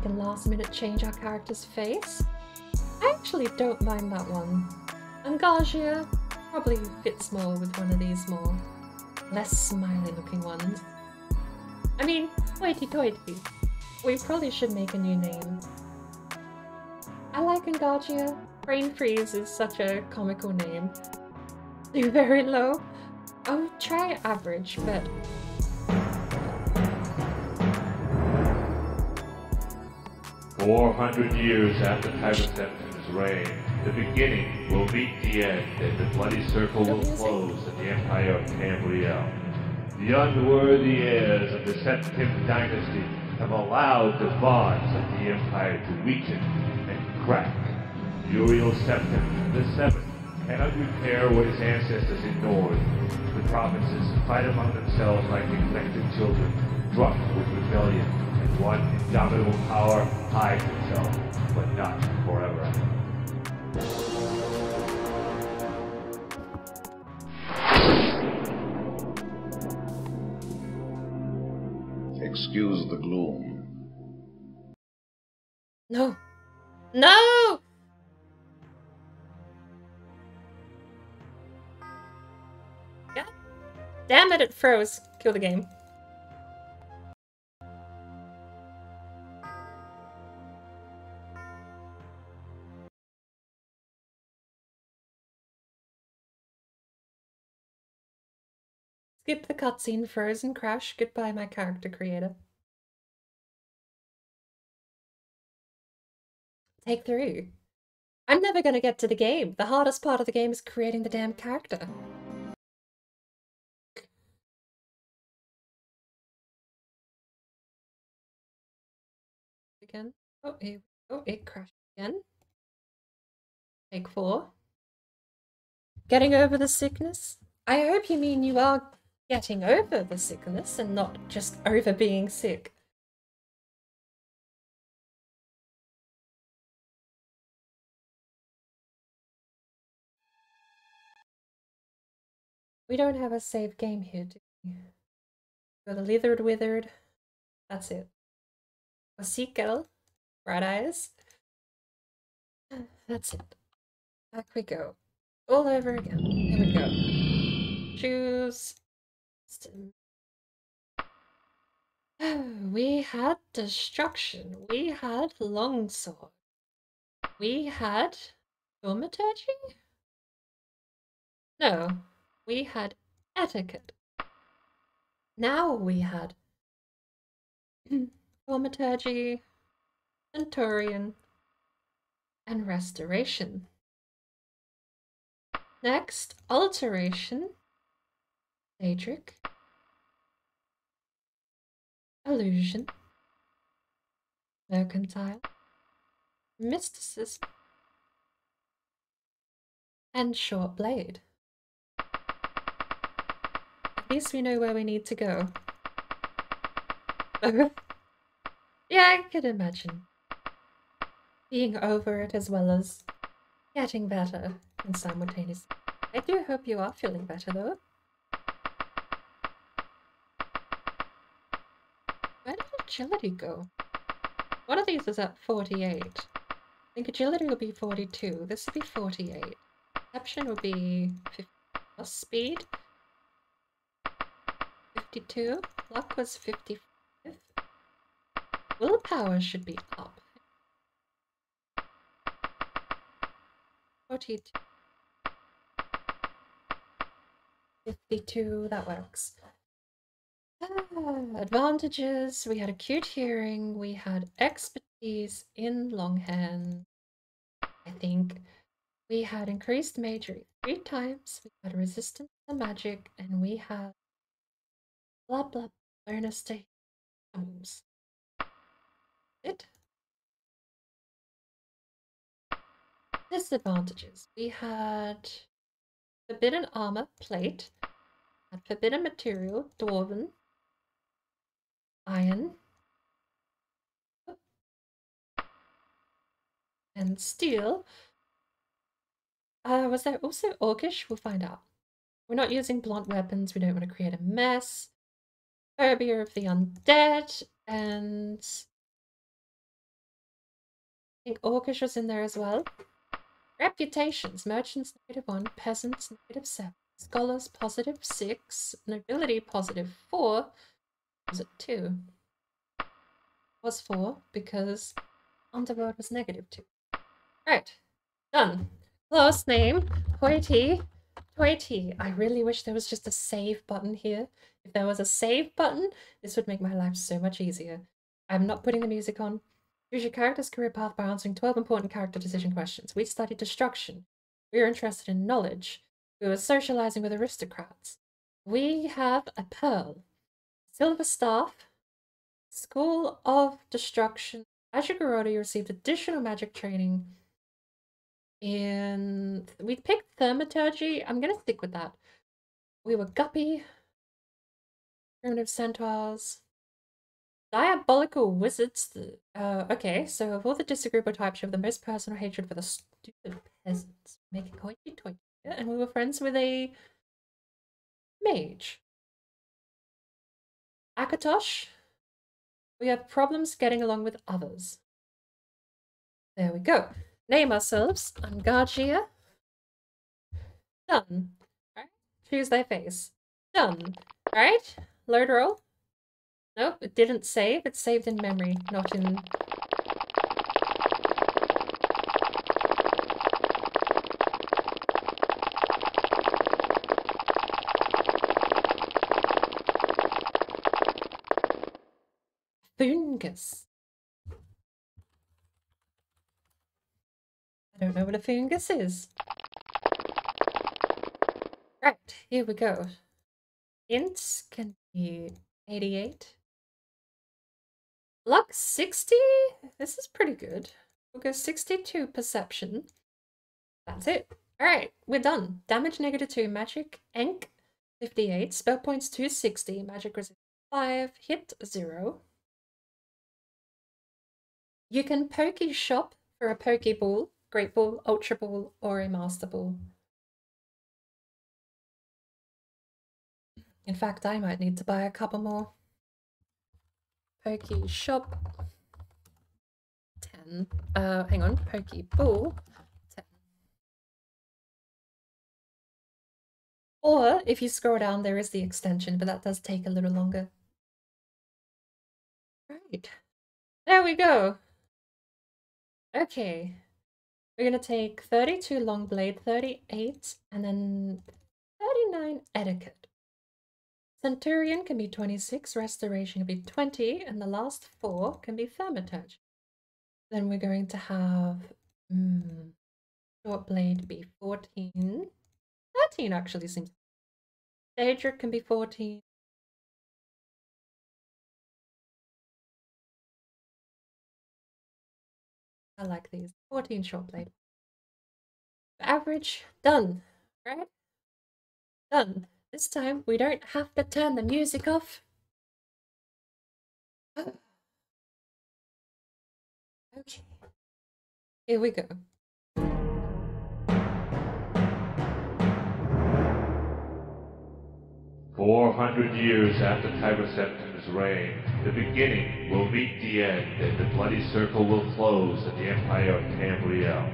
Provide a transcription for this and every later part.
can last minute change our character's face. I actually don't mind that one. Angagea probably fits more with one of these more less smiley looking ones. I mean, hoity-toity. We probably should make a new name. I like Angagea. Brain Freeze is such a comical name. Do very low. I'll try average, but 400 years after Tyrant Septim's reign, the beginning will meet the end, and the bloody circle will close in the Empire of Tamriel. The unworthy heirs of the Septim dynasty have allowed the bonds of the Empire to weaken and crack. Uriel Septim the Seventh cannot repair what his ancestors ignored. The provinces fight among themselves like neglected children, drunk with rebellion, and one indomitable power hides itself, but not forever. Excuse the gloom. no. No! God damn it, it froze. Kill the game. Skip the cutscene, frozen crash. Goodbye, my character creator. Take 3. I'm never gonna get to the game. The hardest part of the game is creating the damn character. Again. Oh, it crashed again. Take 4. Getting over the sickness? I hope you mean you are getting over the sickness and not just over being sick. We don't have a save game here, do we? Got a Lithered Withered. That's it. A Seagull. Bright Eyes. That's it. Back we go. All over again. Here we go. Choose. We had Destruction. We had Longsword. We had Thaumaturgy? No. We had Etiquette. Now we had Thaumaturgy, Centurion, and Restoration. Next, Alteration, Daedric, Illusion, Mercantile, Mysticism, and Short Blade. At least we know where we need to go. Yeah, I could imagine. Being over it as well as getting better and simultaneously. I do hope you are feeling better though. Where did agility go? One of these is at 48. I think agility will be 42. This will be 48. Perception will be 50 plus speed. 52. Luck was 55. Willpower should be up. 42. 52, that works. Advantages. We had acute hearing. We had expertise in Longhand. I think we had increased magery 3 times. We had resistance to magic, and we had blah blah bonus to items. It. Disadvantages. We had forbidden armor plate, had forbidden material dwarven, iron, and steel. Was there also orcish? We'll find out. We're not using blunt weapons. We don't want to create a mess. Phobia of the undead and think orchestra's in there as well. Reputations, merchants -1, peasants -7, scholars +6, nobility +4. Was it 2? It was 4 because underworld was -2. Right, done. Last name, Hoity. Hoity. I really wish there was just a save button here. If there was a save button, this would make my life so much easier. I'm not putting the music on. Choose your character's career path by answering 12 important character decision questions. We studied destruction. We are interested in knowledge. We were socializing with aristocrats. We have a pearl, silver staff, school of destruction. As you grew older, you received additional magic training. And we picked thaumaturgy. I'm gonna stick with that. We were guppy, primitive centaurs, diabolical wizards. Okay, so of all the disagreeable types, you have the most personal hatred for the stupid peasants, making hoity-toity. And we were friends with a mage. Akatosh, we have problems getting along with others. There we go. Name ourselves Anga-Agea. Done. Right? Choose thy face. Done. Right? Load roll. Nope, it didn't save. It saved in memory, not in... Fungus. I don't know what a fungus is. Right, here we go. Ints can be 88. Luck 60? This is pretty good. We'll go 62 perception. That's it. Alright, we're done. Damage -2, magic Enk 58, spell points 260, magic resist 5, hit 0. You can pokey shop for a Pokeball, Great Ball, Ultra Ball, or a Master Ball. In fact, I might need to buy a couple more. Pokey shop 10. Hang on, Pokeball 10. Or if you scroll down, there is the extension, but that does take a little longer. Right. There we go. Okay. We're gonna take 32 long blade, 38, and then 39 etiquette. Centurion can be 26, restoration can be 20, and the last 4 can be thaumaturgy. Then we're going to have short blade be 14. 13 actually seems. Daedric can be 14. I like these. 14 short blade. Average, done. Right? Done. This time we don't have to turn the music off. Okay. Here we go. "400 years after Tiber Septim's reign, the beginning will meet the end, and the bloody circle will close in the empire of Tamriel.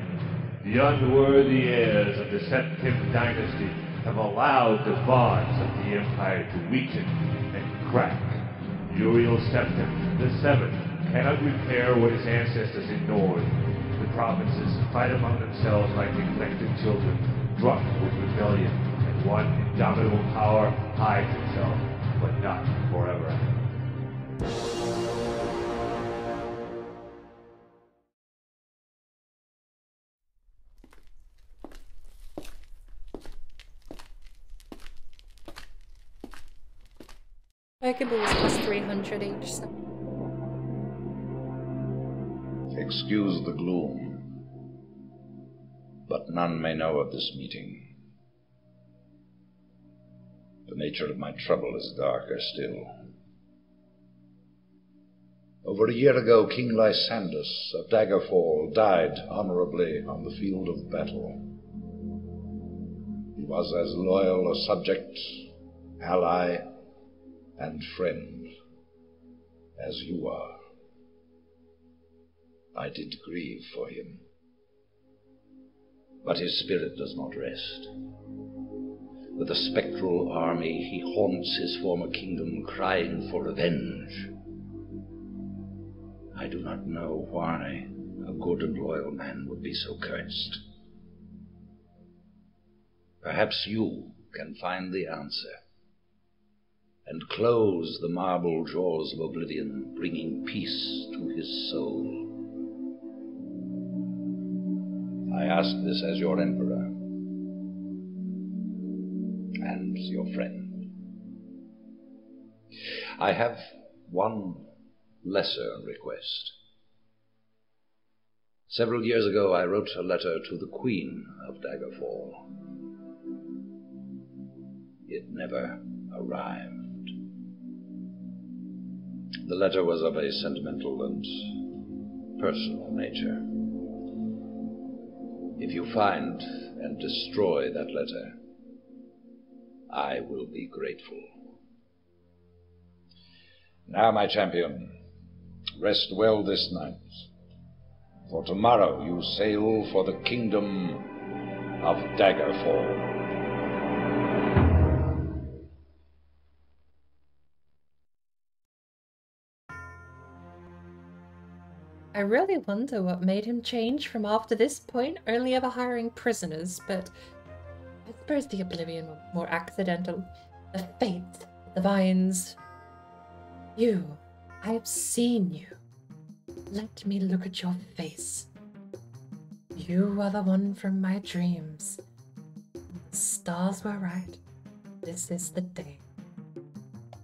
The unworthy heirs of the Septim dynasty have allowed the bonds of the empire to weaken and crack. Uriel Septim, the Seventh, cannot repair what his ancestors ignored. The provinces fight among themselves like neglected children, drunk with rebellion, and one indomitable power hides itself, but not forever." Pokeballs plus 300 each. So. Excuse the gloom, but none may know of this meeting. The nature of my trouble is darker still. Over a year ago, King Lysandus of Daggerfall died honorably on the field of battle. He was as loyal a subject, ally, and friend as you are. I did grieve for him. But his spirit does not rest. With a spectral army, he haunts his former kingdom, crying for revenge. I do not know why a good and loyal man would be so cursed. Perhaps you can find the answer and close the marble jaws of oblivion, bringing peace to his soul. I ask this as your emperor and your friend. I have one lesser request. Several years ago, I wrote a letter to the Queen of Daggerfall. It never arrived. The letter was of a sentimental and personal nature. If you find and destroy that letter, I will be grateful. Now, my champion, rest well this night, for tomorrow you sail for the kingdom of Daggerfall. I really wonder what made him change from after this point only ever hiring prisoners, but I suppose the oblivion were more accidental. The fate, the vines. You, I have seen you. Let me look at your face. You are the one from my dreams. The stars were right. This is the day.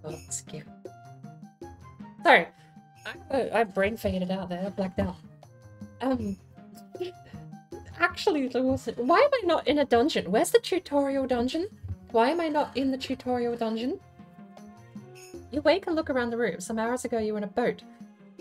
God's gift. Sorry. I brain faded out there, I blacked out. Actually, why am I not in a dungeon? Where's the tutorial dungeon? Why am I not in the tutorial dungeon? You wake and look around the room. Some hours ago you were in a boat,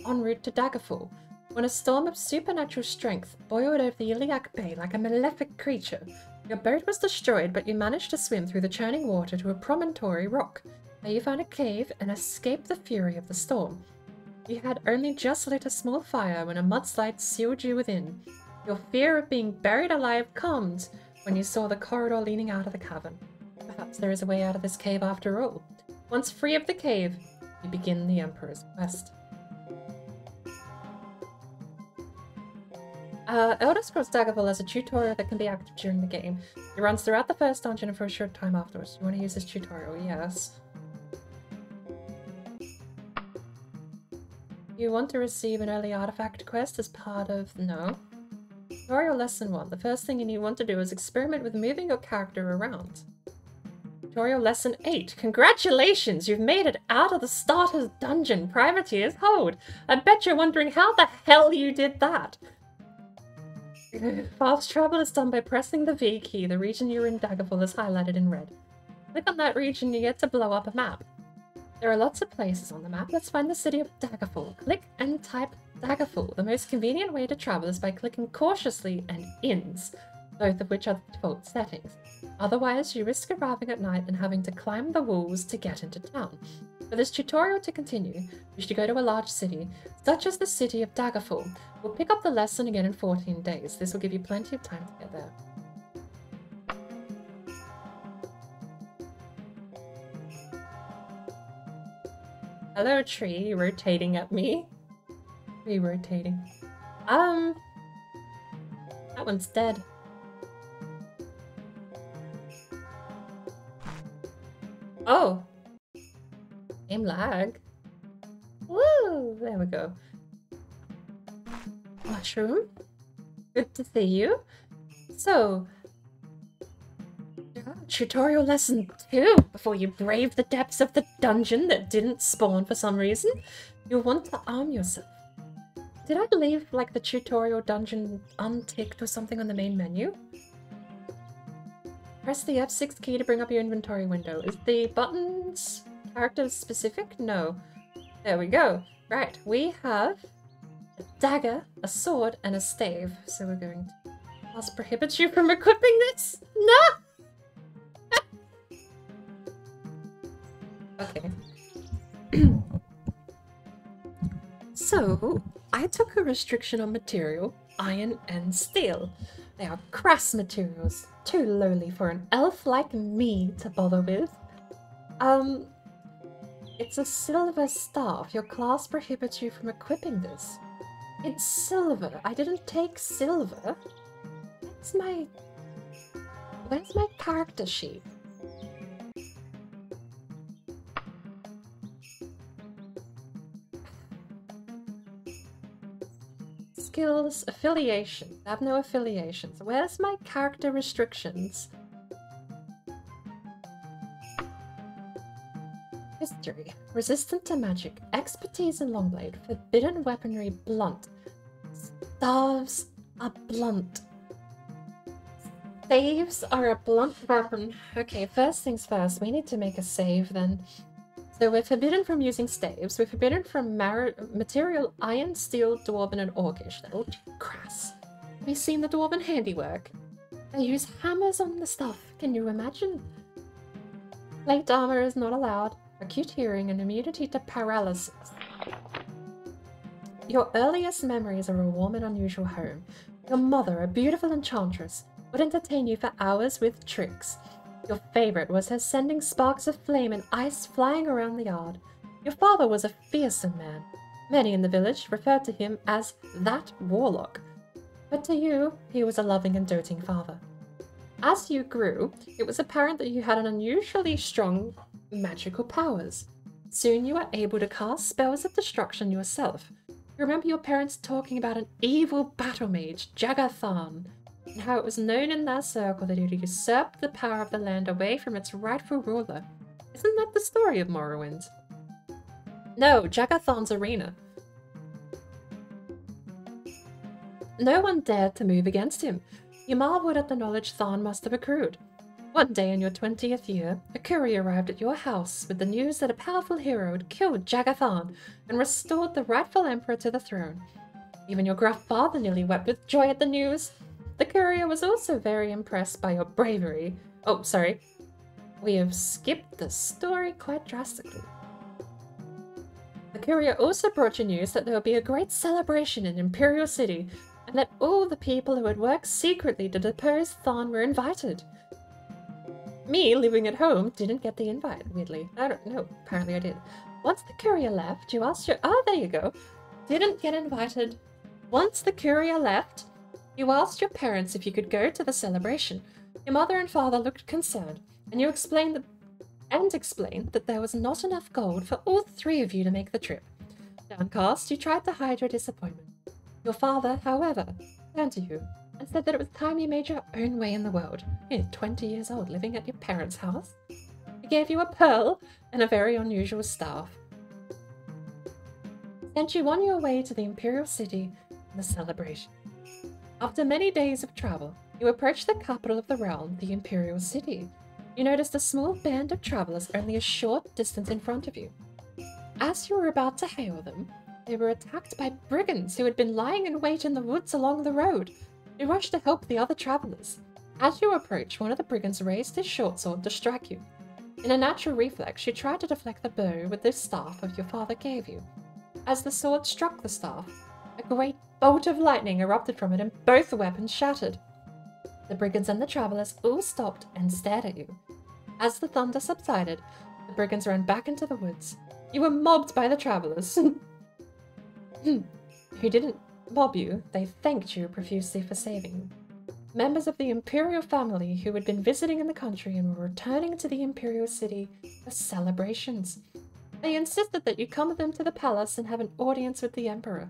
en route to Daggerfall, when a storm of supernatural strength boiled over the iliac bay like a malefic creature. Your boat was destroyed, but you managed to swim through the churning water to a promontory rock, where you found a cave and escaped the fury of the storm. You had only just lit a small fire when a mudslide sealed you within. Your fear of being buried alive calmed when you saw the corridor leaning out of the cavern. Perhaps there is a way out of this cave after all. Once free of the cave, you begin the Emperor's quest. Elder Scrolls Daggerfall has a tutorial that can be active during the game. It runs throughout the first dungeon and for a short time afterwards. You want to use this tutorial? Yes. You want to receive an early artifact quest as part of... No. Tutorial Lesson 1. The first thing you want to do is experiment with moving your character around. Tutorial Lesson 8. Congratulations! You've made it out of the starter's dungeon. Privateer's hold. I bet you're wondering how the hell you did that. Fast travel is done by pressing the V key. The region you're in Daggerfall is highlighted in red. Click on that region, you get to blow up a map. There are lots of places on the map. Let's find the city of Daggerfall. Click and type Daggerfall. The most convenient way to travel is by clicking cautiously and INS, both of which are the default settings. Otherwise, you risk arriving at night and having to climb the walls to get into town. For this tutorial to continue, you should go to a large city, such as the city of Daggerfall. We'll pick up the lesson again in 14 days. This will give you plenty of time to get there. Hello, tree, rotating at me. Tree rotating. That one's dead. Oh! Game lag. Woo! There we go. Mushroom? Good to see you. So, tutorial lesson 2, before you brave the depths of the dungeon that didn't spawn for some reason, you'll want to arm yourself. Did I leave, like, the tutorial dungeon unticked or something on the main menu? Press the F6 key to bring up your inventory window. Is the buttons character specific? No. There we go. Right, we have a dagger, a sword, and a stave. So we're going to... Must prohibit you from equipping this? No! Okay. So, I took a restriction on material, iron and steel. They are crass materials, too lowly for an elf like me to bother with. It's a silver staff. Your class prohibits you from equipping this. It's silver. I didn't take silver. Where's my character sheet? Skills, affiliation. I have no affiliations. Where's my character restrictions? History. Resistant to magic. Expertise in longblade. Forbidden weaponry blunt. Staves are blunt. Staves are a blunt weapon. Okay, first things first. We need to make a save then. So we're forbidden from using staves. We're forbidden from material iron, steel, dwarven, and orcish. They're all too crass. Have you seen the dwarven handiwork? They use hammers on the stuff. Can you imagine? Plate armor is not allowed. Acute hearing and immunity to paralysis. Your earliest memories are a warm and unusual home. Your mother, a beautiful enchantress, would entertain you for hours with tricks. Your favorite was her sending sparks of flame and ice flying around the yard. Your father was a fearsome man. Many in the village referred to him as that warlock. But to you, he was a loving and doting father. As you grew, it was apparent that you had an unusually strong magical powers. Soon you were able to cast spells of destruction yourself. You remember your parents talking about an evil battle mage, Jagathon, and how it was known in their circle that he had usurped the power of the land away from its rightful ruler. Isn't that the story of Morrowind? No, Jagathon's arena. No one dared to move against him. You marveled at the knowledge Thorn must have accrued. One day in your 20th year, a courier arrived at your house with the news that a powerful hero had killed Jagathon and restored the rightful emperor to the throne. Even your gruff father nearly wept with joy at the news. The courier was also very impressed by your bravery. Oh, sorry. We have skipped the story quite drastically. The courier also brought you news that there would be a great celebration in Imperial City, and that all the people who had worked secretly to depose Thorn were invited. Me, living at home, didn't get the invite, weirdly. I don't know, apparently I did. Once the courier left, you asked your— oh, there you go. Didn't get invited. Once the courier left, you asked your parents if you could go to the celebration. Your mother and father looked concerned, and you explained that there was not enough gold for all three of you to make the trip. Downcast, you tried to hide your disappointment. Your father, however, turned to you and said that it was time you made your own way in the world. You're 20 years old, living at your parents' house. He gave you a pearl and a very unusual staff. Sent you on your way to the Imperial City and the celebration. After many days of travel, you approached the capital of the realm, the Imperial City. You noticed a small band of travelers only a short distance in front of you. As you were about to hail them, they were attacked by brigands who had been lying in wait in the woods along the road. You rushed to help the other travelers. As you approached, one of the brigands raised his short sword to strike you. In a natural reflex, you tried to deflect the blow with the staff that your father gave you. As the sword struck the staff, a great bolt of lightning erupted from it and both weapons shattered. The brigands and the travelers all stopped and stared at you. As the thunder subsided, the brigands ran back into the woods. You were mobbed by the travelers. Who didn't mob you, they thanked you profusely for saving them. Members of the Imperial family who had been visiting in the country and were returning to the Imperial City for celebrations. They insisted that you come with them to the palace and have an audience with the Emperor.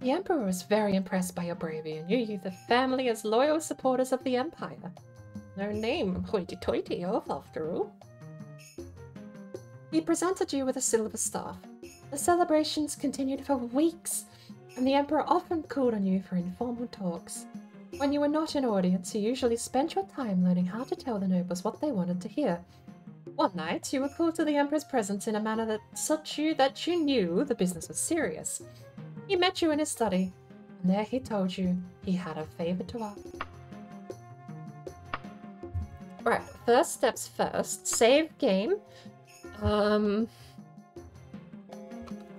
The Emperor was very impressed by your bravery and knew you the family as loyal supporters of the Empire. No name hoity-toity oath, after all. He presented you with a silver staff. The celebrations continued for weeks, and the Emperor often called on you for informal talks. When you were not in audience, you usually spent your time learning how to tell the nobles what they wanted to hear. One night, you were called to the Emperor's presence in a manner that you knew the business was serious. He met you in his study, and there he told you he had a favor to ask. Right, first steps first. Save game.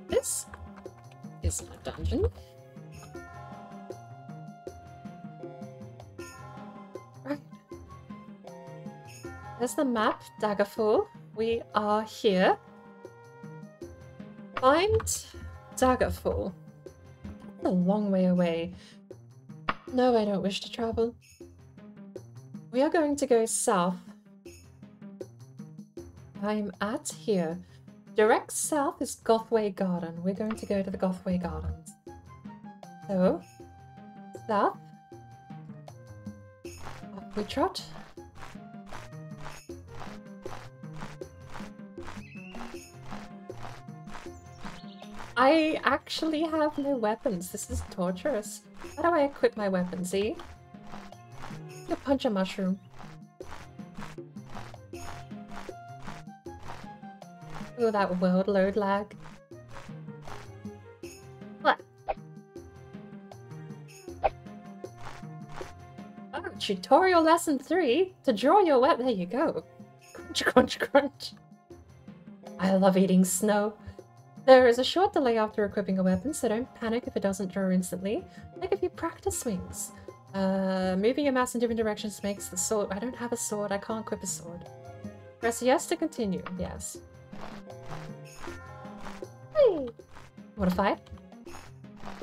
This is my dungeon. Right. There's the map, Daggerfall. We are here. Find Daggerfall. That's a long way away. No, I don't wish to travel. We are going to go south. I'm at here. Direct south is Gothway Garden. We're going to go to the Gothway Gardens. So, south. Up we trot. I actually have no weapons. This is torturous. How do I equip my weapon? See? You punch a mushroom. Oh, that world load lag. What? Oh, tutorial lesson 3. To draw your weapon. There you go. Crunch, crunch, crunch. I love eating snow. There is a short delay after equipping a weapon, so don't panic if it doesn't draw instantly. Take a few practice swings. Moving your mouse in different directions makes the sword. I don't have a sword. I can't equip a sword. Press yes to continue. Yes. Hey! You wanna fight?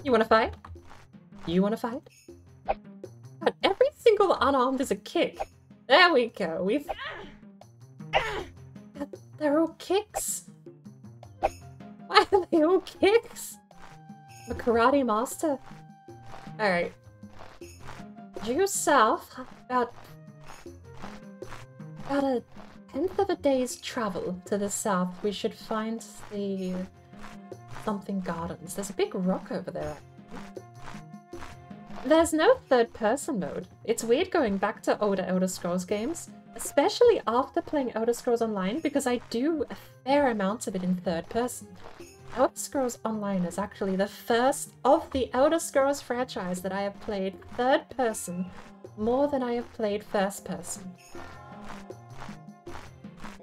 You wanna fight? You wanna fight? God, every single unarmed is a kick. There we go. We've... They're all kicks. Why are they all kicks? I'm a karate master. Alright. Due south, about a 10th of a day's travel to the south, we should find the something gardens. There's a big rock over there. There's no third-person mode. It's weird going back to older Elder Scrolls games, especially after playing Elder Scrolls Online, because I do a fair amount of it in third person. Elder Scrolls Online is actually the first of the Elder Scrolls franchise that I have played third person more than I have played first person.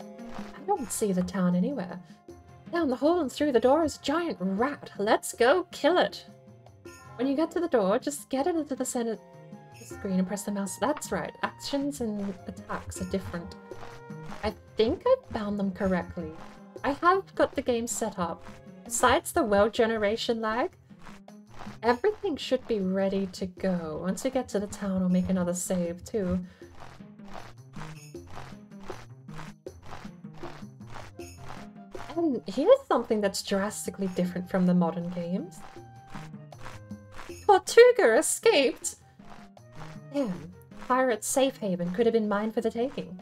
I don't see the town anywhere. Down the hall and through the door is a giant rat. Let's go kill it. When you get to the door, just get it into the center of the screen and press the mouse. That's right. Actions and attacks are different. I think I found them correctly. I have got the game set up. Besides the world generation lag, everything should be ready to go. Once we get to the town, I'll make another save too. And here's something that's drastically different from the modern games. Tortuga escaped! Damn, pirate safe haven could have been mine for the taking.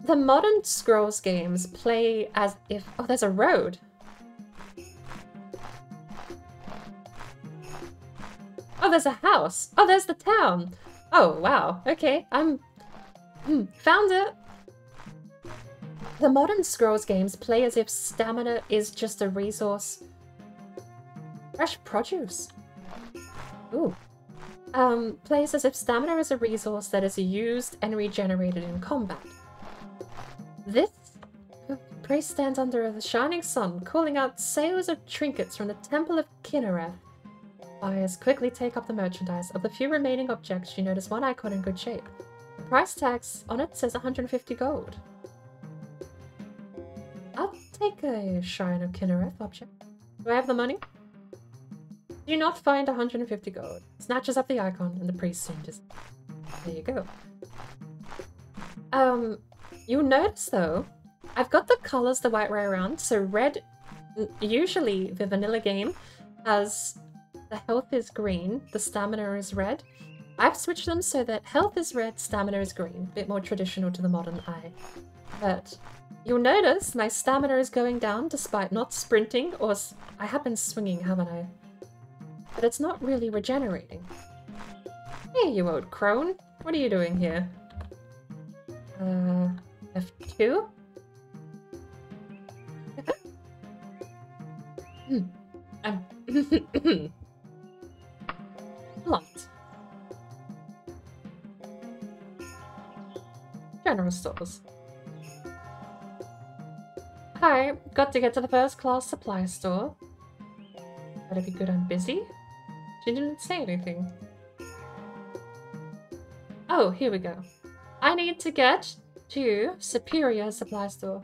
The modern Scrolls games play as if... Oh, there's a road! Oh, there's a house! Oh, there's the town! Oh, wow. Okay, I'm... found it! The modern Scrolls games play as if stamina is just a resource. Fresh produce. Ooh. Plays as if stamina is a resource that is used and regenerated in combat. This priest stands under the shining sun, calling out sailors of trinkets from the Temple of Kinnereth. Buyers quickly take up the merchandise. Of the few remaining objects, you notice one icon in good shape. The price tag on it says 150 gold. I'll take a Shrine of Kinnereth object. Do I have the money? Do not find 150 gold. Snatches up the icon and the priest soon just... There you go. You'll notice though, I've got the colors the right way around. So red, usually the vanilla game has the health is green, the stamina is red. I've switched them so that health is red, stamina is green. A bit more traditional to the modern eye. But you'll notice my stamina is going down despite not sprinting or... I have been swinging, haven't I? But it's not really regenerating. Hey, you old crone. What are you doing here? F2? Blunt. General stores. Hi, got to get to the first class supply store. Better be good I'm busy. She didn't say anything. Oh, here we go. I need to get to Superior Supply Store.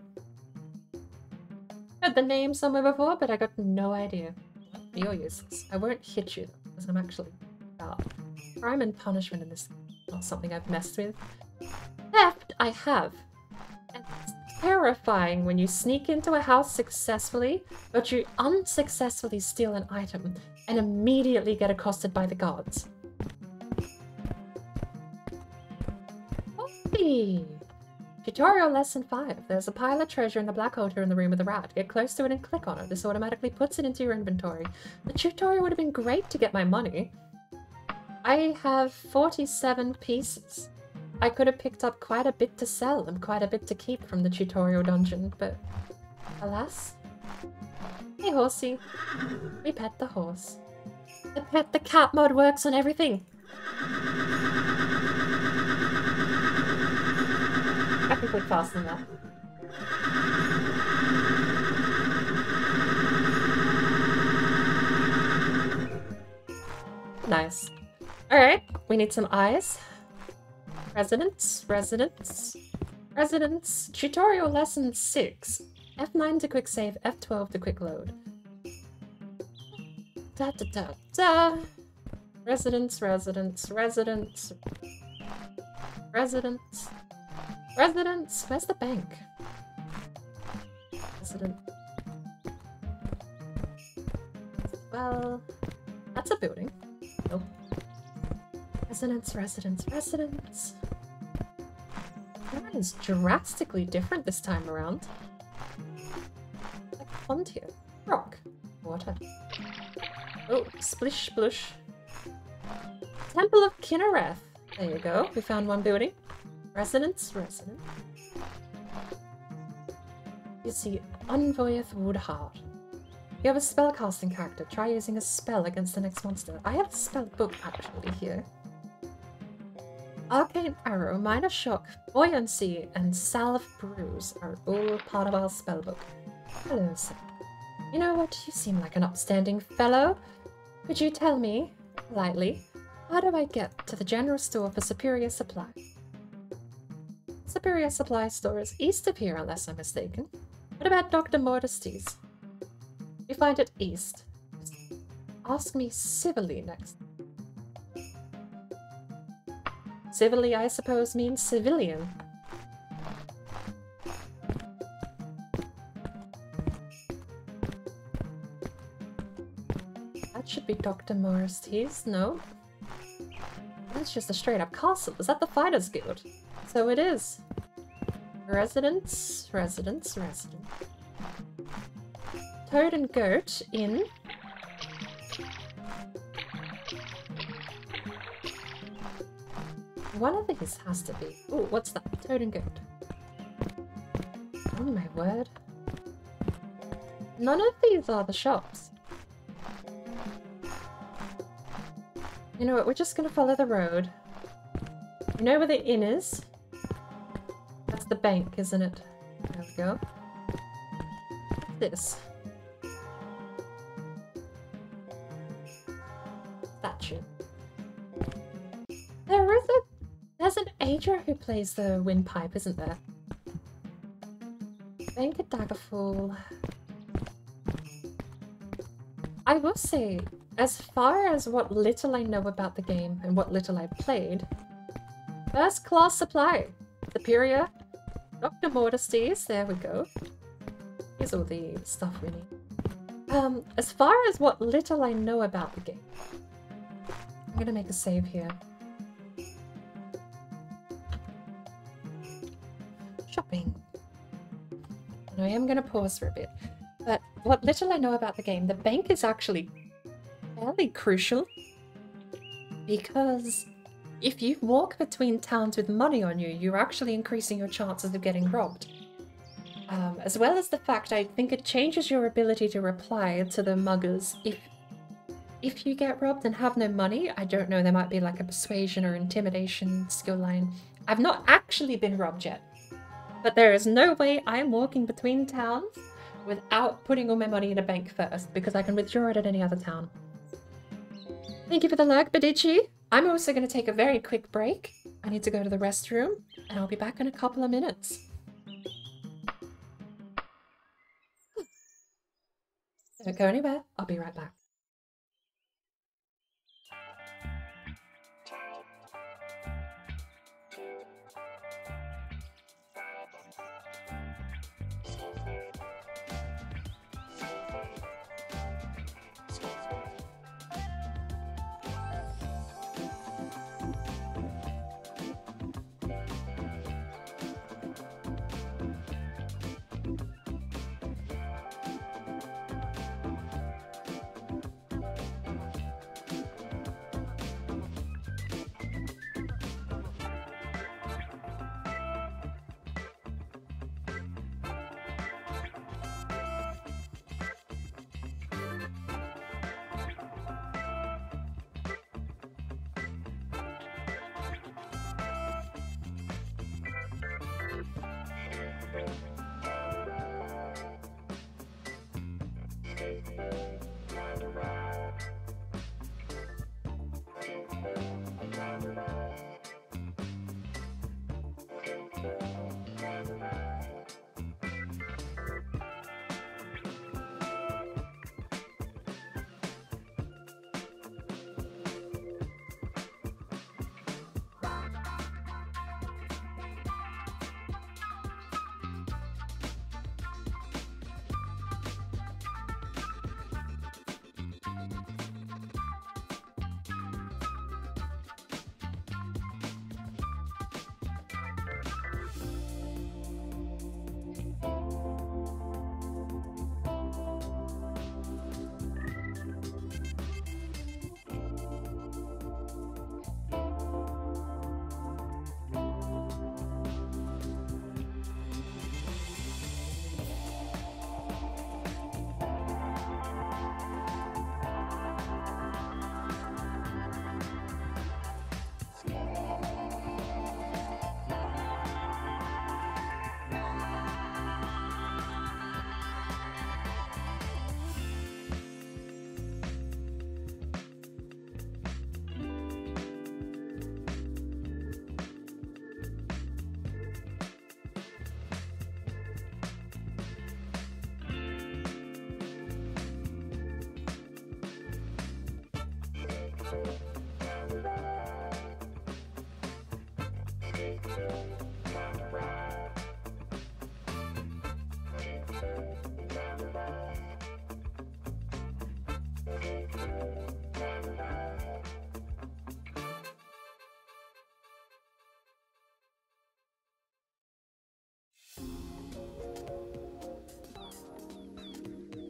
Heard the name somewhere before, but I got no idea. You're useless. I won't hit you, because I'm actually sharp. Crime and punishment in this is not something I've messed with. Theft, I have. And it's terrifying when you sneak into a house successfully, but you unsuccessfully steal an item and immediately get accosted by the guards. Okay. Tutorial Lesson 5. There's a pile of treasure in the black altar in the room with the rat. Get close to it and click on it. This automatically puts it into your inventory. The tutorial would have been great to get my money. I have 47 pieces. I could have picked up quite a bit to sell and quite a bit to keep from the tutorial dungeon, but alas. Hey horsey. We pet the horse. The pet the cat mod works on everything. I can click faster than that. Nice. Alright, we need some eyes. Residents. Tutorial Lesson 6. F9 to quick save, F12 to quick load. Da da da da. Residents. Where's the bank? Resident. Well, that's a building. Nope. Residents. That is drastically different this time around. Like pond here. Rock. Water. Oh, splish splush. Temple of Kinnereth. There you go. We found one building. Residents. You see Unvoyeth Woodheart. You have a spellcasting character. Try using a spell against the next monster. I have a spell book actually here. Arcane Arrow, Minor Shock, Buoyancy, and Salve Bruise are all part of our spellbook. Hello, sir. You know what? You seem like an upstanding fellow. Could you tell me, politely, how do I get to the general store for Superior Supply? Superior Supply Store is east of here, unless I'm mistaken. What about Dr. Mortisty's? You find it east. Ask me civilly next. Civilly, I suppose, means civilian. That should be Dr. Mortisty's. No. That's just a straight-up castle. Is that the Fighters Guild? So it is. Residents. Toad and Goat in. One of these has to be. Ooh, what's that? Toad and Goat. Oh my word. None of these are the shops. You know what? We're just gonna follow the road. You know where the inn is? That's the bank, isn't it? There we go. What's this? Statue. There's an Agea who plays the windpipe, isn't there? Bank at Daggerfall. I will say, as far as what little I know about the game and what little I've played, first class supply. Superior. Dr. Mortisty's, there we go. Here's all the stuff we need. As far as what little I know about the game, I'm gonna make a save here. Shopping. And I am gonna pause for a bit. But what little I know about the game, the bank is actually fairly crucial. Because if you walk between towns with money on you, you're actually increasing your chances of getting robbed. As well as the fact I think it changes your ability to reply to the muggers if you get robbed and have no money. I don't know, there might be like a persuasion or intimidation skill line. I've not actually been robbed yet, but there is no way I'm walking between towns without putting all my money in a bank first, because I can withdraw it at any other town. Thank you for the lurk, Badici. I'm also going to take a very quick break. I need to go to the restroom, and I'll be back in a couple of minutes. Don't go anywhere. I'll be right back.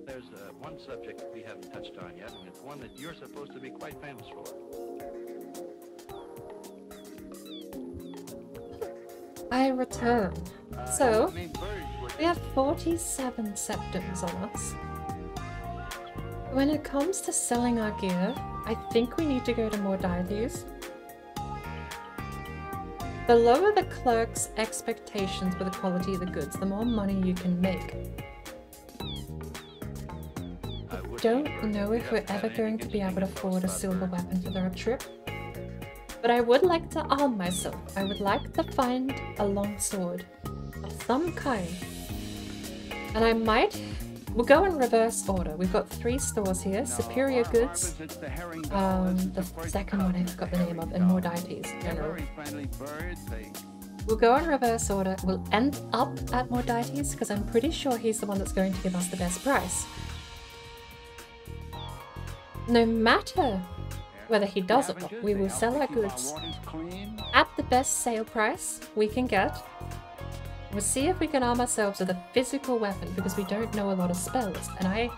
There's one subject that we haven't touched on yet, and it's one that you're supposed to be quite famous for. I return. So, we have 47 septums on us. When it comes to selling our gear, I think we need to go to more deities. The lower the clerk's expectations for the quality of the goods, the more money you can make. Don't know if we're ever going to be able to afford a silver weapon for the trip, but I would like to arm myself. I would like to find a long sword of some kind, and I might. We'll go in reverse order. We've got 3 stores here: Superior Goods, the second one I forgot the name of, and More Deities General. We'll go in reverse order. We'll end up at More Deities because I'm pretty sure he's the one that's going to give us the best price. No matter whether he does or not, we will sell our goods at the best sale price we can get. We'll see if we can arm ourselves with a physical weapon because we don't know a lot of spells. And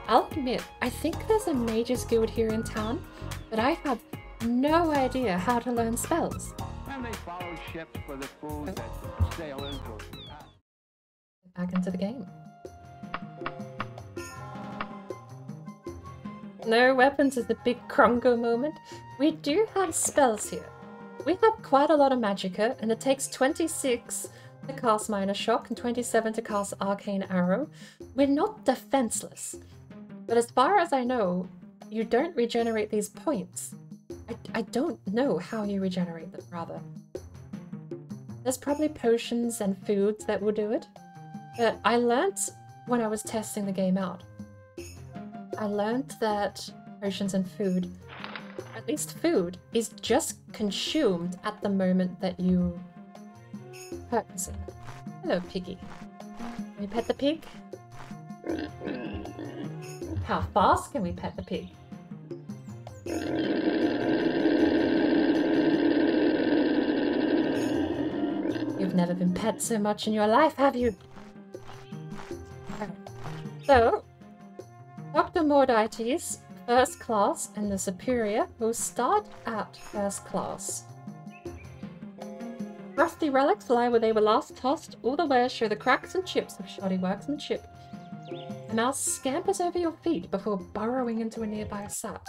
I'll admit, I think there's a mages guild here in town, but I have no idea how to learn spells. And they follow ships for the food that the sailors or... Back into the game. No weapons is the big Krongo moment. We do have spells here. We have quite a lot of magicka, and it takes 26 to cast Minor Shock and 27 to cast Arcane Arrow. we're not defenseless. But as far as I know, you don't regenerate these points. I don't know how you regenerate them, rather. There's probably potions and foods that will do it. But I learnt when I was testing the game out, I learnt that potions and food, at least food, is just consumed at the moment that you purchase it. Hello, piggy. Can we pet the pig? How fast can we pet the pig? You've never been pet so much in your life, have you? So, Dr. Mordites, first class, and the superior will start at first class. Rusty relics lie where they were last tossed. All the wares show the cracks and chips of shoddy workmanship. The mouse scampers over your feet before burrowing into a nearby sack.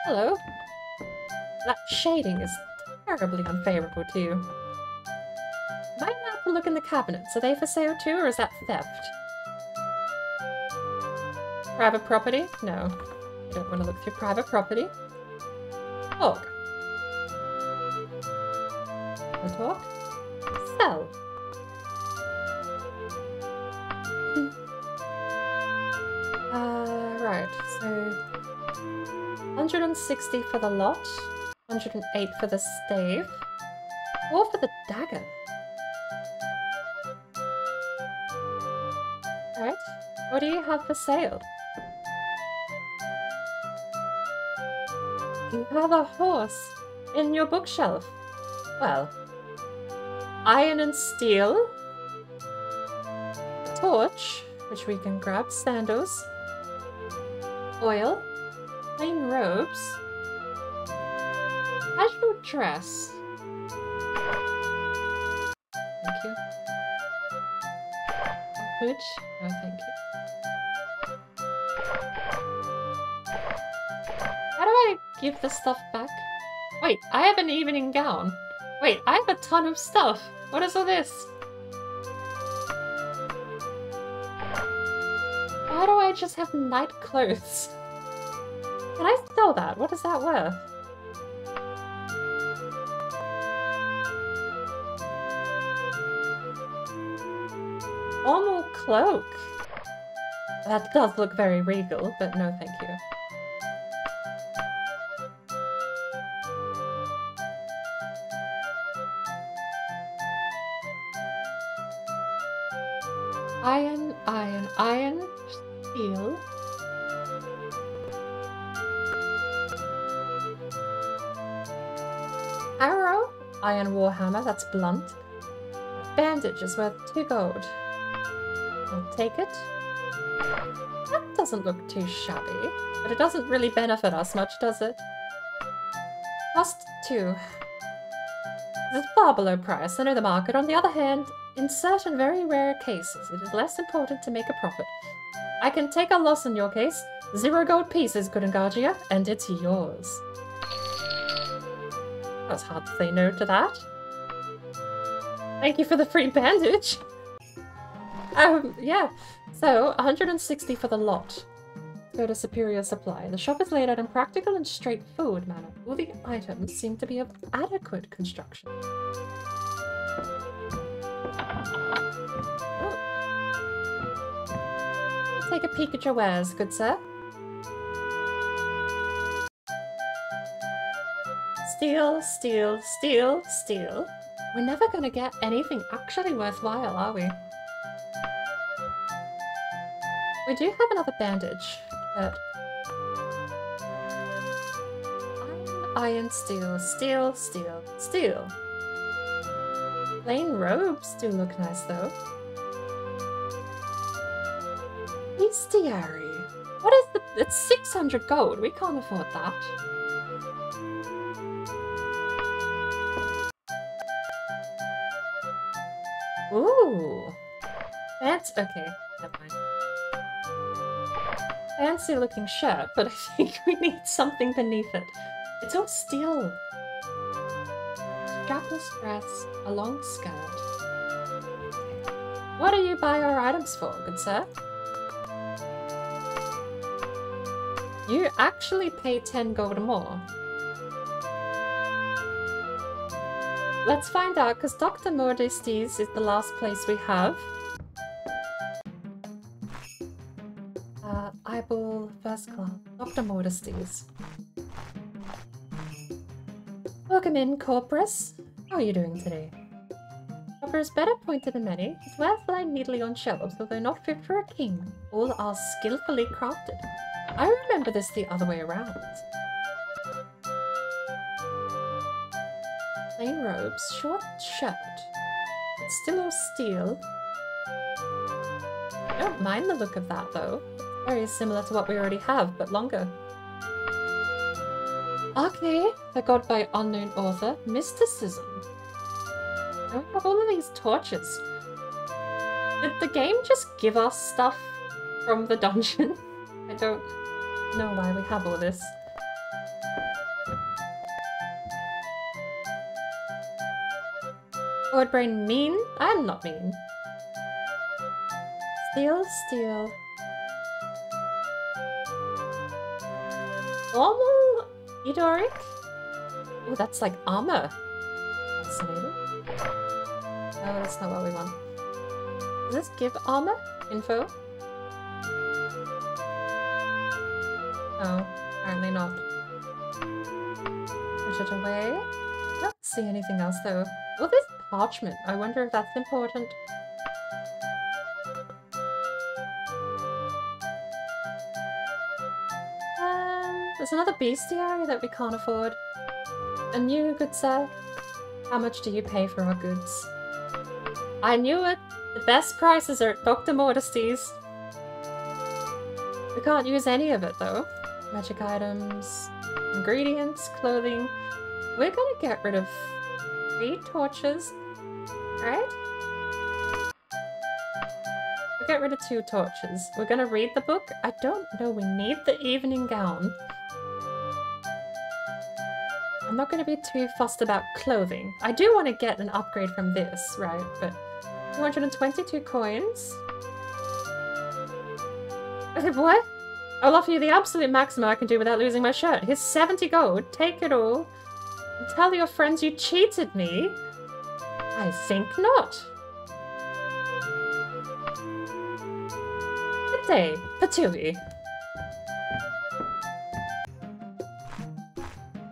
Hello. That shading is terribly unfavorable to you. Might have to look in the cabinets. Are they for sale too, or is that theft? Private property? No. I don't want to look through private property. Talk. Talk. Sell. Right, so 160 for the lot, 108 for the stave, 4 for the dagger. Alright, what do you have for sale? You have a horse in your bookshelf. Well, iron and steel, a torch, which we can grab, sandals, oil, plain robes, casual dress. Thank you. Which? No, thank you. How do I give the stuff back? Wait, I have an evening gown. Wait, I have a ton of stuff. What is all this? Why do I just have night clothes? Can I sell that? What is that worth? Formal cloak. That does look very regal, but no thank you. Iron, iron, iron, steel. Arrow, iron warhammer, that's blunt. Bandage is worth 2 gold. I'll take it. That doesn't look too shabby, but it doesn't really benefit us much, does it? Cost 2. This is far below price. I know the market. On the other hand, in certain very rare cases, it is less important to make a profit. I can take a loss in your case. 0 gold pieces, good Angagea, and it's yours. That was hard to say no to that. Thank you for the free bandage. Yeah. So, 160 for the lot. Go to Superior Supply. The shop is laid out in practical and straightforward manner. All the items seem to be of adequate construction. Take a peek at your wares, good sir. Steel, steel, steel, steel. We're never gonna get anything actually worthwhile, are we? We do have another bandage, but... Iron, steel, steel, steel, steel. Plain robes do look nice, though. Bestiary. What is the... It's 600 gold. We can't afford that. Ooh. That's... Okay, never mind. Fancy looking shirt, but I think we need something beneath it. It's all steel. Strapless dress, a long skirt. What do you buy our items for, good sir? You actually pay 10 gold more. Let's find out, because Dr. Modesties is the last place we have. Eyeball first class. Dr. Modesties. Welcome in, Corpus. How are you doing today? Copper is better pointed than many. His wares lie neatly on shelves, although not fit for a king. All are skillfully crafted. I remember this the other way around. Plain robes, short shirt. It's still all steel. I don't mind the look of that though. It's very similar to what we already have, but longer. Okay, the god by unknown author, mysticism. I have all of these torches. Did the game just give us stuff from the dungeon? I don't know why we have all this. BordBrain mean? I'm not mean. Steel, steel. Normal Idoric? Oh, that's like armor. Fascinating. No, that's not what we want. Does this give armor info? No, apparently not. Push it away. Don't see anything else though. Oh, there's parchment. I wonder if that's important. There's another bestiary that we can't afford. And you, good sir? How much do you pay for our goods? I knew it! The best prices are at Dr. Modesties. We can't use any of it though. Magic items, ingredients, clothing. We're gonna get rid of 3 torches, right? We'll get rid of 2 torches. We're gonna read the book. I don't know, we need the evening gown. I'm not gonna be too fussed about clothing. I do want to get an upgrade from this, right? But 222 coins. What? I'll offer you the absolute maximum I can do without losing my shirt. Here's 70 gold. Take it all. And tell your friends you cheated me. I think not. Good day, Patui.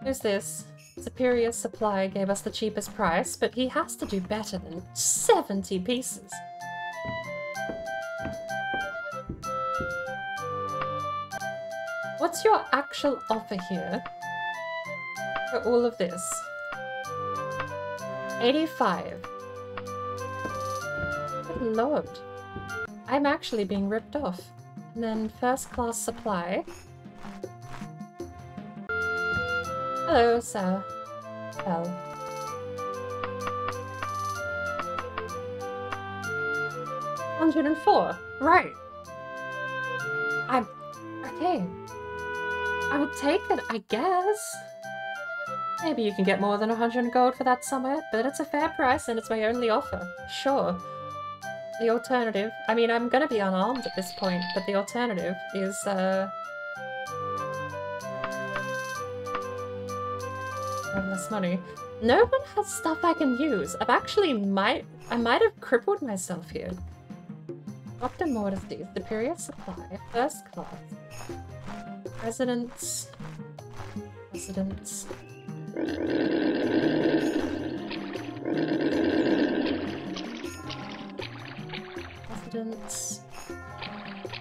Who's this? Superior Supply gave us the cheapest price, but he has to do better than 70 pieces. What's your actual offer here for all of this? 85. Good lord. I'm actually being ripped off. And then first class supply. Hello, sir. Well. $104. Right. I'm okay. I would take it, I guess. Maybe you can get more than 100 gold for that somewhere, but it's a fair price and it's my only offer. Sure. The alternative, I mean, I'm gonna be unarmed at this point, but the alternative is, have less money. No one has stuff I can use. I might have crippled myself here. Dr. Modesty, Superior Supply, First Class. Residents. Residents. Residents.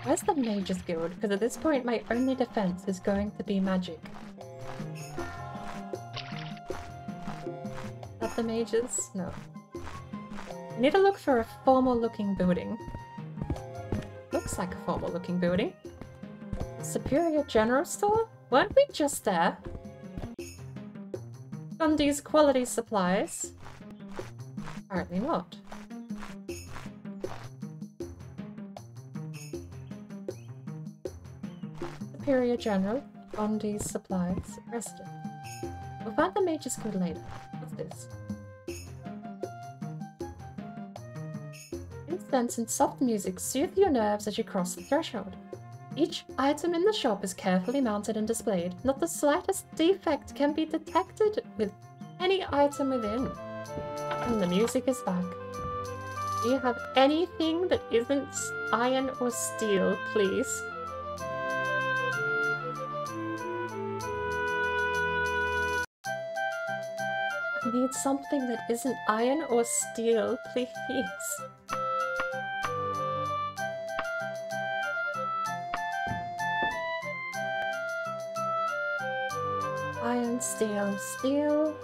Where's the Mages Guild? Because at this point my only defense is going to be magic. Is that the mages? No. I need to look for a formal looking building. Looks like a formal looking building. Superior General Store? Weren't we just there? Gundy's Quality Supplies? Apparently not. Superior General, Gundy's Supplies, Resident. We'll find the Mage's Guild later. What's this? scents and soft music soothe your nerves as you cross the threshold. Each item in the shop is carefully mounted and displayed. Not the slightest defect can be detected with any item within. And the music is back. Do you have anything that isn't iron or steel, please? I need something that isn't iron or steel, please. Iron, steel, steel.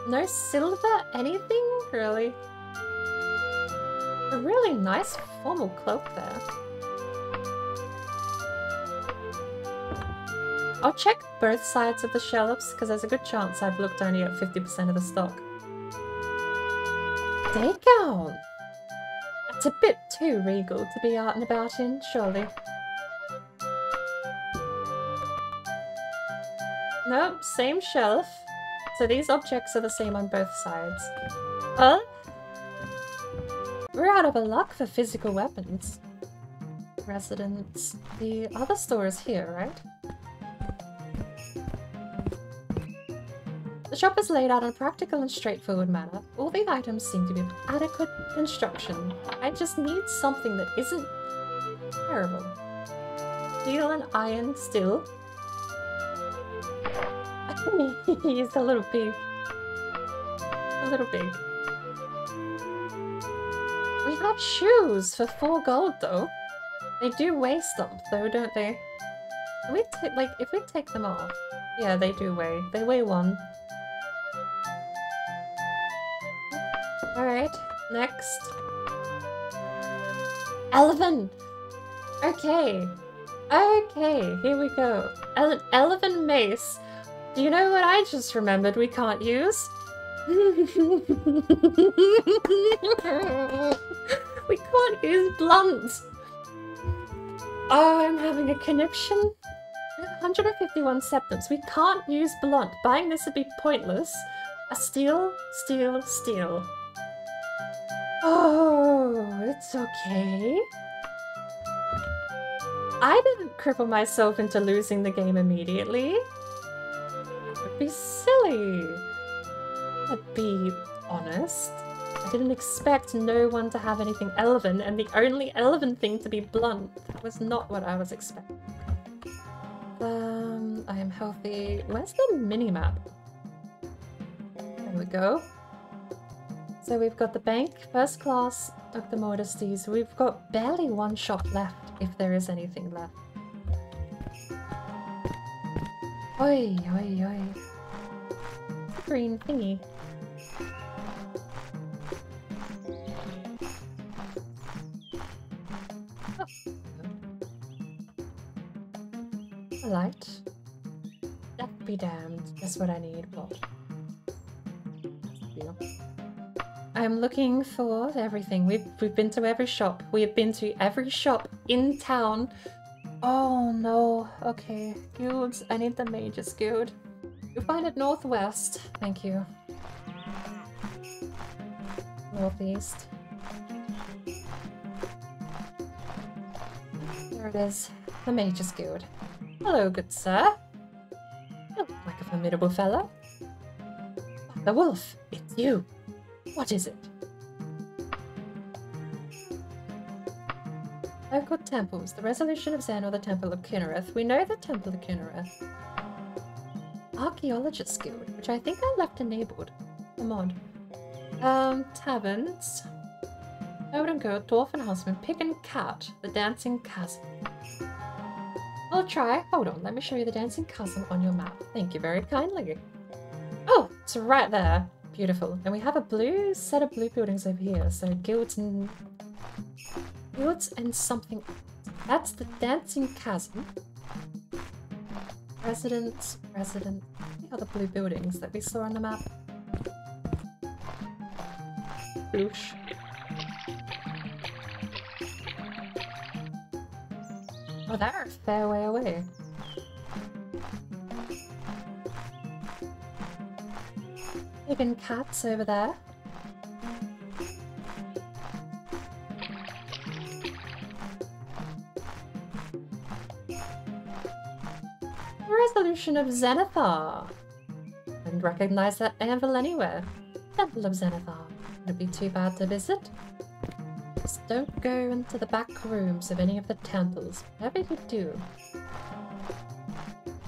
No silver, anything? Really? A really nice formal cloak there. I'll check both sides of the shelves, because there's a good chance I've looked only at 50% of the stock. Day gown! It's a bit too regal to be out and about in, surely. Nope, same shelf. So these objects are the same on both sides. Well, we're out of luck for physical weapons. Residence. The other store is here, right? The shop is laid out in a practical and straightforward manner. All the items seem to be of adequate construction. I just need something that isn't terrible. Steel and iron still. He's a little big. A little big. We have shoes for 4 gold though. They do weigh stuff though, don't they? Can we like, if we take them off. Yeah, they do weigh. They weigh 1. Alright, next. Elven! Okay. Okay, here we go. Elven mace. Do you know what I just remembered we can't use? We can't use blunt. Oh, I'm having a conniption. 151 septums. We can't use blunt. Buying this would be pointless. A steel, steel, steel. Oh, it's okay. I didn't cripple myself into losing the game immediately. That would be silly. I'd be honest. I didn't expect no one to have anything elven, and the only elven thing to be blunt. That was not what I was expecting. I am healthy. Where's the mini-map? There we go. So we've got the bank, first class, Dr. Mordesty's. We've got barely 1 shop left, if there is anything left. Oi, oi, oi. Green thingy. Oh. A light. That be damned. That's what I need. What? I'm looking for everything. We've been to every shop. We have been to every shop in town. Oh no. Okay. Guilds. I need the Mage's Guild. You'll find it northwest. Thank you. Northeast. There it is. The Mage's Guild. Hello, good sir. You look like a formidable fellow. The wolf. It's you. What is it? Local temples. The Resolution of Zen or the Temple of Kinnereth. We know the Temple of Kinnereth. Archaeologist Guild, which I think I left enabled. Come on. Taverns. Node and Goat, Dwarf and Huntsman, Pig and Cat, the Dancing Chasm. I'll try. Hold on, let me show you the Dancing Chasm on your map. Thank you very kindly. Oh, it's right there. Beautiful. And we have a blue set of blue buildings over here. So guilds and something. That's the Dancing Chasm. Residence. The other blue buildings that we saw on the map. Boosh. Oh, they're a fair way away. Pig and cats over there. resolution of Zenithar. Didn't recognize that anvil anywhere. Temple of Zenithar. Wouldn't be too bad to visit. Just don't go into the back rooms of any of the temples. Whatever you do.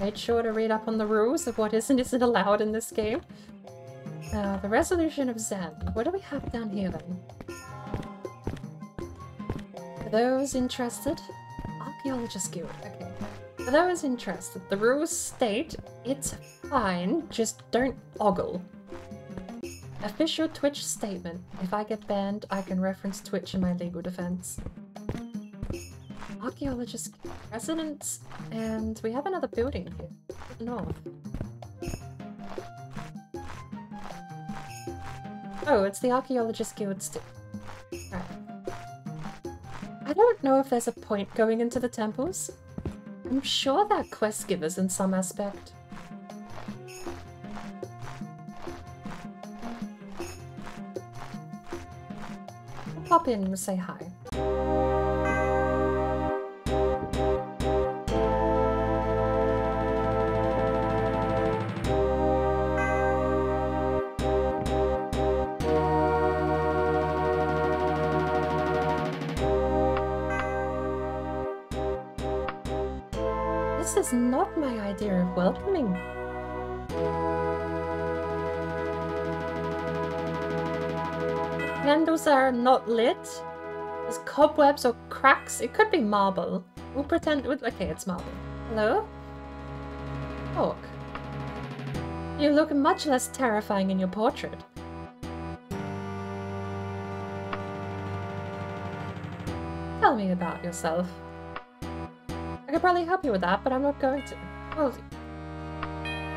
Made sure to read up on the rules of what is and isn't allowed in this game. Now, the resolution of Zen. What do we have down here then? For those interested, Archaeologist Guild. Okay. For those interested, the rules state it's fine, just don't ogle. Official Twitch statement. If I get banned, I can reference Twitch in my legal defense. Archaeologist residence, and we have another building here to the north. Oh, it's the Archaeologist Guild still. Right. I don't know if there's a point going into the temples. I'm sure they're quest givers in some aspect. I'll pop in and say hi. This is not my idea of welcoming. Candles are not lit. There's cobwebs or cracks. It could be marble. We'll pretend with. Okay, it's marble. Hello? Talk. You look much less terrifying in your portrait. Tell me about yourself. I could probably help you with that, but I'm not going to. Well,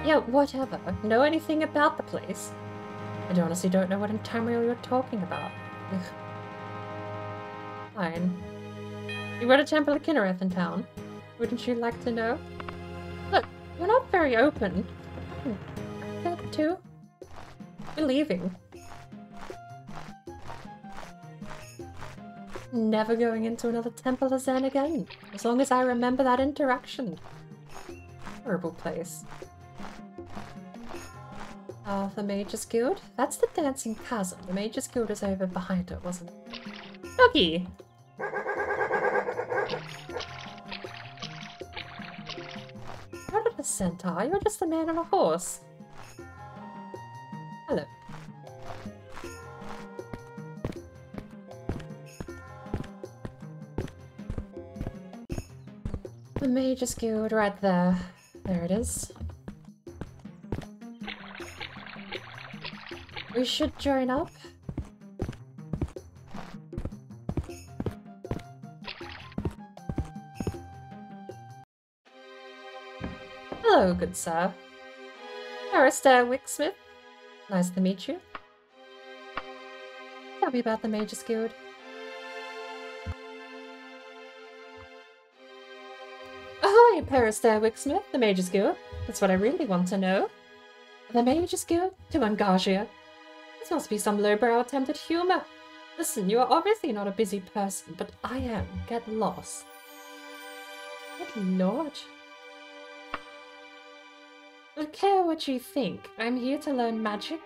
yeah, whatever. Know anything about the place? I honestly don't know what in Tamriel you're talking about. Ugh. Fine. You got a Temple of Kinnereth in town. Wouldn't you like to know? Look, you're not very open. That too? We're leaving. Never going into another Temple of Zen again, as long as I remember that interaction. Horrible place. The Mage's Guild? That's the Dancing Chasm. The Mage's Guild is over behind it, wasn't it? Doggy! You're not a centaur, you're just a man on a horse. Hello. The Mage's Guild right there. There it is. We should join up. Hello, good sir. Barrister Wicksmith. Nice to meet you. Tell me about the Mage's Guild. Ahoy, Barrister Wicksmith, the Mage's Guild. That's what I really want to know. The Mage's Guild to Angagea. This must be some lowbrow attempt at humor. Listen, you are obviously not a busy person, but I am. Get lost. Good lord. I don't care what you think. I'm here to learn magic.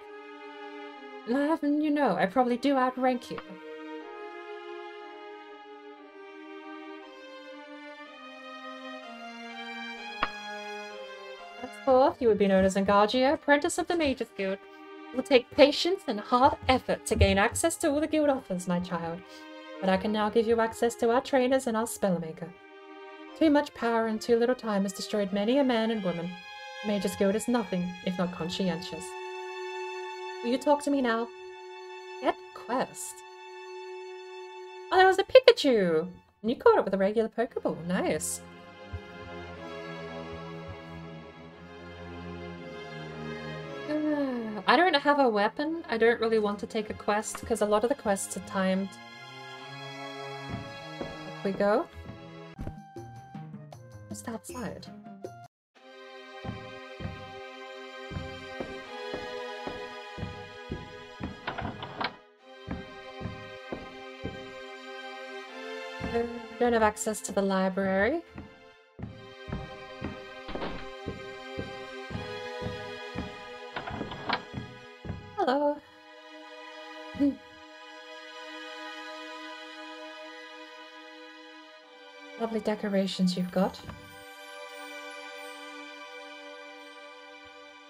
And you know, I probably do outrank you. Henceforth, you would be known as Angagea, apprentice of the Mage's Guild. It will take patience and hard effort to gain access to all the guild offers, my child. But I can now give you access to our trainers and our spellmaker. Too much power and too little time has destroyed many a man and woman. The Mage's Guild is nothing if not conscientious. Will you talk to me now? Get quest. Oh, there was a Pikachu! And you caught it with a regular Pokeball. Nice. I don't have a weapon. I don't really want to take a quest because a lot of the quests are timed. Up we go. Just outside. Don't have access to the library. Hello. Lovely decorations you've got.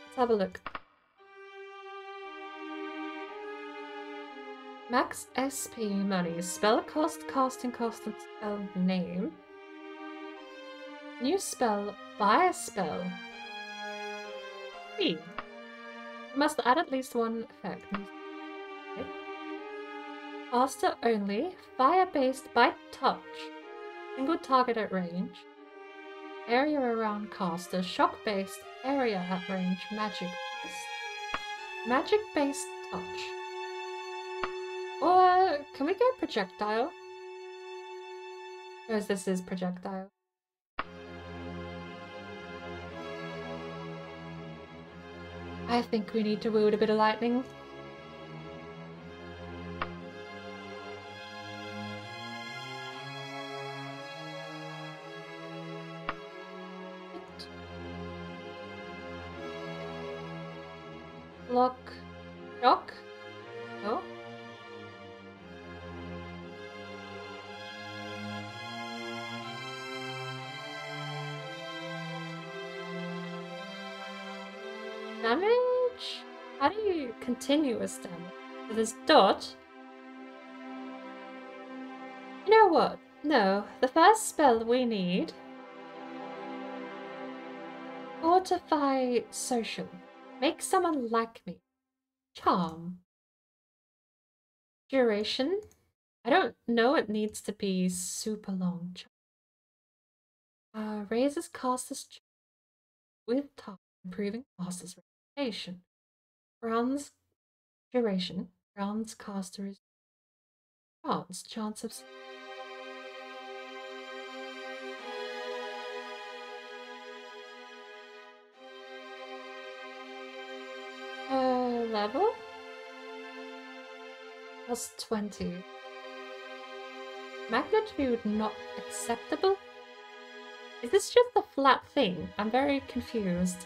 Let's have a look. Max SP money. Spell cost, casting cost, and spell name. New spell, buy a spell. Fee. Must add at least one effect. Okay. Caster only. Fire-based by touch. Single target at range. Area around caster. Shock-based. Area at range. Magic-based. Magic-based touch. Or can we go projectile? Because this is projectile. I think we need to wield a bit of lightning. Lock. Shock? No? Damage? How do you continuous damage? So there's dot. You know what? No, the first spell we need. Fortify social. Make someone like me. Charm. Duration. I don't know it needs to be super long. Raises caster's with time, improving caster's reputation. Bronze duration. Bronze caster is chance of level plus 20. Magnitude not acceptable. Is this just a flat thing? I'm very confused.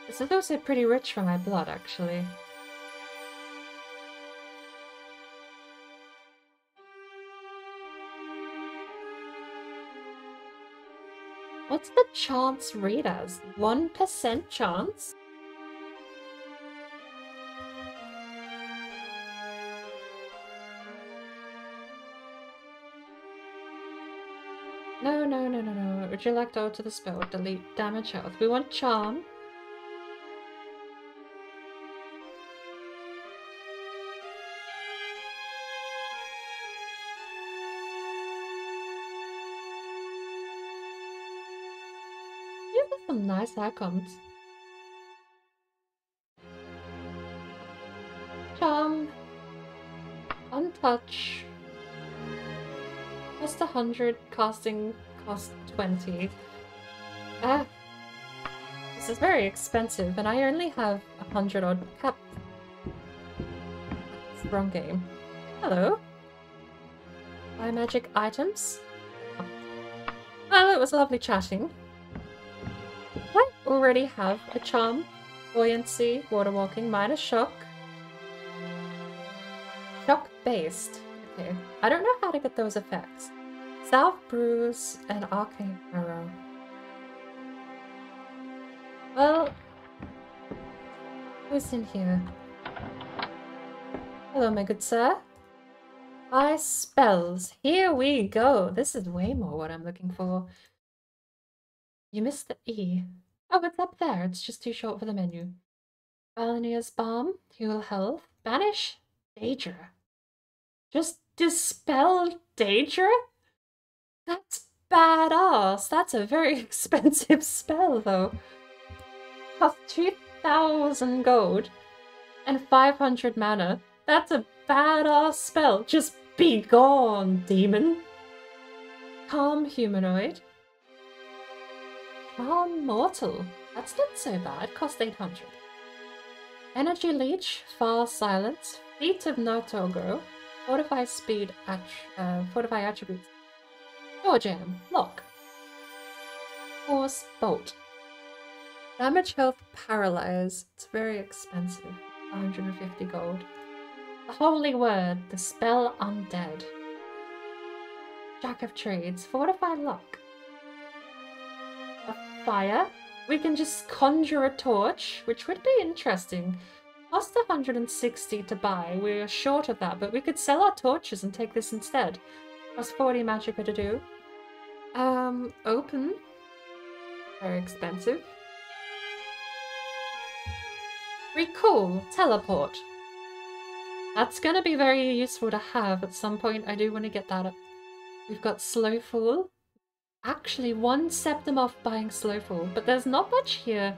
This is also pretty rich for my blood, actually. What's the chance read as? 1% chance? No, no, no, no, no. Would you like to alter the spell? Delete damage health. We want charm. You have some nice icons. Charm. Untouch. Cost 100, casting cost 20. This is very expensive, and I only have 100 odd cap. It's the wrong game. Hello. Buy magic items. Well, it was lovely chatting. I already have a charm, buoyancy, water walking, minus shock. Shock based. Okay. I don't know how to get those effects. Salve, bruise, and arcane arrow. Well, who's in here? Hello, my good sir. Buy spells. Here we go. This is way more what I'm looking for. You missed the E. Oh, it's up there. It's just too short for the menu. Valinier's Balm. Heal health. Banish. Daedra. Just dispel Daedra? That's badass. That's a very expensive spell, though. Cost 2,000 gold and 500 mana. That's a badass spell. Just be gone, demon. Calm humanoid. Calm mortal. That's not so bad. Cost 800. Energy leech. Far silence. Feet of Notogro. Fortify speed. Fortify attributes. Door jam. Lock. Force bolt. Damage, health, paralyze. It's very expensive. 150 gold. The holy word, the spell undead. Jack of trades, fortify luck. A fire. We can just conjure a torch, which would be interesting. Cost 160 to buy. We're short of that, but we could sell our torches and take this instead. Cost 40 magicka to do. Open. Very expensive. Recall. Teleport. That's going to be very useful to have at some point. I do want to get that up. We've got Slow Fall. Actually, one septum off buying Slow Fall, but there's not much here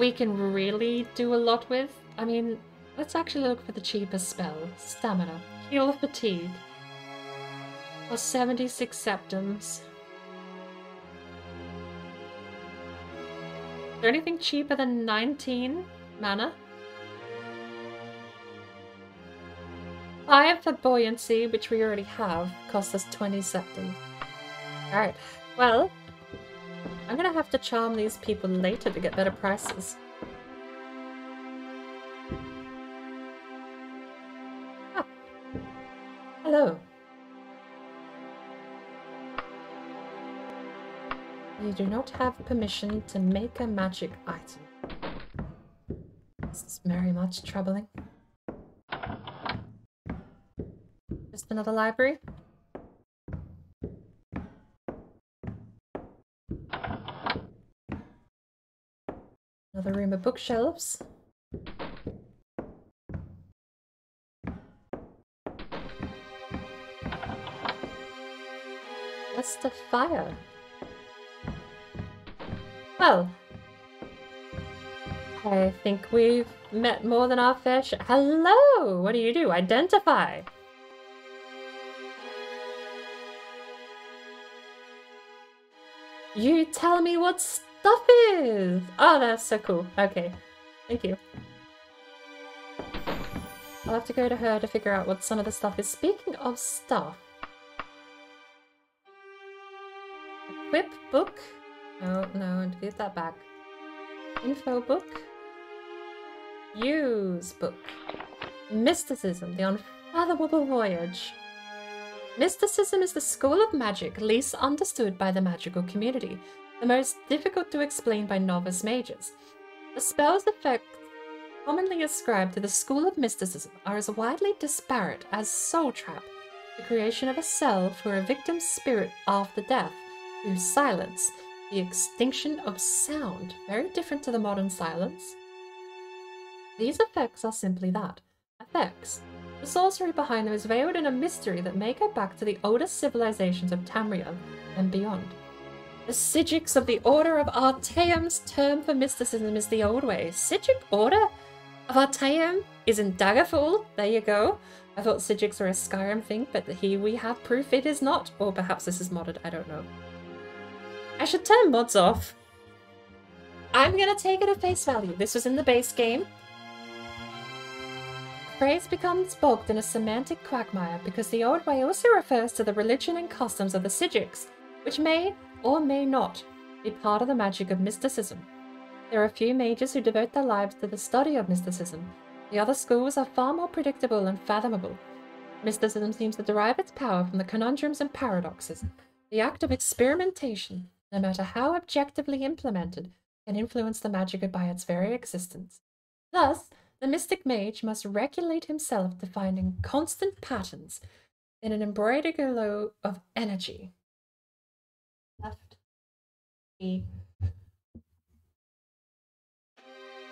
we can really do a lot with. I mean, let's actually look for the cheapest spell. Stamina. Heal Fatigue. Or 76 septums. Is there anything cheaper than 19 mana? 5 for Buoyancy, which we already have, cost us 20 septums. Alright, well, I'm gonna have to charm these people later to get better prices. Ah. Hello. You do not have permission to make a magic item. This is very much troubling. Just another library? Another room of bookshelves. Just a fire. Well, I think we've met more than our fair share. Hello! What do you do? Identify! You tell me what stuff is! Oh, that's so cool. Okay. Thank you. I'll have to go to her to figure out what some of the stuff is. Speaking of stuff. Equip book. Oh, no, give that back. Info book. Use book. Mysticism, the unfathomable voyage. Mysticism is the school of magic least understood by the magical community, the most difficult to explain by novice mages. The spell's effects commonly ascribed to the school of mysticism are as widely disparate as Soul Trap, the creation of a cell for a victim's spirit after death, through silence, the extinction of sound, very different to the modern silence. These effects are simply that, effects. The sorcery behind them is veiled in a mystery that may go back to the oldest civilizations of Tamriel and beyond. The Psijics of the Order of Artaeum's term for mysticism is the old way. Psijic Order of Artaeum is in Daggerfall. There you go. I thought Psijics were a Skyrim thing, but here we have proof it is not. Or perhaps this is modded, I don't know. I should turn mods off. I'm gonna take it at face value. This was in the base game. Phrase becomes bogged in a semantic quagmire because the old way also refers to the religion and customs of the Psijics, which may or may not be part of the magic of mysticism. There are few mages who devote their lives to the study of mysticism. The other schools are far more predictable and fathomable. Mysticism seems to derive its power from the conundrums and paradoxes. The act of experimentation, no matter how objectively implemented, can influence the magic by its very existence. Thus, the mystic mage must regulate himself to finding constant patterns in an embroidered glow of energy. Left. E.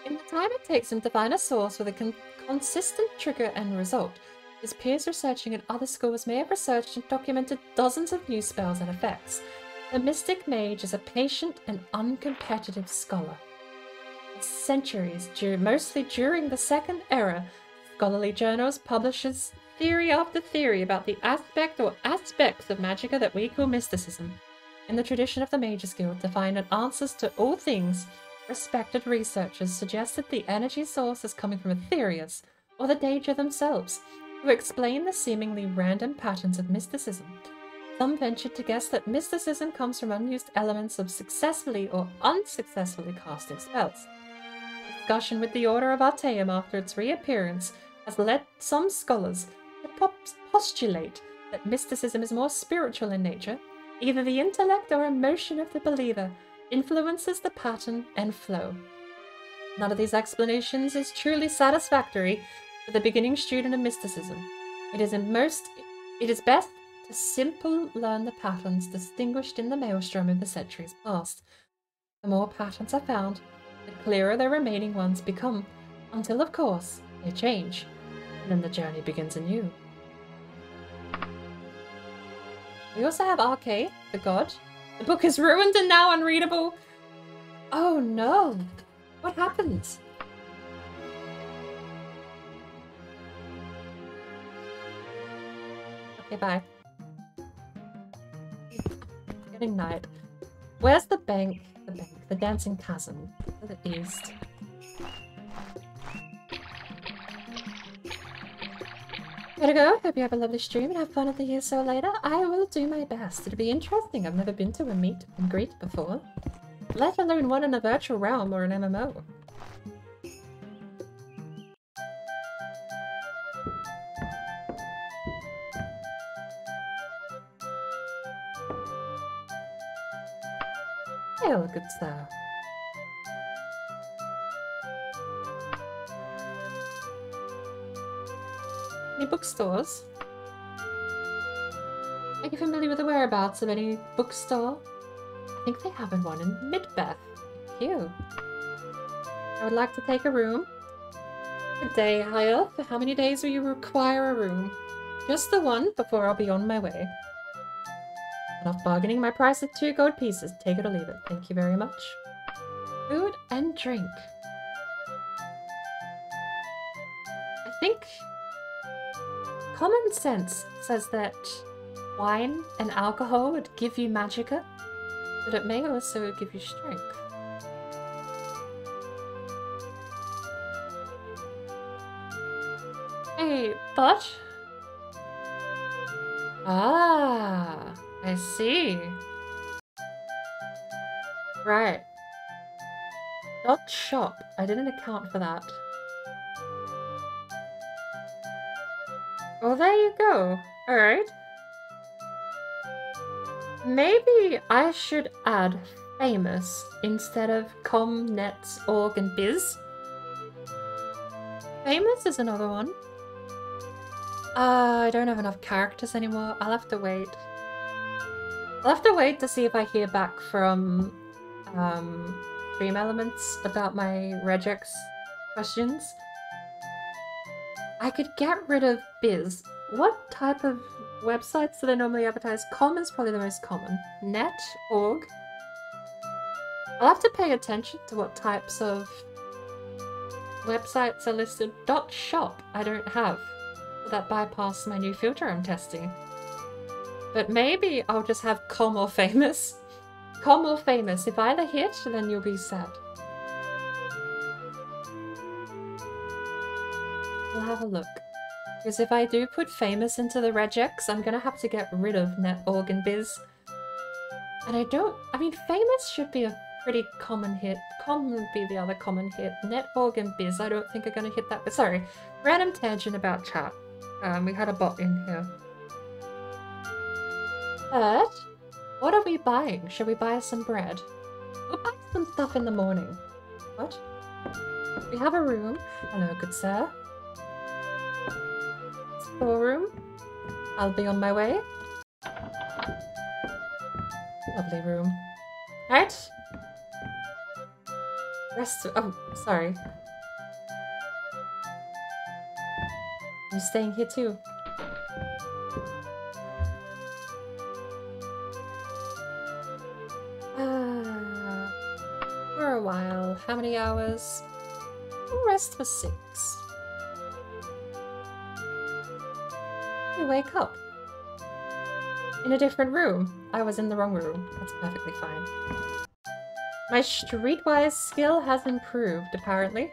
In the time it takes him to find a source with a consistent trigger and result, his peers researching at other schools may have researched and documented dozens of new spells and effects. The mystic mage is a patient and uncompetitive scholar. For centuries, mostly during the Second Era, scholarly journals publishes theory after theory about the aspect or aspects of magicka that we call mysticism. In the tradition of the Mages Guild, to find answers to all things, respected researchers suggested the energy source is coming from Aetherius, or the Daedra themselves, who explain the seemingly random patterns of mysticism. Some ventured to guess that mysticism comes from unused elements of successfully or unsuccessfully casting spells. Discussion with the Order of ALTMER after its reappearance has led some scholars to postulate that mysticism is more spiritual in nature. Either the intellect or emotion of the believer influences the pattern and flow. None of these explanations is truly satisfactory for the beginning student of mysticism. It is best to simply learn the patterns distinguished in the maelstrom of the centuries past. The more patterns are found, the clearer the remaining ones become, until, of course, they change, and then the journey begins anew. We also have Agea, the god. The book is ruined and now unreadable. Oh no! What happened? Okay, bye. Getting night. Where's the bank? The dancing chasm. To the east. Gotta go. Hope you have a lovely stream and have fun at the year so later. I will do my best. It'll be interesting. I've never been to a meet and greet before. Let alone one in a virtual realm or an MMO. Oh, good stuff. Any bookstores? Are you familiar with the whereabouts of any bookstore? I think they have one in Midbeth. Cute. I would like to take a room. Good day, Hyle. For how many days will you require a room? Just the one before I'll be on my way. Enough bargaining. My price is 2 gold pieces. Take it or leave it. Thank you very much. Food and drink. I think common sense says that wine and alcohol would give you magicka, but it may also give you strength. Hey, but... Ah, I see. Right. Dot shop. I didn't account for that. Well, there you go. Alright. Maybe I should add famous instead of com, nets, org, and biz. Famous is another one. I don't have enough characters anymore. I'll have to wait. I'll have to wait to see if I hear back from Stream Elements about my regex questions. I could get rid of biz. What type of websites do they normally advertise? Com is probably the most common. Net, org. I'll have to pay attention to what types of websites are listed. Dot shop I don't have. That bypass my new filter I'm testing. But maybe I'll just have com or famous. Com or famous. If either hit, then you'll be sad. We'll have a look. Because if I do put famous into the regex, I'm gonna have to get rid of net, org, and biz. And I mean, famous should be a pretty common hit. Com would be the other common hit. Net, org, and biz I don't think are gonna hit that. But sorry, random tangent about chat. We had a bot in here. But, what are we buying? Should we buy some bread? We'll buy some stuff in the morning. What? We have a room. Hello, good sir. Storeroom. I'll be on my way. Lovely room. Right? Rest. Oh, sorry. I'm staying here too. For a while. How many hours? We'll rest for 6. We wake up. In a different room. I was in the wrong room. That's perfectly fine. My streetwise skill has improved, apparently.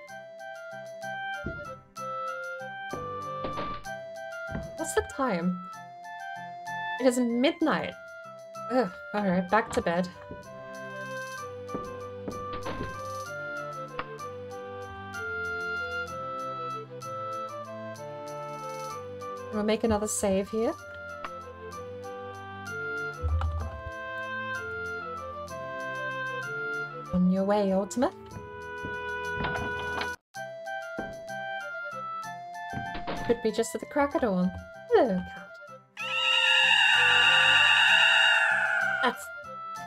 What's the time? It is midnight. Ugh, alright, back to bed. We'll make another save here. On your way, ALTMER. Could be just at the crack of dawn. Hello, cat. That's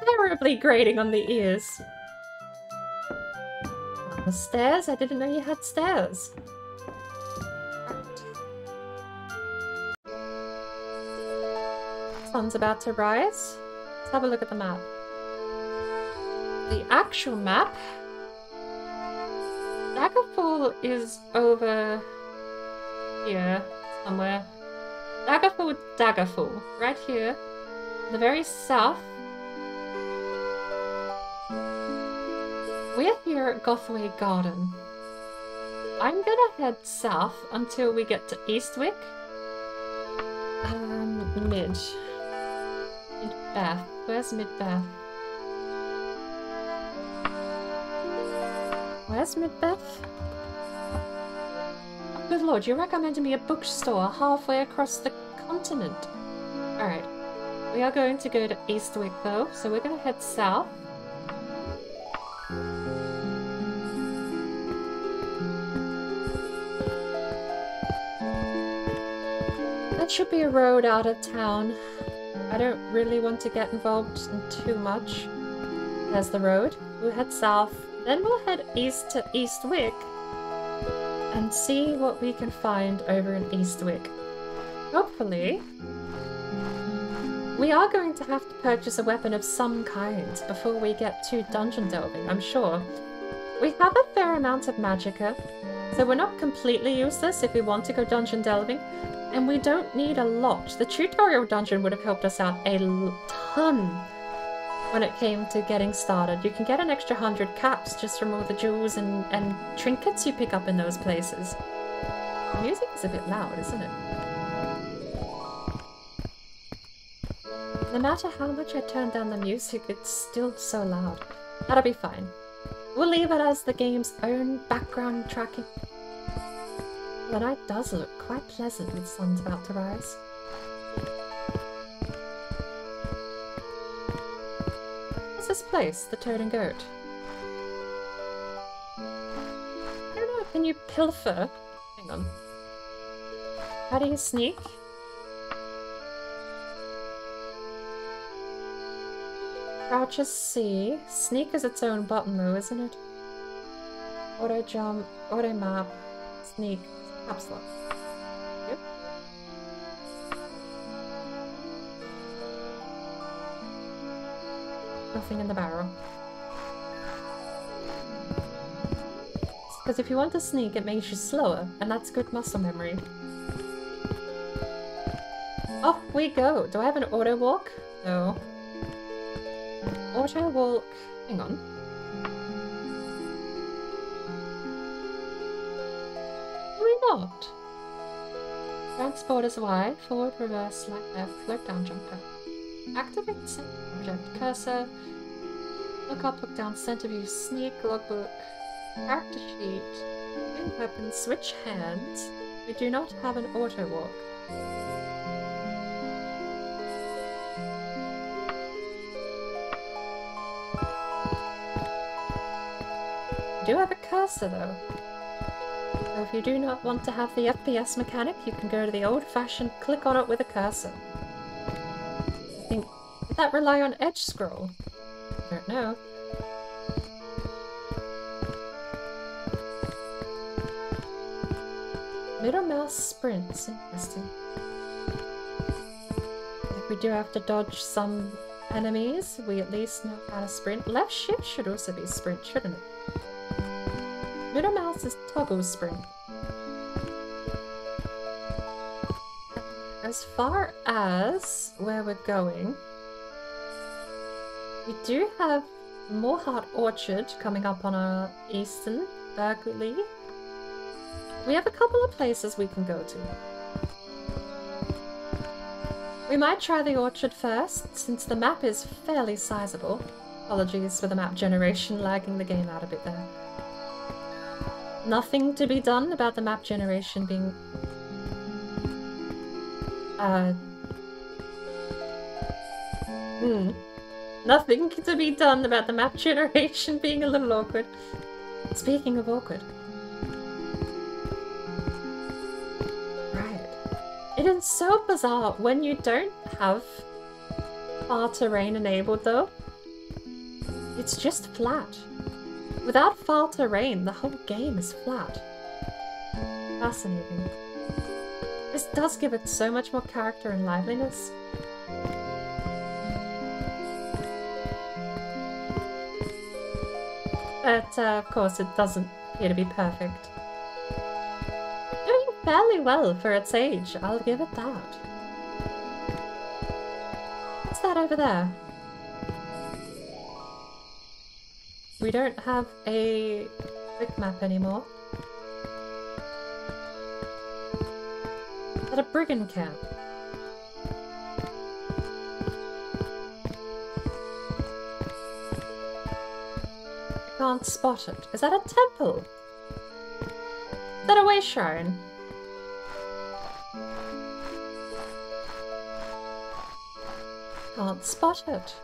terribly grating on the ears. The stairs? I didn't know you had stairs. Sun's about to rise. Let's have a look at the map. The actual map. Daggerfall is over here somewhere. Daggerfall, right here. The very south. We're here at Gothway Garden. I'm gonna head south until we get to Eastwick. Mid-Bath. Where's Mid-Bath? Where's Mid-Bath? Good lord, you're recommending me a bookstore halfway across the continent. Alright. We are going to go to Eastwick though, so we're going to head south. That should be a road out of town. I don't really want to get involved in too much. There's the road. We'll head south, then we'll head east to Eastwick and see what we can find over in Eastwick. Hopefully, we are going to have to purchase a weapon of some kind before we get to dungeon delving, I'm sure. We have a fair amount of magicka, so we're not completely useless if we want to go dungeon delving, and we don't need a lot. The tutorial dungeon would have helped us out a ton when it came to getting started. You can get an extra 100 caps just from all the jewels and trinkets you pick up in those places. The music is a bit loud, isn't it? No matter how much I turn down the music, it's still so loud. That'll be fine. We'll leave it as the game's own background tracking. The night does look quite pleasant with sun's about to rise. What's this place? The Toad and Goat? I don't know, can you pilfer? Hang on. How do you sneak? Crouch is C. Sneak is its own button though, isn't it? Auto jump, auto map, sneak, caps lock. Yep. Nothing in the barrel. Because if you want to sneak, it makes you slower, and that's good muscle memory. Off we go! Do I have an auto walk? No. Auto walk. Hang on. Do we not? Transport is Y, forward, reverse, like left, float down, jump up. Activate center object, cursor. Look up, look down, center view, sneak, logbook, character sheet, win weapon, switch hands. We do not have an auto walk. We do have a cursor though. So if you do not want to have the FPS mechanic, you can go to the old-fashioned click on it with a cursor. I think, did that rely on edge scroll? I don't know. Middle mouse sprints, interesting. If we do have to dodge some enemies, we at least know how to sprint. Left shift should also be sprint, shouldn't it? Middle mouse is toggle sprint. As far as where we're going, we do have Moorheart Orchard coming up on our eastern Berkeley. We have a couple of places we can go to. We might try the orchard first, since the map is fairly sizable. Apologies for the map generation lagging the game out a bit there. Nothing to be done about the map generation being... Nothing to be done about the map generation being a little awkward. Speaking of awkward. Right. It is so bizarre when you don't have far terrain enabled though. It's just flat. Without far terrain, the whole game is flat. Fascinating. This does give it so much more character and liveliness. But, of course, it doesn't appear to be perfect. Doing fairly well for its age, I'll give it that. What's that over there? We don't have a quick map anymore. Is that a brigand camp? I can't spot it. Is that a temple? Is that a way shrine? Can't spot it.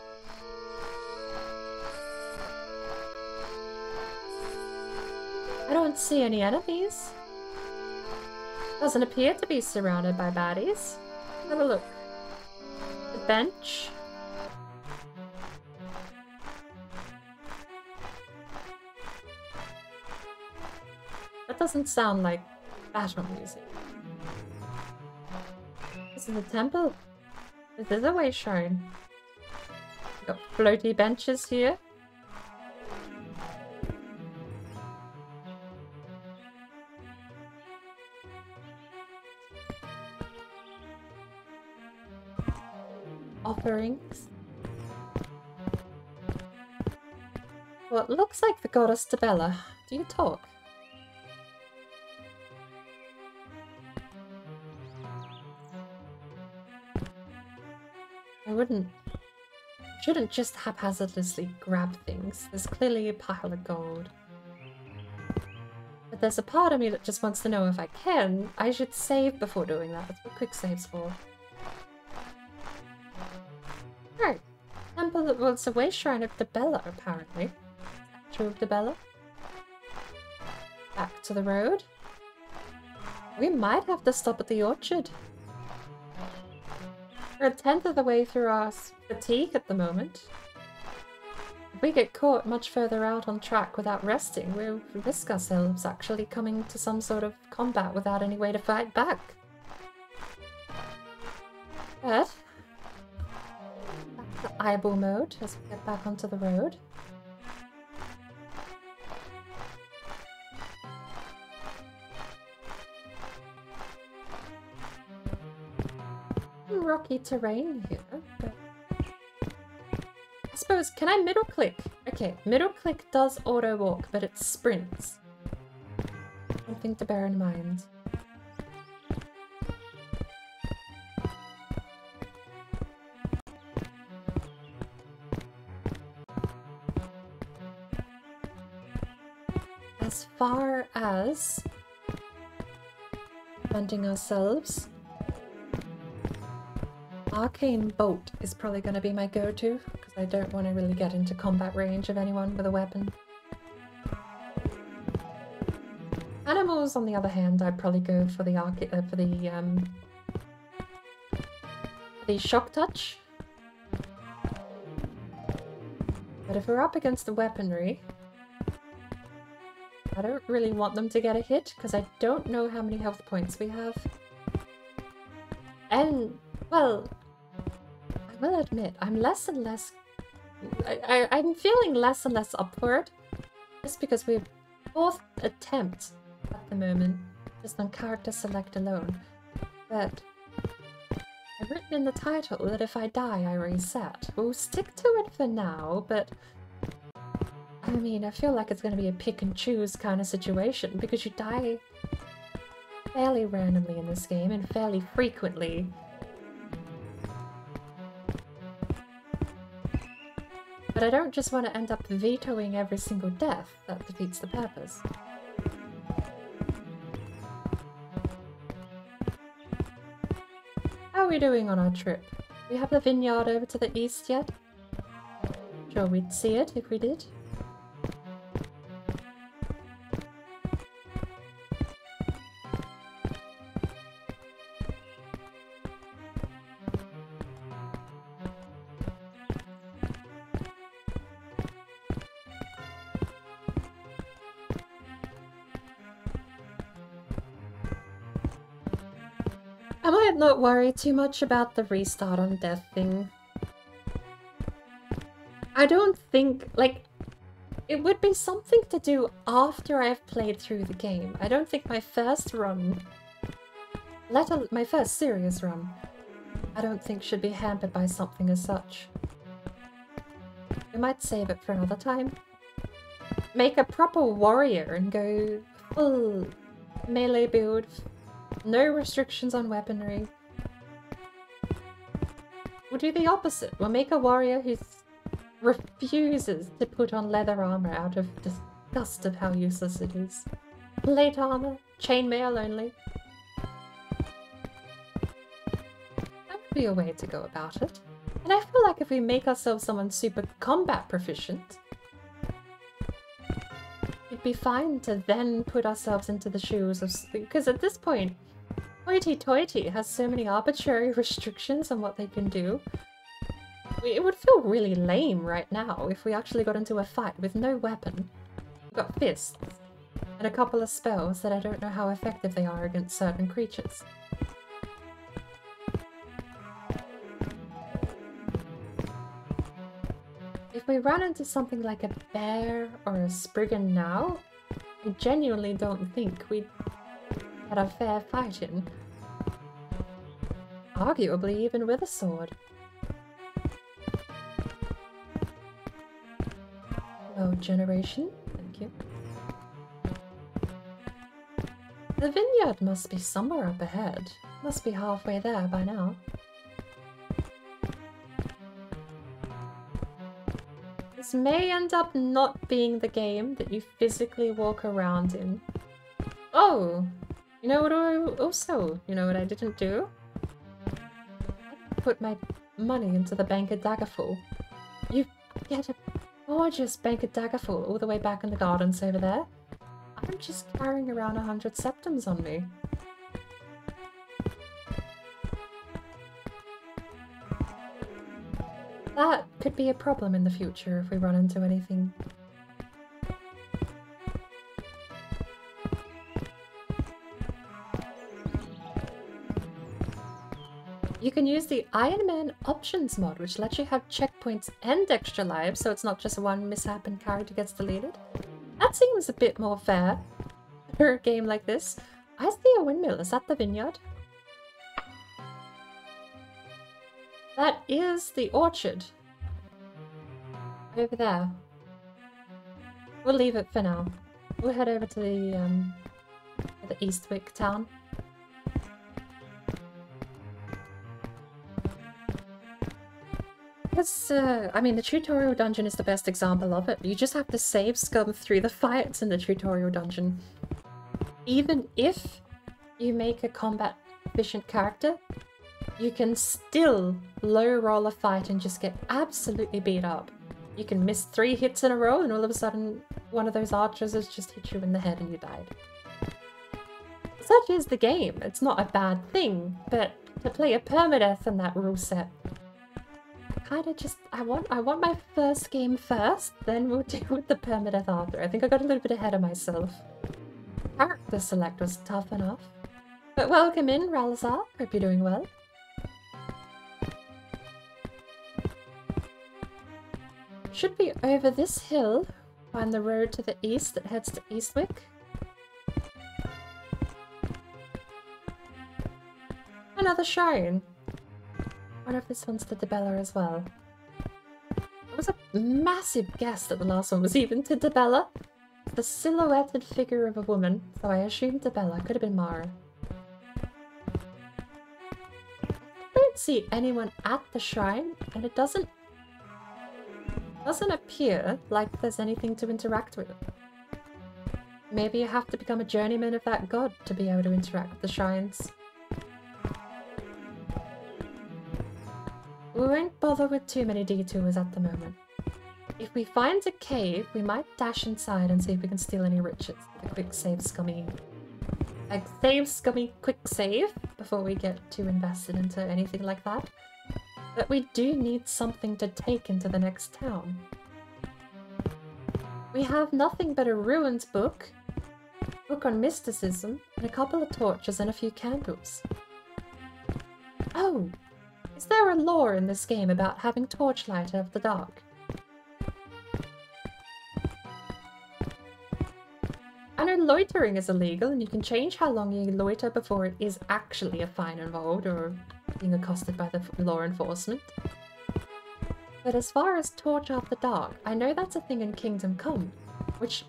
I don't see any enemies. Doesn't appear to be surrounded by baddies. Have a look. The bench. That doesn't sound like battle music. This is a temple. This is a way shrine. We've got floaty benches here. Offerings. Well, it looks like the goddess Tabella. Do you talk? Shouldn't just haphazardly grab things. There's clearly a pile of gold. But there's a part of me that just wants to know if I should save before doing that. That's what quick saves for. Right. Temple, well, it's a way shrine of Tabella, apparently. Statue of Tabella. Back to the road. We might have to stop at the orchard. We're a tenth of the way through our fatigue at the moment. If we get caught much further out on track without resting, we'll risk ourselves actually coming to some sort of combat without any way to fight back. But back to eyeball mode as we get back onto the road. Rocky terrain here, but I suppose, can I middle click? Okay, middle click does auto walk, but it sprints. Something to bear in mind. As far as funding ourselves, Arcane Bolt is probably going to be my go-to, because I don't want to really get into combat range of anyone with a weapon. Animals, on the other hand, I'd probably go for the Shock Touch. But if we're up against the weaponry, I don't really want them to get a hit, because I don't know how many health points we have. And, well, I will admit, I'm less and less... I'm feeling less and less upward, just because we're fourth attempt at the moment, just on character select alone. But I've written in the title that if I die, I reset. We'll stick to it for now, but I mean, I feel like it's going to be a pick and choose kind of situation, because you die fairly randomly in this game and fairly frequently. But I don't just want to end up vetoing every single death. That defeats the purpose. How are we doing on our trip? Do we have the vineyard over to the east yet? Sure, we'd see it if we did. I might not worry too much about the restart on death thing. I don't think, like, it would be something to do after I've played through the game. I don't think my first run, my first serious run, I don't think should be hampered by something as such. We might save it for another time. Make a proper warrior and go full melee build, no restrictions on weaponry. We'll do the opposite. We'll make a warrior who refuses to put on leather armor out of disgust of how useless it is. Plate armor, chainmail only. That would be a way to go about it. And I feel like if we make ourselves someone super combat proficient, it'd be fine to then put ourselves into the shoes of... Because at this point, Hoity-toity has so many arbitrary restrictions on what they can do. It would feel really lame right now if we actually got into a fight with no weapon. We've got fists, and a couple of spells that I don't know how effective they are against certain creatures. If we run into something like a bear or a spriggan now, I genuinely don't think we'd get a fair fight in. Arguably even with a sword. Oh, generation, thank you. The vineyard must be somewhere up ahead. Must be halfway there by now. This may end up not being the game that you physically walk around in. Oh! You know what you know what I didn't do? I put my money into the bank at Daggerfall. You get a gorgeous bank at Daggerfall all the way back in the gardens over there. I'm just carrying around 100 septums on me. That could be a problem in the future if we run into anything. You can use the Iron Man options mod, which lets you have checkpoints and extra lives, so it's not just one mishap and character gets deleted. That seems a bit more fair for a game like this. I see a windmill. Is that the vineyard? That is the orchard. Over there. We'll leave it for now. We'll head over to the Eastwick town. Because, I mean, the tutorial dungeon is the best example of it. You just have to save scum through the fights in the tutorial dungeon. Even if you make a combat efficient character, you can still low roll a fight and just get absolutely beat up. You can miss 3 hits in a row and all of a sudden one of those archers has just hit you in the head and you died. Such is the game. It's not a bad thing, but to play a permadeath in that rule set, kinda just, I want my first game first, then we'll deal with the permadeath after. I think I got a little bit ahead of myself. Character select was tough enough. But welcome in, Ralazar. Hope you're doing well. Should be over this hill, find the road to the east that heads to Eastwick. Another shrine. I wonder if this one's to Debella as well. It was a massive guess that the last one was even to Debella. The silhouetted figure of a woman, so I assumed Debella. Could have been Mara. I don't see anyone at the shrine, and it doesn't Doesn't appear like there's anything to interact with. Maybe you have to become a journeyman of that god to be able to interact with the shrines. We won't bother with too many detours at the moment. If we find a cave, we might dash inside and see if we can steal any riches with a quick save scummy quick save before we get too invested into anything like that. But we do need something to take into the next town. We have nothing but a ruins book on mysticism, and a couple of torches and a few candles. Oh! Is there a lore in this game about having torchlight out of the dark? I know loitering is illegal and you can change how long you loiter before it is actually a fine involved or being accosted by the law enforcement. But as far as torch after dark, I know that's a thing in Kingdom Come, which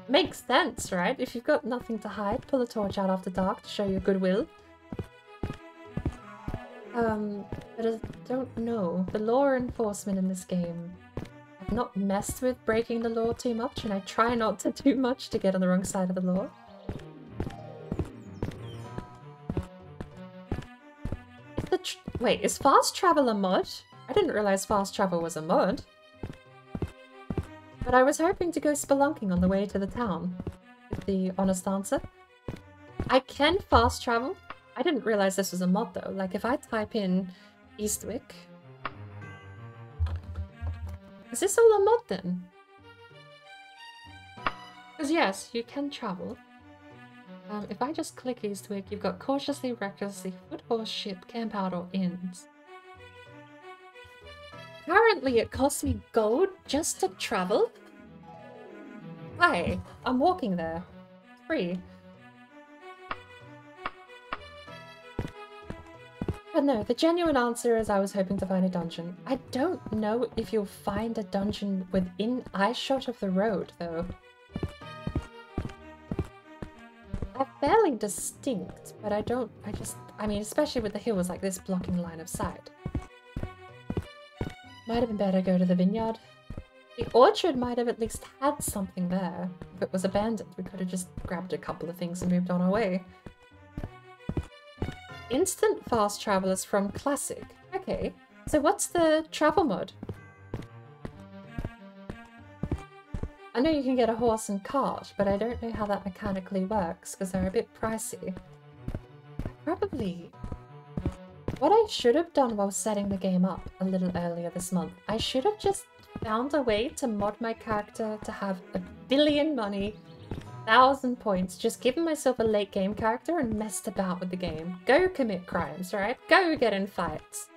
makes sense, right? If you've got nothing to hide, pull a torch out after dark to show your goodwill. But I don't know. The law enforcement in this game have not messed with breaking the law too much, and I try not to do much to get on the wrong side of the law. Wait, is fast travel a mod? I didn't realize fast travel was a mod. But I was hoping to go spelunking on the way to the town. Is the honest answer. I can fast travel. I didn't realize this was a mod though. Like if I type in Eastwick... Is this all a mod then? Because yes, you can travel. If I just click Eastwick, you've got cautiously, recklessly, foot, horse, ship, camp out, or inns. Currently it costs me gold just to travel? Hi, I'm walking there. It's free. But no, the genuine answer is I was hoping to find a dungeon. I don't know if you'll find a dungeon within eyeshot of the road, though. They're fairly distinct, but I mean, especially with the hills like this blocking line of sight. Might have been better to go to the vineyard. The orchard might have at least had something there. If it was abandoned, we could have just grabbed a couple of things and moved on our way. Instant fast travel is from Classic. Okay, so what's the travel mod? I know you can get a horse and cart, but I don't know how that mechanically works because they're a bit pricey. Probably. What I should have done while setting the game up a little earlier this month, I should have just found a way to mod my character to have 1 billion money, 1,000 points, just given myself a late game character and messed about with the game. Go commit crimes, right? Go get in fights.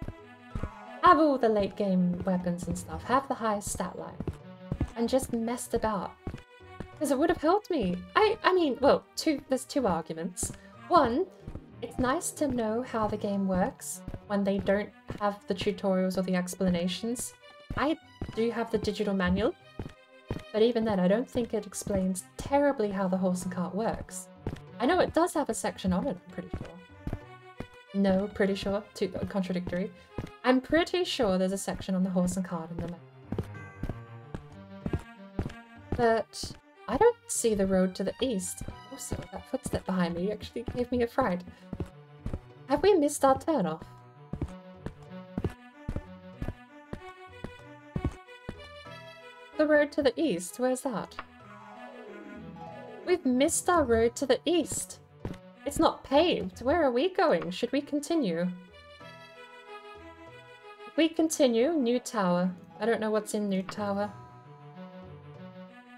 Have all the late game weapons and stuff. Have the highest stat line. And just messed about. Because it would have helped me. I mean, well, there's two arguments. One, it's nice to know how the game works when they don't have the tutorials or the explanations. I do have the digital manual, but even then I don't think it explains terribly how the horse and cart works. I know it does have a section on it, I'm pretty sure. No, pretty sure. Contradictory. I'm pretty sure there's a section on the horse and cart in the map. But I don't see the road to the east. Also, that footstep behind me actually gave me a fright. Have we missed our turn-off? The road to the east? Where's that? We've missed our road to the east. It's not paved. Where are we going? Should we continue? If we continue, New Tower. I don't know what's in New Tower.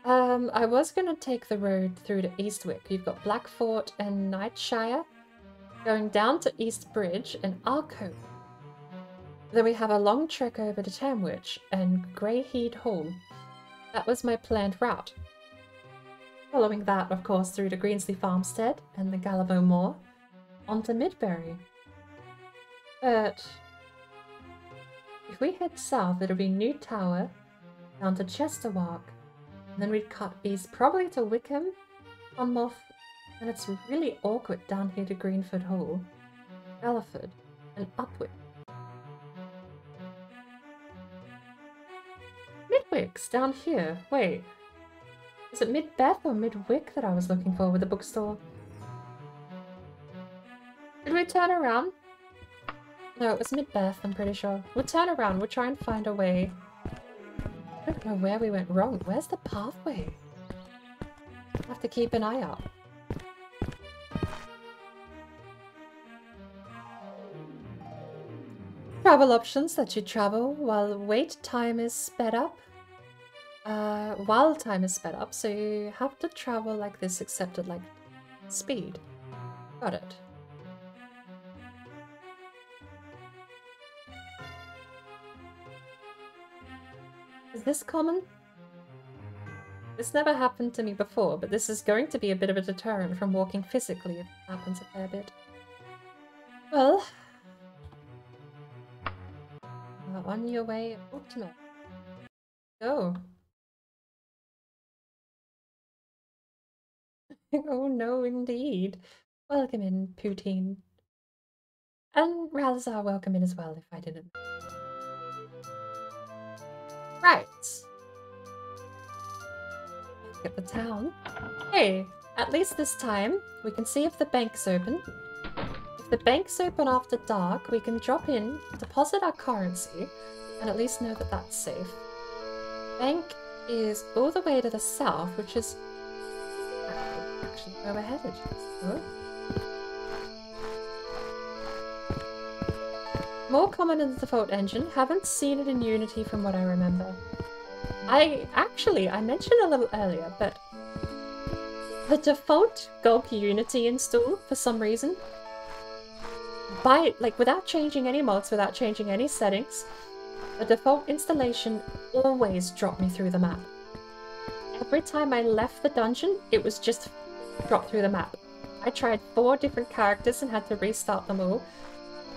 I was gonna take the road through to Eastwick. You've got Blackfort and Nightshire, going down to East Bridge and Arco. Then we have a long trek over to Tamwich and Greyhead Hall. That was my planned route. Following that, of course, through to Greensley Farmstead and the Gallavo Moor, onto Midbury. But if we head south, it'll be New Tower, down to Chesterwark, and then we'd cut east probably to Wickham, Monmouth, and it's really awkward down here to Greenford Hall, Galliford, and Upwick. Midwick's down here. Wait. Is it Mid-Beth or Midwick that I was looking for with the bookstore? Did we turn around? No, it was Mid-Beth, I'm pretty sure. We'll turn around. We'll try and find a way. I don't know where we went wrong. Where's the pathway? I have to keep an eye out. Travel options let you travel while wait time is sped up. While time is sped up, so you have to travel like this except at like speed. Got it. Is this common? This never happened to me before, but this is going to be a bit of a deterrent from walking physically if it happens a fair bit. Well, on your way, ALTMER. Go. Oh no, indeed. Welcome in, Poutine. And Razar, welcome in as well, if I didn't. Right. Look at the town. Hey, at least this time, we can see if the bank's open. If the bank's open after dark, we can drop in, deposit our currency, and at least know that that's safe. Bank is all the way to the south, which is actually where we're headed. So. More common in the default engine. Haven't seen it in Unity from what I remember. I mentioned a little earlier, but the default GOG Unity install, for some reason, without changing any mods, without changing any settings, the default installation always dropped me through the map. Every time I left the dungeon, it was just dropped through the map. I tried 4 different characters and had to restart them all.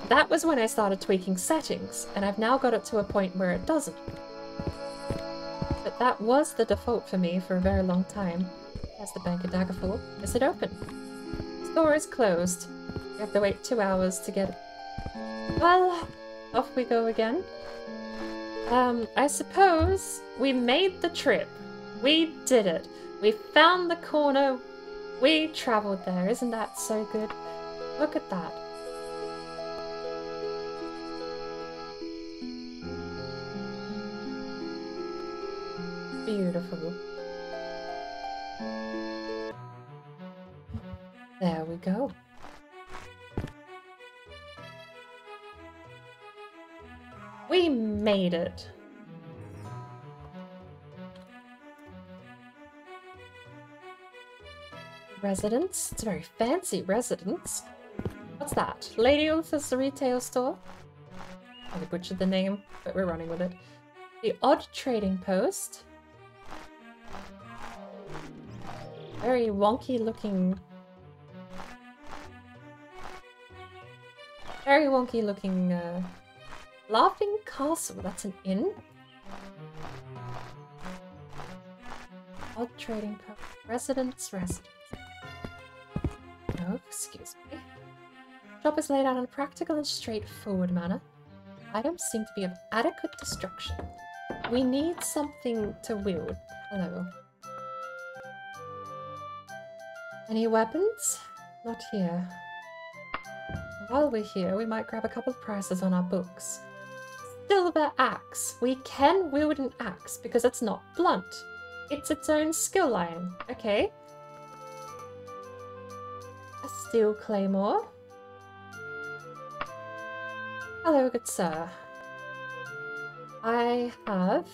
That was when I started tweaking settings, and I've now got it to a point where it doesn't. But that was the default for me for a very long time. There's the bank of Daggerfall. Is it open? Store is closed. We have to wait 2 hours to get it. Well, off we go again. I suppose we made the trip. We did it. We found the corner. We travelled there. Isn't that so good? Look at that. Beautiful. There we go. We made it. Residence? It's a very fancy residence. What's that? Lady Ulth's retail store? I butchered the name, but we're running with it. The odd trading post. Very wonky looking. Very wonky looking, Laughing Castle, that's an inn? Odd trading post. Residence. Oh, excuse me. Shop is laid out in a practical and straightforward manner. Items seem to be of adequate destruction. We need something to wield. Hello. Any weapons? Not here. While we're here, we might grab a couple of prices on our books. Silver axe. We can wield an axe because it's not blunt. It's its own skill line. Okay. A steel claymore. Hello, good sir. I have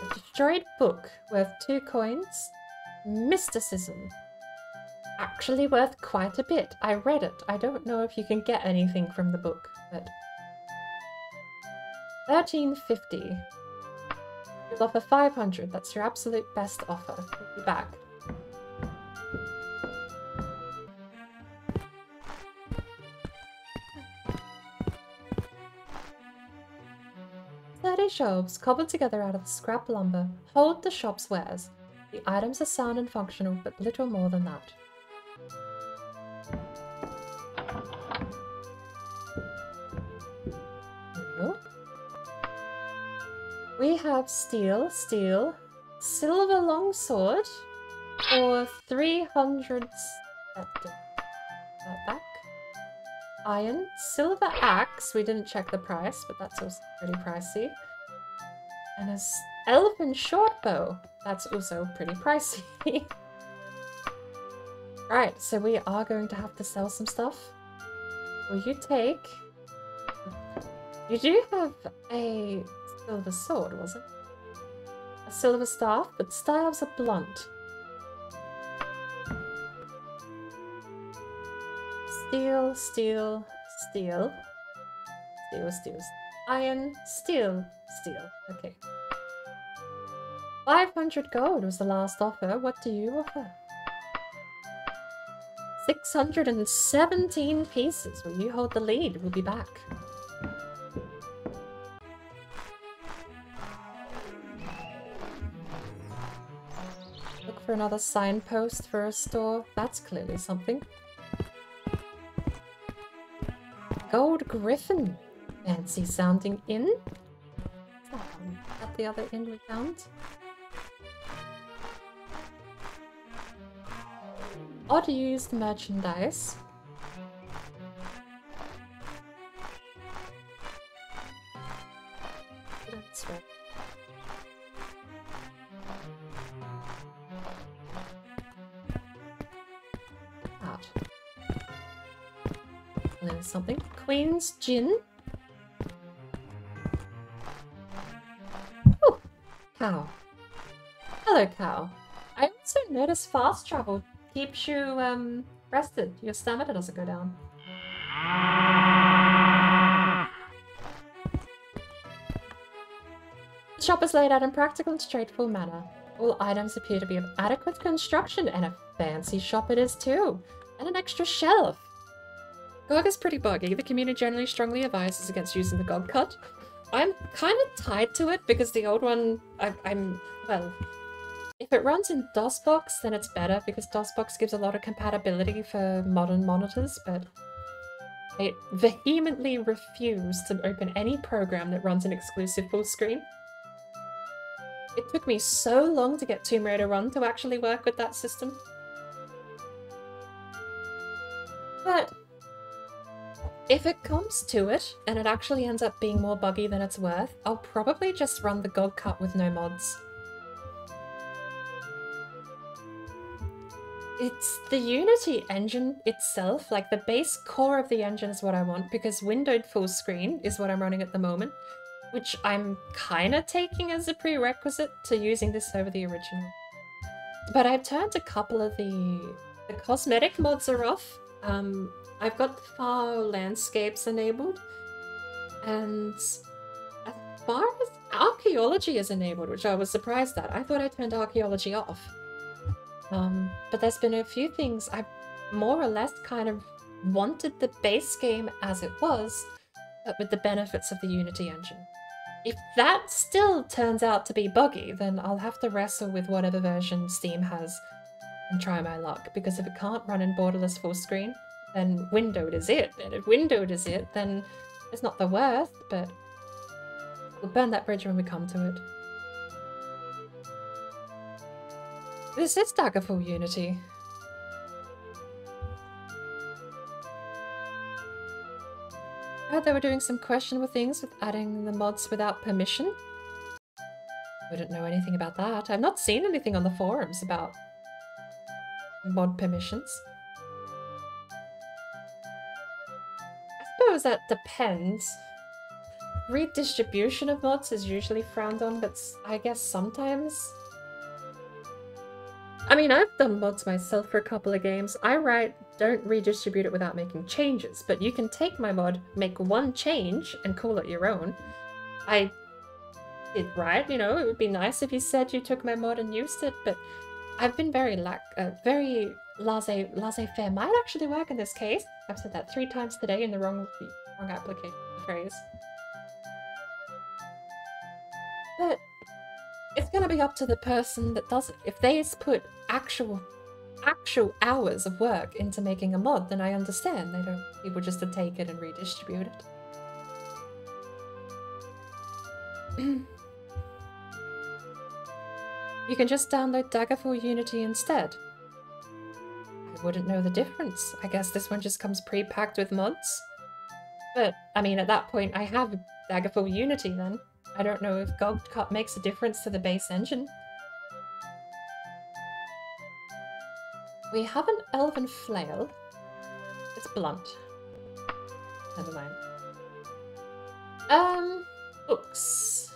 a destroyed book worth 2 coins. Mysticism. Actually worth quite a bit. I read it. I don't know if you can get anything from the book, but 13.50. You'll offer 500. That's your absolute best offer. We'll be back. Shelves cobbled together out of the scrap lumber hold the shop's wares. The items are sound and functional, but little more than that. Hello? We have steel, silver longsword, or 300 back. Iron, silver axe, we didn't check the price, but that's also pretty pricey. And a elven shortbow, that's also pretty pricey. Right, so we are going to have to sell some stuff. Will you take... You do have a silver sword, was it? A silver staff, but staves are blunt. Steel, steel, steel. Steel, steel. Iron, steel, steel. Okay. 500 gold was the last offer. What do you offer? 617 pieces. Will you hold the lead? We'll be back. Look for another signpost for a store. That's clearly something. Gold Griffin. Fancy sounding inn. Is that the other inn we found? Odd used merchandise. That's right. Out. There's something. Queen's Gin. Oh, cow. Hello, cow. I also noticed fast travel keeps you rested. Your stamina doesn't go down. The shop is laid out in practical and straightforward manner. All items appear to be of adequate construction, and a fancy shop it is too. And an extra shelf. GOG is pretty buggy. The community generally strongly advises against using the GOG cut. I'm kind of tied to it because the old one, well, if it runs in DOSBox, then it's better because DOSBox gives a lot of compatibility for modern monitors, but I vehemently refuse to open any program that runs an exclusive full screen. It took me so long to get Tomb Raider run to actually work with that system. But if it comes to it, and it actually ends up being more buggy than it's worth, I'll probably just run the GOG cut with no mods. It's the Unity engine itself, like the base core of the engine is what I want, because windowed full screen is what I'm running at the moment, which I'm kind of taking as a prerequisite to using this over the original. But I've turned a couple of the cosmetic mods are off. I've got far landscapes enabled, and as far as archaeology is enabled, which I was surprised at. I thought I turned archaeology off. But there's been a few things I've more or less kind of wanted the base game as it was, but with the benefits of the Unity engine. If that still turns out to be buggy, then I'll have to wrestle with whatever version Steam has and try my luck, because if it can't run in borderless full screen, then windowed is it, and if windowed is it, then it's not the worst, but we'll burn that bridge when we come to it. This is Daggerfall Unity. I heard they were doing some questionable things with adding the mods without permission. Wouldn't know anything about that. I've not seen anything on the forums about mod permissions. I suppose that depends. Redistribution of mods is usually frowned on, but I guess sometimes... I mean, I've done mods myself for a couple of games. I write, don't redistribute it without making changes, but you can take my mod, make one change, and call it your own. I did right, you know, it would be nice if you said you took my mod and used it, but I've been very laissez-faire. Might actually work in this case. I've said that 3 times today in the wrong application phrase. But it's gonna be up to the person that does it. If they put actual hours of work into making a mod, then I understand. They don't want people just to take it and redistribute it. You can just download Daggerfall Unity instead. I wouldn't know the difference. I guess this one just comes pre-packed with mods. But, I mean, at that point, I have Daggerfall Unity then. I don't know if Gold Cut makes a difference to the base engine. We have an Elven Flail. It's blunt. Never mind. Books.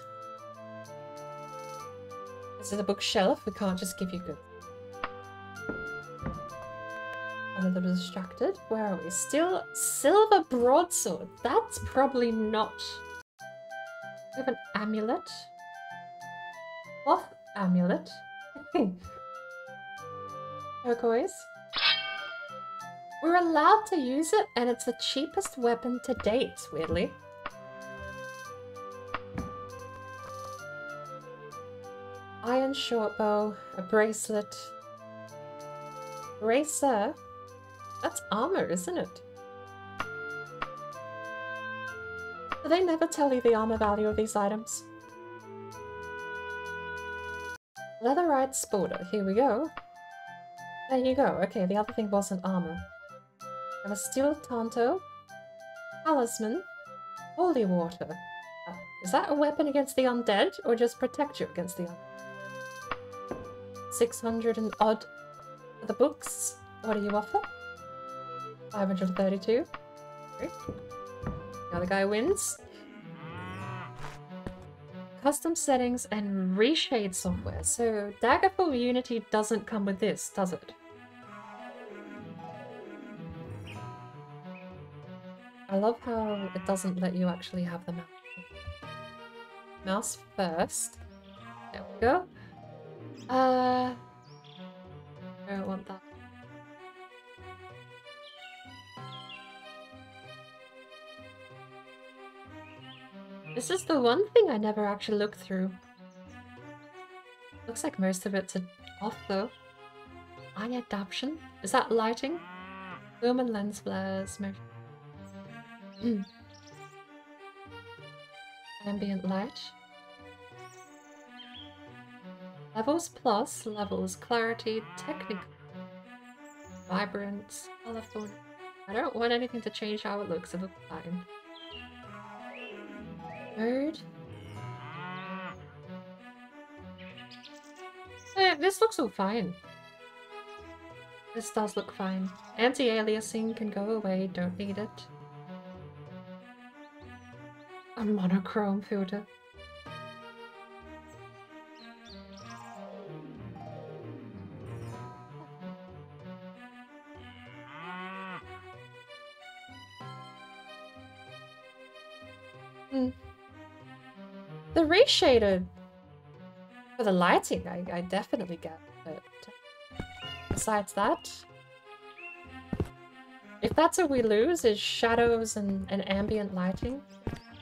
This is a bookshelf, we can't just give you good. A little distracted. Where are we? Still silver broadsword. That's probably not. We have an amulet. Cloth amulet. Turquoise. We're allowed to use it, and it's the cheapest weapon to date, weirdly. Iron shortbow, a bracelet. Bracer? That's armor, isn't it? Do they never tell you the armor value of these items? Leatherite sporter, here we go. There you go. Okay, the other thing wasn't armor. I have a steel tanto, talisman, holy water. Is that a weapon against the undead, or just protect you against the undead? 600 and odd for the books. What do you offer? 532. Great. The other guy wins. Custom settings and reshade software. So Daggerfall Unity doesn't come with this, does it? I love how it doesn't let you actually have the mouse. Mouse first. There we go. I don't want that. This is the one thing I never actually looked through. Looks like most of it's off though. Eye adaption? Is that lighting? Lumen lens flares, motion. Ambient light. Levels plus, levels, clarity, technical, vibrance, colorful. I don't want anything to change how it looks, it looks fine. Mode. This looks all fine. This does look fine. Anti-aliasing can go away, don't need it. A monochrome filter. The reshader for the lighting, I definitely get, but besides that, if that's what we lose is shadows and ambient lighting,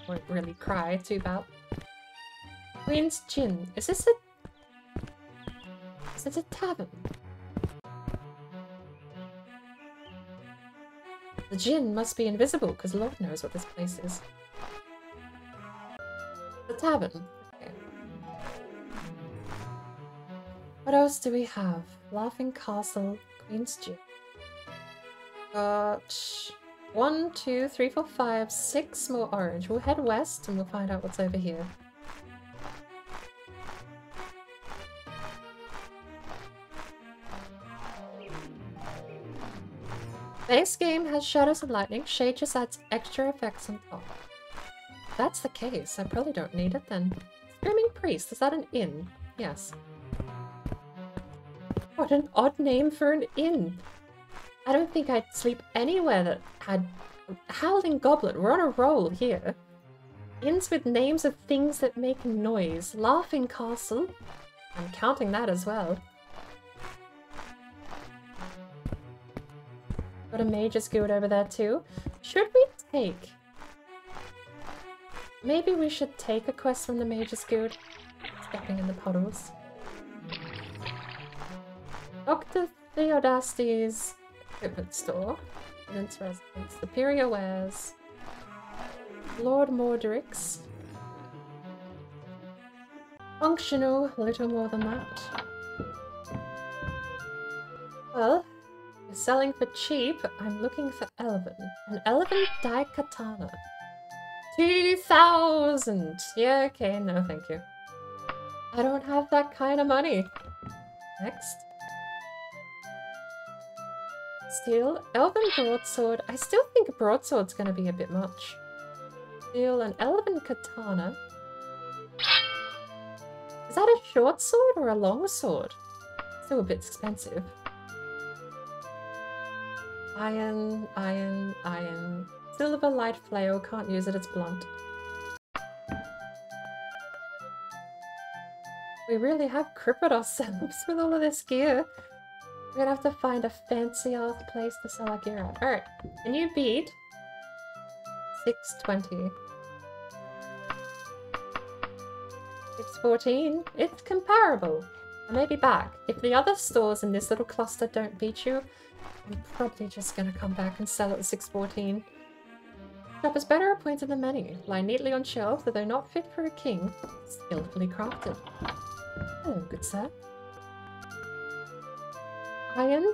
won't really cry too bad. Queen's Gin, is this a tavern? The gin must be invisible because Lord knows what this place is. The tavern. Okay. What else do we have? Laughing Castle, Queen's Gym. Got 1, 2, 3, 4, 5, 6 more orange. We'll head west and we'll find out what's over here. Base game has shadows and lightning. Shade just adds extra effects on top. If that's the case, I probably don't need it then. Screaming Priest, is that an inn? Yes. What an odd name for an inn. I don't think I'd sleep anywhere that had... Howling Goblet, we're on a roll here. Inns with names of things that make noise. Laughing Castle. I'm counting that as well. Got a Mage's Guild over there too. Should we take... Maybe we should take a quest from the Mage's Guild. Stepping in the puddles. Dr. Theodastes Equipment Store. Residence Residence. Superior Wares. Lord Mordrix. Functional, a little more than that. Well, you're selling for cheap. I'm looking for Elven. An Elven Daikatana. 2,000! Yeah, okay, no thank you. I don't have that kind of money. Next. Steel, Elven Broadsword. I still think a Broadsword's gonna be a bit much. Steel, an Elven Katana. Is that a short sword or a long sword? Still a bit expensive. Iron, iron, iron. Silver light flail, can't use it, it's blunt. We really have crippled ourselves with all of this gear. We're gonna have to find a fancy ass place to sell our gear at. Alright, a new bead. 620. 614. It's comparable. I may be back. If the other stores in this little cluster don't beat you, I'm probably just gonna come back and sell at 614. Shop is better appointed than many. Lie neatly on shelves, though not fit for a king. Skillfully crafted. Hello, good sir. Iron.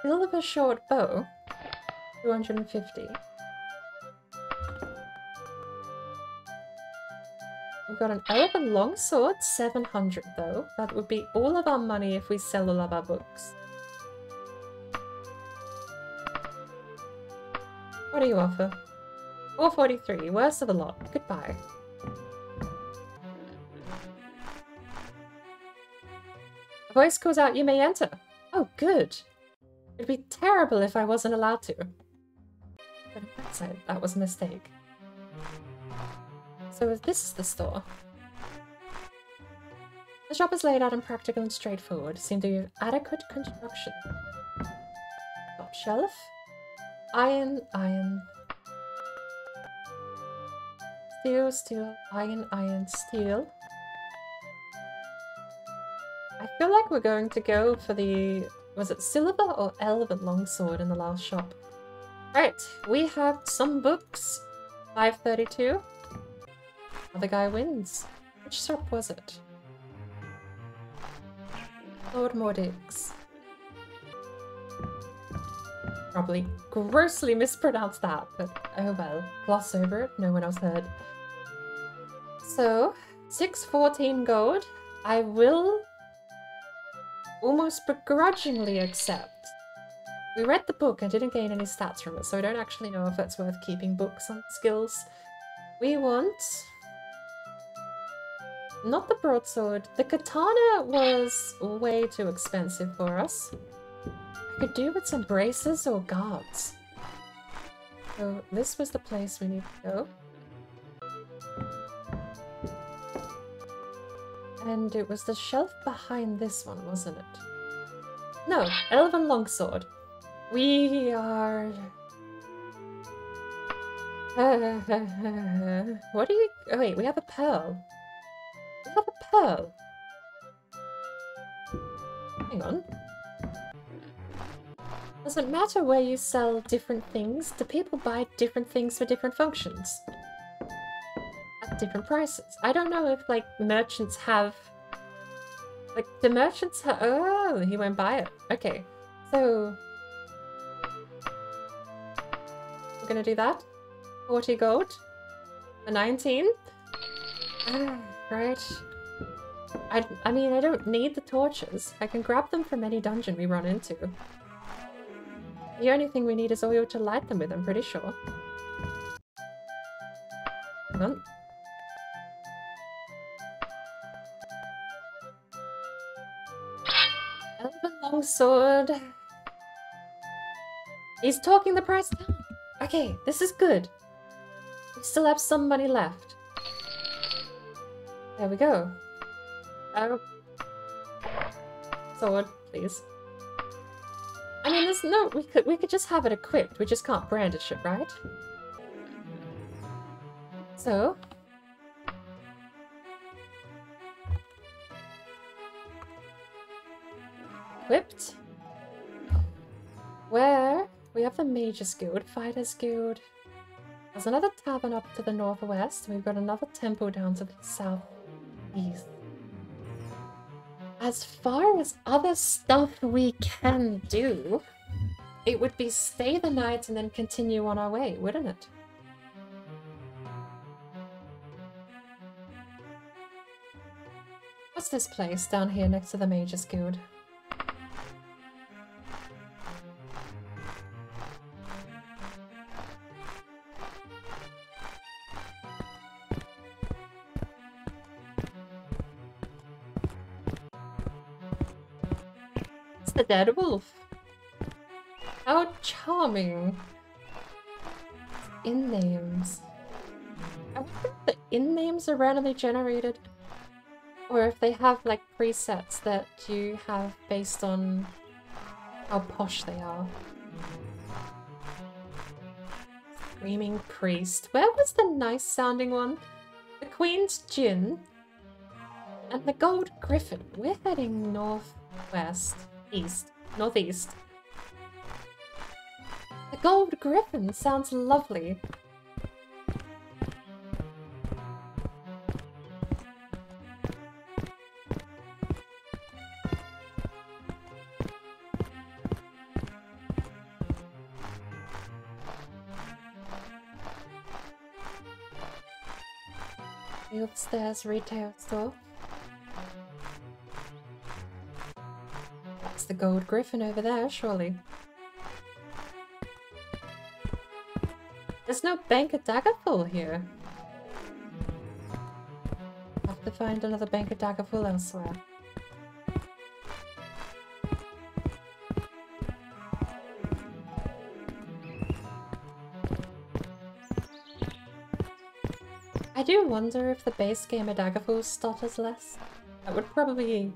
Silver short bow. 250. We've got an Elven longsword, 700 though. That would be all of our money if we sell all of our books. What do you offer? 443, worst of the lot. Goodbye. A voice calls out, you may enter. Oh, good. It'd be terrible if I wasn't allowed to. But on that side, that was a mistake. So if this is the store. The shop is laid out and practical and straightforward. Seem to have adequate construction. Top shelf. Iron, iron. Steel, steel, iron, iron, steel. I feel like we're going to go for the... Was it silver or elven longsword in the last shop? Alright, we have some books. 532. Other guy wins. Which shop was it? Lord Mordix. Probably grossly mispronounced that, but oh well. Gloss over it, no one else heard. So, 614 gold. I will almost begrudgingly accept. We read the book and didn't gain any stats from it, so I don't actually know if it's worth keeping books on skills. We want... Not the broadsword. The katana was way too expensive for us. I could do with some braces or guards. So this was the place we need to go. And it was the shelf behind this one, wasn't it? No, Elven Longsword. We are... What do you... Oh wait, we have a pearl. We have a pearl. Hang on. Doesn't matter where you sell different things. Do people buy different things for different functions? At different prices. I don't know if, like, merchants have... Like, the merchants have... Oh, he won't buy it. Okay. So... We're gonna do that. 40 gold. A 19. Ah, right. I mean, I don't need the torches. I can grab them from any dungeon we run into. The only thing we need is oil to light them with, I'm pretty sure. Hang on. Elven Longsword. He's talking the price down. Okay, this is good. We still have some money left. There we go. Oh. Sword, please. I mean, there's no... We could just have it equipped. We just can't brandish it, right? So... Equipped. Where We have the Mages Guild, Fighters Guild. There's another tavern up to the northwest, and we've got another temple down to the southeast. As far as other stuff we can do, it would be stay the night and then continue on our way, wouldn't it? What's this place down here next to the Mages Guild? It's the dead wolf. How charming. Inn names. I wonder if the inn names are randomly generated. Or if they have like presets that you have based on how posh they are. Screaming Priest. Where was the nice sounding one? The Queen's Gin. And the Gold Griffin. We're heading northwest. East. Northeast. The Gold Griffin sounds lovely. The upstairs retail store. That's the Gold Griffin over there, surely. There's no bank at Daggerfall here. Have to find another bank at Daggerfall elsewhere. I do wonder if the base game of Daggerfall stutters less. That would probably...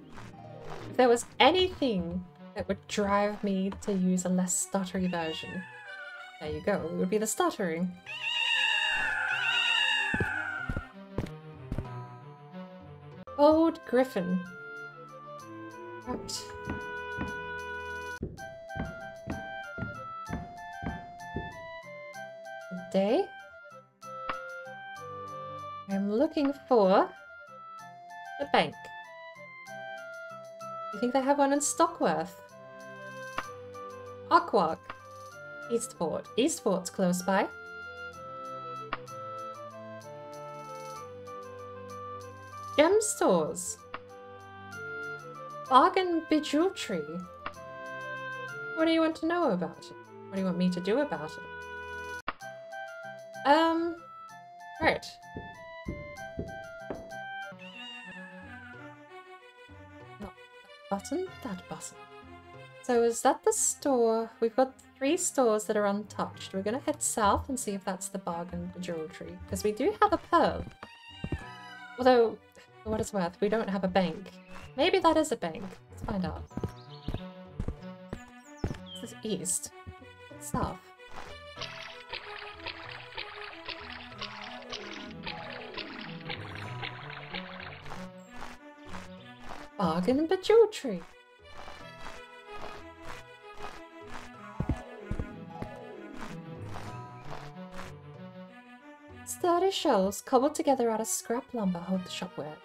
If there was anything that would drive me to use a less stuttery version, there you go, it would be the stuttering. Gold Griffin. Right. Good day. I'm looking for the bank. You think they have one in Stockworth? Aquark. Eastport. Eastport's close by. Gem stores. Bargain Bijoutery. What do you want to know about it? What do you want me to do about it? Right. Not that button, that button. So is that the store? We've got 3 stores that are untouched. We're gonna head south and see if that's the Bargain Jewelry, because we do have a pearl. Although, for what it's worth, we don't have a bank. Maybe that is a bank. Let's find out. This is east. It's south. Bargain Jewelry. Sturdy shelves cobbled together out of scrap lumber hold the shopware.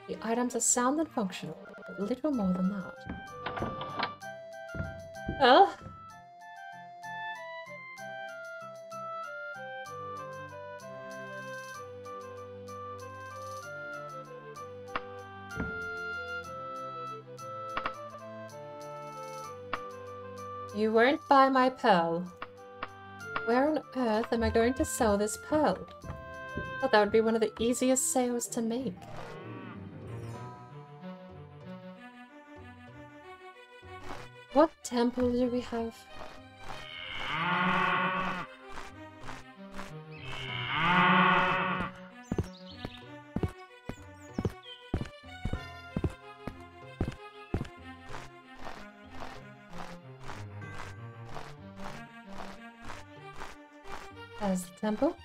The items are sound and functional, but little more than that. Well, you won't buy my pearl. Where on earth am I going to sell this pearl? I thought that would be one of the easiest sales to make. What temple do we have? There's the temple.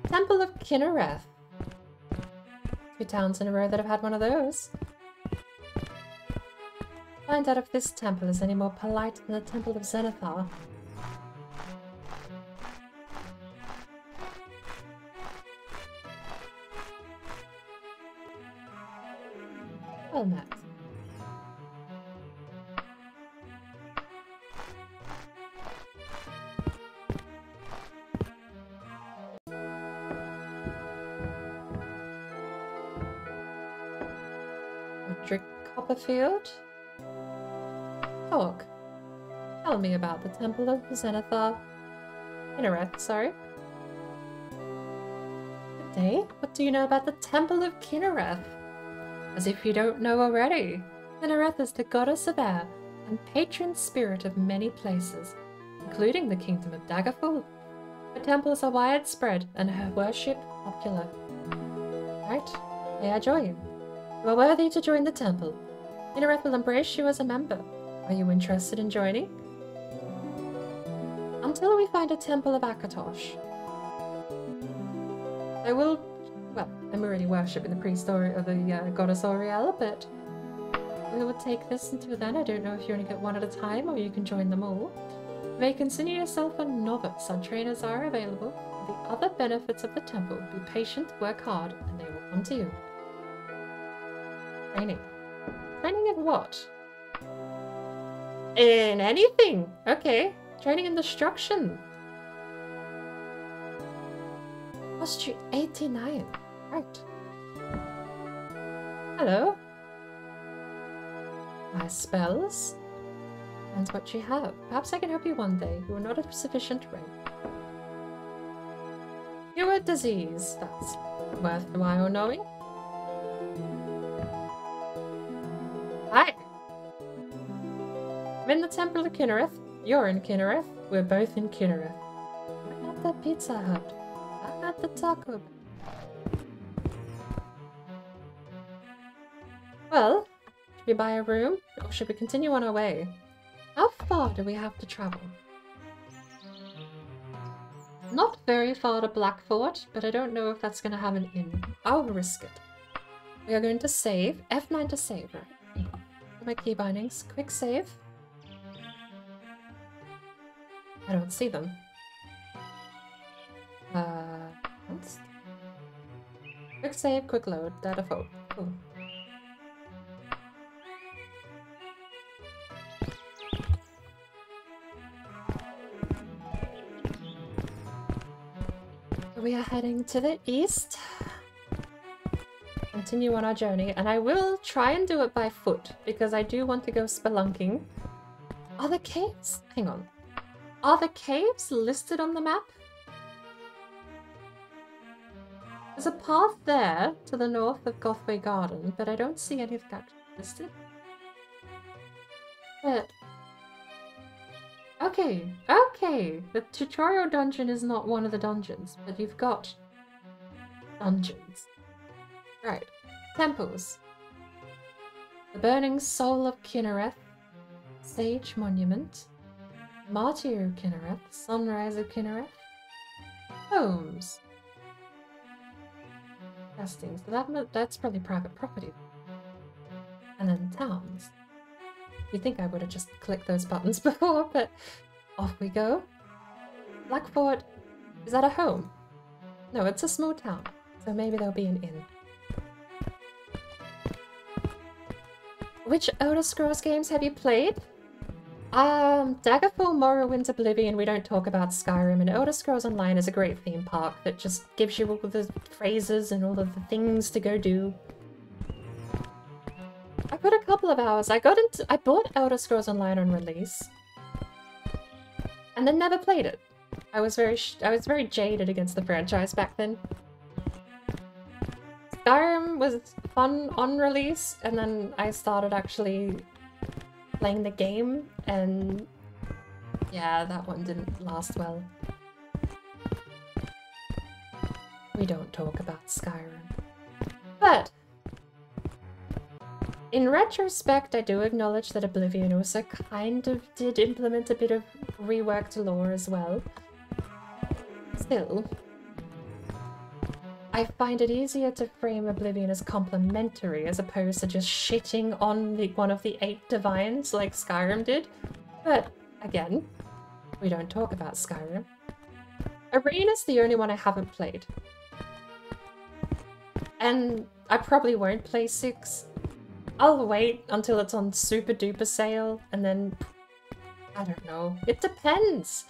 Temple of Kinnereth. 2 towns in a row that have had one of those. Find out if this temple is any more polite than the Temple of Zenithar. Well met. Roderick Copperfield? Talk. Tell me about the Temple of Zenithar. Kinnereth, sorry. Good day. What do you know about the Temple of Kinnereth? As if you don't know already. Kinnereth is the goddess of air and patron spirit of many places, including the kingdom of Daggerfall. Her temples are widespread and her worship popular. Right, may I join? You are worthy to join the temple. Kinnereth will embrace you as a member. Are you interested in joining? Until we find a temple of Akatosh. I will... Well, I'm already worshipping the priest or the goddess Oriel, but we will take this until then. I don't know if you only get one at a time or you can join them all. You may consider yourself a novice. Our trainers are available. The other benefits of the temple: be patient, work hard, and they will come to you. Training. Training in what? In anything. Okay. Training in destruction. Street 89. Right. Hello. My spells. And what you have. Perhaps I can help you one day. You are not of sufficient rank. Cure disease. That's worthwhile knowing. Hi. I'm in the Temple of Kinnereth. You're in Kinnereth. We're both in Kinnereth. I'm at the Pizza Hut. I'm at the Taco. Well, should we buy a room, or should we continue on our way? How far do we have to travel? Not very far to Blackfort, but I don't know if that's going to have an inn. I'll risk it. We are going to save. F9 to save, right? My key bindings. Quick save. I don't see them. Quick save, quick load, data folk. Cool. We are heading to the east. Continue on our journey, and I will try and do it by foot because I do want to go spelunking. Are the caves? Hang on. Are the caves listed on the map? There's a path there to the north of Gothway Garden, but I don't see anything actually listed. But... Okay, okay. The tutorial dungeon is not one of the dungeons, but you've got dungeons. Right. Temples. The Burning Soul of Kinnereth. Sage Monument. Martyr of Kinnereth. Sunrise of Kinnereth. Homes. Testing. So that's probably private property. And then towns. You'd think I would have just clicked those buttons before, but off we go. Blackfort. Is that a home? No, it's a small town. So maybe there'll be an inn. Which Elder Scrolls games have you played? Daggerfall, Morrowind, Oblivion. We don't talk about Skyrim, and Elder Scrolls Online is a great theme park that just gives you all the phrases and all of the things to go do. I got a couple of hours. I bought Elder Scrolls Online on release, and then never played it. I was very jaded against the franchise back then. Skyrim was fun on release, and then I started actually playing the game, and yeah, that one didn't last well. We don't talk about Skyrim. But in retrospect, I do acknowledge that Oblivion also kind of did implement a bit of reworked lore as well. Still, I find it easier to frame Oblivion as complementary as opposed to just shitting on one of the 8 divines like Skyrim did. But again, we don't talk about Skyrim. Arena's the only one I haven't played. And I probably won't play 6. I'll wait until it's on super duper sale and then... I don't know. It depends!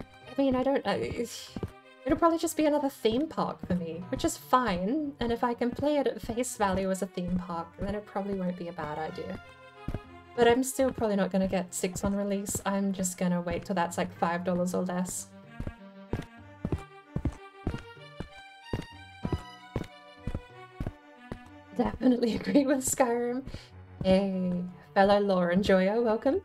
I mean, I don't... it'll probably just be another theme park for me, which is fine, and if I can play it at face value as a theme park, then it probably won't be a bad idea. But I'm still probably not going to get 6 on release, I'm just going to wait till that's like $5 or less. Definitely agree with Skyrim. Hey, fellow lore enjoyer, welcome.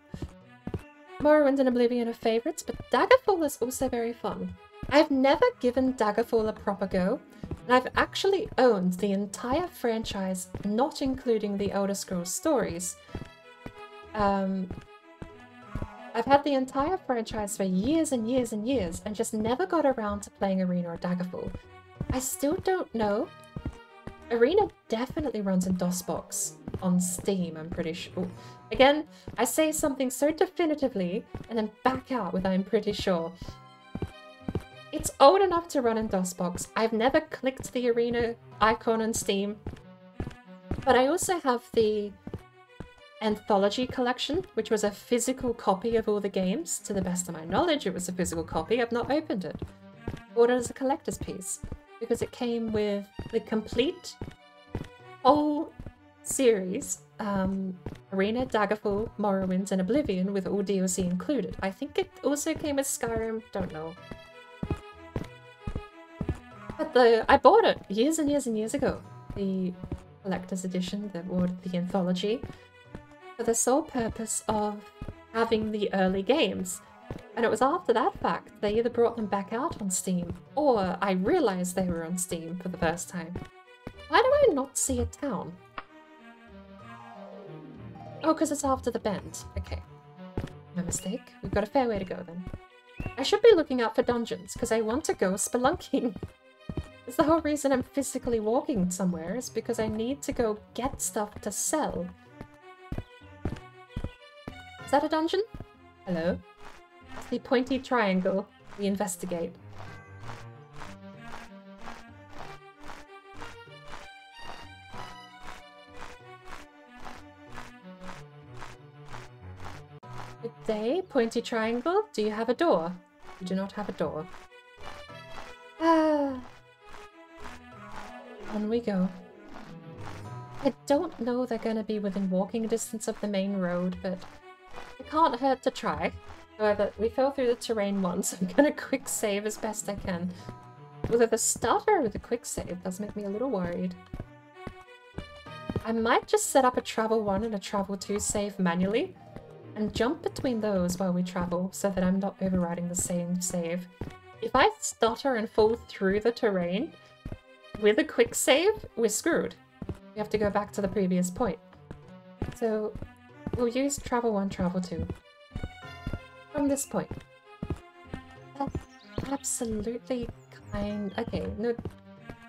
Morrowind and Oblivion are favourites, but Daggerfall is also very fun. I've never given Daggerfall a proper go, and I've actually owned the entire franchise, not including the Elder Scrolls stories. I've had the entire franchise for years and years and years, and just never got around to playing Arena or Daggerfall. I still don't know. Arena definitely runs in DOSBox on Steam, I'm pretty sure. Again, I say something so definitively and then back out with I'm pretty sure. It's old enough to run in DOSBox. I've never clicked the Arena icon on Steam. But I also have the Anthology Collection, which was a physical copy of all the games. To the best of my knowledge, it was a physical copy. I've not opened it. Bought it as a collector's piece. Because it came with the complete whole series, Arena, Daggerfall, Morrowind, and Oblivion with all DLC included. I think it also came with Skyrim, don't know. But I bought it years and years and years ago, the collector's edition, the anthology, for the sole purpose of having the early games. And it was after that fact they either brought them back out on Steam, or I realized they were on Steam for the first time. Why do I not see a town? Oh, because it's after the bend. Okay. No mistake. We've got a fair way to go then. I should be looking out for dungeons, because I want to go spelunking. It's the whole reason I'm physically walking somewhere, is because I need to go get stuff to sell. Is that a dungeon? Hello? It's the pointy triangle we investigate. Good day, pointy triangle. Do you have a door? You do not have a door. Ah. On we go. I don't know they're going to be within walking distance of the main road, but it can't hurt to try. However, we fell through the terrain once. I'm going to quick save as best I can. Whether the starter or the quick save does make me a little worried. I might just set up a travel 1 and a travel 2 save manually and jump between those while we travel so that I'm not overriding the same save. If I stutter and fall through the terrain with a quick save, we're screwed. We have to go back to the previous point. So we'll use travel 1, travel 2. From this point. That's absolutely kind... Okay, no...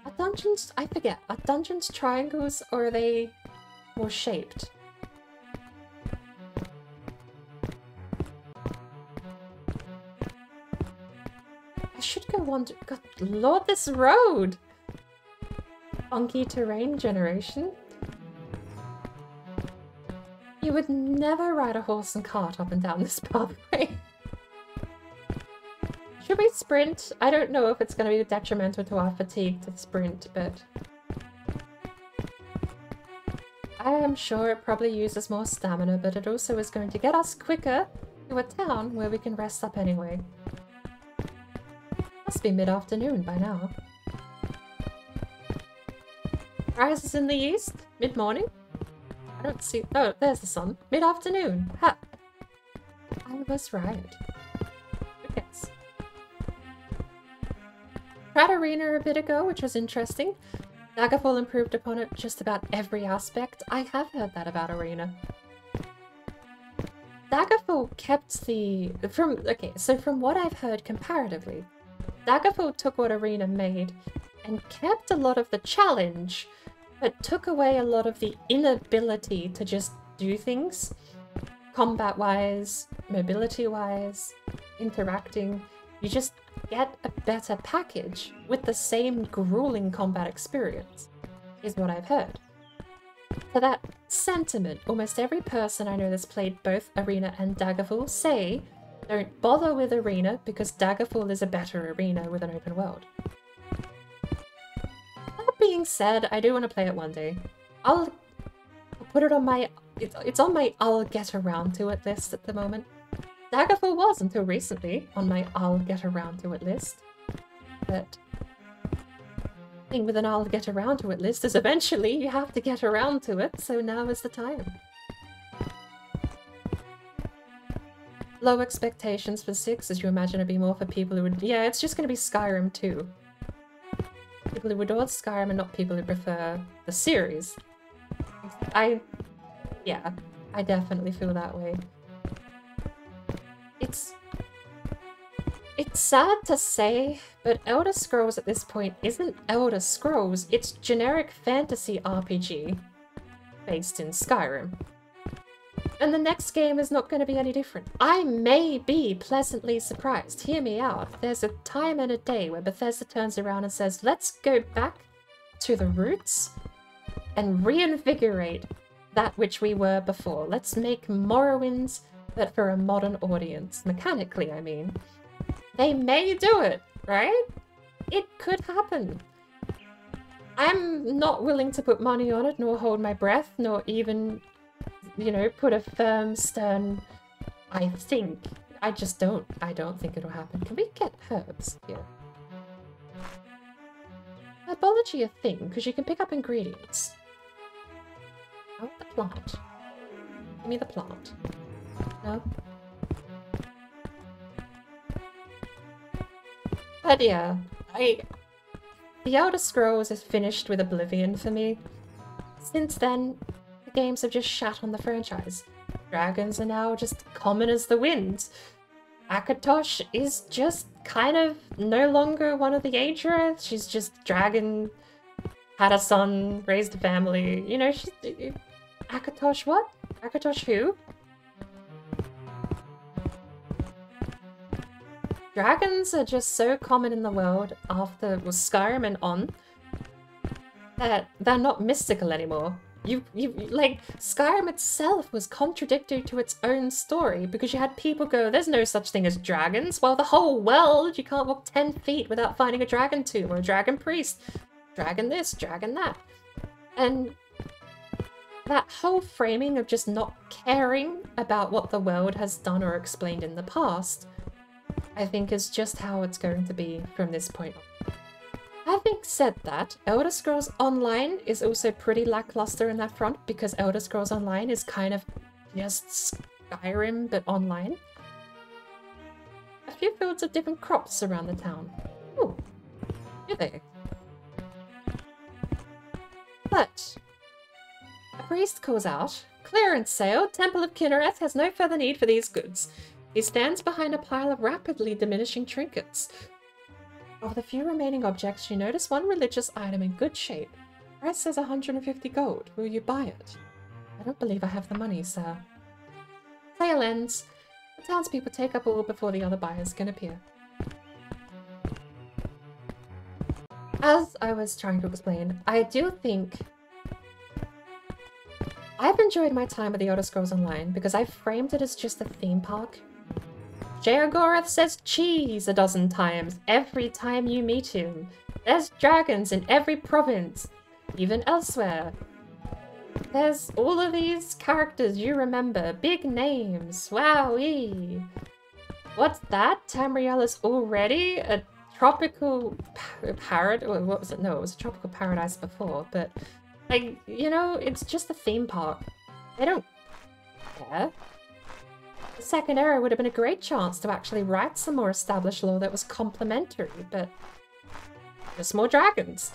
Are dungeons... I forget. Are dungeons triangles or are they more shaped? I should go wander... God lord, this road! Funky terrain generation. You would never ride a horse and cart up and down this pathway. Should we sprint? I don't know if it's going to be detrimental to our fatigue to sprint, but... I am sure it probably uses more stamina, but it also is going to get us quicker to a town where we can rest up anyway. Must be mid-afternoon by now. Rise is in the east? Mid-morning? I don't see... Oh, there's the sun. Mid-afternoon. Ha! I was right. Yes. Tried Arena a bit ago, which was interesting. Daggerfall improved upon it just about every aspect. I have heard that about Arena. Daggerfall kept the... Okay, so from what I've heard comparatively, Daggerfall took what Arena made and kept a lot of the challenge, but took away a lot of the inability to just do things. Combat-wise, mobility-wise, interacting. You just get a better package with the same grueling combat experience, is what I've heard. For that sentiment, almost every person I know that's played both Arena and Daggerfall say, don't bother with Arena because Daggerfall is a better arena with an open world. That being said, I do want to play it one day. I'll put it on my... It's on my I'll get around to it list at the moment. Daggerfall was, until recently, on my I'll get around to it list. But the thing with an I'll get around to it list is eventually you have to get around to it, so now is the time. Low expectations for 6, as you imagine it'd be more for people who would... Yeah, it's just going to be Skyrim 2. People who adore Skyrim and not people who prefer the series. Yeah, I definitely feel that way. It's sad to say, but Elder Scrolls at this point isn't Elder Scrolls, it's generic fantasy RPG based in Skyrim. And the next game is not going to be any different. I may be pleasantly surprised. Hear me out. There's a time and a day where Bethesda turns around and says, let's go back to the roots and reinvigorate that which we were before. Let's make Morrowinds, but for a modern audience. Mechanically, I mean. They may do it, right? It could happen. I'm not willing to put money on it, nor hold my breath, nor even, you know, put a firm, stern, I think. I don't think it'll happen. Can we get herbs here? Herbology a thing, because you can pick up ingredients. I want the plant. Give me the plant. No? But yeah, The Elder Scrolls is finished with Oblivion for me. Since then, the games have just shat on the franchise. Dragons are now just common as the wind. Akatosh is just kind of no longer one of the Agea. She's just dragon, had a son, raised a family. You know, she's... Akatosh what? Akatosh who? Dragons are just so common in the world after Skyrim and on that they're not mystical anymore. Like, Skyrim itself was contradictory to its own story because you had people go, there's no such thing as dragons. Well, the whole world, you can't walk 10 feet without finding a dragon tomb or a dragon priest. Dragon this, dragon that. And that whole framing of just not caring about what the world has done or explained in the past, I think is just how it's going to be from this point on. Having said that, Elder Scrolls Online is also pretty lackluster in that front because Elder Scrolls Online is kind of just Skyrim but online. A few fields of different crops around the town. Ooh, here they. But a priest calls out, "Clearance sale! Temple of Kinnereth has no further need for these goods." He stands behind a pile of rapidly diminishing trinkets. Of the few remaining objects, you notice one religious item in good shape. Price says 150 gold. Will you buy it? I don't believe I have the money, sir. Sale ends. The townspeople take up all before the other buyers can appear. As I was trying to explain, I do think I've enjoyed my time with the Elder Scrolls Online because I've framed it as just a theme park. Sheogorath says cheese a dozen times every time you meet him. There's dragons in every province, even elsewhere. There's all of these characters you remember, big names, wowee. What's that? Tamriel is already a tropical paradise, or what was it? No, it was a tropical paradise before, but like, you know, it's just a theme park. They don't care. The Second Era would have been a great chance to actually write some more established lore that was complementary, but just more dragons.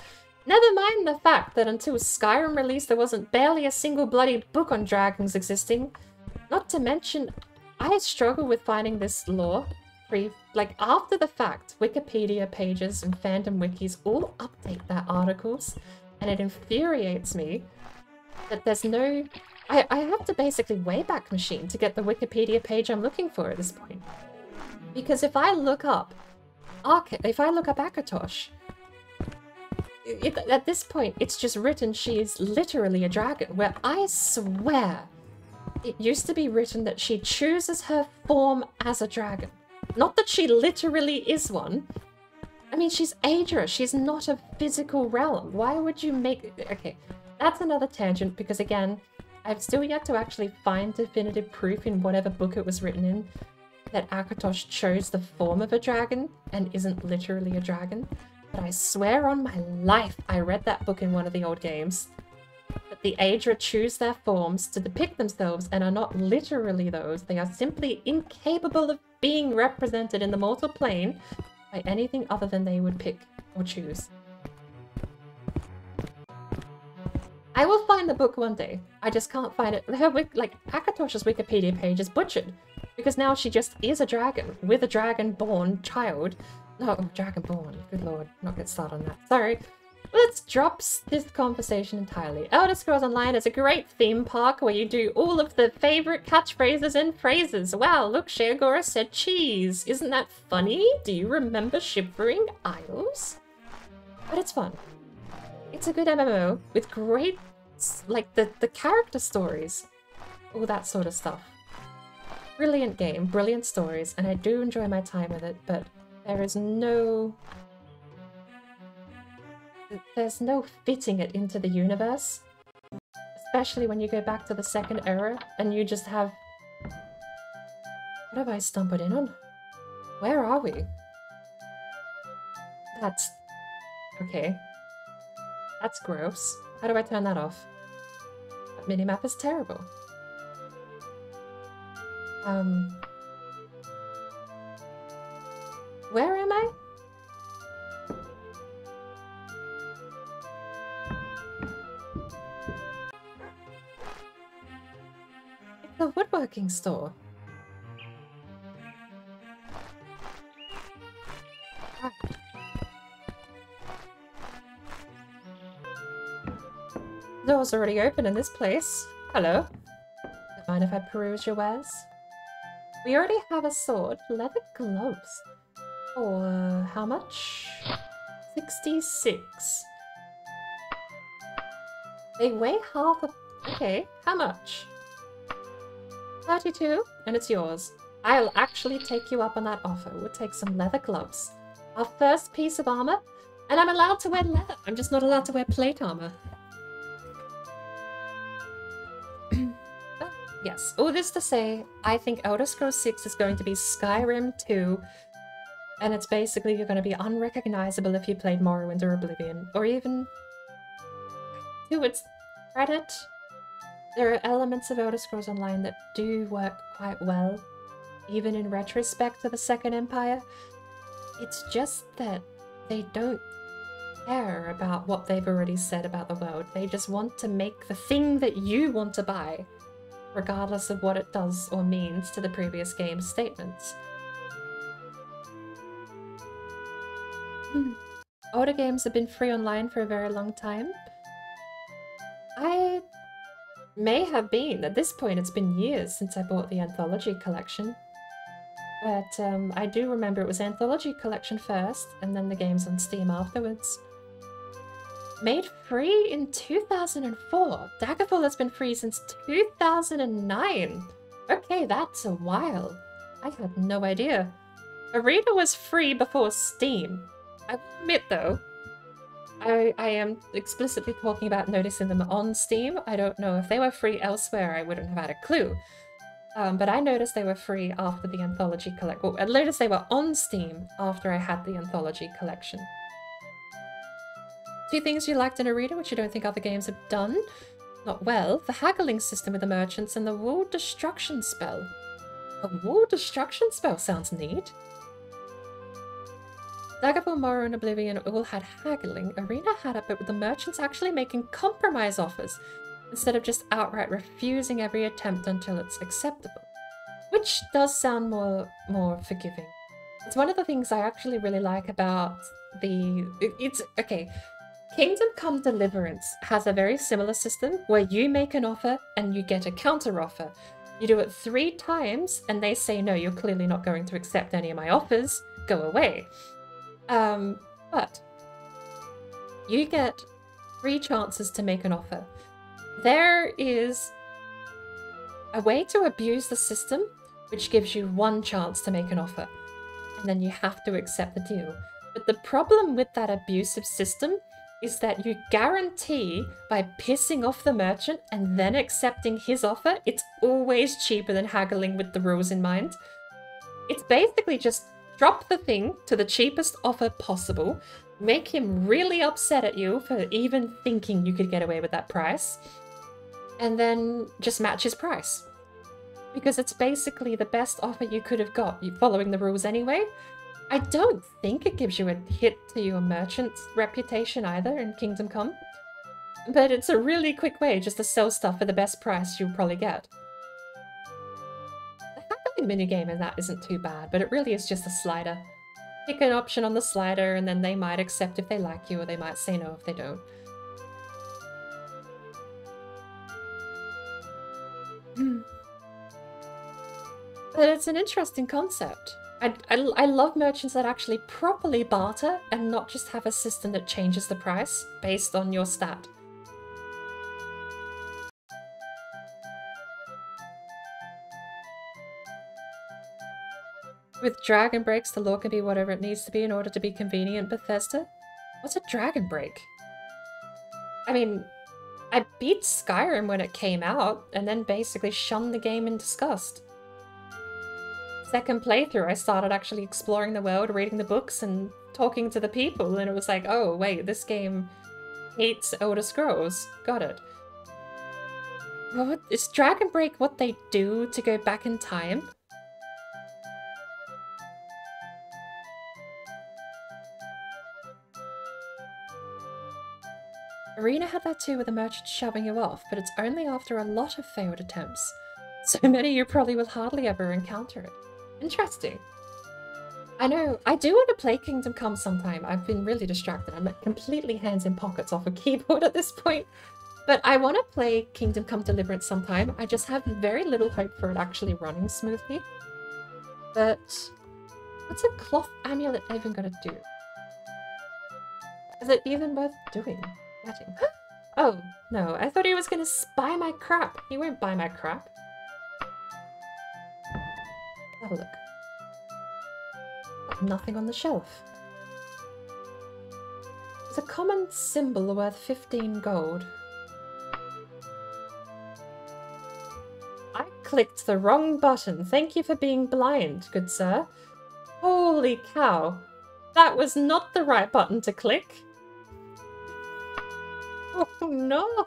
Never mind the fact that until Skyrim released there wasn't barely a single bloody book on dragons existing. Not to mention, I struggle with finding this lore after the fact, Wikipedia pages and fandom wikis all update their articles, and it infuriates me that there's no... I have to basically Wayback Machine to get the Wikipedia page I'm looking for at this point. Because if I look up Akatosh, at this point it's just written she is literally a dragon, where I swear it used to be written that she chooses her form as a dragon. Not that she literally is one. I mean, she's Agea, she's not a physical realm. Why would you make... Okay, that's another tangent, because again, I've still yet to actually find definitive proof in whatever book it was written in that Akatosh chose the form of a dragon and isn't literally a dragon. But I swear on my life I read that book in one of the old games. That the Agea choose their forms to depict themselves and are not literally those. They are simply incapable of being represented in the mortal plane by anything other than they would pick or choose. I will find the book one day. I just can't find it. Akatosh's Wikipedia page is butchered because now she just is a dragon with a dragon-born child. No, dragon-born. Good lord, not get started on that. Sorry. Let's drop this conversation entirely. Elder Scrolls Online is a great theme park where you do all of the favorite catchphrases and phrases. Wow, look, Sheagora said cheese. Isn't that funny? Do you remember Shivering Isles? But it's fun. It's a good MMO with great, like, the character stories. All that sort of stuff. Brilliant game, brilliant stories, and I do enjoy my time with it, but there is no... There's no fitting it into the universe. Especially when you go back to the second era and you just have... What have I stumbled in on? Where are we? That's... Okay. That's gross. How do I turn that off? That minimap is terrible. Where am I? It's a woodworking store. Ah. Door's already open in this place. Hello. Don't mind if I peruse your wares? We already have a sword. Leather gloves. For how much? 66. They weigh half a... Okay, how much? 32, and it's yours. I'll actually take you up on that offer. We'll take some leather gloves. Our first piece of armor, and I'm allowed to wear leather. I'm just not allowed to wear plate armor. Yes, all this to say, I think Elder Scrolls 6 is going to be Skyrim 2, and it's basically you're going to be unrecognizable if you played Morrowind or Oblivion, or even, to its credit, there are elements of Elder Scrolls Online that do work quite well, even in retrospect to the Second Empire. It's just that they don't care about what they've already said about the world. They just want to make the thing that you want to buy, regardless of what it does or means to the previous game's statements. Older games have been free online for a very long time. I may have been. At this point, it's been years since I bought the Anthology Collection. But I do remember it was Anthology Collection first, and then the games on Steam afterwards. Made free in 2004. Daggerfall has been free since 2009. Okay, that's a while. I had no idea. Arena was free before Steam. I will admit though, I am explicitly talking about noticing them on Steam. I don't know if they were free elsewhere, I wouldn't have had a clue. But I noticed they were free after the Anthology Collection. Well, I noticed they were on Steam after I had the Anthology Collection. 2 things you liked in Arena, which you don't think other games have done? Not well. The haggling system with the merchants and the wall destruction spell. A wall destruction spell sounds neat. Daggerfall, Morrowind, and Oblivion all had haggling. Arena had it, but with the merchants actually making compromise offers, instead of just outright refusing every attempt until it's acceptable. Which does sound more forgiving. It's one of the things I actually really like about it's okay. Kingdom Come Deliverance has a very similar system where you make an offer and you get a counter offer. You do it 3 times and they say, no, you're clearly not going to accept any of my offers. Go away. But you get 3 chances to make an offer. There is a way to abuse the system, which gives you 1 chance to make an offer. And then you have to accept the deal. But the problem with that abusive system is that you guarantee by pissing off the merchant and then accepting his offer, it's always cheaper than haggling with the rules in mind. It's basically just drop the thing to the cheapest offer possible, make him really upset at you for even thinking you could get away with that price, and then just match his price. Because it's basically the best offer you could have got, following the rules anyway. I don't think it gives you a hit to your merchant's reputation either in Kingdom Come. But it's a really quick way just to sell stuff for the best price you'll probably get. The haggling minigame in that isn't too bad, but it really is just a slider. Pick an option on the slider and then they might accept if they like you, or they might say no if they don't. But it's an interesting concept. I love merchants that actually properly barter and not just have a system that changes the price based on your stat. With dragon breaks, the law can be whatever it needs to be in order to be convenient, Bethesda? What's a dragon break? I mean, I beat Skyrim when it came out, and then basically shunned the game in disgust. Second playthrough, I started actually exploring the world, reading the books, and talking to the people, and it was like, oh wait, this game hates Elder Scrolls. Got it. What is Dragon Break what they do to go back in time? Arena had that too with the merchant shoving you off, but it's only after a lot of failed attempts. So many you probably will hardly ever encounter it. Interesting. I know, I do want to play Kingdom Come sometime. I've been really distracted. I'm like completely hands in pockets off a keyboard at this point. But I want to play Kingdom Come Deliverance sometime. I just have very little hope for it actually running smoothly. But what's a cloth amulet even gonna do? Is it even worth doing? Getting? Oh, no, I thought he was gonna spy my crap. He won't buy my crap. Have a look. Nothing on the shelf. It's a common symbol worth 15 gold. I clicked the wrong button. Thank you for being blind, good sir. Holy cow. That was not the right button to click. Oh no.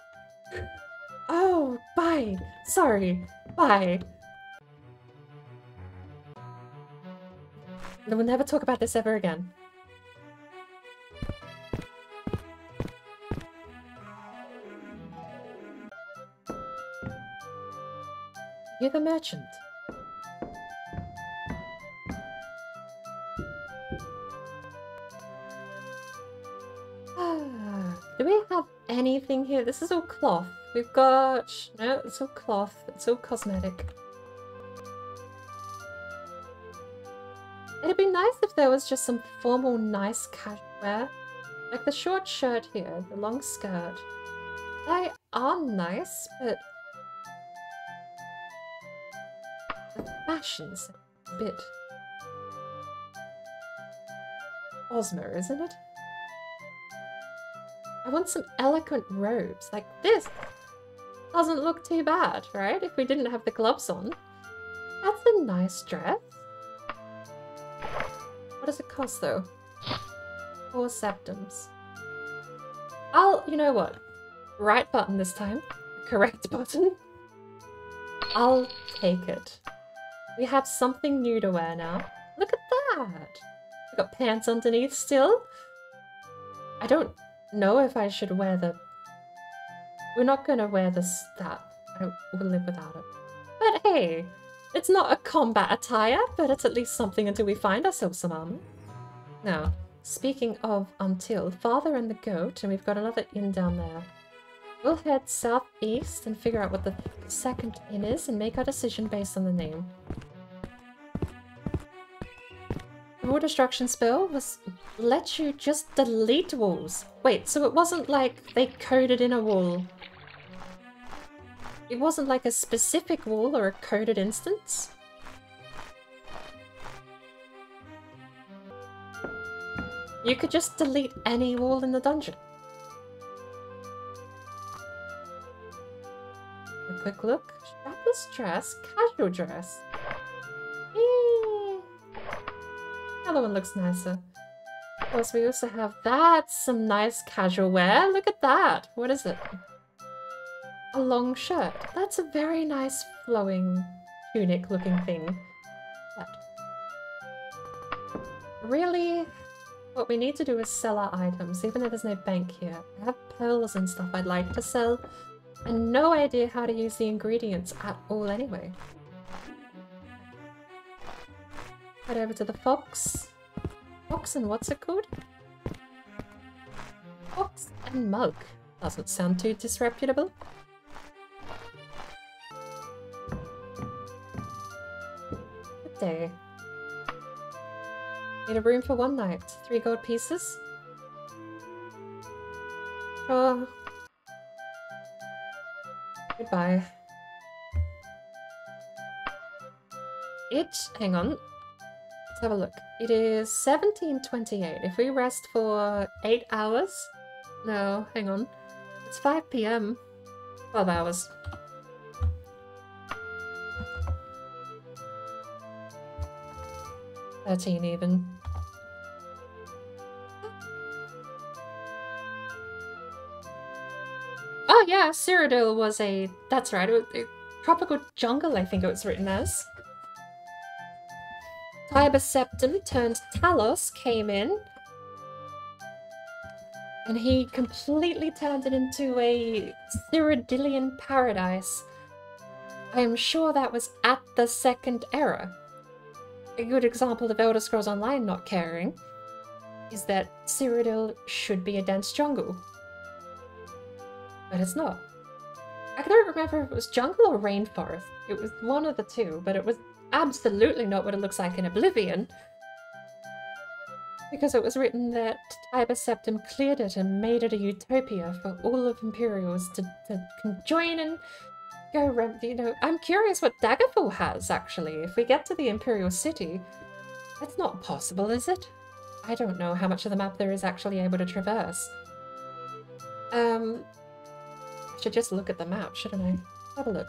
Oh, bye. Sorry. Bye. We'll never talk about this ever again. You're the merchant. Do we have anything here? This is all cloth. We've got... No, it's all cloth. It's all cosmetic. It'd be nice if there was just some formal, nice casual wear. Like the short shirt here, the long skirt. They are nice, but... the fashion's a bit... ALTMER, isn't it? I want some eloquent robes. Like this doesn't look too bad, right? If we didn't have the gloves on. That's a nice dress. What does it cost though? 4 septums. You know what? Right button this time. Correct button. I'll take it. We have something new to wear now. Look at that! We've got pants underneath still. I don't know if I should wear the... We're not gonna wear that. We'll live without it. But hey, It's not a combat attire, but it's at least something until we find ourselves some armor. Now, speaking of until, Father and the Goat, and we've got another inn down there. We'll head southeast and figure out what the second inn is and make our decision based on the name. The wall destruction spell was let you just delete walls. Wait, so it wasn't like they coded in a wall. It wasn't like a specific wall or a coded instance? You could just delete any wall in the dungeon. A quick look. Strapless dress, casual dress. Eee. Other one looks nicer. Of course, we also have that's some nice casual wear. Look at that. What is it? A long shirt. That's a very nice flowing tunic looking thing. But really, what we need to do is sell our items, even though there's no bank here. I have pearls and stuff I'd like to sell, and no idea how to use the ingredients at all anyway. Head over to the Fox. Fox and what's it called? Fox and Mug. Doesn't sound too disreputable. Good day. Need a room for one night. 3 gold pieces? Sure. Goodbye. Hang on. Let's have a look. It is 17:28. If we rest for 8 hours... No, hang on. It's 5 PM. 12 hours. $13 even. Oh yeah, Cyrodiil was a... That's right, a tropical jungle I think it was written as. Tiber Septim turned Talos came in. And he completely turned it into a Cyrodiilian paradise. I am sure that was at the second era. A good example of Elder Scrolls Online not caring is that Cyrodiil should be a dense jungle. But it's not. I don't remember if it was jungle or rainforest. It was one of the two, but it was absolutely not what it looks like in Oblivion. Because it was written that Tiber Septim cleared it and made it a utopia for all of Imperials to join and go around, you know. I'm curious what Daggerfall has, actually. If we get to the Imperial City, that's not possible, is it? I don't know how much of the map there is actually able to traverse. I should just look at the map, shouldn't I? Have a look.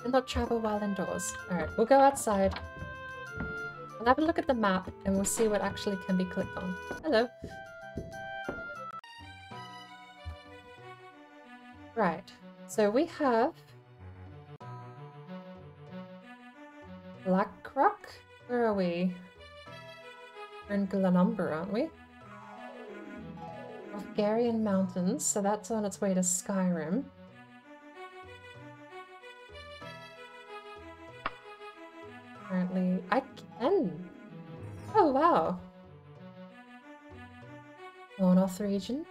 And not travel while indoors. Alright, we'll go outside. We'll have a look at the map and we'll see what actually can be clicked on. Hello. Right, so we have Blackrock. Where are we? We're in Glenumber, aren't we? Bulgarian Mountains, so that's on its way to Skyrim. Apparently, I can. Oh wow. North region.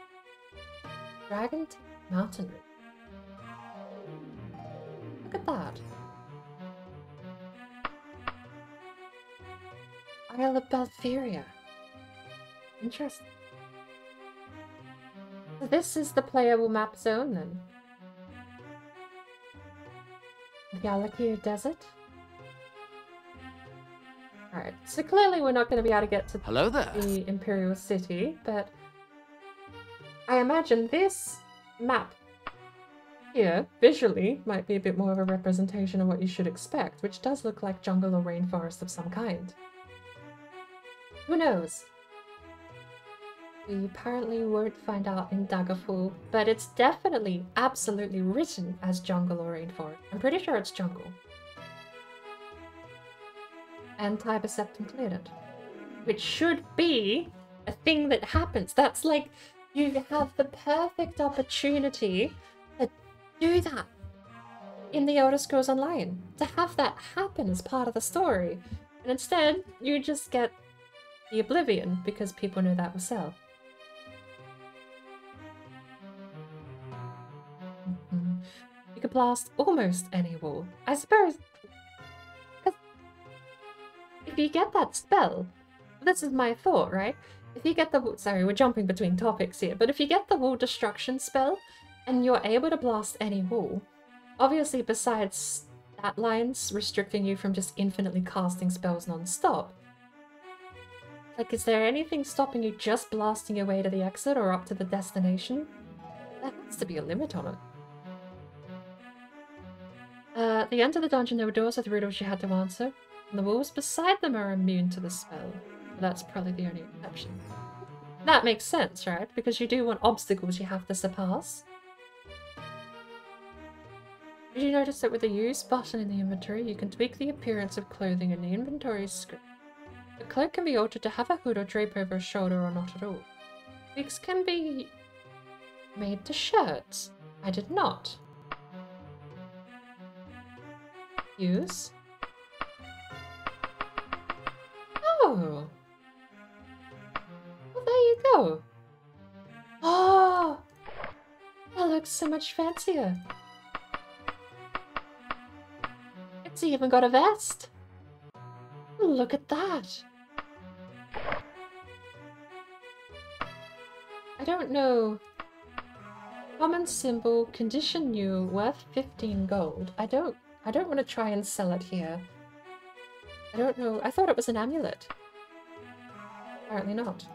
Dragon Mountain. Look at that. Isle of Balthiria. Interesting. So this is the playable map zone then. Galakir Desert. Alright, so clearly we're not going to be able to get to the Imperial City, but I imagine this map here, visually, might be a bit more of a representation of what you should expect, which does look like jungle or rainforest of some kind. Who knows? We apparently won't find out in Daggerfall, but it's definitely, absolutely written as jungle or rainforest. I'm pretty sure it's jungle. And Tiber Septim cleared it. Which should be a thing that happens. That's like, you have the perfect opportunity to do that in the Elder Scrolls Online. To have that happen as part of the story. And instead, you just get the Oblivion, because people know that will sell. You could blast almost any wall. I suppose, if you get that spell, this is my thought, right? If you get the, sorry, we're jumping between topics here, but if you get the wall destruction spell, and you're able to blast any wall, obviously besides stat lines restricting you from just infinitely casting spells non-stop, like, is there anything stopping you just blasting your way to the exit or up to the destination? There has to be a limit on it. At the end of the dungeon there were doors with riddles you had to answer, and the walls beside them are immune to the spell. That's probably the only exception. That makes sense, right? Because you do want obstacles you have to surpass. Did you notice that with the use button in the inventory, you can tweak the appearance of clothing in the inventory script? The cloak can be altered to have a hood or drape over a shoulder or not at all. Tweaks can be made to shirts. I did not. Use. Oh. Well, there you go. Oh, that looks so much fancier. It's even got a vest. Look at that. I don't know. Common symbol, condition new, worth 15 gold. I don't want to try and sell it here. I don't know. I thought it was an amulet. Apparently not.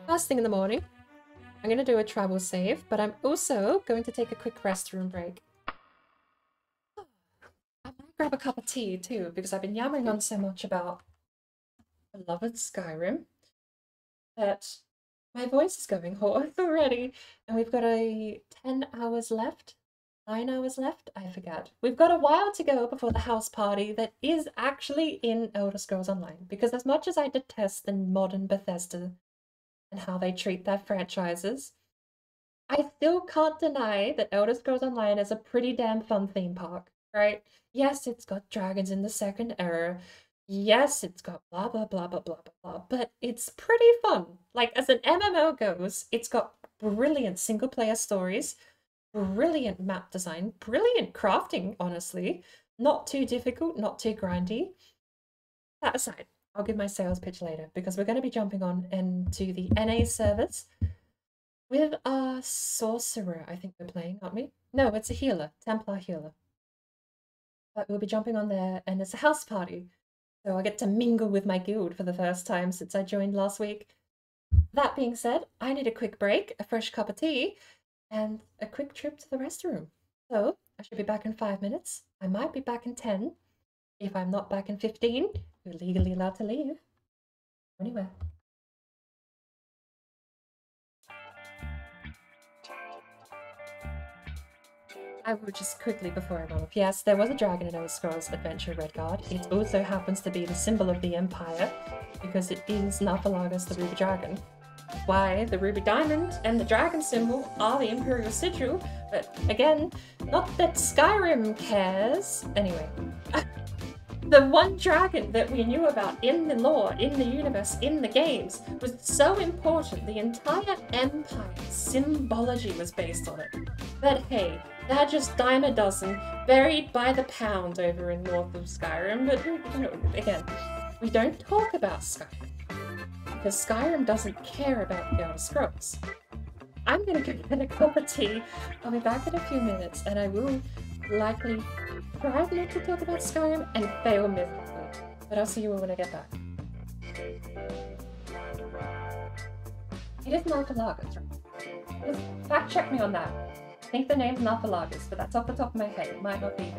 First thing in the morning, I'm going to do a travel save, but I'm also going to take a quick restroom break. I might grab a cup of tea too, because I've been yammering on so much about beloved Skyrim that my voice is going hoarse already, and we've got 10 hours left. 9 hours left? I forget. We've got a while to go before the house party that is actually in Elder Scrolls Online, because as much as I detest the modern Bethesda and how they treat their franchises, I still can't deny that Elder Scrolls Online is a pretty damn fun theme park, right? Yes, it's got dragons in the second era. Yes, it's got blah blah blah blah blah blah, but it's pretty fun. Like, as an MMO goes, it's got brilliant single player stories, brilliant map design, brilliant crafting, honestly. Not too difficult, not too grindy. That aside, I'll give my sales pitch later, because we're going to be jumping on into the NA servers with our sorcerer, I think we're playing, aren't we? No, it's a healer, Templar healer. But we'll be jumping on there, and it's a house party. So I get to mingle with my guild for the first time since I joined last week. That being said, I need a quick break, a fresh cup of tea, and a quick trip to the restroom. So I should be back in 5 minutes. I might be back in 10. If I'm not back in 15, you're legally allowed to leave. Anyway. I will just quickly, before I run off. Yes, there was a dragon in Elder Scrolls Adventure Redguard. It also happens to be the symbol of the Empire, because it is Narfalagus, the Ruby Dragon. Why the Ruby Diamond and the Dragon symbol are the Imperial Sigil, but again, not that Skyrim cares. Anyway, the one dragon that we knew about in the lore, in the universe, in the games, was so important, the entire Empire's symbology was based on it. But hey, they're just dime a dozen, buried by the pound over in north of Skyrim, but you know, again, we don't talk about Skyrim, because Skyrim doesn't care about the Elder Scrolls. I'm gonna go get a cup of tea. I'll be back in a few minutes, and I will likely try not to talk about Skyrim and fail miserably. But I'll see you all when I get back. It is Narfalagus, right? Just fact check me on that. I think the name's Narfalagus, but that's off the top of my head. It might not be.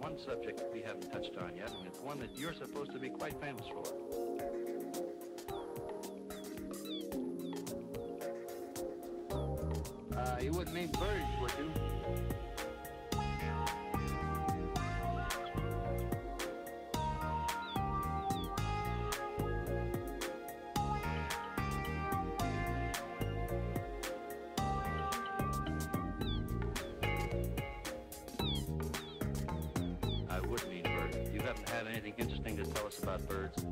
one subject that we haven't touched on yet, and it's one that you're supposed to be quite famous for. You wouldn't mean birds, would you? I would mean birds. You haven't had anything interesting to tell us about birds?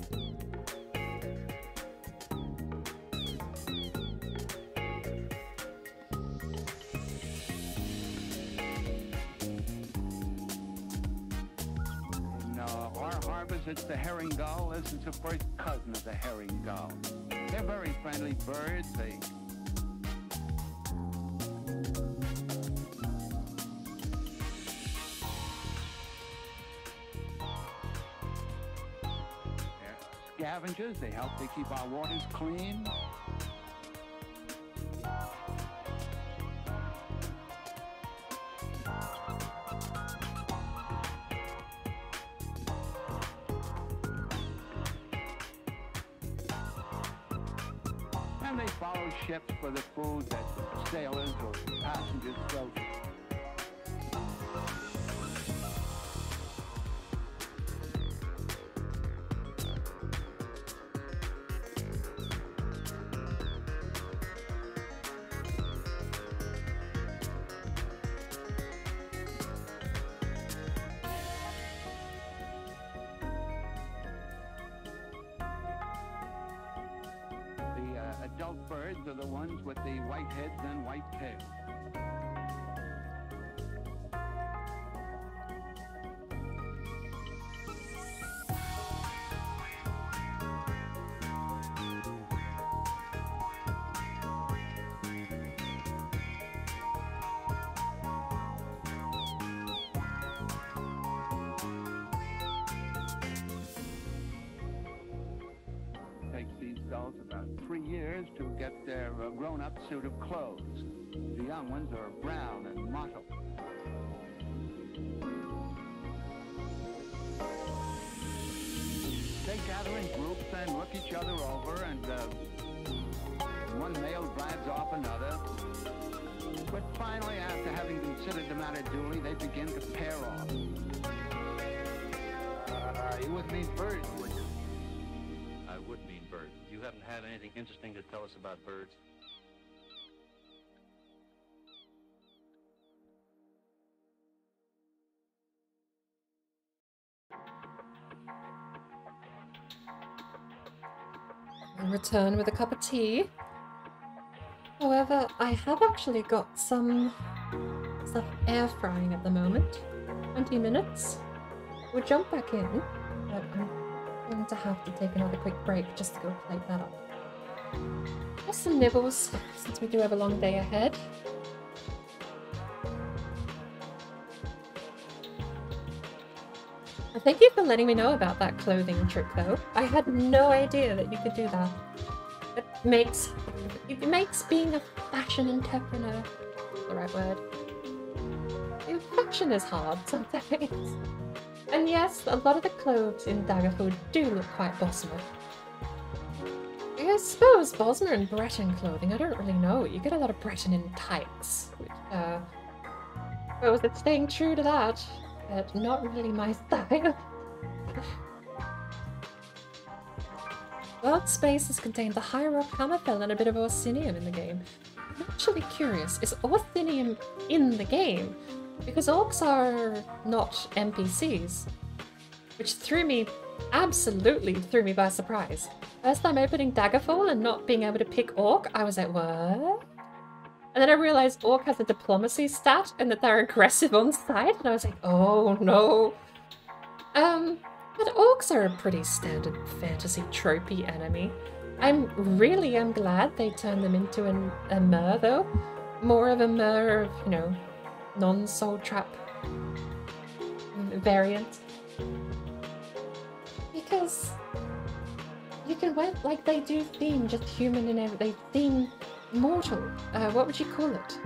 It's the herring gull. This is the first cousin of the herring gull. They're very friendly birds. They're scavengers. They help to keep our waters clean. And they follow ships for the food that sailors or passengers throw. Adult birds are the ones with the white heads and white tails. Takes these gulls about 3 years to get their grown-up suit of clothes. The young ones are brown and mottled. They gather in groups and look each other over, and one male drives off another. But finally, after having considered the matter duly, they begin to pair off. You wouldn't mean birds, would you? I would mean birds. You haven't had anything interesting to tell us about birds? And return with a cup of tea. However, I have actually got some stuff air frying at the moment. 20 minutes. We'll jump back in, but I'm going to have to take another quick break just to go plate that up. Just some nibbles, since we do have a long day ahead. Thank you for letting me know about that clothing trick, though. I had no idea that you could do that. It makes being a fashion entrepreneur the right word. Fashion is hard sometimes. And yes, a lot of the clothes in Daggerfall do look quite Bosmer. I suppose Bosmer and Breton clothing, I don't really know. You get a lot of Breton in tights. Which, suppose it's staying true to that. But not really my style. World space has contained the High Rock Hammerfell and a bit of Orsinium in the game. I'm actually curious, is Orsinium in the game? Because orcs are not NPCs. Which absolutely threw me by surprise. First time opening Daggerfall and not being able to pick orc, I was like, what? And then I realized orc has a diplomacy stat and that they're aggressive on sight, and I was like, oh no. But orcs are a pretty standard fantasy tropey enemy. I'm glad they turned them into a mer though. More of a mer of, you know, non-soul trap variant. Because you can went like they do theme just human and everything. They theme mortal. What would you call it?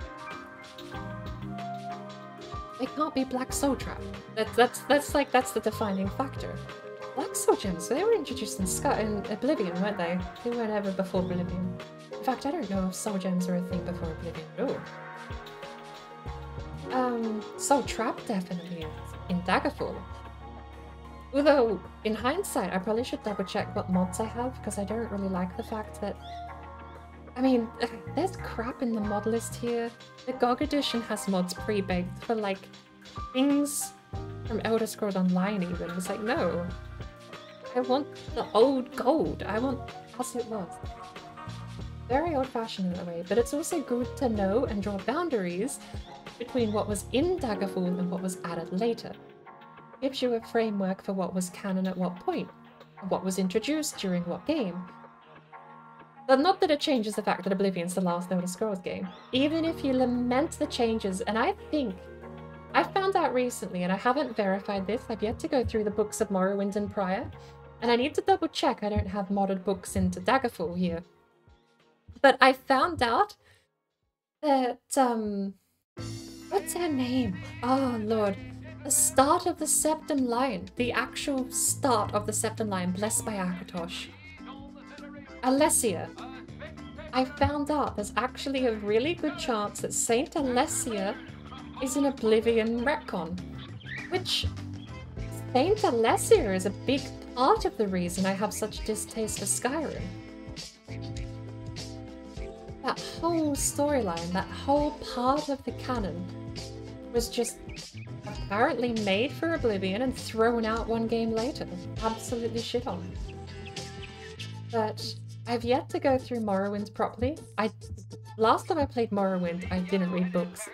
They can't be Black Soul Trap. That's the defining factor. Black Soul Gems, they were introduced in Oblivion, weren't they? They weren't ever before Oblivion. In fact, I don't know if Soul Gems were a thing before Oblivion at all. Soul Trap definitely is in Daggerfall. Although, in hindsight, I probably should double check what mods I have, because I don't really like the fact that... I mean, there's crap in the mod list here. The GOG edition has mods pre-baked for, like, things from Elder Scrolls Online even. It's like, no. I want the old gold. I want as it was. Very old-fashioned in a way, but it's also good to know and draw boundaries between what was in Daggerfall and what was added later. Gives you a framework for what was canon at what point, and what was introduced during what game. But not that it changes the fact that Oblivion's the last Elder Scrolls game. Even if you lament the changes, and I think I found out recently, and I haven't verified this, I've yet to go through the books of Morrowind and prior, and I need to double check I don't have modded books into Daggerfall here. But I found out that, what's her name? Oh lord. The start of the Septim Line. The actual start of the Septim Line, blessed by Akatosh. Alessia. I found out there's actually a really good chance that Saint Alessia is an Oblivion retcon. Which, Saint Alessia is a big part of the reason I have such a distaste for Skyrim. That whole storyline, that whole part of the canon was just apparently made for Oblivion and thrown out one game later. Absolutely shit on. But I've yet to go through Morrowind properly. Last time I played Morrowind, I didn't read books.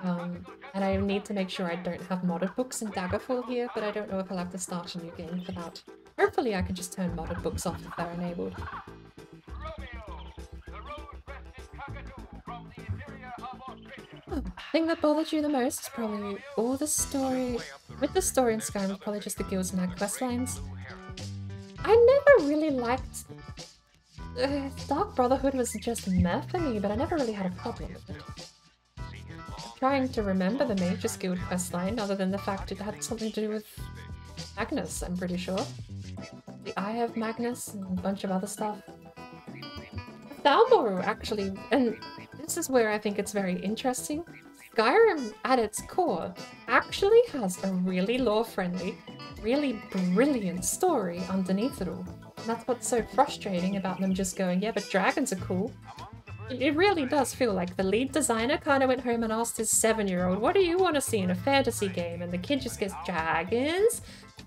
And I need to make sure I don't have modded books in Daggerfall here, but I don't know if I'll have to start a new game for that. Hopefully I can just turn modded books off if they're enabled. The thing that bothered you the most is probably all the story... With the story in Skyrim, it's probably just the guilds and their quest lines. I never really liked... Dark Brotherhood was just meh for me, but I never really had a problem with it. I'm trying to remember the Mage's Guild questline, other than the fact it had something to do with Magnus, I'm pretty sure. The Eye of Magnus and a bunch of other stuff. Thalmor, actually, and this is where I think it's very interesting. Skyrim, at its core, actually has a really lore-friendly, really brilliant story underneath it all. And that's what's so frustrating about them just going, yeah, but dragons are cool. It really does feel like the lead designer kind of went home and asked his 7-year-old, what do you want to see in a fantasy game? And the kid just goes, dragons,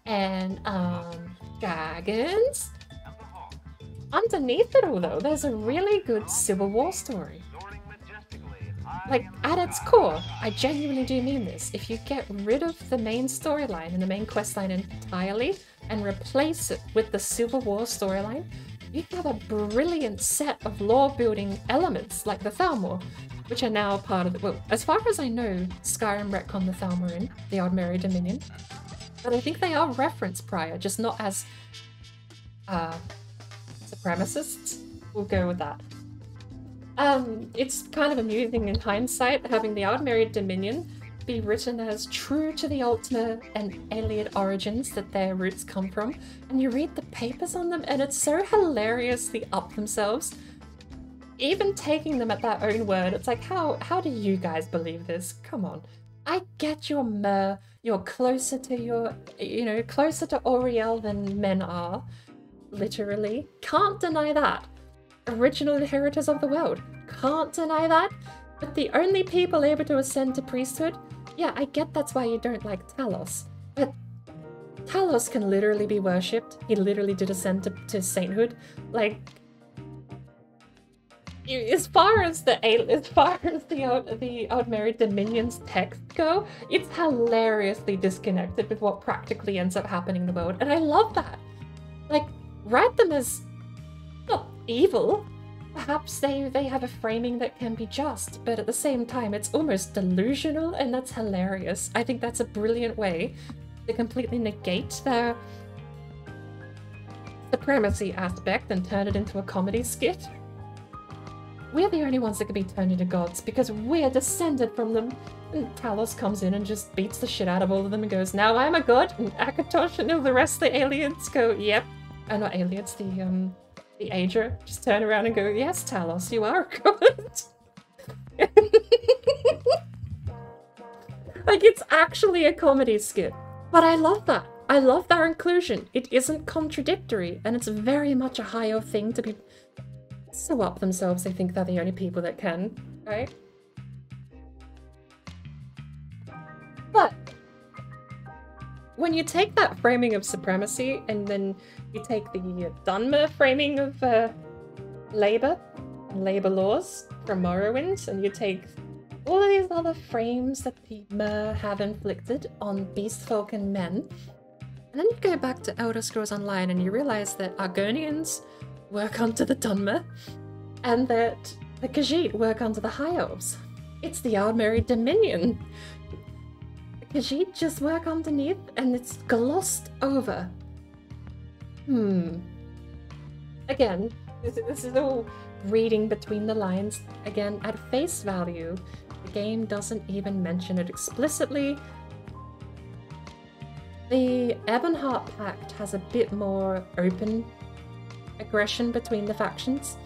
and, dragons. Underneath it all, though, there's a really good Civil War story. Like, at its core, I genuinely do mean this. If you get rid of the main storyline and the main questline entirely and replace it with the Civil War storyline, you have a brilliant set of lore-building elements like the Thalmor, which are now part of the... Well, as far as I know, Skyrim retconned the Thalmor in, the Aldmeri Dominion. But I think they are referenced prior, just not as... supremacists. We'll go with that. It's kind of amusing in hindsight having the Aldmeri Dominion be written as true to the ALTMER and Iliad origins that their roots come from, and you read the papers on them and it's so hilariously up themselves. Even taking them at their own word, it's like, how do you guys believe this? Come on. I get your mer, you're closer to your, closer to Auriel than men are. Literally. Can't deny that. Original inheritors of the world. Can't deny that. But the only people able to ascend to priesthood, yeah, I get that's why you don't like Talos. But Talos can literally be worshipped. He literally did ascend to sainthood. Like, as far as the Aldmeri Dominion's text go, it's hilariously disconnected with what practically ends up happening in the world, and I love that. Like, write them as not evil. Perhaps they have a framing that can be just, but at the same time it's almost delusional, and that's hilarious. I think that's a brilliant way to completely negate their supremacy aspect and turn it into a comedy skit. we're the only ones that can be turned into gods because we're descended from them. And Talos comes in and just beats the shit out of all of them and goes, now I'm a god. And Akatosh and all the rest of the aliens go, yep. Not aliens, the Agea just turn around and go, yes, Talos, you are a god. Like, it's actually a comedy skit. But I love that. I love their inclusion. It isn't contradictory, and it's very much a higher thing to be so up themselves they think they're the only people that can, right? But when you take that framing of supremacy and then you take the ALTMER framing of labor laws from Morrowind, and you take all of these other frames that the Mer have inflicted on beastfolk and men, and then you go back to Elder Scrolls Online and you realize that Argonians work under the ALTMER and that the Khajiit work under the High Elves. It's the ALTMER Dominion. The Khajiit just work underneath and it's glossed over. Again, this is all reading between the lines. Again, at face value, the game doesn't even mention it explicitly. The Ebonheart Pact has a bit more open aggression between the factions.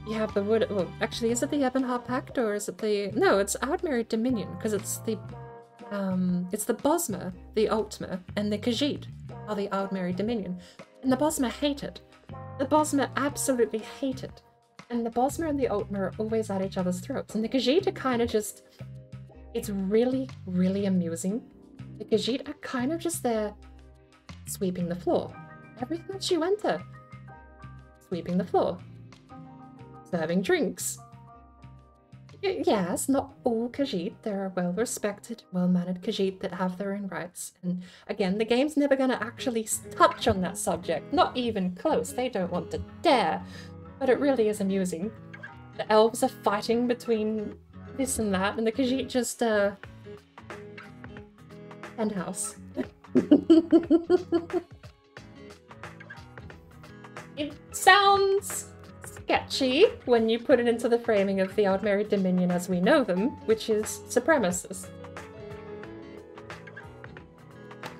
You have the wood. Well, actually, is it the Ebonheart Pact or is it the? No, it's ALTMER Dominion because it's the Bosmer, the ALTMER, and the Khajiit are the ALTMER Dominion, and the Bosmer hate it. The Bosmer absolutely hate it, and the Bosmer and the ALTMER are always at each other's throats, and the Khajiit are kind of just. It's really, really amusing. The Khajiit are kind of just there sweeping the floor. Every time you enter, sweeping the floor. Serving drinks. Yes, not all Khajiit. There are well-respected, well-mannered Khajiit that have their own rights. And again, the game's never going to actually touch on that subject. Not even close. They don't want to dare. But it really is amusing. The elves are fighting between this and that, and the Khajiit just, penthouse. It sounds sketchy when you put it into the framing of the ALTMER Dominion as we know them, which is supremacist.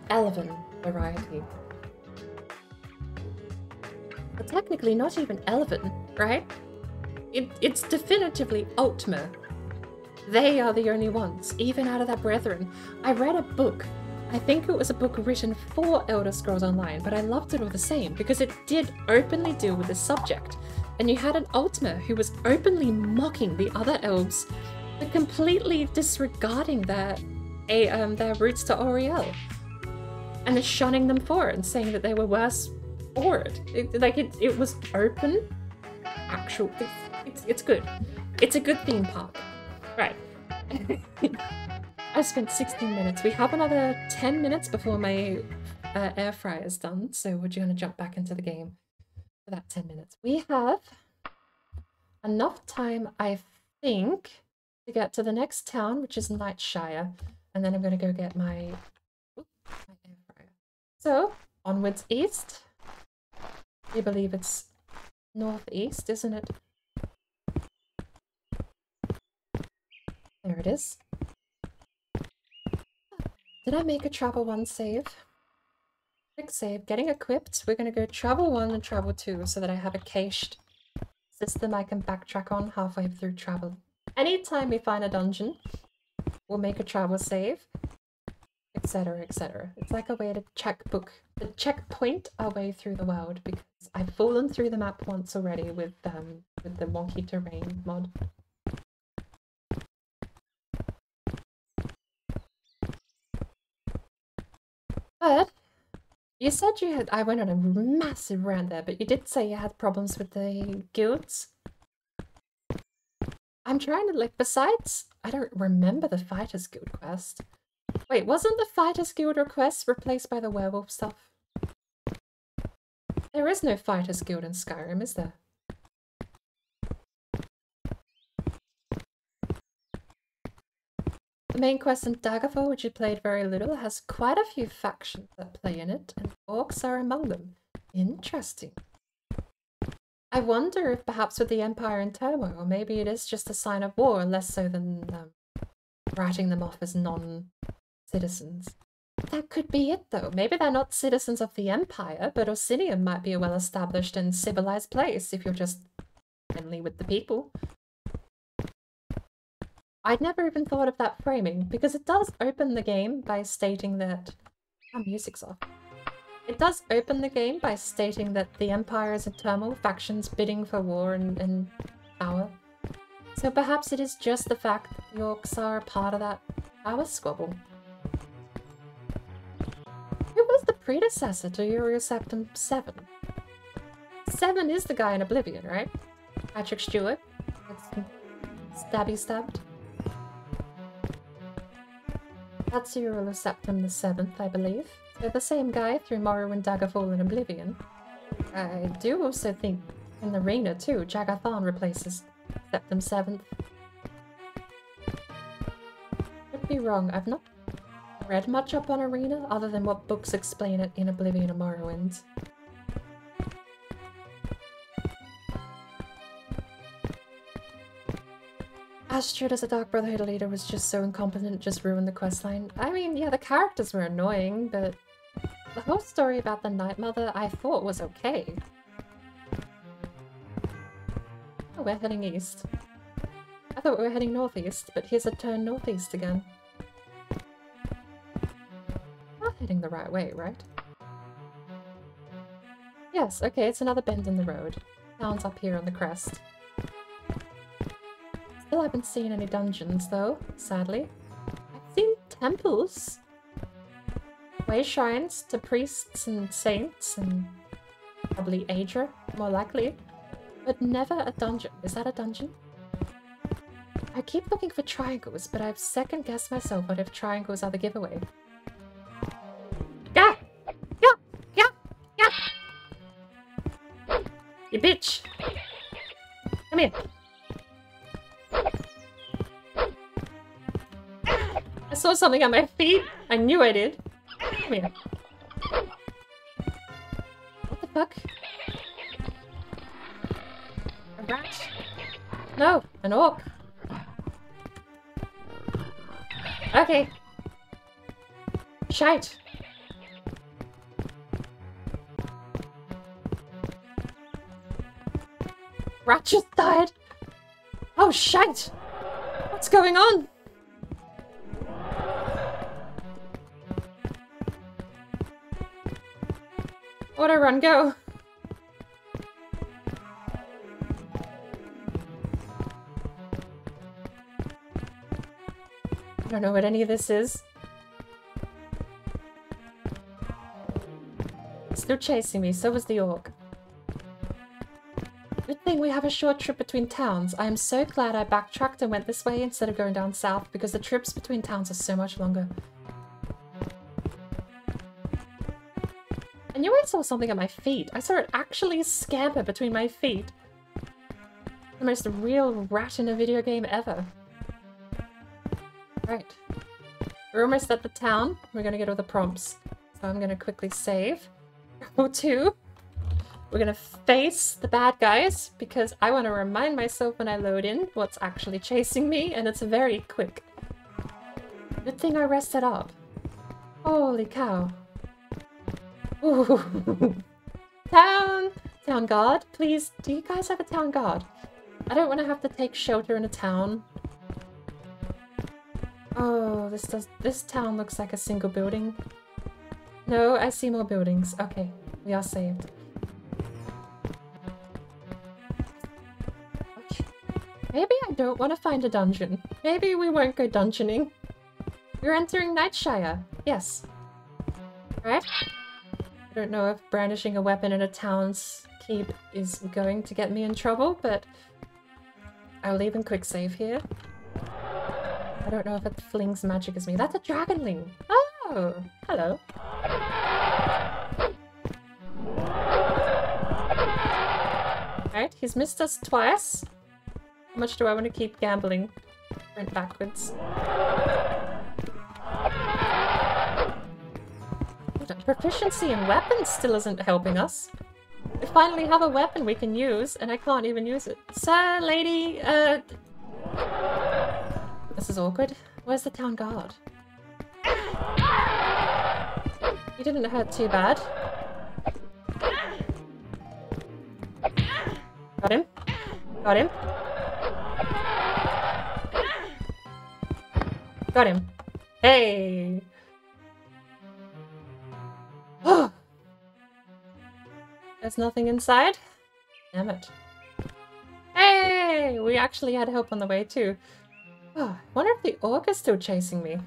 Elven variety. But technically not even Elven, right? It's definitively ALTMER. They are the only ones, even out of their brethren. I read a book. I think it was a book written for Elder Scrolls Online, but I loved it all the same because it did openly deal with this subject. And you had an ALTMER who was openly mocking the other elves for completely disregarding their roots to Oriel. And then shunning them for it and saying that they were worse for it. It was open. It's good. It's a good theme park. Right. I've spent 16 minutes. We have another 10 minutes before my air fryer is done, so we're going to jump back into the game for that 10 minutes. We have enough time, I think, to get to the next town, which is Nightshire, and then I'm going to go get my air fryer. So, onwards east. I believe it's northeast, isn't it? There it is. Did I make a travel 1 save? Quick save, getting equipped. We're going to go travel 1 and travel 2 so that I have a cached system I can backtrack on halfway through travel. Anytime we find a dungeon, we'll make a travel save, etc, etc. It's like a way to checkpoint our way through the world because I've fallen through the map once already with the wonky terrain mod. But you said you had, I went on a massive rant there, but you did say you had problems with the guilds. I'm trying to, like, besides, I don't remember the Fighters Guild quest. Wait, wasn't the Fighters Guild request replaced by the werewolf stuff? There is no Fighters Guild in Skyrim, is there? The main quest in Daggerfall, which you played very little, has quite a few factions that play in it, and orcs are among them. Interesting. I wonder if perhaps with the Empire in turmoil, maybe it is just a sign of war, less so than writing them off as non-citizens. That could be it, though. Maybe they're not citizens of the Empire, but Orsinium might be a well-established and civilized place if you're just friendly with the people. I'd never even thought of that framing, because it does open the game by stating that... Our music's off. It does open the game by stating that the Empire is in turmoil, factions bidding for war and power. So perhaps it is just the fact that the Orcs are a part of that power squabble. Who was the predecessor to Septum 7? 7 is the guy in Oblivion, right? Patrick Stewart? Stabby stabbed? That's Septum the 7th, I believe. So the same guy through Morrowind, Daggerfall, and Oblivion. I do also think in the Arena too, Jagathan replaces Septum 7th. Could be wrong, I've not read much up on Arena other than what books explain it in Oblivion and Morrowind. Astrid as a Dark Brotherhood leader was just so incompetent, it just ruined the questline. I mean, yeah, the characters were annoying, but the whole story about the Night Mother I thought was okay. Oh, we're heading east. I thought we were heading northeast, but here's a turn northeast again. We're heading the right way, right? Yes, okay, it's another bend in the road. Town's up here on the crest. Still haven't seen any dungeons, though, sadly. I've seen temples. Way shrines to priests and saints and probably Agea, more likely. But never a dungeon. Is that a dungeon? I keep looking for triangles, but I've second-guessed myself what if triangles are the giveaway. Yeah! Yeah! Yeah! Yeah! You bitch! Come here! I saw something on my feet! I knew I did! Come here. What the fuck? A rat? No! An orc! Okay. Shite! Rat just died! Oh shite! What's going on? Auto run, go! I don't know what any of this is. Still chasing me, so was the orc. Good thing we have a short trip between towns. I am so glad I backtracked and went this way instead of going down south, because the trips between towns are so much longer. I knew I saw something at my feet. I saw it actually scamper between my feet. The most real rat in a video game ever. Right. We're almost at the town. We're gonna get all the prompts. So I'm gonna quickly save. Go to. We're gonna face the bad guys, because I want to remind myself when I load in what's actually chasing me, and it's very quick. Good thing I rested up. Holy cow. Ooh. Town guard, please. Do you guys have a town guard? I don't want to have to take shelter in a town. Oh, this town looks like a single building. No, I see more buildings. Okay, we are saved. Okay. Maybe I don't want to find a dungeon. Maybe we won't go dungeoning. We're entering Nightshire. Yes. Right? I don't know if brandishing a weapon in a town's keep is going to get me in trouble, but I'll leave in quick save here. I don't know if it flings magic as me. That's a dragonling! Oh! Hello. Alright, he's missed us twice. How much do I want to keep gambling? Went backwards. Proficiency in weapons still isn't helping us. We finally have a weapon we can use, and I can't even use it. Sir, lady, this is awkward. Where's the town guard? He didn't hurt too bad. Got him. Got him. Got him. Hey! There's nothing inside? Damn it. Hey! We actually had help on the way too. Oh, I wonder if the orc is still chasing me.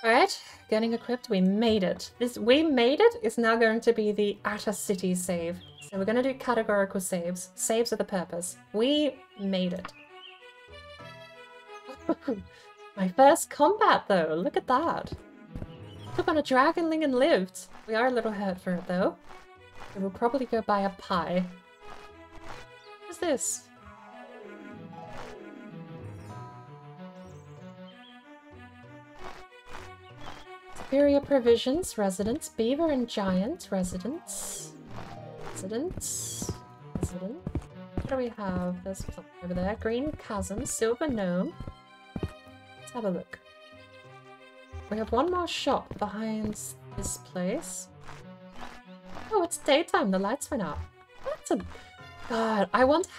Alright, getting equipped, we made it. This "we made it" is now going to be the Atta City save. So we're going to do categorical saves. Saves with a purpose. We made it. My first combat though, look at that. Took on a dragonling and lived. We are a little hurt for it though. So we'll probably go buy a pie. What's this? Superior provisions, residents, beaver and giant, residents. Residents. Resident. What do we have? There's something over there. Green chasm, silver gnome. Let's have a look. We have one more shop behind this place. Oh, it's daytime. The lights went out. That's a... God, I wonder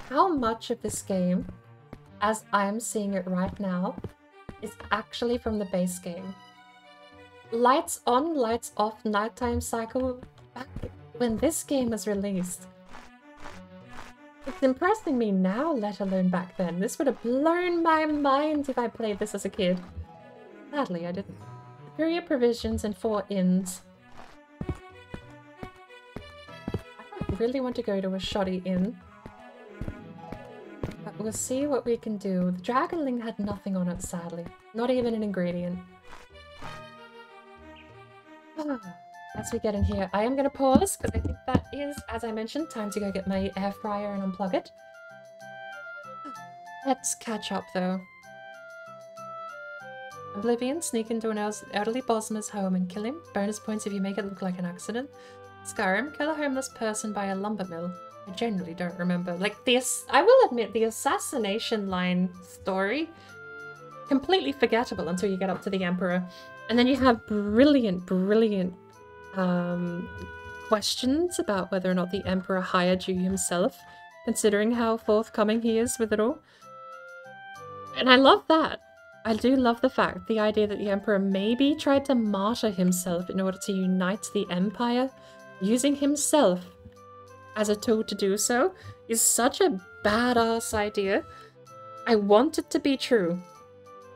how much of this game, as I'm seeing it right now, is actually from the base game. Lights on, lights off, nighttime cycle, back when this game was released. It's impressing me now, let alone back then. This would have blown my mind if I played this as a kid. Sadly, I didn't. Superior provisions and 4 inns. I don't really want to go to a shoddy inn. But we'll see what we can do. The dragonling had nothing on it, sadly. Not even an ingredient. As we get in here, I am going to pause because I think that is, as I mentioned, time to go get my air fryer and unplug it. Let's catch up though. Oblivion, sneak into an elderly Bosmer's home and kill him. Bonus points if you make it look like an accident. Skyrim, kill a homeless person by a lumber mill. I generally don't remember. Like this, I will admit, the assassination line story, completely forgettable until you get up to the Emperor. And then you have brilliant questions about whether or not the Emperor hired you himself, considering how forthcoming he is with it all. And I love that. I do love the fact, the idea that the Emperor maybe tried to martyr himself in order to unite the Empire, using himself as a tool to do so, is such a badass idea. I want it to be true.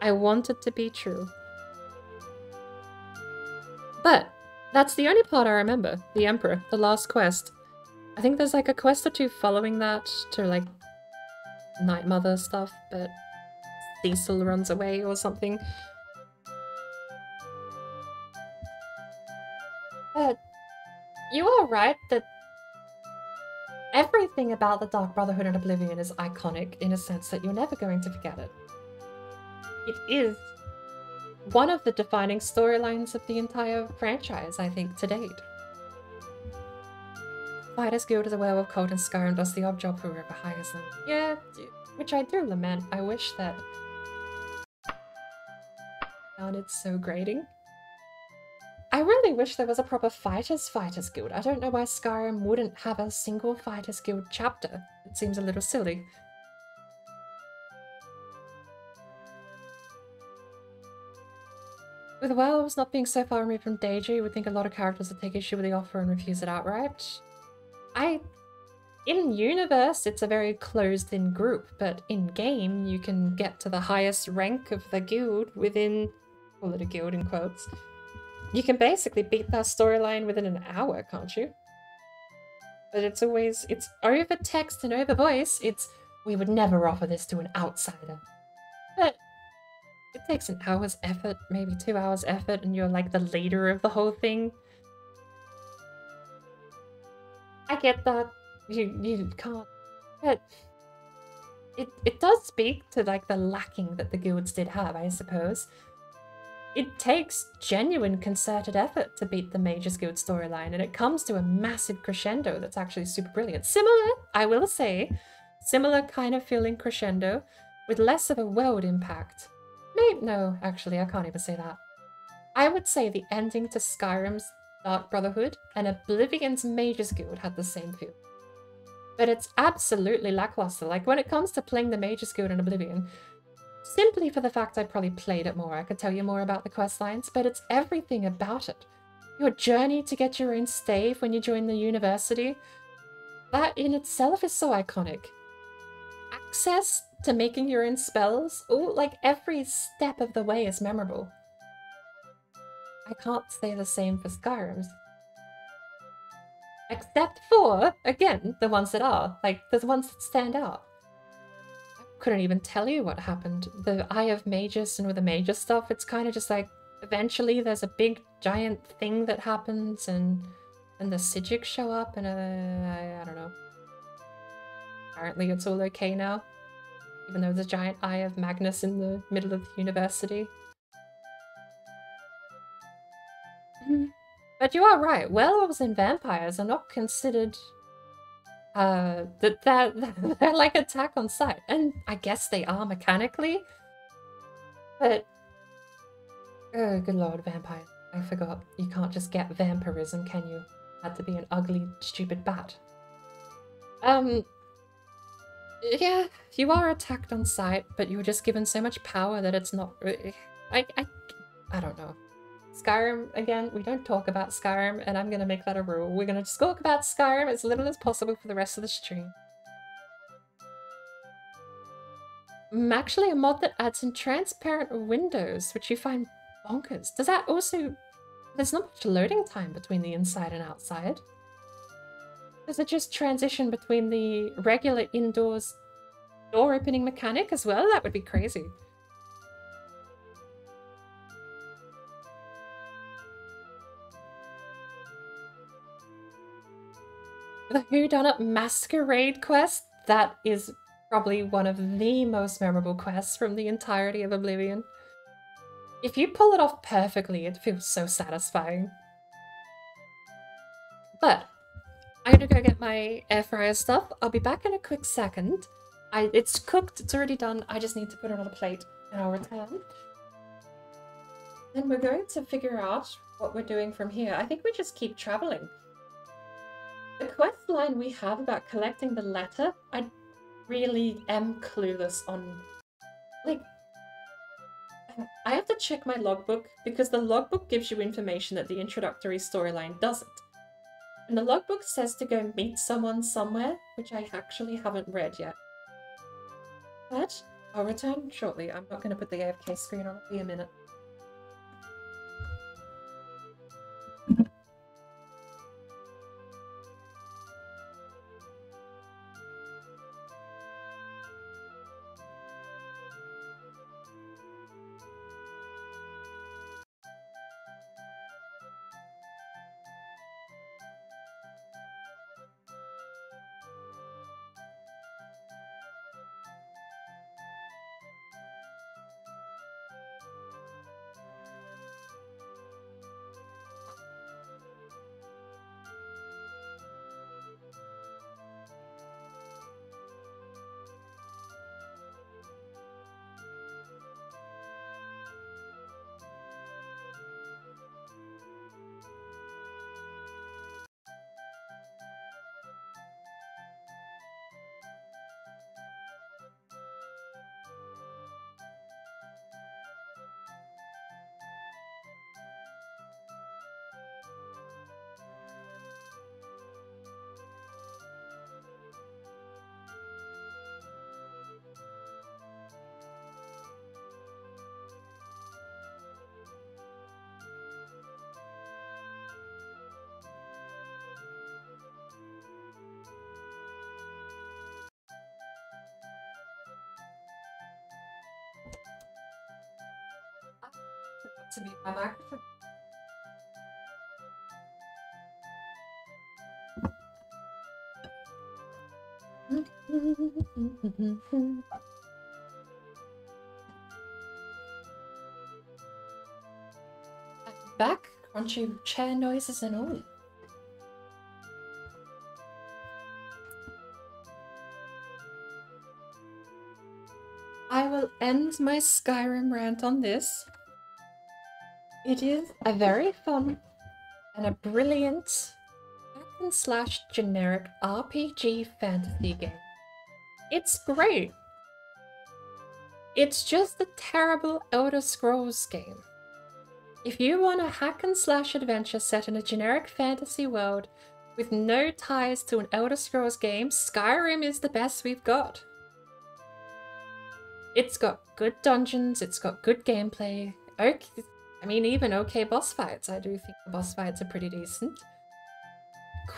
I want it to be true. But that's the only part I remember. The Emperor, the last quest. I think there's like a quest or two following that to like Night Mother stuff, but Cecil runs away or something. But you are right that everything about the Dark Brotherhood and Oblivion is iconic in a sense that you're never going to forget it. It is one of the defining storylines of the entire franchise, I think, to date. Fighters Guild is a werewolf cult and Skyrim does the odd job for whoever hires them. Yeah, which I do lament. I wish that sounded so grating. I really wish there was a proper Fighters Guild. I don't know why Skyrim wouldn't have a single Fighters Guild chapter. It seems a little silly. With the werewolves not being so far removed from Danger, you would think a lot of characters would take issue with the offer and refuse it outright. In universe, it's a very closed-in group, but in-game, you can get to the highest rank of the guild within, call it a guild in quotes. You can basically beat that storyline within an hour, can't you? But it's always, it's over text and over voice, it's, we would never offer this to an outsider. But it takes an hour's effort, maybe 2 hours effort, and you're like the leader of the whole thing. I get that. You can't. But it does speak to like the lacking that the guilds did have, I suppose. it takes genuine concerted effort to beat the Mages Guild storyline, and it comes to a massive crescendo that's actually super brilliant. Similar, I will say, similar kind of feeling crescendo, with less of a world impact. Maybe, no, actually, I can't even say that. I would say the ending to Skyrim's Dark Brotherhood and Oblivion's Mages Guild had the same feel. But it's absolutely lackluster. Like, when it comes to playing the Mages Guild in Oblivion, simply for the fact I probably played it more, I could tell you more about the quest lines, but it's everything about it. Your journey to get your own stave when you join the university, that in itself is so iconic. Access to making your own spells, oh, like every step of the way is memorable. I can't say the same for Skyrim's. Except for, again, the ones that are, like, the ones that stand out. Couldn't even tell you what happened. The Eye of Magus and with the Magus stuff, it's kind of just like, eventually there's a big giant thing that happens and the Sijic show up and I don't know. Apparently it's all okay now. Even though there's a giant Eye of Magnus in the middle of the university. But you are right, werewolves and vampires are not considered they're like attack on sight, and I guess they are mechanically, but oh, good lord, vampire! I forgot. You can't just get vampirism, can you? Had to be an ugly, stupid bat. Yeah, you are attacked on sight, but you were just given so much power that it's not. I don't know. Skyrim, again, we don't talk about Skyrim, and I'm going to make that a rule. We're going to just talk about Skyrim as little as possible for the rest of the stream. Actually, a mod that adds in transparent windows, which you find bonkers. Does that also... There's not much loading time between the inside and outside. Does it just transition between the regular indoors door opening mechanic as well? That would be crazy. The Whodunit Masquerade quest, that is probably one of the most memorable quests from the entirety of Oblivion. If you pull it off perfectly, it feels so satisfying. But I'm gonna go get my air fryer stuff. I'll be back in a quick second. It's cooked, it's already done. I just need to put it on a plate and I'll return. Then we're going to figure out what we're doing from here. I think we just keep traveling. The quest line we have about collecting the letter, I really am clueless on, like, I have to check my logbook because the logbook gives you information that the introductory storyline doesn't. And the logbook says to go meet someone somewhere, which I actually haven't read yet. But I'll return shortly. I'm not going to put the AFK screen on. It'll be a minute. To mute my microphone. crunchy chair noises and all. I will end my Skyrim rant on this. It is a very fun and a brilliant hack-and-slash generic RPG fantasy game. It's great. It's just a terrible Elder Scrolls game. If you want a hack-and-slash adventure set in a generic fantasy world with no ties to an Elder Scrolls game, Skyrim is the best we've got. It's got good dungeons, it's got good gameplay, okay, I mean even okay boss fights. I do think the boss fights are pretty decent.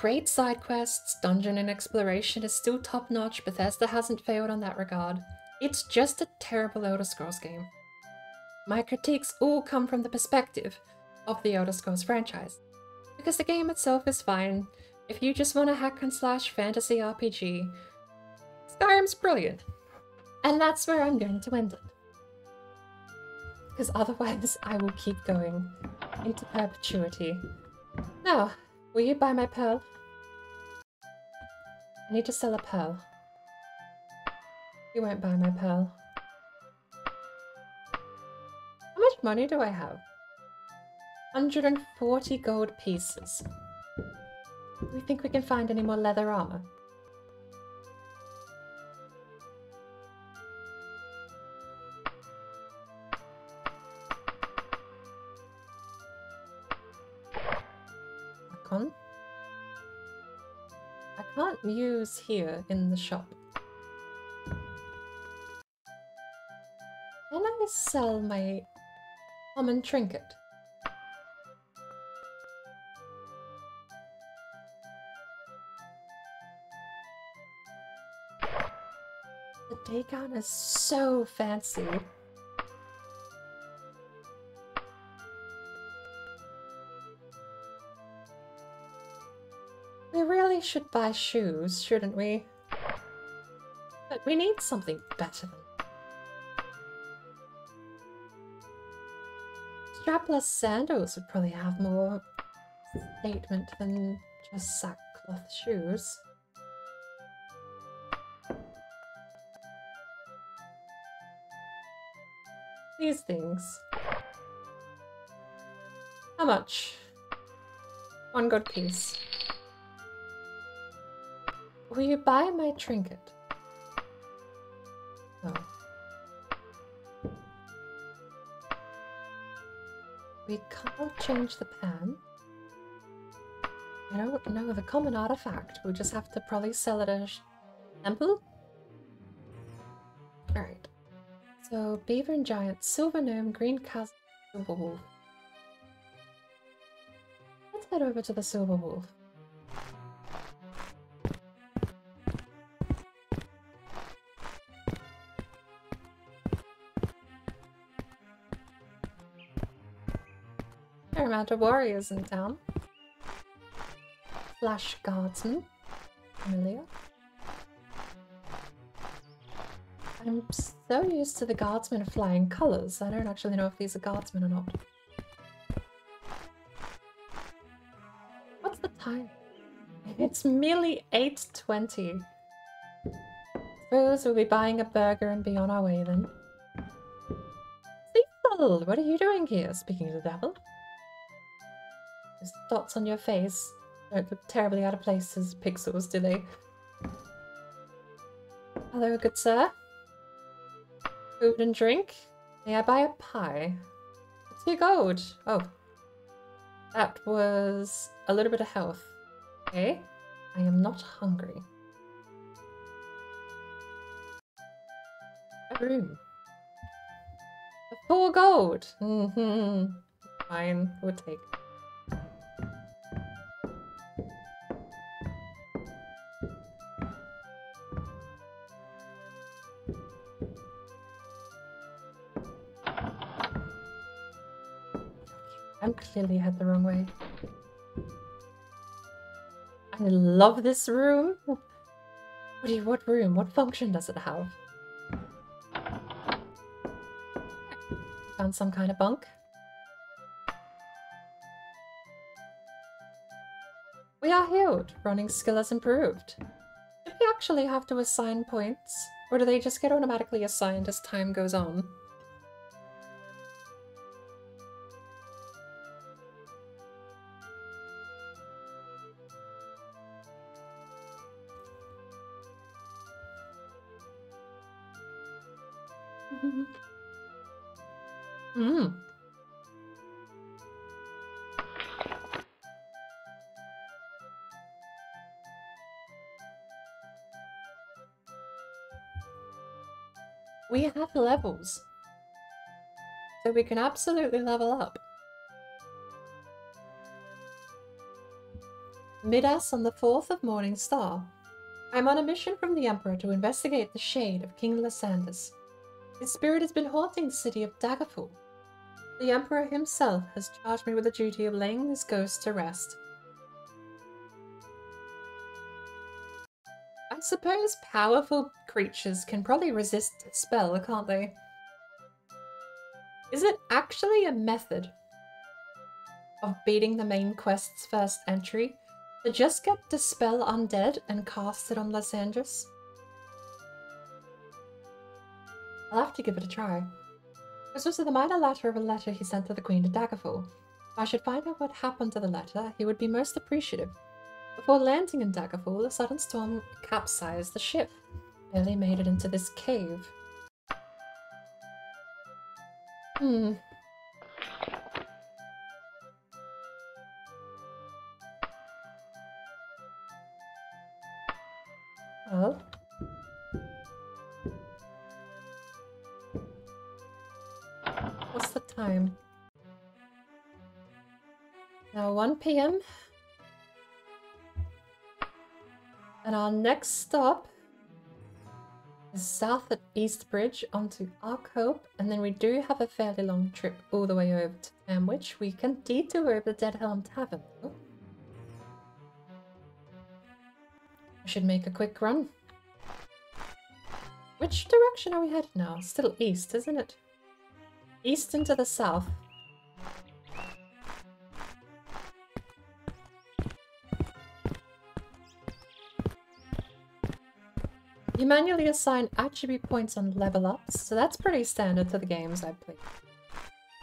Great side quests, dungeon and exploration is still top notch, Bethesda hasn't failed on that regard. It's just a terrible Elder Scrolls game. My critiques all come from the perspective of the Elder Scrolls franchise, because the game itself is fine. If you just want a hack-and-slash fantasy RPG, Skyrim's brilliant. And that's where I'm going to end it. Because otherwise I will keep going into perpetuity. Now, will you buy my pearl? I need to sell a pearl. You won't buy my pearl. How much money do I have? 140 gold pieces. Do we think we can find any more leather armor? I can't use here in the shop. Can I sell my common trinket? The day gown is so fancy. We really should buy shoes, shouldn't we? But we need something better than strapless sandals would probably have more statement than just sackcloth shoes. These things. How much? 1 gold piece. Will you buy my trinket? No. We can't change the pan. I don't know the common artifact. We'll just have to probably sell it at a temple? Alright. So, beaver and giant, silver gnome, green chasm, silver wolf. Let's head over to the silver wolf. Fair amount of warriors in town. Flash guardsman. Familiar. I'm so used to the guardsmen flying colours, I don't actually know if these are guardsmen or not. What's the time? It's merely 8:20. Suppose we'll be buying a burger and be on our way then. Cecil, what are you doing here? Speaking of the devil. Those dots on your face don't look terribly out of place as pixels, do they? Hello, good sir. Food and drink? May I buy a pie? 2 gold. Oh. That was a little bit of health. Okay. I am not hungry. A room. 4 gold. Fine, we'll take it. I'm clearly head the wrong way. I love this room. What room? What function does it have? Found some kind of bunk. We are healed. Running skill has improved. Do we actually have to assign points? Or do they just get automatically assigned as time goes on? Mm. We have levels, so we can absolutely level up. Midas on the 4th of Morning Star. I'm on a mission from the Emperor to investigate the shade of King Lysandus. His spirit has been haunting the city of Daggerfall. The Emperor himself has charged me with the duty of laying this ghost to rest. I suppose powerful creatures can probably resist a spell, can't they? Is it actually a method of beating the main quest's first entry to just get Dispel Undead and cast it on Lysandus? I'll have to give it a try. This was the minor letter of a letter he sent to the Queen of Daggerfall. If I should find out what happened to the letter, he would be most appreciative. Before landing in Daggerfall, a sudden storm capsized the ship. Barely made it into this cave. Well. What's the time? Now 1 PM. And our next stop is south at East Bridge onto Ark Hope, and then we do have a fairly long trip all the way over to Tamwich. We can detour over the Dead Helm Tavern though. I should make a quick run. Which direction are we headed now? Still east, isn't it? East into the south. You manually assign attribute points on level ups, so that's pretty standard to the games I've played.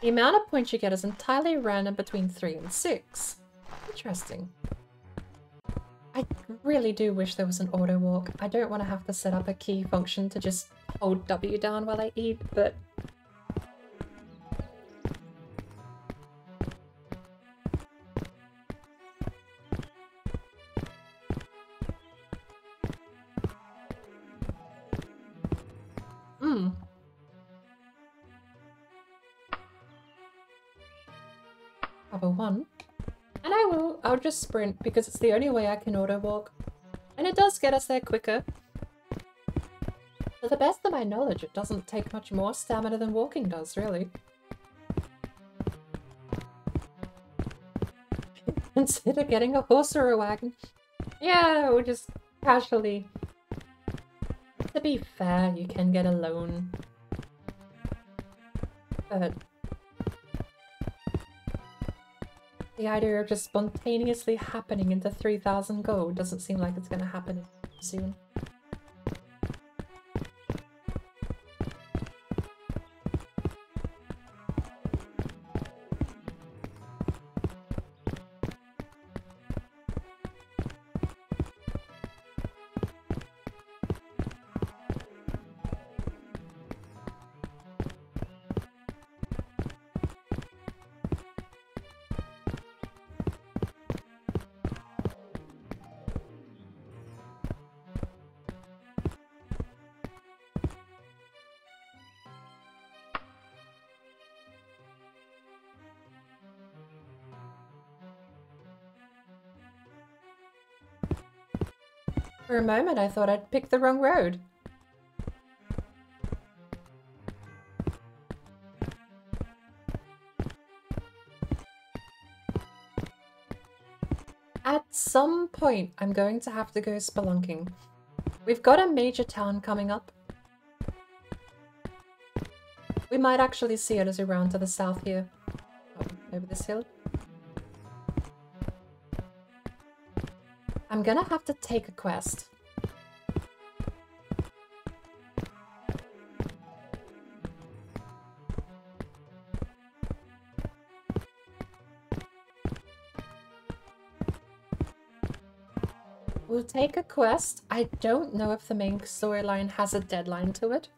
The amount of points you get is entirely random between 3 and 6. Interesting. I really do wish there was an auto walk. I don't want to have to set up a key function to just hold W down while I eat, but... Level 1. And I'll just sprint because it's the only way I can auto walk. And it does get us there quicker. To the best of my knowledge, it doesn't take much more stamina than walking does, really. Consider getting a horse or a wagon. Yeah, we'll just casually. To be fair, you can get a loan. But the idea of just spontaneously happening into 3,000 gold doesn't seem like it's going to happen soon. For a moment, I thought I'd picked the wrong road. At some point, I'm going to have to go spelunking. We've got a major town coming up. We might actually see it as we round to the south here. Oh, over this hill. I'm gonna have to take a quest. We'll take a quest. I don't know if the main storyline has a deadline to it.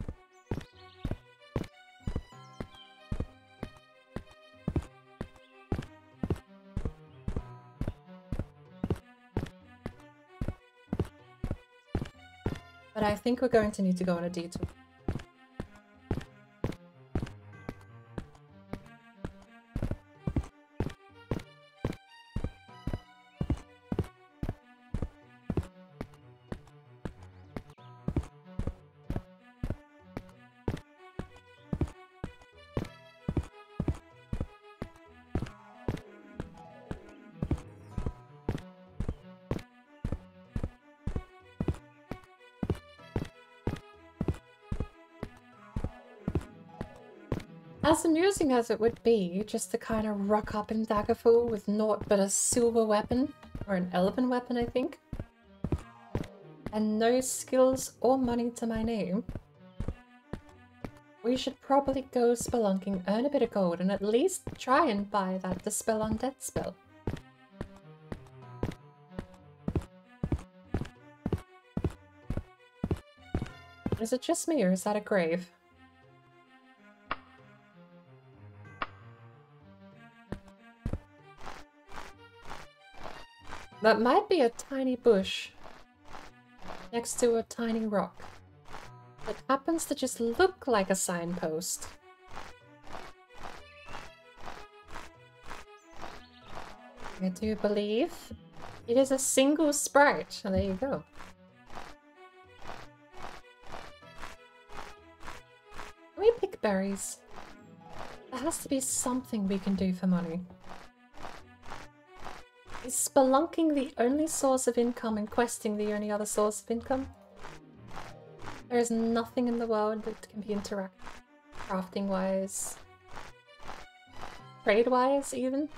But I think we're going to need to go on a detour. As amusing as it would be, just to kind of rock up in Daggerfall with naught but a silver weapon, or an elven weapon I think, and no skills or money to my name, we should probably go spelunking, earn a bit of gold, and at least try and buy that Dispel Undead spell. Is it just me or is that a grave? That might be a tiny bush next to a tiny rock that happens to just look like a signpost. I do believe it is a single sprite. Oh, there you go. Can we pick berries? There has to be something we can do for money. Is spelunking the only source of income and questing the only other source of income? There is nothing in the world that can be interactive, crafting-wise, trade-wise even.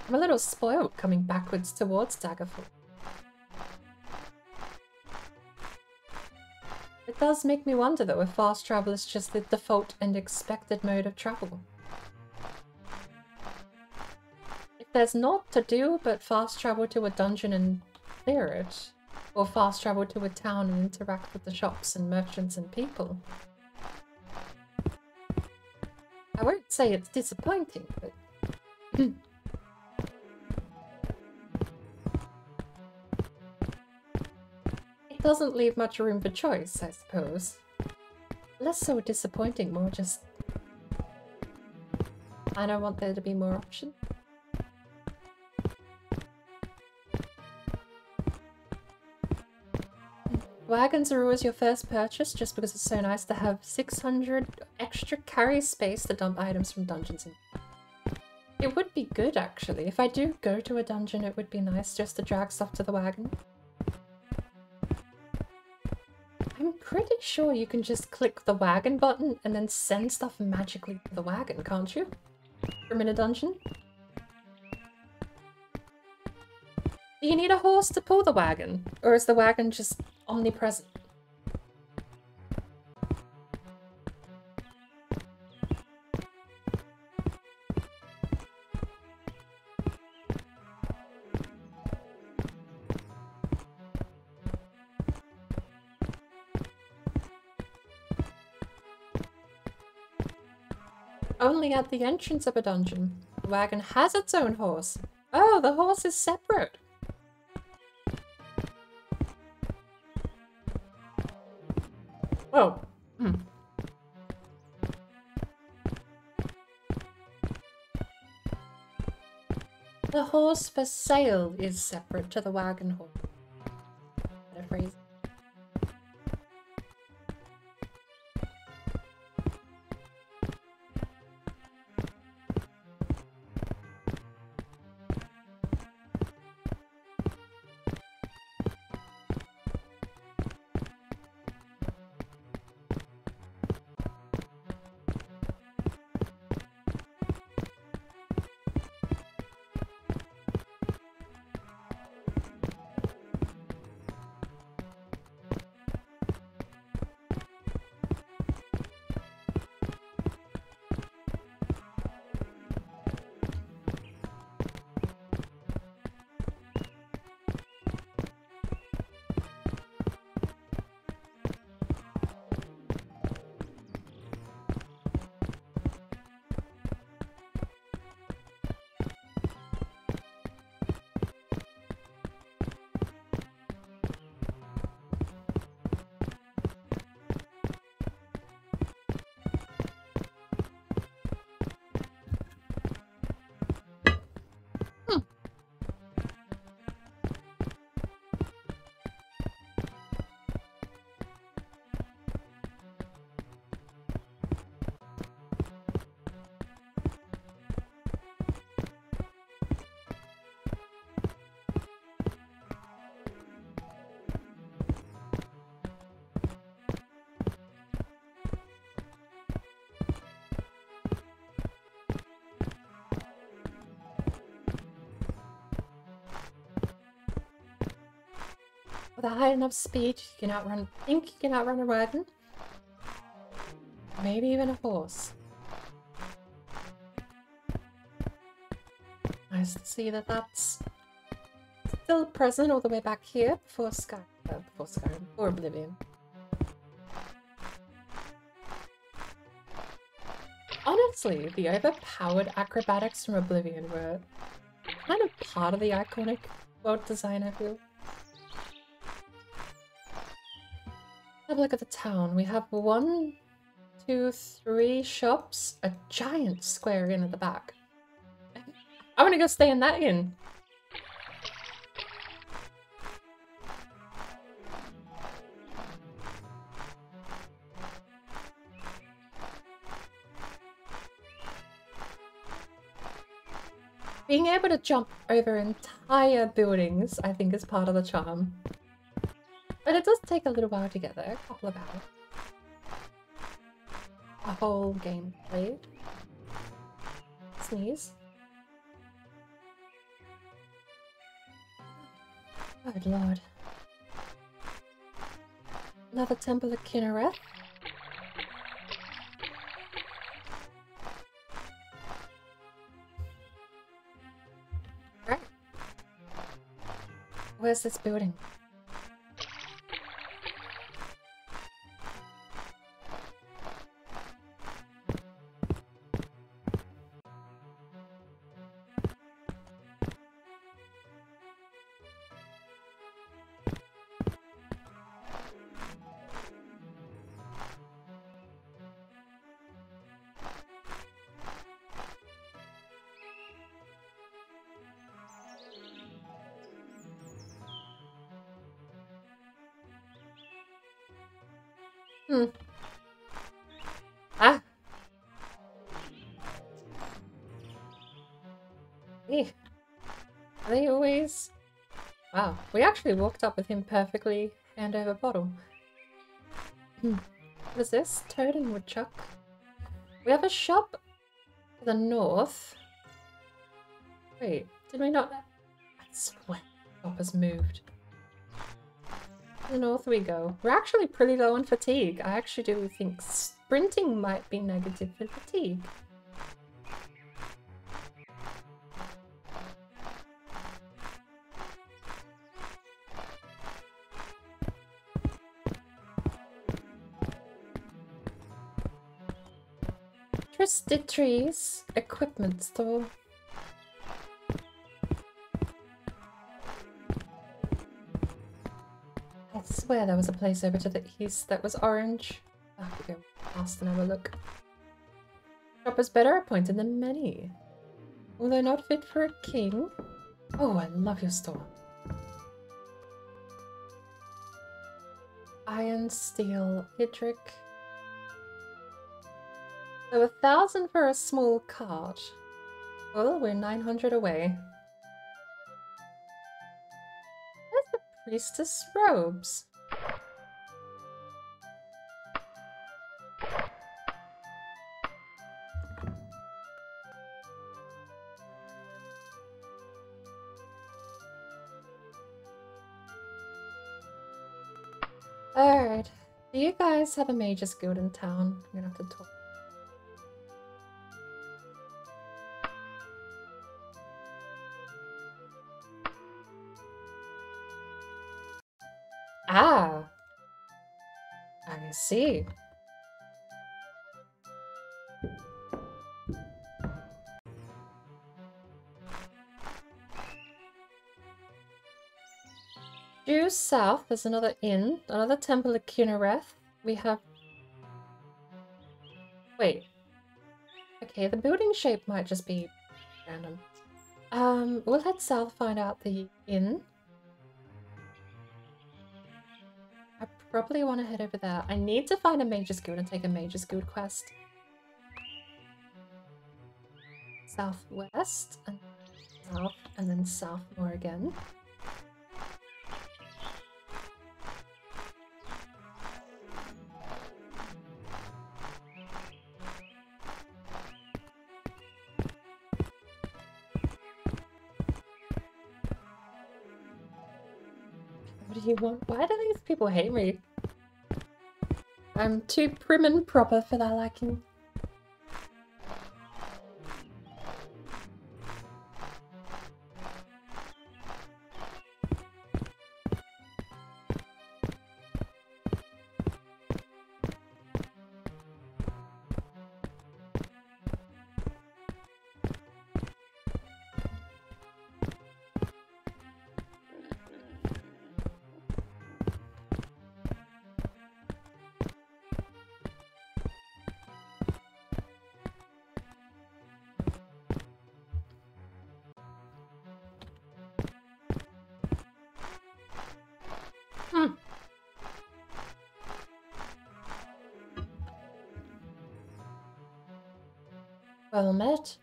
I'm a little spoiled coming backwards towards Daggerfall. It does make me wonder though if fast travel is just the default and expected mode of travel. There's naught to do but fast travel to a dungeon and clear it, or fast travel to a town and interact with the shops and merchants and people. I won't say it's disappointing, but... it doesn't leave much room for choice, I suppose. Less so disappointing, more just... I don't want there to be more options. Wagons are always your first purchase just because it's so nice to have 600 extra carry space to dump items from dungeons in. It would be good actually. If I do go to a dungeon, it would be nice just to drag stuff to the wagon. I'm pretty sure you can just click the wagon button and then send stuff magically to the wagon, can't you? From in a dungeon? Do you need a horse to pull the wagon? Or is the wagon just omnipresent? Only at the entrance of a dungeon. The wagon has its own horse. Oh, the horse is separate. Oh. The horse for sale is separate to the wagon horse. Better phrase. with a high enough speed, you can outrun, think you can outrun a wagon. Maybe even a horse. Nice to see that that's still present all the way back here before before Oblivion. Honestly, the overpowered acrobatics from Oblivion were kind of part of the iconic world design, I feel. Have a look at the town. We have 1, 2, 3 shops, a giant square inn at the back. I want to go stay in that inn. Being able to jump over entire buildings, I think, is part of the charm. But it does take a little while to get there, a couple of hours. A whole game played. Sneeze. Good lord. Another temple of Kinnereth. Right. Where's this building? Ah! Hey. Are they always... Wow, we actually walked up with him perfectly hand over bottle. What is this? Toad and Woodchuck. We have a shop to the north. Wait, did we not... I swear the shop has moved. To the north we go. We're actually pretty low on fatigue. I actually do think sprinting might be negative for fatigue. Twisted Trees equipment store. I swear there was a place over to the east that was orange. I have to go past and have a look. Shop is better appointed than many. Although not fit for a king. Oh, I love your store. Iron, steel, hydric. So 1,000 for a small cart. Well, we're 900 away. Where's the priestess robes? Alright. Do you guys have a mage's guild in town? I'm gonna have to talk. Ah, I see. Due south, there's another inn, another temple of Kinnereth. We have... Wait. Okay, the building shape might just be random. We'll head south, find out the inn. I probably want to head over there. I need to find a mage's guild and take a mage's guild quest. Southwest, and south, and then south more again. you want? Why do these people hate me? I'm too prim and proper for their liking. Well met.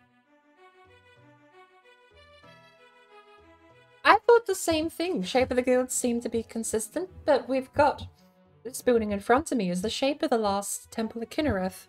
I thought the same thing. Shape of the guild seemed to be consistent, but we've got this building in front of me is the shape of the last temple of Kinnereth.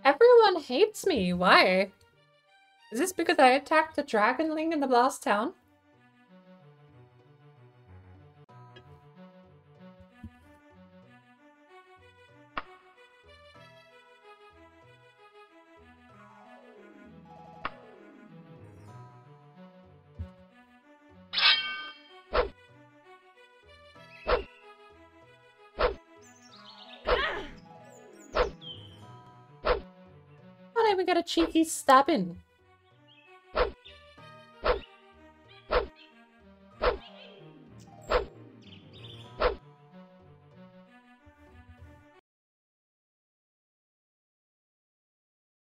Everyone hates me. Why? Is this because I attacked a dragonling in the last town? We got a cheeky stabbing.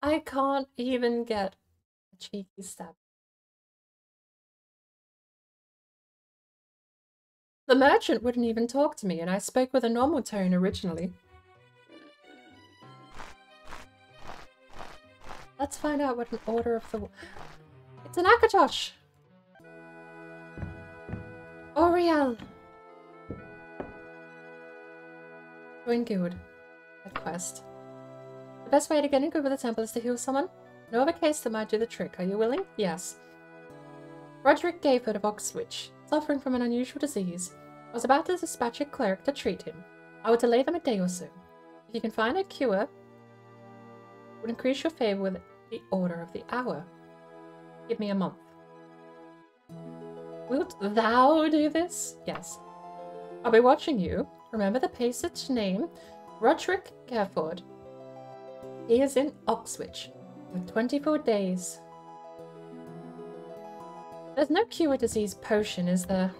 I can't even get a cheeky stab. The merchant wouldn't even talk to me, and I spoke with a normal tone originally. Let's find out what an order of the... It's an Akatosh! Oriel! Join guild. Head quest. The best way to get in good with the temple is to heal someone. Know of a case that might do the trick. Are you willing? Yes. Roderick Gayford of Oxwich, suffering from an unusual disease. I was about to dispatch a cleric to treat him. I would delay them a day or so. If you can find a cure, it would increase your favor with the order of the hour. Give me a month. Wilt thou do this? Yes. I'll be watching you. Remember the passage name, Roderick Gayford. He is in Oxwich with 24 days. There's no cure disease potion, is there?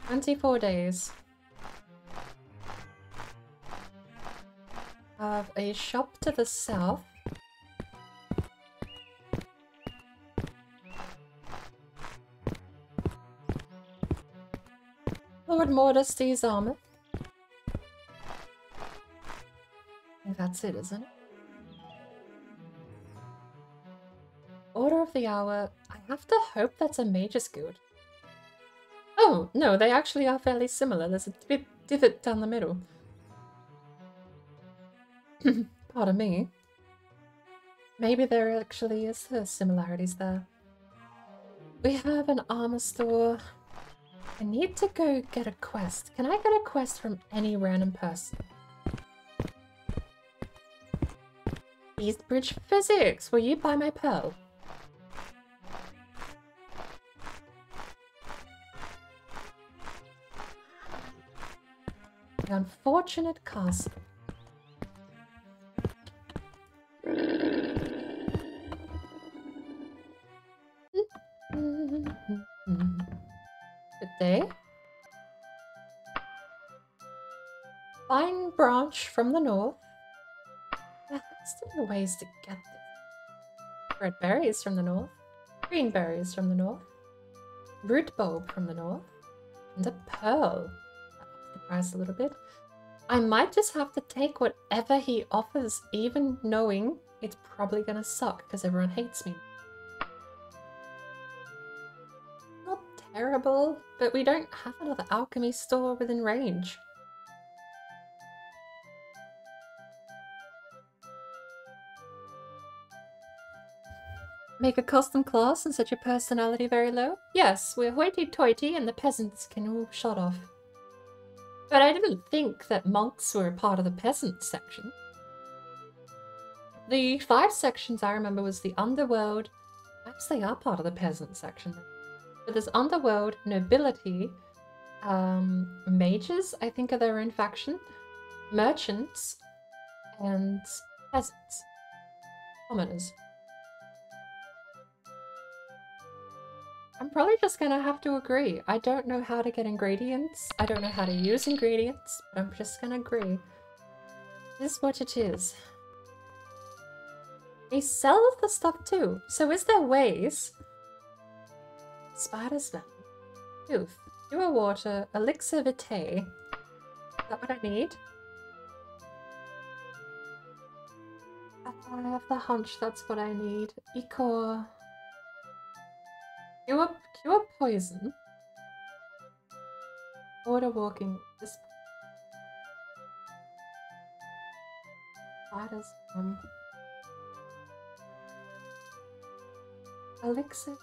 "24 days. Have a shop to the south. Lord Mordesty's armor. I think that's it, isn't it? Order of the hour. I have to hope that's a mage's guild. Oh, no, they actually are fairly similar. There's a bit divot down the middle. Pardon me. Maybe there actually is similarities there. We have an armor store. I need to go get a quest. Can I get a quest from any random person? Eastbridge Physics! Will you buy my pearl? The unfortunate castle. Good day. Vine branch from the north. There has to be ways to get this. Red berries from the north. Green berries from the north. root bulb from the north, and a pearl. That ups the price a little bit. I might just have to take whatever he offers, even knowing it's probably gonna suck because everyone hates me. Not terrible, but we don't have another alchemy store within range. Make a custom class and set your personality very low? Yes, we're hoity-toity and the peasants can all shut off. But I didn't think that monks were a part of the peasant section. The 5 sections I remember was the underworld. Perhaps they are part of the peasant section. But there's underworld, nobility, mages, I think are their own faction, merchants, and peasants. Commoners. I'm probably just gonna have to agree. I don't know how to get ingredients. I don't know how to use ingredients, but I'm just gonna agree. This is what it is. They sell the stuff too. So is there ways? Spider's venom. Tooth. Pure water. Elixir vitae. Is that what I need? I have the hunch that's what I need. Ichor. Cure poison. Order walking. This. Spider's venom. Elixir.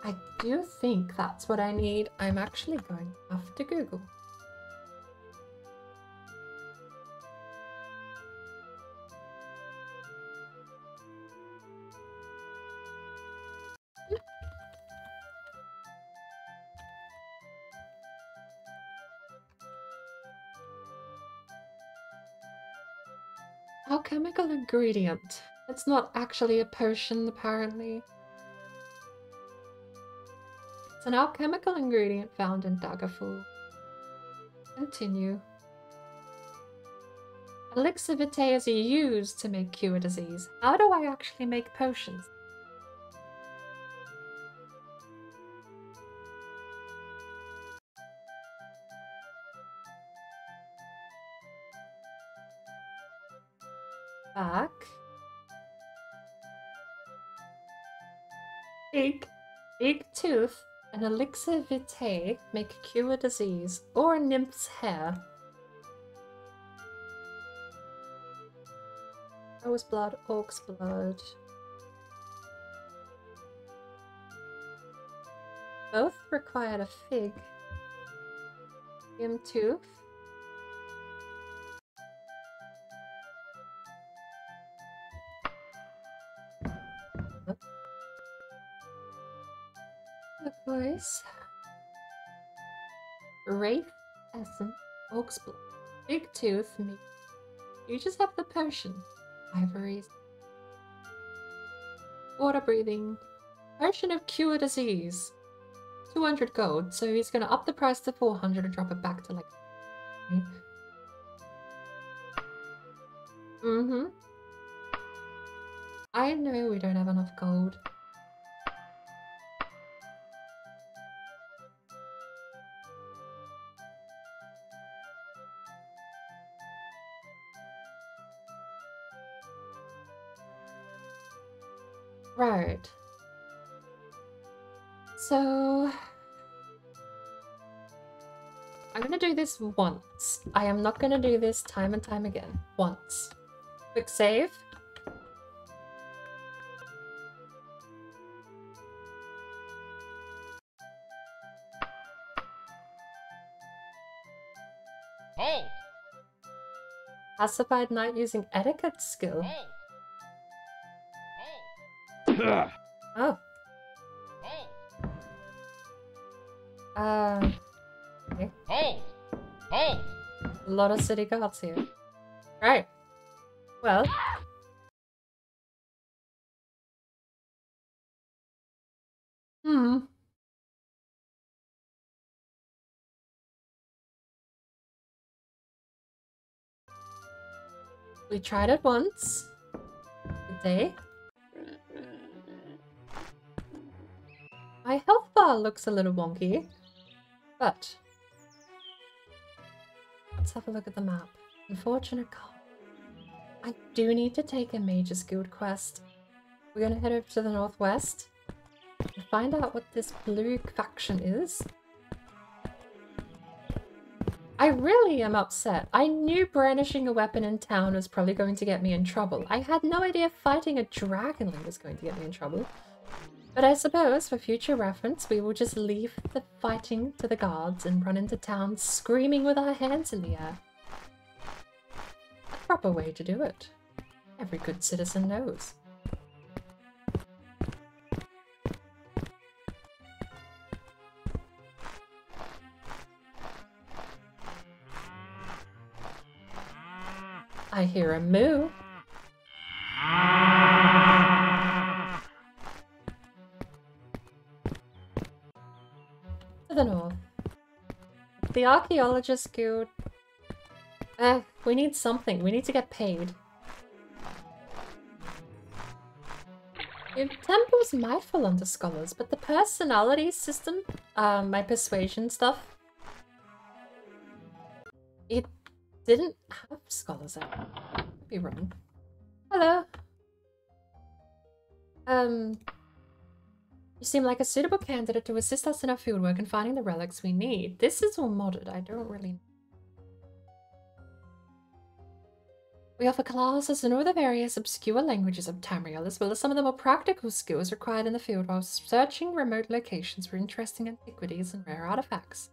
I do think that's what I need. I'm actually going to have to Google. Alchemical ingredient. It's not actually a potion, apparently. It's an alchemical ingredient found in Daggerfall. Continue. Elixir vitae is used to make cure disease. How do I actually make potions? Back. Big tooth and elixir vitae make cure disease or a nymph's hair. Rose blood, orc's blood. Both required a fig. Tooth. Turquoise. Wraith essence, orc's blood. Big tooth, meat. You just have the potion. Ivories. Water breathing. Potion of cure disease. 200 gold, so he's gonna up the price to 400 and drop it back to like... I know we don't have enough gold. Right. So... I'm gonna do this once. I am not gonna do this time and time again. Once. Quick save. Hold! Pacified knight using etiquette skill. Hold! Oh. Hold! Okay. Hold! Hold! A lot of city guards here. Right. Well. We tried it once. Good day. My health bar looks a little wonky, but let's have a look at the map. Unfortunate call. I do need to take a Mage's Guild quest. We're gonna head over to the northwest and find out what this blue faction is. I really am upset. I knew brandishing a weapon in town was probably going to get me in trouble. I had no idea fighting a dragonling was going to get me in trouble. But I suppose, for future reference, we will just leave the fighting to the guards and run into town screaming with our hands in the air. The proper way to do it. Every good citizen knows. I hear a moo. To the north. The Archaeologist Guild. We need something. We need to get paid. The temple's mindful under scholars, but the personality system, my persuasion stuff, it didn't have scholars out. Could be wrong. Hello. You seem like a suitable candidate to assist us in our fieldwork and finding the relics we need. This is all modded. I don't really... We offer classes in all the various obscure languages of Tamriel, as well as some of the more practical skills required in the field while searching remote locations for interesting antiquities and rare artifacts.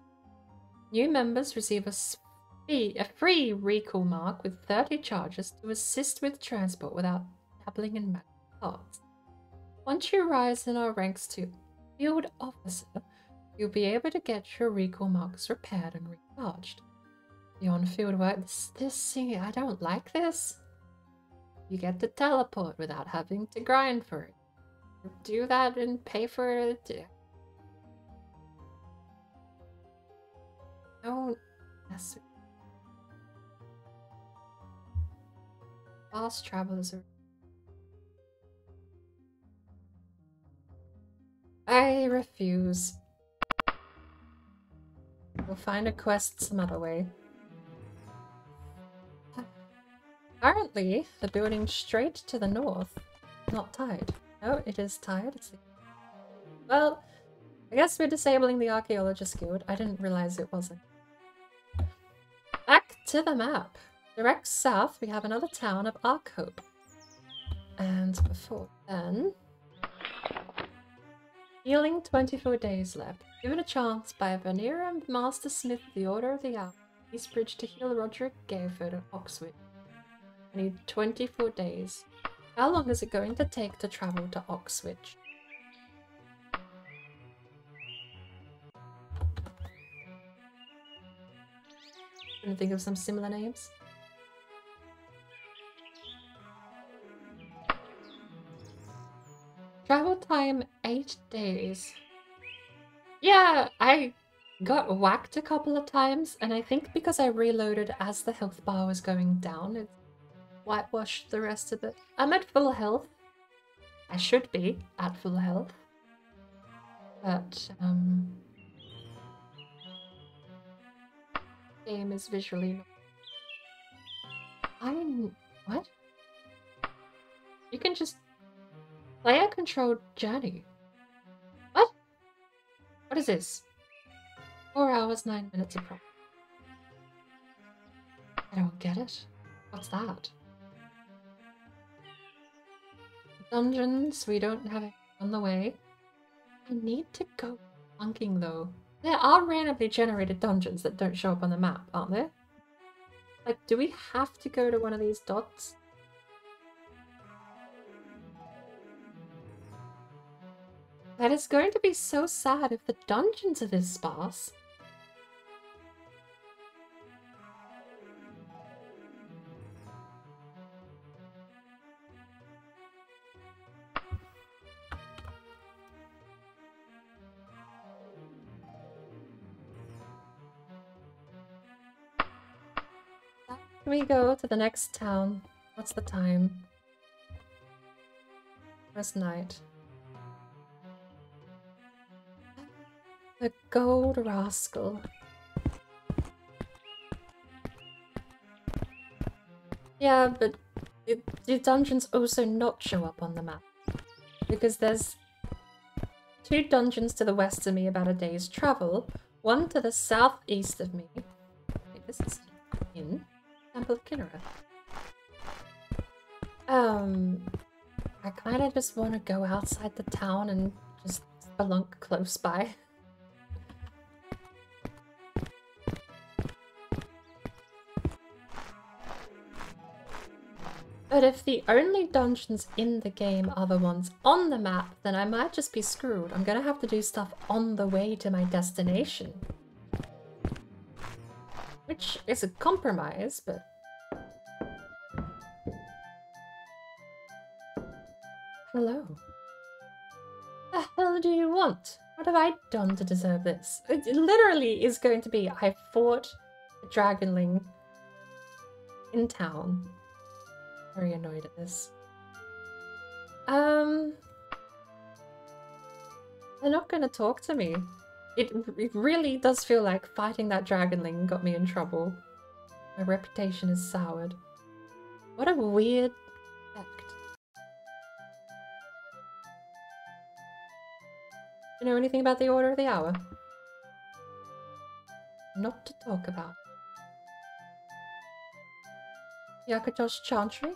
New members receive a free recall mark with 30 charges to assist with transport without dabbling in magic arts. Once you rise in our ranks to field officer, you'll be able to get your recall marks repaired and recharged. Beyond field work, I don't like this. You get to teleport without having to grind for it. Do that and pay for it. Don't mess with fast travelers are... I refuse. We'll find a quest some other way. Apparently, the building straight to the north not tied. No, it is tied. Well, I guess we're disabling the Archaeologist Guild. I didn't realize it wasn't. Back to the map. Direct south, we have another town of Arkhope. And before then... Healing 24 days left. Given a chance by Vanera Master Smith of the Order of the Owl, Eastbridge to heal Roderick Gayford at Oxwich. I need 24 days. How long is it going to take to travel to Oxwich? Can you think of some similar names? Travel time 8 days. Yeah, I got whacked a couple of times, and I think because I reloaded as the health bar was going down, it whitewashed the rest of it. I'm at full health. I should be at full health. But, game is visually not... What? You can just... Player-controlled journey. What? What is this? 4 hours, 9 minutes approx. I don't get it. What's that? Dungeons, we don't have it on the way. I need to go plunking though. There are randomly generated dungeons that don't show up on the map, aren't there? Like, do we have to go to one of these dots? That is going to be so sad if the dungeons are this sparse. Can we go to the next town? What's the time? First night. gold rascal. Yeah, but do dungeons also not show up on the map? Because there's 2 dungeons to the west of me about a day's travel, 1 to the southeast of me. Wait, this is in Temple of Kinnera. I kind of just want to go outside the town and just spelunk close by. But if the only dungeons in the game are the ones on the map, then I might just be screwed. I'm gonna have to do stuff on the way to my destination. Which is a compromise, but... Hello. The hell do you want? What have I done to deserve this? It literally is going to be, I fought a dragonling in town. Very annoyed at this. They're not gonna talk to me. It really does feel like fighting that dragonling got me in trouble. My reputation is soured. What a weird effect. You know anything about the Order of the Hour? Not to talk about. Yakuto's Chantry?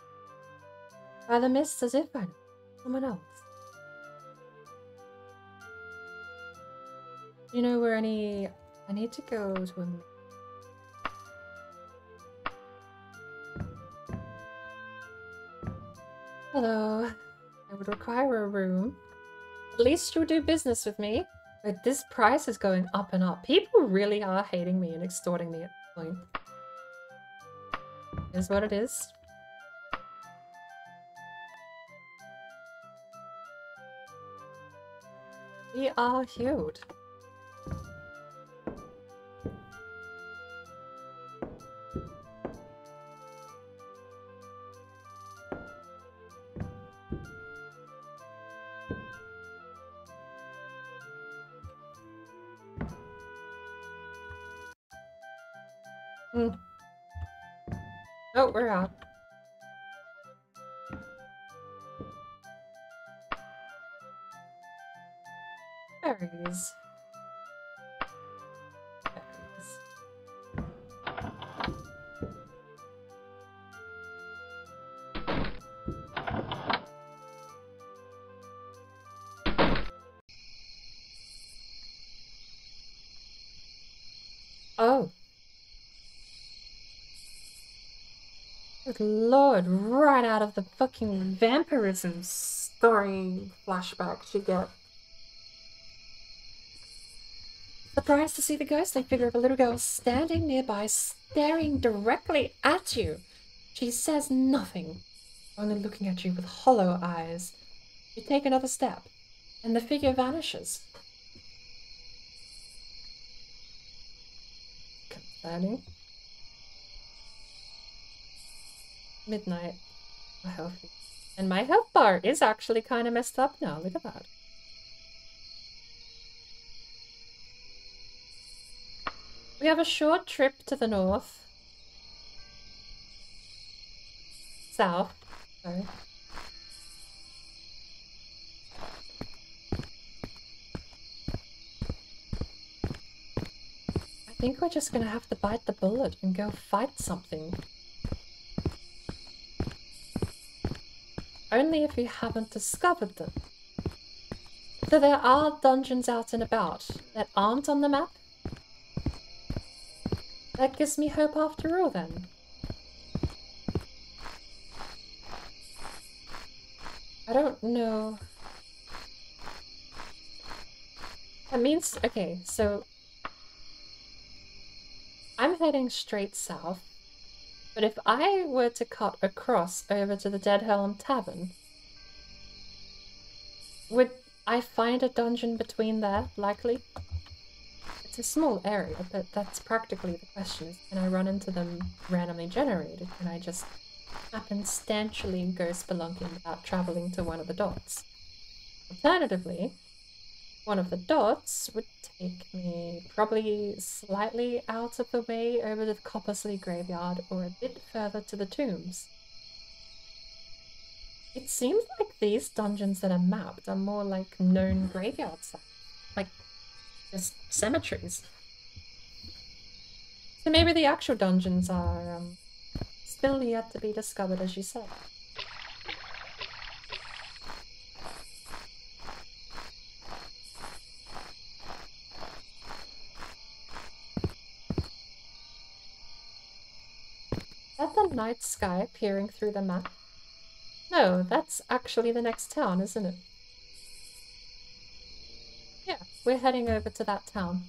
By the mist, as if I know someone else. Do you know where any... I need to go to a... Hello. I would require a room. At least you'll do business with me. But this price is going up and up. People really are hating me and extorting me at this point. Is what it is. We are healed. Oh, we're out. Berries. Berries. Oh. Good lord, right out of the fucking vampirism story flashbacks you get. Surprised to see the ghostly figure of a little girl standing nearby, staring directly at you. She says nothing, only looking at you with hollow eyes. You take another step, and the figure vanishes. Concerning. Midnight. My health. And my health bar is actually kind of messed up now. Look at that. We have a short trip to the north. South. Sorry. I think we're just gonna have to bite the bullet and go fight something. Only if you haven't discovered them. So there are dungeons out and about that aren't on the map. That gives me hope after all, then. I don't know. That means... Okay, so... I'm heading straight south. But if I were to cut across over to the Dead Helm Tavern, would I find a dungeon between there, likely? It's a small area, but that's practically the question. Can I run into them randomly generated? Can I just happenstantially go spelunking without travelling to one of the dots? Alternatively, one of the dots would take me probably slightly out of the way over to the Coppersley graveyard or a bit further to the tombs. It seems like these dungeons that are mapped are more like known graveyards, like just cemeteries. So maybe the actual dungeons are still yet to be discovered, as you said. Is that the night sky peering through the map? No, that's actually the next town, isn't it? Yeah, we're heading over to that town.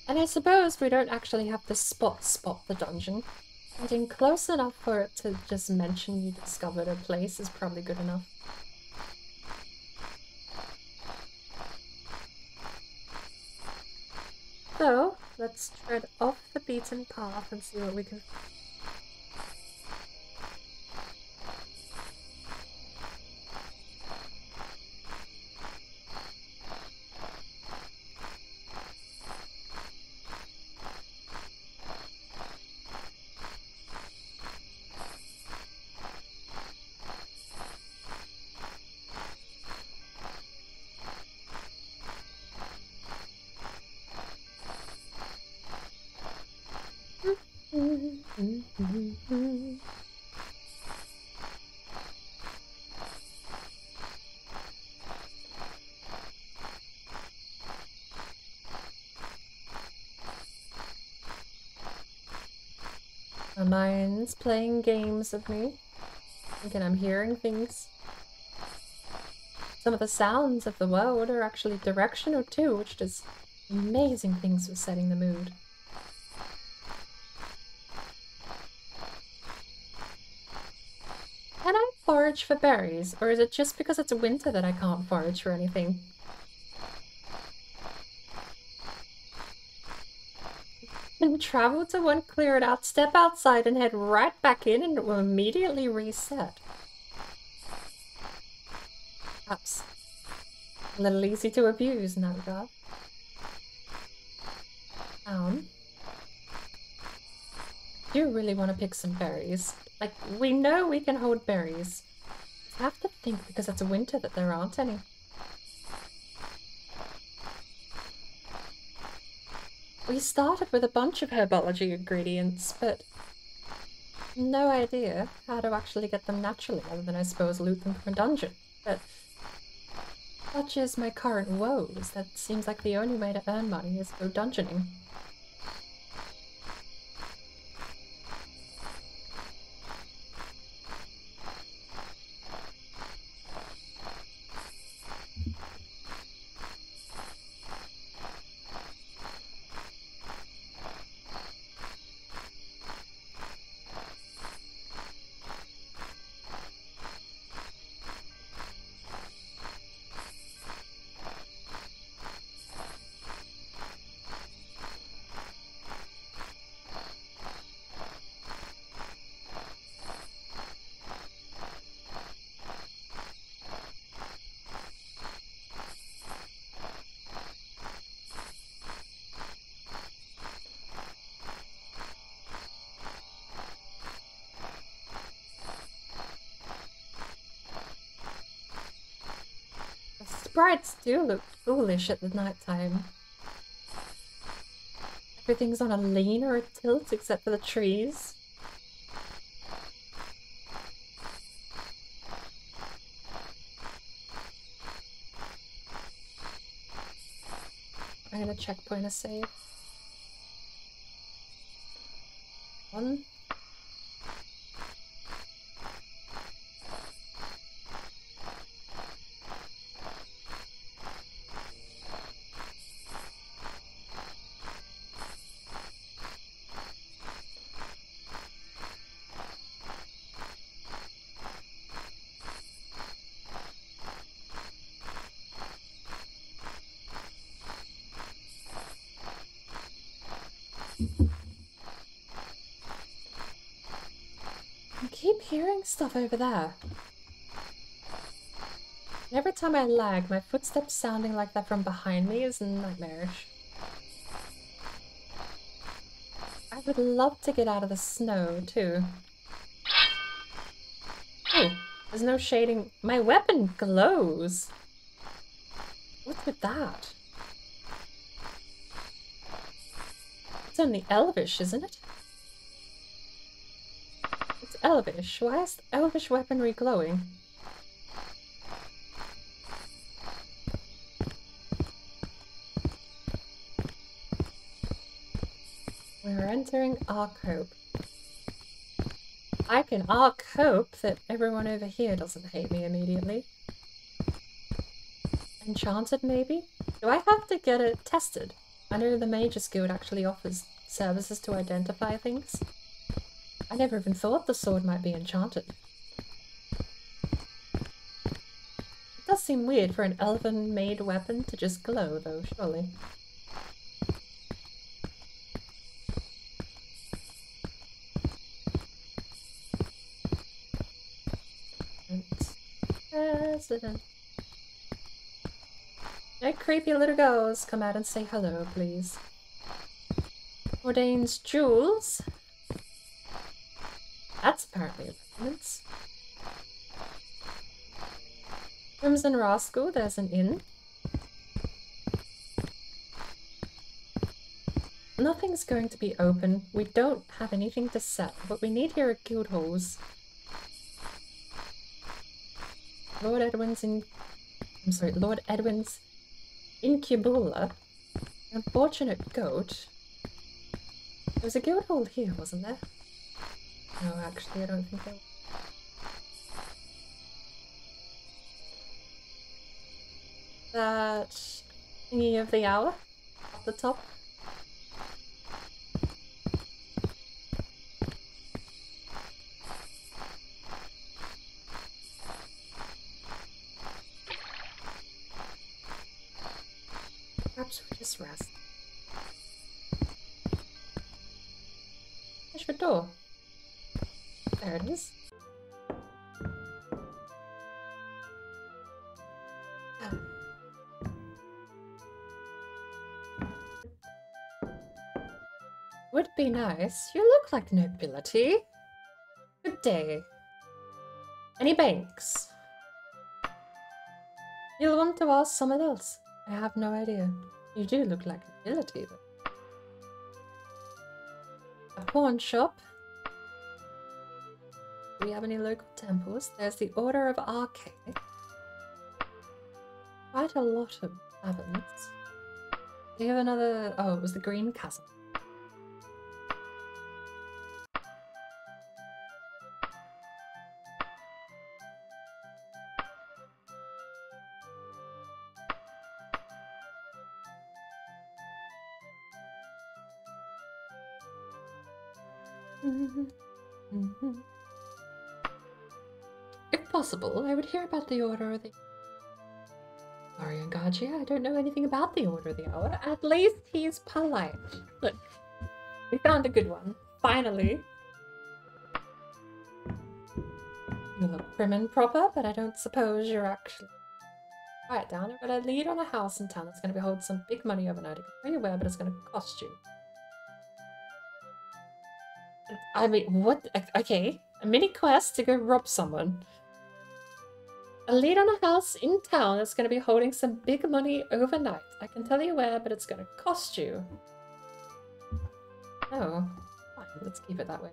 And I suppose we don't actually have to spot the dungeon. Getting close enough for it to just mention you discovered a place is probably good enough. So, let's tread off the beaten path and see what we can... My mind's playing games with me, thinking I'm hearing things. Some of the sounds of the world are actually directional too, which does amazing things with setting the mood. Can I forage for berries, or is it just because it's winter that I can't forage for anything? And travel to one, clear it out, step outside and head right back in and it will immediately reset. Perhaps a little easy to abuse in that regard. I do really want to pick some berries. Like, we know we can hold berries. I have to think because it's winter that there aren't any. We started with a bunch of herbology ingredients, but no idea how to actually get them naturally, other than I suppose loot them from a dungeon. But such is my current woes, that seems like the only way to earn money is go dungeoning. Sprites do look foolish at the night time. Everything's on a lean or a tilt except for the trees. I'm gonna checkpoint a save. One. stuff over there. And every time I lag, my footsteps sounding like that from behind me is nightmarish. I would love to get out of the snow, too. Oh, there's no shading. My weapon glows. What's with that? It's only elvish, isn't it? It's elvish. Why is elvish weaponry glowing? We're entering Arc Hope. I can Arc Hope that everyone over here doesn't hate me immediately. Enchanted, maybe? Do I have to get it tested? I know the Mages Guild actually offers services to identify things. I never even thought the sword might be enchanted. It does seem weird for an elven-made weapon to just glow, though, surely. President. No creepy little girls, come out and say hello, please. Ordain's jewels. That's apparently a reference. Crimson Rascal, there's an inn. Nothing's going to be open. We don't have anything to sell. What we need here are guild halls. Lord Edwin's Incubula. Unfortunate goat. There was a guild hall here, wasn't there? No, actually, I don't think there was. That thingy of the hour at the top. Perhaps we just rest. There's your door. There it is. Would be nice. You look like nobility. Good day. Any banks? You'll want to ask someone else. I have no idea. You do look like nobility, though. A pawn shop. Do we have any local temples? There's the Order of Agea. Quite a lot of taverns. Do you have another... Oh, it was the Green Castle. If possible, I would hear about the Order of the... Sorry, Angagea, I don't know anything about the Order of the Hour. At least he's polite. Look, we found a good one. Finally. You look prim and proper, but I don't suppose you're actually... Quiet down, I've got a lead on a house in town that's going to be holding some big money overnight. I can tell you where, but it's going to cost you. I mean, what? Okay, a mini quest to go rob someone. A lead on a house in town that's going to be holding some big money overnight. I can tell you where, but it's going to cost you. Oh, fine, let's keep it that way.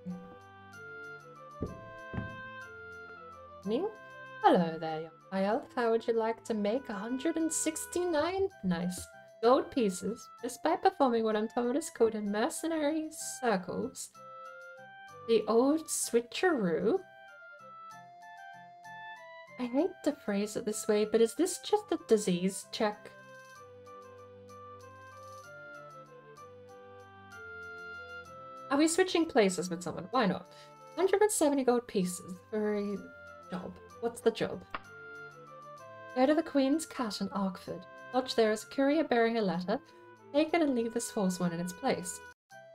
Hello there, young high elf. How would you like to make 169 nice gold pieces just by performing what I'm told is called in mercenary circles? The old switcheroo? I hate to phrase it this way, but is this just a disease check? Are we switching places with someone? Why not? 170 gold pieces for a job. What's the job? Go to the Queen's Cat in Arkford. Lodge there is a courier bearing a letter. Take it and leave this false one in its place.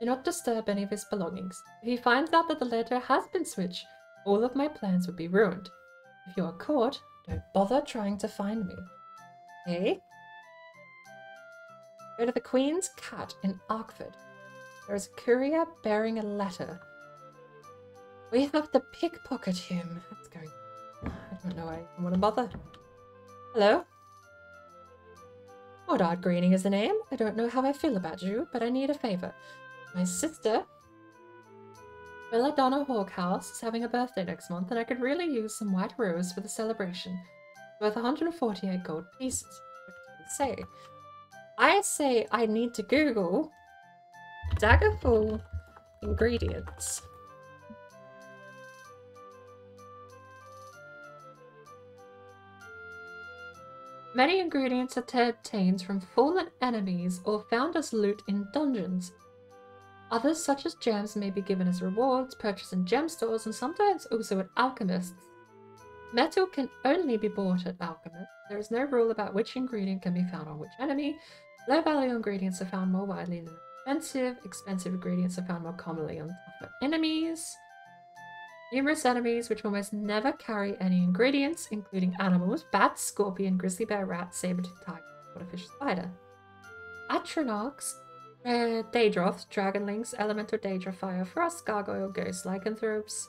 Do not disturb any of his belongings. If he finds out that the letter has been switched, All of my plans would be ruined. If you are caught, don't bother trying to find me. Okay? Go to the Queen's Cat in Arkford. There is a courier bearing a letter. We have to pickpocket him. That's going. I don't know why I want to bother. Hello? Mordard Greening is the name. I don't know how I feel about you, but I need a favor. My sister, Belladonna Hawkhouse, is having a birthday next month, and I could really use some white rose for the celebration. Worth 148 gold pieces. What do you say? I say I need to Google Daggerfall ingredients. Many ingredients are obtained from fallen enemies or found as loot in dungeons. Others, such as gems, may be given as rewards, purchased in gem stores, and sometimes also at alchemists. Metal can only be bought at alchemists. There is no rule about which ingredient can be found on which enemy. Low-value ingredients are found more widely than expensive. Expensive ingredients are found more commonly on tougher enemies. Numerous enemies which almost never carry any ingredients, including animals, bats, scorpion, grizzly bear, rat, saber-toothed tiger, waterfish, spider. Atronachs, Daedroth, dragonlings, elemental daedra, fire, frost, gargoyle, ghost, lycanthropes,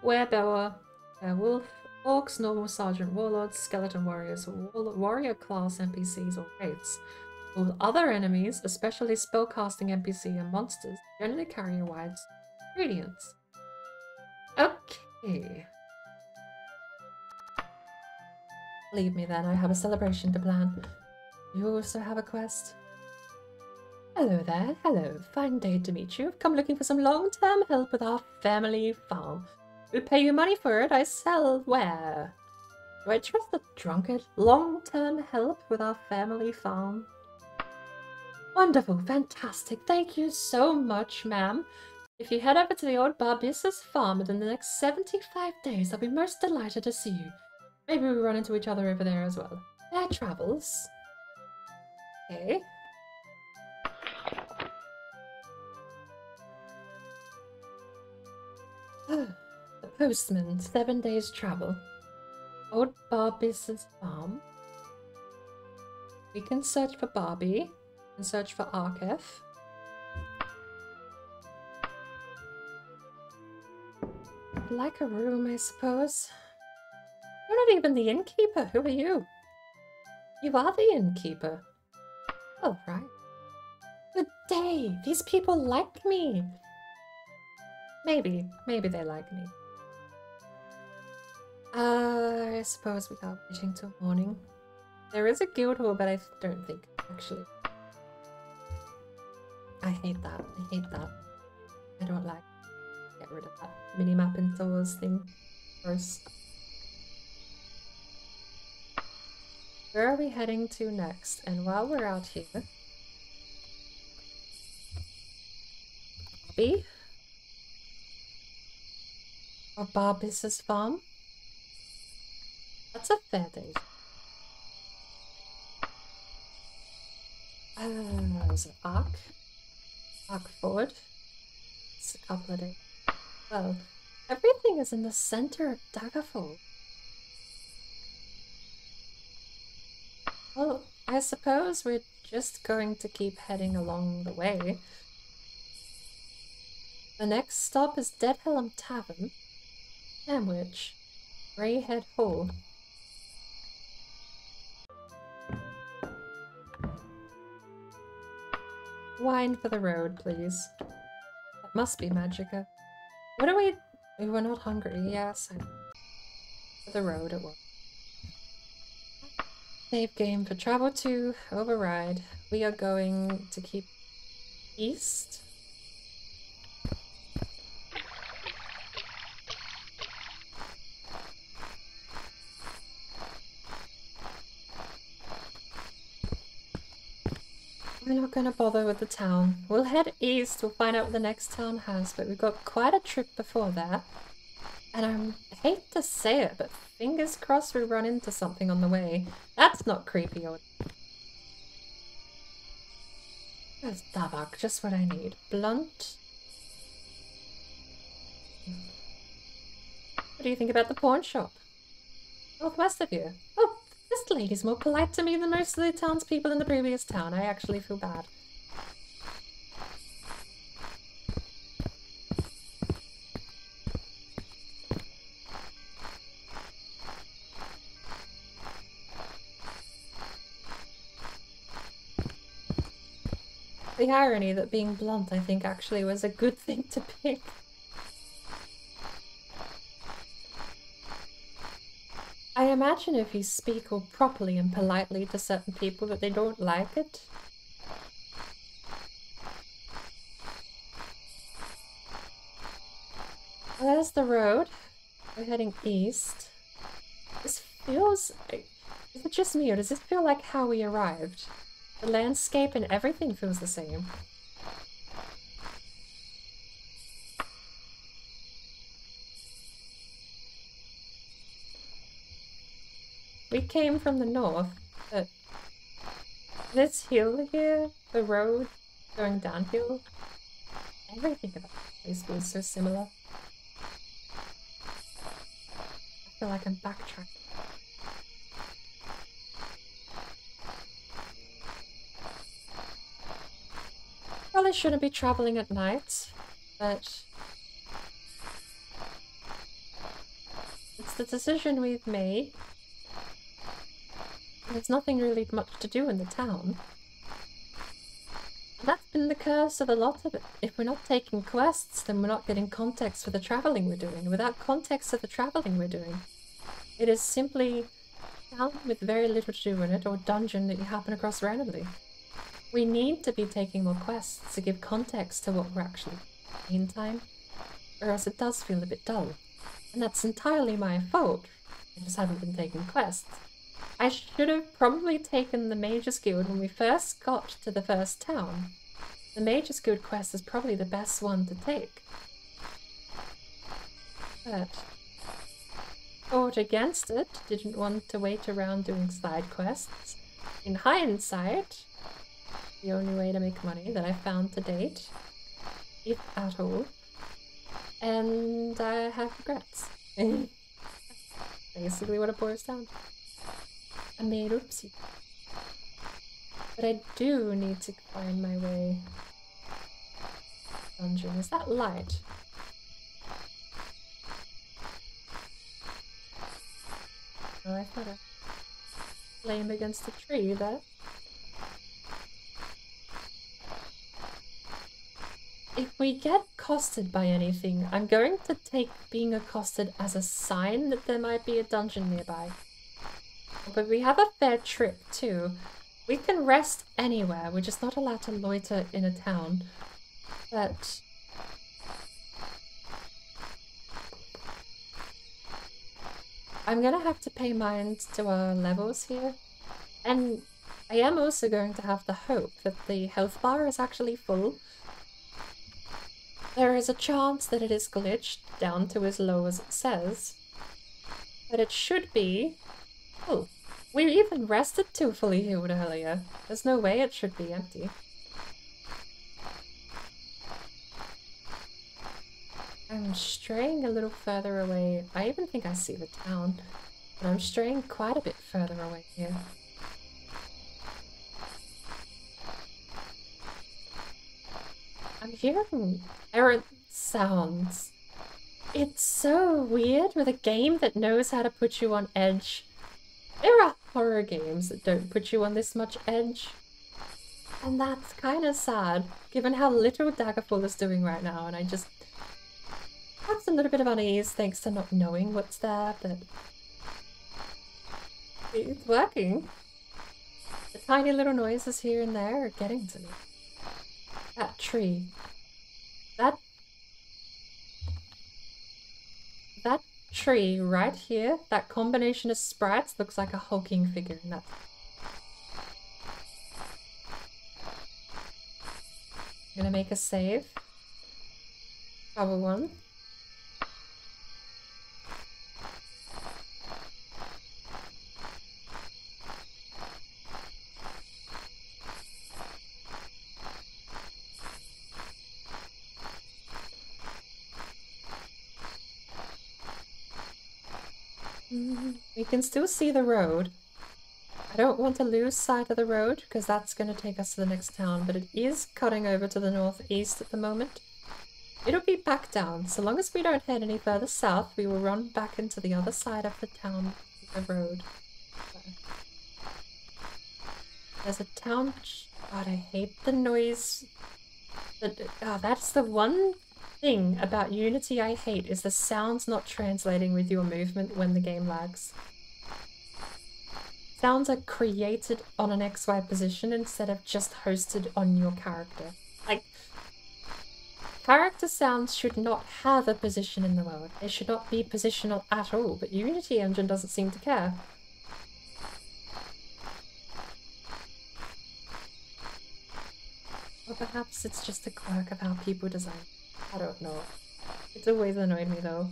wereboa, werewolf, orcs, normal sergeant, warlords, skeleton warriors, warrior class NPCs or wraiths. All other enemies, especially spellcasting NPC and monsters, generally carry a wide ingredients. Okay. Leave me then, I have a celebration to plan. You also have a quest? Hello there, hello. Fine day to meet you. I've come looking for some long-term help with our family farm. We'll pay you money for it. I sell where? Do I trust a drunkard? Long-term help with our family farm? Wonderful, fantastic. Thank you so much, ma'am. If you head over to the old Barbissa's farm within the next 75 days, I'll be most delighted to see you. Maybe we'll run into each other over there as well. Fair travels. Okay. The postman, 7 days travel. Old Barbissa's farm. We can search for Barbie and search for Arkef. Like a room, I suppose. You're not even the innkeeper. Who are you? You are the innkeeper. Oh, right. Good day. These people like me. Maybe they like me. I suppose we are waiting till morning. There is a guild hall, but I don't think, actually. I hate that. I hate that. I don't like it. Get rid of that minimap in stores thing. Gross. Where are we heading to next? And while we're out here... Bobby? Or Barbissa's farm? That's a fair day. Is it Ark? Ark forward? It's a couple of days. Well, everything is in the center of Daggerfall. Well, I suppose we're just going to keep heading along the way. The next stop is Deadhelm Tavern, Sandwich, Greyhead Hall. Wine for the road, please. That must be Magicka. What are we... We were not hungry, yes. For the road it was. Save game for travel to override. We are going to keep east. We're not gonna bother with the town. We'll head east, we'll find out what the next town has, but we've got quite a trip before that. And I hate to say it, but fingers crossed we run into something on the way. That's not creepy or... There's Dabak, just what I need. Blunt. do you think about the pawn shop? Northwest of you. Oh, this lady's more polite to me than most of the townspeople in the previous town. I actually feel bad. The irony that being blunt, I think, actually was a good thing to pick. I imagine if you speak all properly and politely to certain people that they don't like it. Well, there's the road. We're heading east. This feels... Is it just me, or does this feel like how we arrived? The landscape and everything feels the same. We came from the north, but this hill here, the road going downhill, everything about this place feels so similar. I feel like I'm backtracking. Probably shouldn't be traveling at night, but it's the decision we've made. There's nothing really much to do in the town. That's been the curse of a lot of it. If we're not taking quests, then we're not getting context for the traveling we're doing. Without context of the traveling we're doing, it is simply town with very little to do in it, or dungeon that you happen across randomly. We need to be taking more quests to give context to what we're actually doing in time, or else it does feel a bit dull. And that's entirely my fault. I just haven't been taking quests. I should have probably taken the Mage's Guild when we first got to the first town. The Mage's Guild quest is probably the best one to take. But fought against it, didn't want to wait around doing side quests. In hindsight, the only way to make money that I found to date, if at all, and I have regrets. Basically what it boils down to. I made oopsie. But I do need to find my way. Dungeon, is that light? Oh, I thought I flame against a tree there. If we get accosted by anything, I'm going to take being accosted as a sign that there might be a dungeon nearby. But we have a fair trip too. We can rest anywhere, we're just not allowed to loiter in a town. But I'm gonna have to pay mind to our levels here. And I am also going to have the hope that the health bar is actually full. There is a chance that it is glitched down to as low as it says. But it should be full. We even rested 2 fully healed earlier. There's no way it should be empty. I'm straying a little further away. I even think I see the town. But I'm straying quite a bit further away here. I'm hearing errant sounds. It's so weird with a game that knows how to put you on edge. There are horror games that don't put you on this much edge. And that's kind of sad, given how little Daggerfall is doing right now, and I just have a little bit of unease thanks to not knowing what's there, but it's working. The tiny little noises here and there are getting to me. That tree. That tree right here, that combination of sprites looks like a hulking figure, and that's... I'm gonna make a save. Cover 1. can still see the road. I don't want to lose sight of the road because that's going to take us to the next town, but it is cutting over to the northeast at the moment. It'll be back down. So long as we don't head any further south, we will run back into the other side of the town, the road. There's a town... God, I hate the noise. That's the one thing about Unity I hate, is the sounds not translating with your movement when the game lags. Sounds are created on an XY position instead of just hosted on your character. Like, character sounds should not have a position in the world. They should not be positional at all, but Unity Engine doesn't seem to care. Or perhaps it's just a quirk of how people design. I don't know. It's always annoyed me though.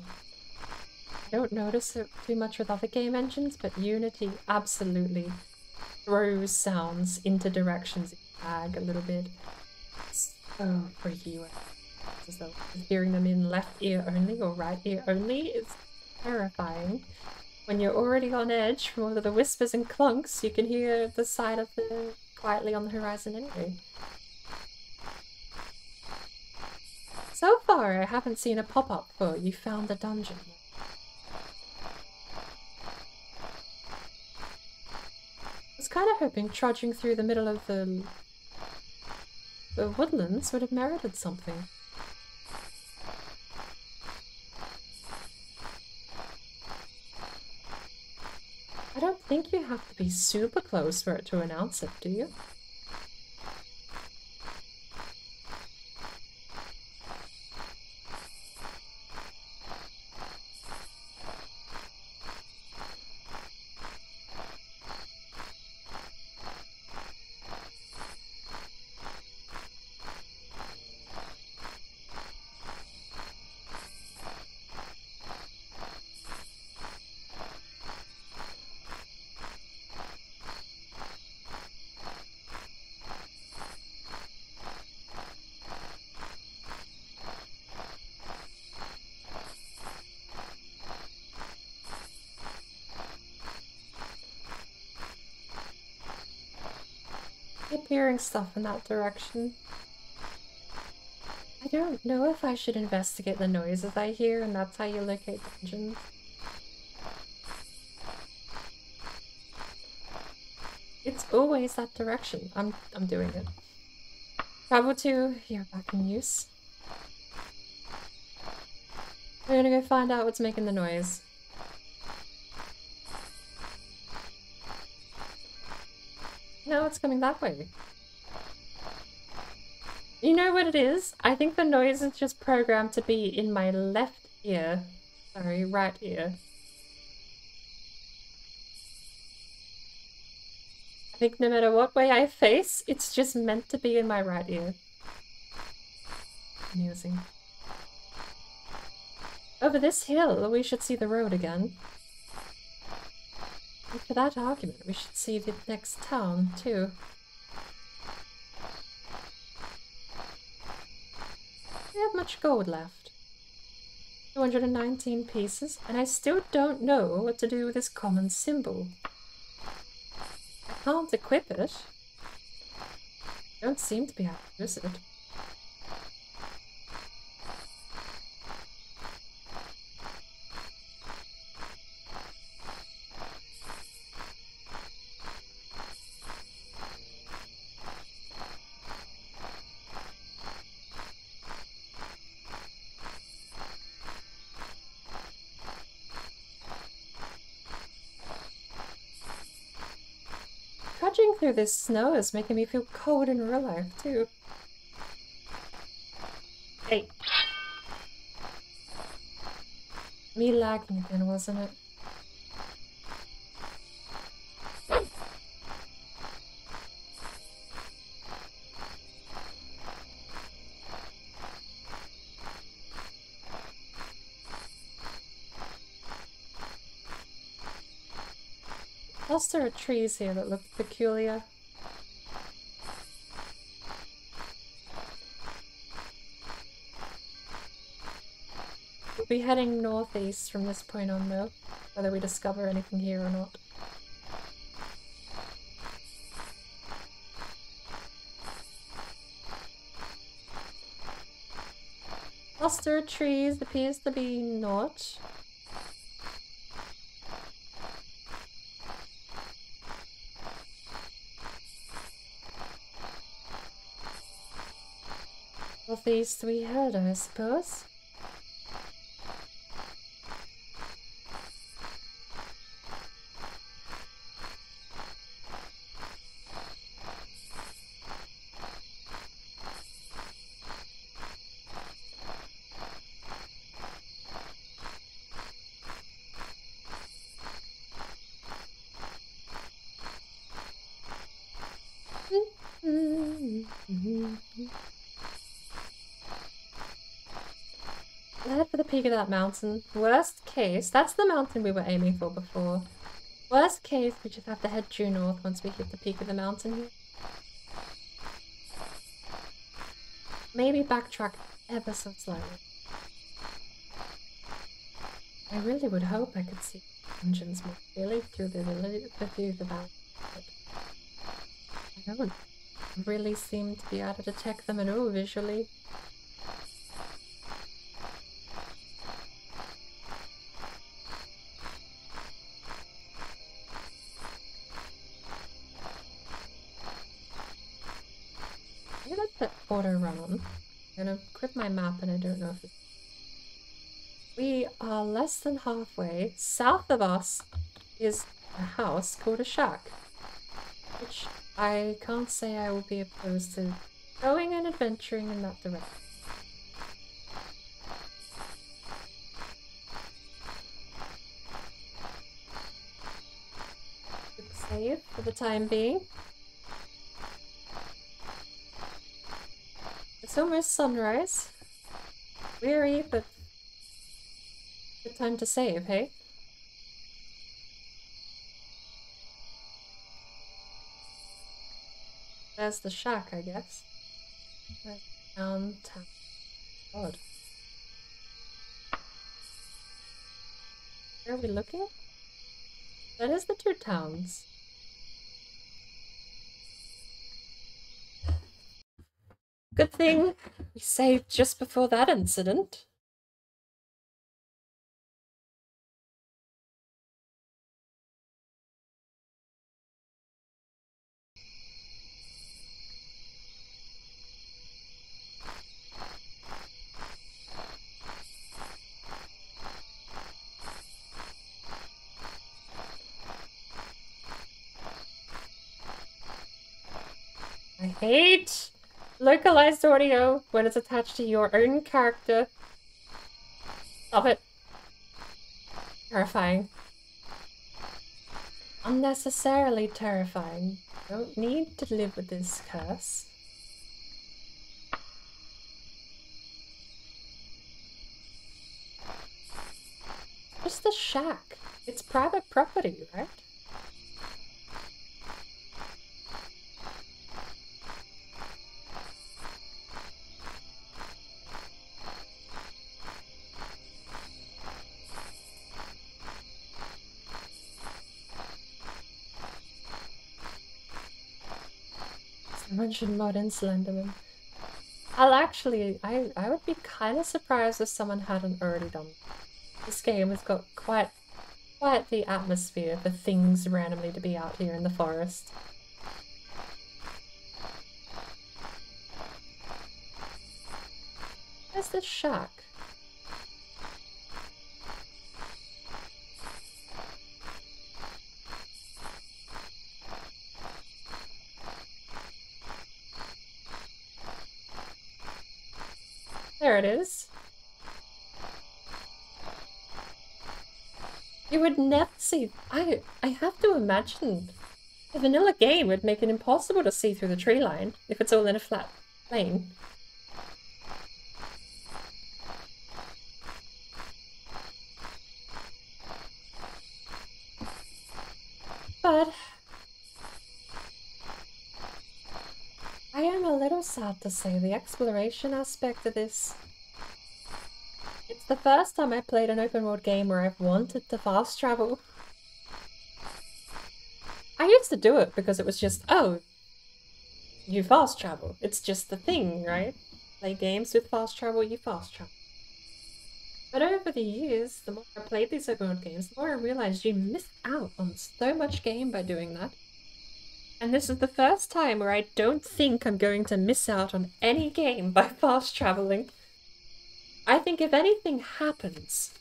I don't notice it too much with other game engines, but Unity absolutely throws sounds into directions that lag a little bit. It's so freaky. It's as though hearing them in left ear only or right ear only is terrifying. When you're already on edge from all of the whispers and clunks, you can hear the side of the quietly on the horizon anyway. So far, I haven't seen a pop-up for "You found the dungeon." I was kind of hoping trudging through the middle of the woodlands would have merited something. I don't think you have to be super close for it to announce it, do you? Hearing stuff in that direction. I don't know if I should investigate the noises I hear and that's how you locate dungeons. It's always that direction. I'm doing it. Travel to here back in use. We're gonna go find out what's making the noise. No, it's coming that way. You know what it is? I think the noise is just programmed to be in my left ear. Sorry, right ear. I think no matter what way I face, it's just meant to be in my right ear. Amusing. Over this hill, we should see the road again. And for that argument, we should see the next town, too. We have much gold left. 219 pieces, and I still don't know what to do with this common symbol. I can't equip it. I don't seem to be able to use it. Trudging through this snow is making me feel cold in real life, too. Hey. Me lagging again, wasn't it? Plus there are trees here that look peculiar. We'll be heading northeast from this point on though. whether we discover anything here or not. Cluster of trees appears to be not. Northeast we head, I suppose. Head for the peak of that mountain. Worst case, that's the mountain we were aiming for before. Worst case, we just have to head due north once we hit the peak of the mountain here. Maybe backtrack ever so slightly. I really would hope I could see dungeons more clearly through the valley, but I don't really seem to be able to detect them at all visually. Auto run on. I'm gonna equip my map and I don't know if it's... We are less than halfway. South of us is a house called a shack, which I can't say I will be opposed to going and adventuring in that direction. Quick save for the time being. It's almost sunrise. Weary, but good time to save, hey? There's the shack, I guess. There's downtown. God. Where are we looking? That is the two towns. Good thing we saved just before that incident. I hate localized audio when it's attached to your own character. Stop it. Terrifying. Unnecessarily terrifying. Don't need to live with this curse. Just the shack. It's private property, right? Mentioned mod in Slenderman. I would be kind of surprised if someone hadn't already done it. This game has got quite the atmosphere for things randomly to be out here in the forest. Where's this shack? There it is. You would never see... I have to imagine a vanilla game would make it impossible to see through the tree line if it's all in a flat plane. But I am a little sad to say the exploration aspect of this It's the first time I played an open world game where I've wanted to fast travel. I used to do it because it was just, oh, you fast travel. It's just the thing, right? Play games with fast travel, you fast travel. But over the years, the more I played these open world games, the more I realized you miss out on so much game by doing that. And this is the first time where I don't think I'm going to miss out on any game by fast traveling. I think if anything happens,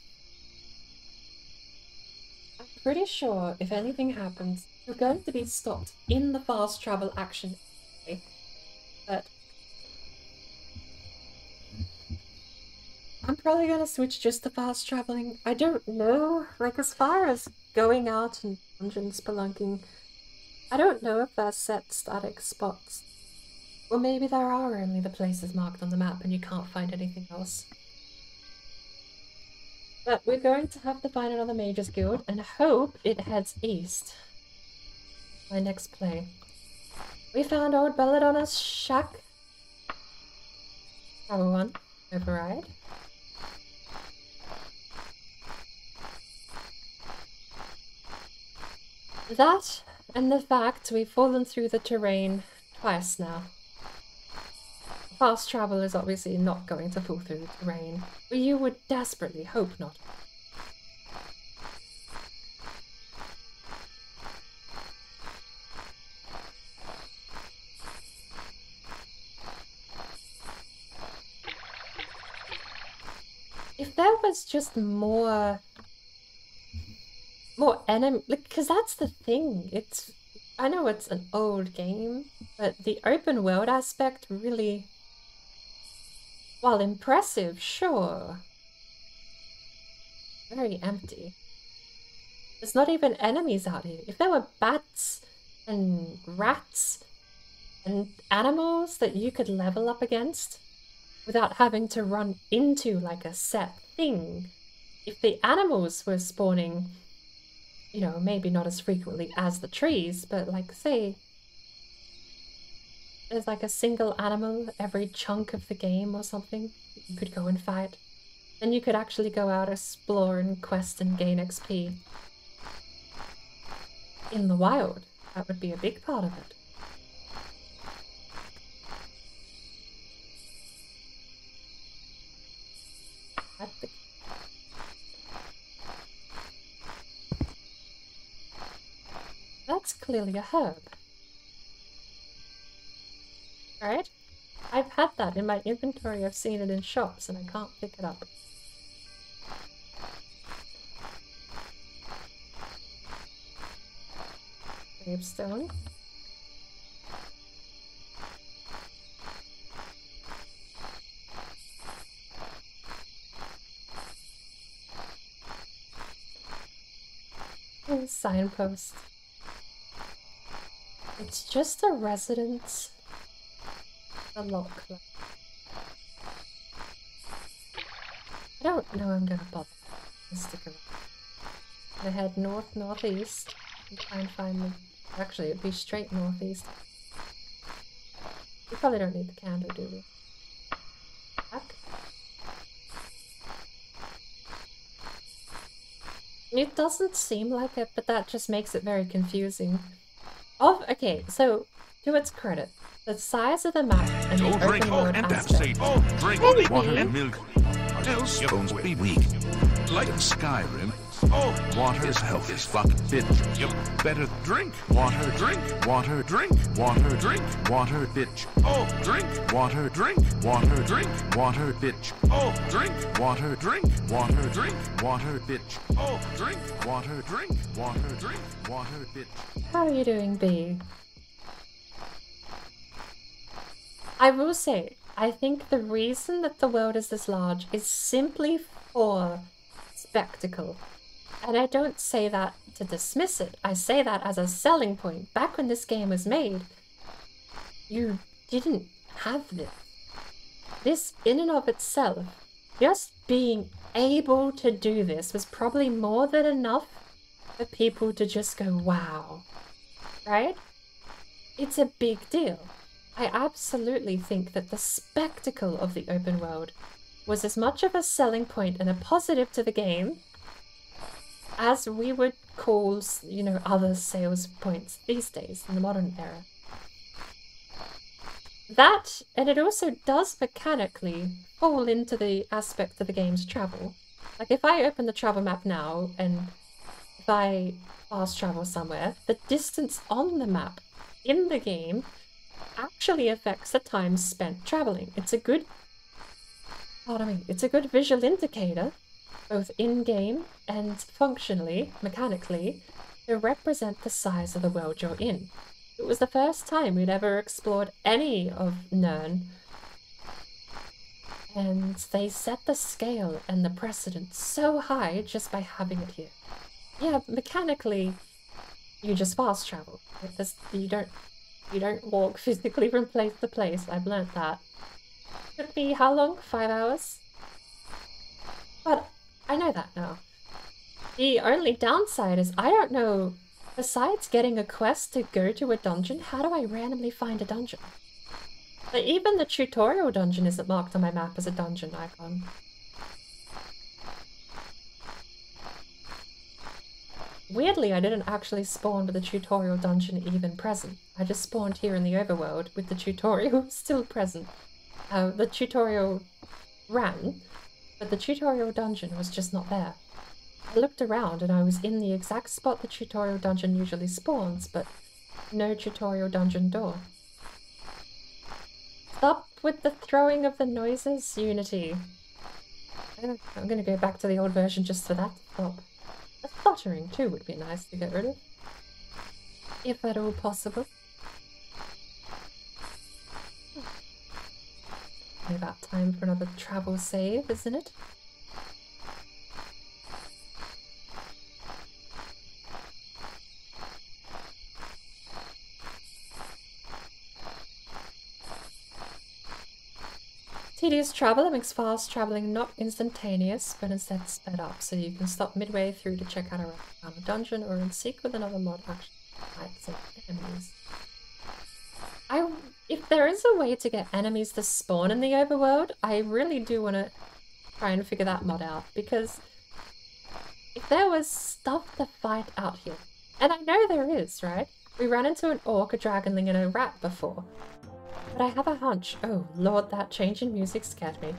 I'm pretty sure if anything happens, you're going to be stopped in the fast travel action. But I'm probably gonna switch just to fast traveling. I don't know, like as far as going out and dungeon spelunking, I don't know if they're set static spots. Or maybe there are only the places marked on the map and you can't find anything else. But we're going to have to find another Mages Guild and hope it heads east. My next play. We found old Belladonna's shack. Travel 1. Override. That, and the fact we've fallen through the terrain twice now. Fast travel is obviously not going to fall through the terrain, but you would desperately hope not. If there was just more enemy, because that's the thing. I know it's an old game, but the open world aspect really, while impressive, sure, very empty. There's not even enemies out here. If there were bats and rats and animals that you could level up against without having to run into like a set thing, if the animals were spawning, you know, maybe not as frequently as the trees, but like say there's like a single animal every chunk of the game or something you could go and fight, then you could actually go out, explore and quest and gain XP in the wild. That would be a big part of it. That's clearly a herb. Right? I've had that in my inventory, I've seen it in shops and I can't pick it up. Gravestone. And signpost. It's just a residence. A lock. I don't know I'm gonna bother. I'll stick around. I'm gonna head north-northeast and try and find them. Actually, it'd be straight northeast. We probably don't need the candle, do we? Back. It doesn't seem like it, but that just makes it very confusing. Okay, so to its credit, the size of the map and the open world aspect. Drink water and milk, or else your bones will be weak. Like in Skyrim, water is health as fuck, bitch. You better drink water, drink water, drink water, drink water, bitch. Drink water, drink water, drink water, bitch. Drink water, drink water, drink water, bitch. Drink water, drink water, drink water, bitch. How are you doing, B? I will say, I think the reason that the world is this large is simply for spectacle. And I don't say that to dismiss it. I say that as a selling point. Back when this game was made, you didn't have this. This in and of itself, just being able to do this was probably more than enough for people to just go, wow. Right? It's a big deal. I absolutely think that the spectacle of the open world was as much of a selling point and a positive to the game as we would call, you know, other sales points these days in the modern era. That, and it also does mechanically fall into the aspect of the game's travel. Like if I open the travel map now and if I fast travel somewhere, the distance on the map in the game actually affects the time spent traveling. It's a good, it's a good visual indicator, both in-game and functionally, mechanically, to represent the size of the world you're in. It was the first time we'd ever explored any of Nirn, and they set the scale and the precedent so high just by having it here. Yeah, mechanically, you just fast travel. You don't walk physically from place to place. I've learnt that. Took me how long? 5 hours? But I know that now. The only downside is I don't know, besides getting a quest to go to a dungeon, how do I randomly find a dungeon? But even the tutorial dungeon isn't marked on my map as a dungeon icon. Weirdly, I didn't actually spawn with the tutorial dungeon even present. I just spawned here in the overworld with the tutorial still present. The tutorial ran, but the tutorial dungeon was just not there. I looked around and I was in the exact spot the tutorial dungeon usually spawns, but no tutorial dungeon door. Stop with the throwing of the noises, Unity. I'm gonna go back to the old version just for that to stop. The stuttering too would be nice to get rid of, if at all possible. About time for another travel save, isn't it? Tedious travel makes fast traveling not instantaneous, but instead sped up, so you can stop midway through to check out around a dungeon or in seek with another mod action enemies. If there is a way to get enemies to spawn in the overworld, I really do want to try and figure that mod out, because if there was stuff to fight out here, and I know there is, right? We ran into an orc, a dragonling, and a rat before. But I have a hunch. Oh lord, that change in music scared me.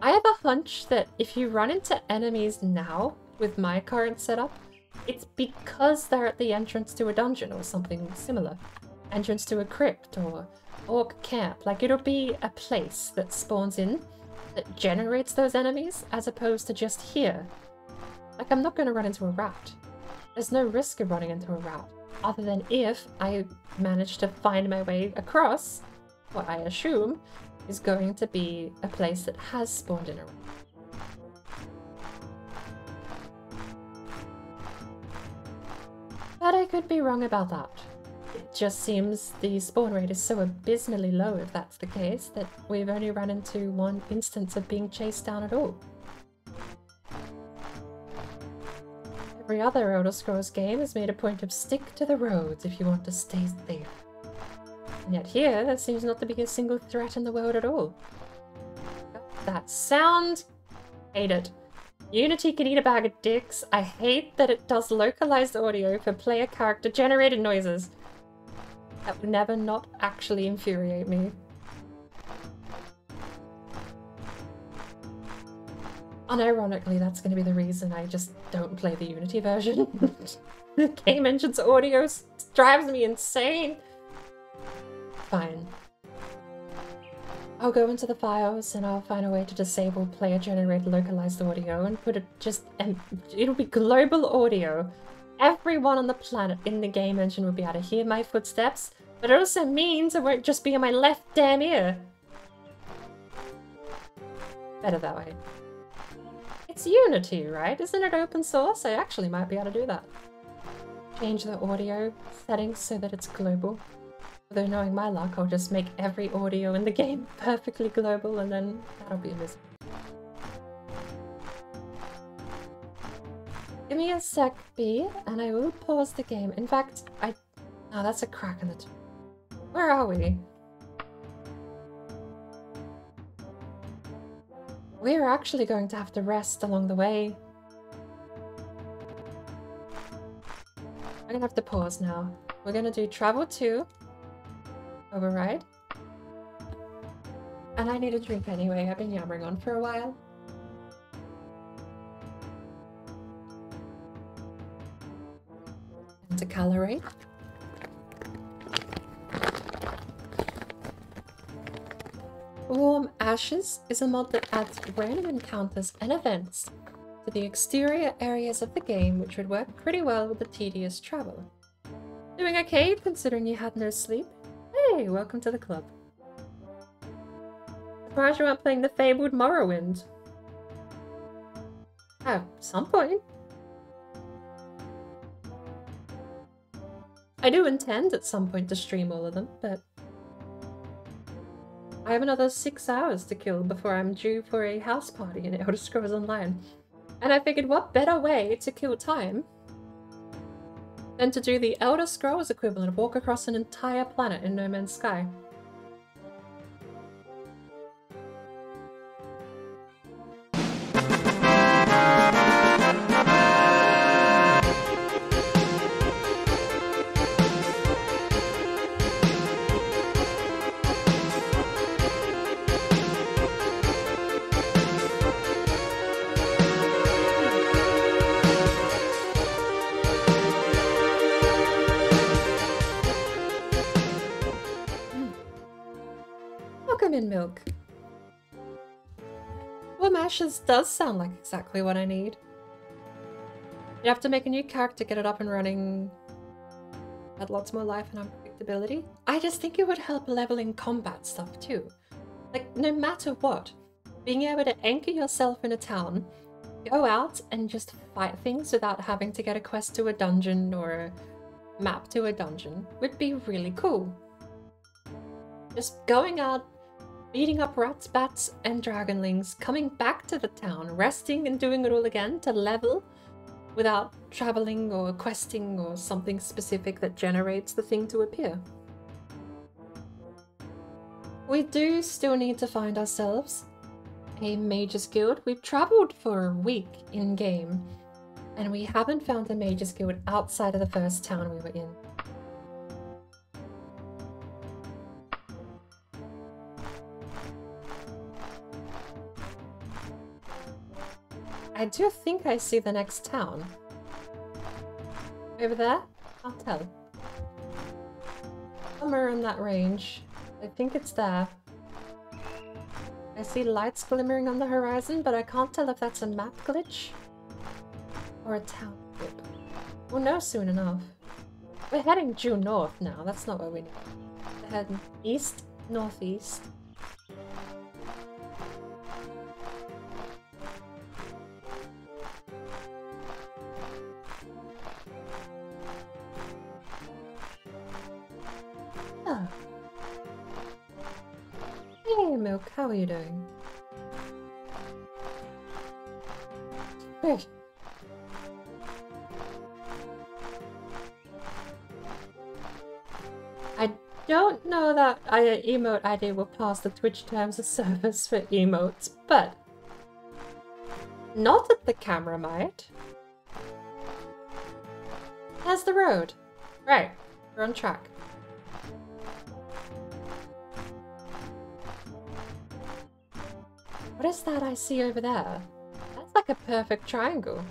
I have a hunch that if you run into enemies now, with my current setup, it's because they're at the entrance to a dungeon or something similar. Entrance to a crypt or orc camp. Like, it'll be a place that spawns in that generates those enemies, as opposed to just here. Like, I'm not going to run into a rat. There's no risk of running into a rat, other than if I manage to find my way across what I assume is going to be a place that has spawned in a rat. But I could be wrong about that. It just seems the spawn rate is so abysmally low, if that's the case, that we've only run into one instance of being chased down at all. Every other Elder Scrolls game has made a point of stick to the roads if you want to stay safe. And yet here, there seems not to be a single threat in the world at all. That sound! Hate it. Unity can eat a bag of dicks. I hate that it does localized audio for player character generated noises. That would never not actually infuriate me. Unironically, that's going to be the reason I just don't play the Unity version. The game engine's audio drives me insane. Fine. I'll go into the files and I'll find a way to disable player-generated localized audio and put it it'll be global audio. Everyone on the planet in the game engine will be able to hear my footsteps, but it also means it won't just be in my left damn ear. Better that way. It's Unity, right? Isn't it open source? I actually might be able to do that. Change the audio settings so that it's global. Although knowing my luck, I'll just make every audio in the game perfectly global and then that'll be amazing. Give me a sec, B, and I will pause the game. In fact, oh, that's a crack in the top. Where are we? We're actually going to have to rest along the way. I'm gonna have to pause now. We're gonna do travel 2. Override. And I need a drink anyway. I've been yammering on for a while. To calorie. Warm Ashes is a mod that adds random encounters and events to the exterior areas of the game, which would work pretty well with the tedious travel. Doing okay considering you had no sleep? Hey, welcome to the club. Surprised you weren't playing the fabled Morrowind. At some point. I do intend at some point to stream all of them, but I have another 6 hours to kill before I'm due for a house party in Elder Scrolls Online. And I figured what better way to kill time than to do the Elder Scrolls equivalent of walk across an entire planet in No Man's Sky. Milk. Warm Ashes does sound like exactly what I need. You have to make a new character, get it up and running, add lots more life and unpredictability. I just think it would help leveling combat stuff too. Like, no matter what, being able to anchor yourself in a town, go out and just fight things without having to get a quest to a dungeon or a map to a dungeon would be really cool. Just going out, beating up rats, bats, and dragonlings, coming back to the town, resting and doing it all again to level without traveling or questing or something specific that generates the thing to appear. We do still need to find ourselves a Mage's Guild. We've traveled for a week in-game, and we haven't found a Mage's Guild outside of the first town we were in. I do think I see the next town. Over there? Can't tell. Somewhere in that range. I think it's there. I see lights glimmering on the horizon, but I can't tell if that's a map glitch or a town flip. We'll know soon enough. We're heading due north now. That's not where we need. We're heading east, northeast. Hey Milk, how are you doing? Great. I don't know that emote ID will pass the Twitch terms of service for emotes, but not that the camera might. There's the road. Right, we're on track. What is that I see over there? That's like a perfect triangle.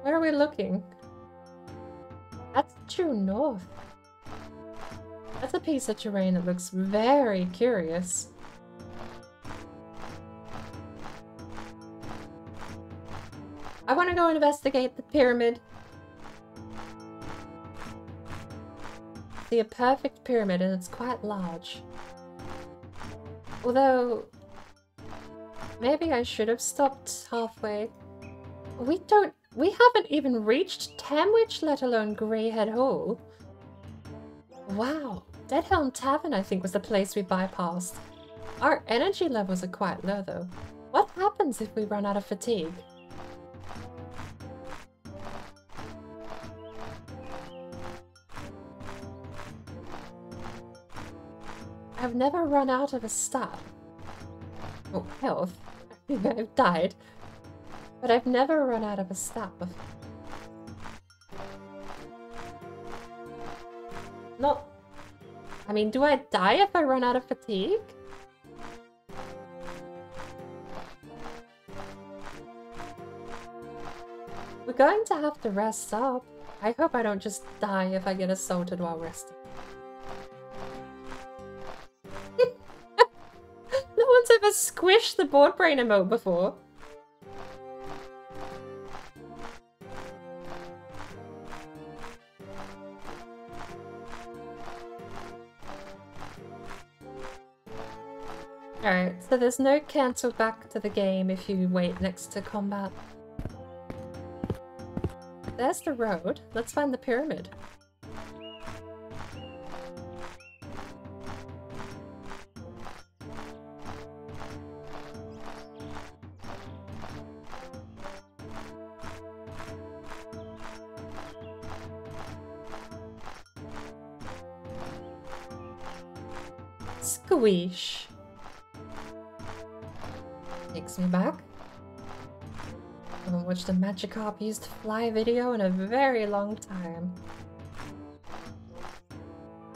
Where are we looking? That's due north. That's a piece of terrain that looks very curious. I want to go investigate the pyramid. See a perfect pyramid, and it's quite large. Although, maybe I should have stopped halfway. We haven't even reached Tamwich, let alone Greyhead Hall. Wow, Deadhelm Tavern I think was the place we bypassed. Our energy levels are quite low though. What happens if we run out of fatigue? I've never run out of a stat. Oh, health. I've died. But I've never run out of a stat before. Not... I mean, do I die if I run out of fatigue? We're going to have to rest up. I hope I don't just die if I get assaulted while resting. No one's ever squished the BordBrain emote before. Alright, so there's no cancel back to the game if you wait next to combat. There's the road. Let's find the pyramid. Squeesh. Takes me back. I haven't watched a Magikarp used fly video in a very long time.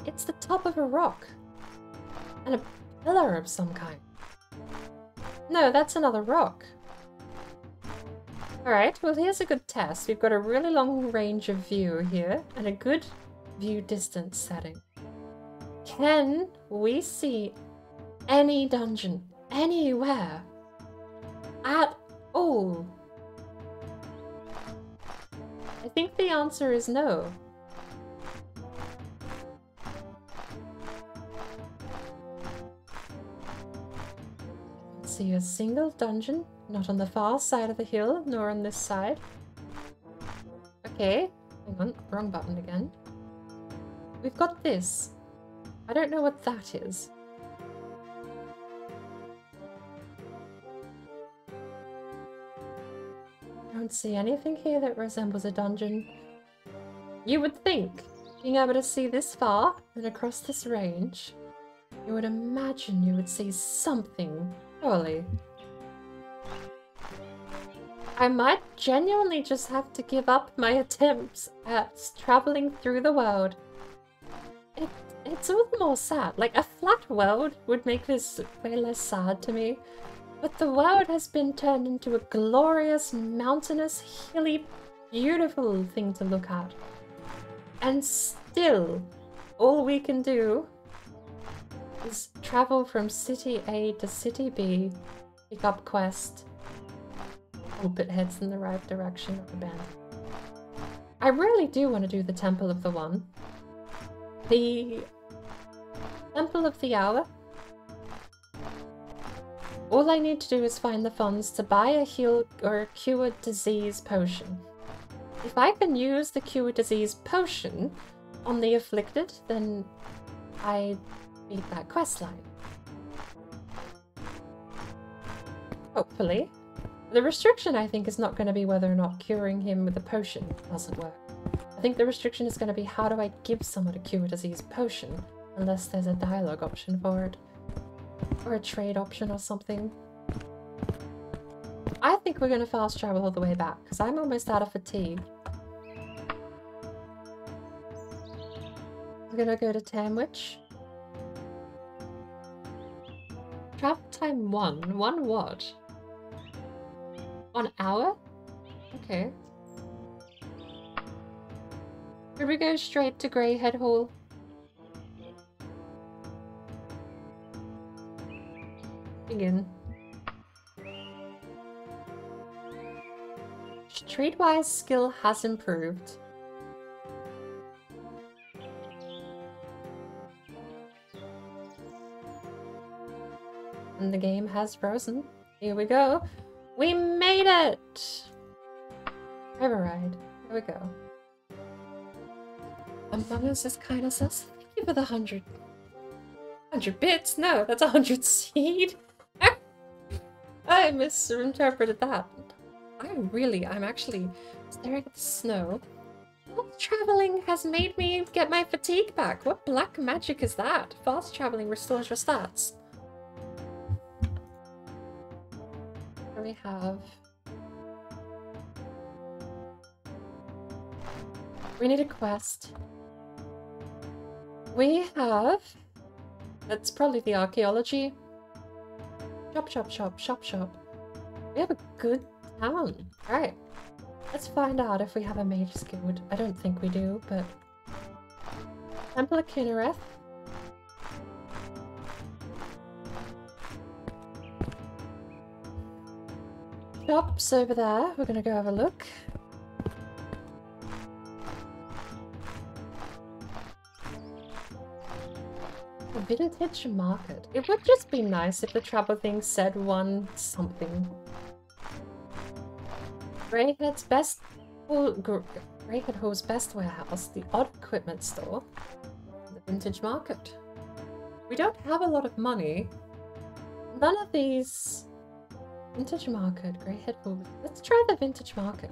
It's the top of a rock. And a pillar of some kind. No, that's another rock. Alright, well here's a good test. We've got a really long range of view here, and a good view distance setting. Can we see any dungeon anywhere at all? I think the answer is no. See a single dungeon, not on the far side of the hill, nor on this side. Okay, hang on, wrong button again. We've got this. I don't know what that is. I don't see anything here that resembles a dungeon. You would think, being able to see this far and across this range, you would imagine you would see something, surely. I might genuinely just have to give up my attempts at traveling through the world. It's all the more sad. Like, a flat world would make this way less sad to me. But the world has been turned into a glorious, mountainous, hilly, beautiful thing to look at. And still, all we can do is travel from City A to City B, pick up quest, hope it heads in the right direction of the band. I really do want to do the Temple of the One. The Temple of the Hour. All I need to do is find the funds to buy a heal or cure disease potion. If I can use the cure disease potion on the afflicted, then I beat that questline. Hopefully. The restriction, I think, is not going to be whether or not curing him with a potion doesn't work. I think the restriction is going to be how do I give someone a cure disease potion, unless there's a dialogue option for it. Or a trade option or something. I think we're going to fast travel all the way back, because I'm almost out of fatigue. I'm going to go to Tamwich. Travel time 1. 1 what? 1 hour? Okay. Should we go straight to Greyhead Hall? Begin. Streetwise skill has improved. And the game has frozen. Here we go. We made it! River ride. Here we go. Among Us is kind of sus. Thank you for the 100 bits? No, that's 100 seed. I misinterpreted that. I'm actually staring at the snow. Fast traveling has made me get my fatigue back. What black magic is that? Fast traveling restores your stats. Here we have... We need a quest. We have... That's probably the archaeology. Shop, shop, shop, shop, shop. We have a good town. Alright. Let's find out if we have a mage's guild. I don't think we do, but... Temple of Kinnereth. Shops over there. We're gonna go have a look. A vintage market. It would just be nice if the travel thing said one something. Greyhead's best... Greyhead Hall's best warehouse, the odd equipment store, the vintage market. We don't have a lot of money. None of these... Vintage market, Greyhead Hall. Let's try the vintage market.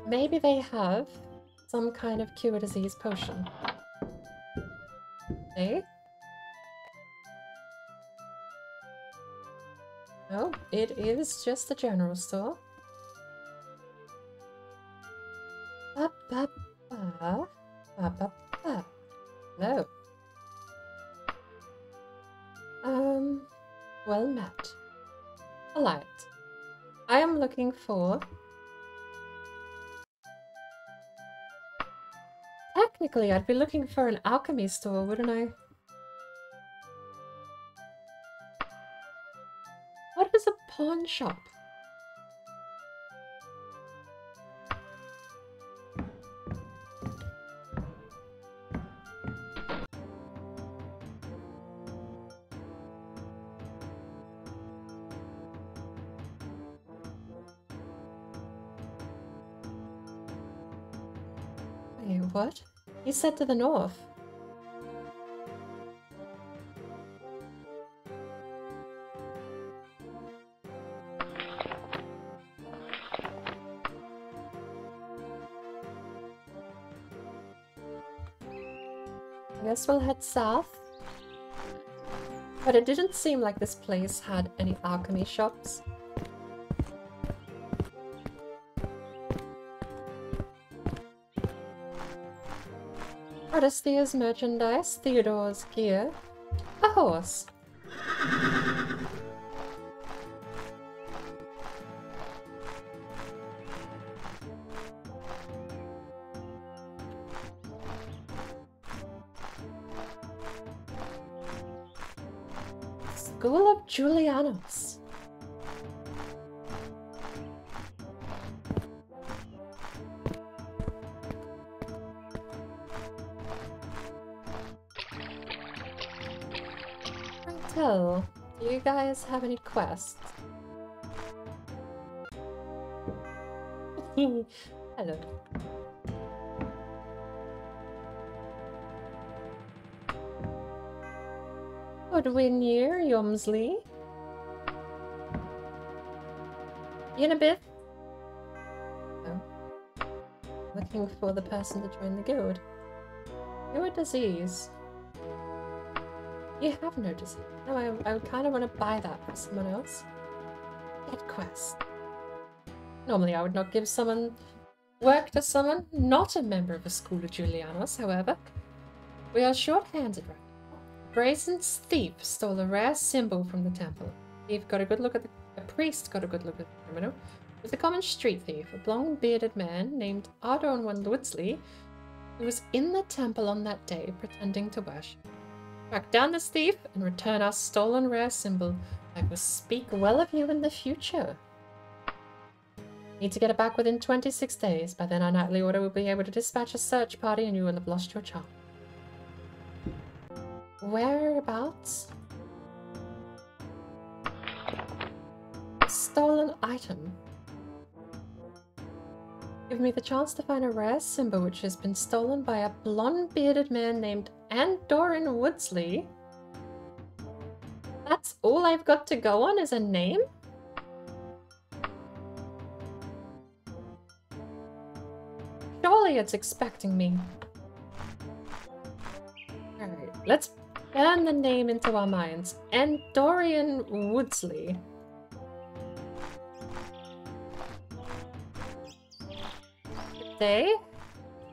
Maybe they have some kind of cure disease potion. Okay. No, it is just a general store. Ba, ba, ba. Ba, ba, ba. No. Well met. Alright. I am looking for... Technically, I'd be looking for an alchemy store, wouldn't I? What is a pawn shop? Wait, what? He said to the north. I guess we'll head south. But it didn't seem like this place had any alchemy shops. Thea's merchandise, Theodore's gear, a horse. School of Julianos. Do you guys have any quests? Hello. Woodwinyer, Yomsley. In a bit. Oh. Looking for the person to join the guild. Your disease. You have no disease. No, I kind of want to buy that for someone else. Get quest. Normally I would not give someone work to someone not a member of a school of Julianos, however. We are short-handed right now. Brazen thief stole a rare symbol from the temple. A priest got a good look at the criminal. With a common street thief, a long-bearded man named Ardorn Woodsley, who was in the temple on that day pretending to worship. Track down this thief and return our stolen rare symbol. I will speak well of you in the future. Need to get it back within 26 days. By then our nightly order will be able to dispatch a search party and you will have lost your charm. Whereabouts? A stolen item. Give me the chance to find a rare symbol which has been stolen by a blonde-bearded man named Ardorn Woodsley. That's all I've got to go on is a name? Surely it's expecting me. Alright, let's burn the name into our minds. And Dorian Woodsley. Good day.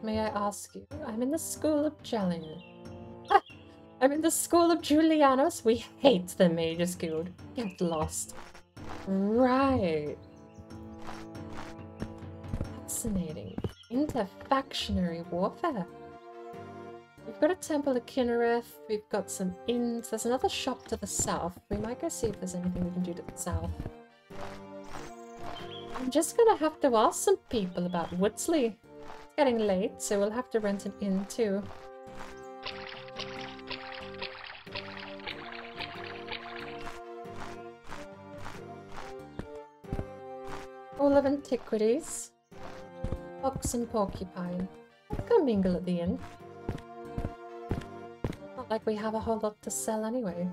May I ask you? I'm in the school of Jellian. Ah, I'm in the school of Julianos. We hate the Mages Guild. Get lost. Right. Fascinating. Interfactionary warfare. We've got a temple at Kinnereth. We've got some inns. There's another shop to the south. We might go see if there's anything we can do to the south. I'm just gonna have to ask some people about Woodsley. It's getting late, so we'll have to rent an inn too. Hall of Antiquities. Fox and Porcupine. Let's go mingle at the inn. Not like we have a whole lot to sell anyway.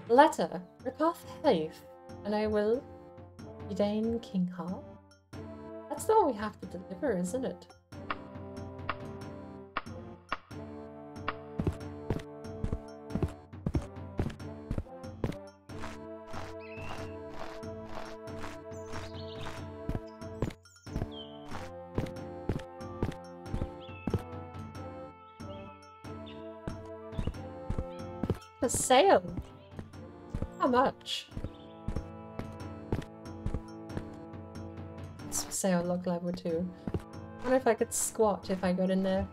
Letter. Repath Heath. And I will... Edain Kinghart. That's the one we have to deliver, isn't it? For sale? How much? It's for sale, log level 2. I wonder if I could squat if I got in there.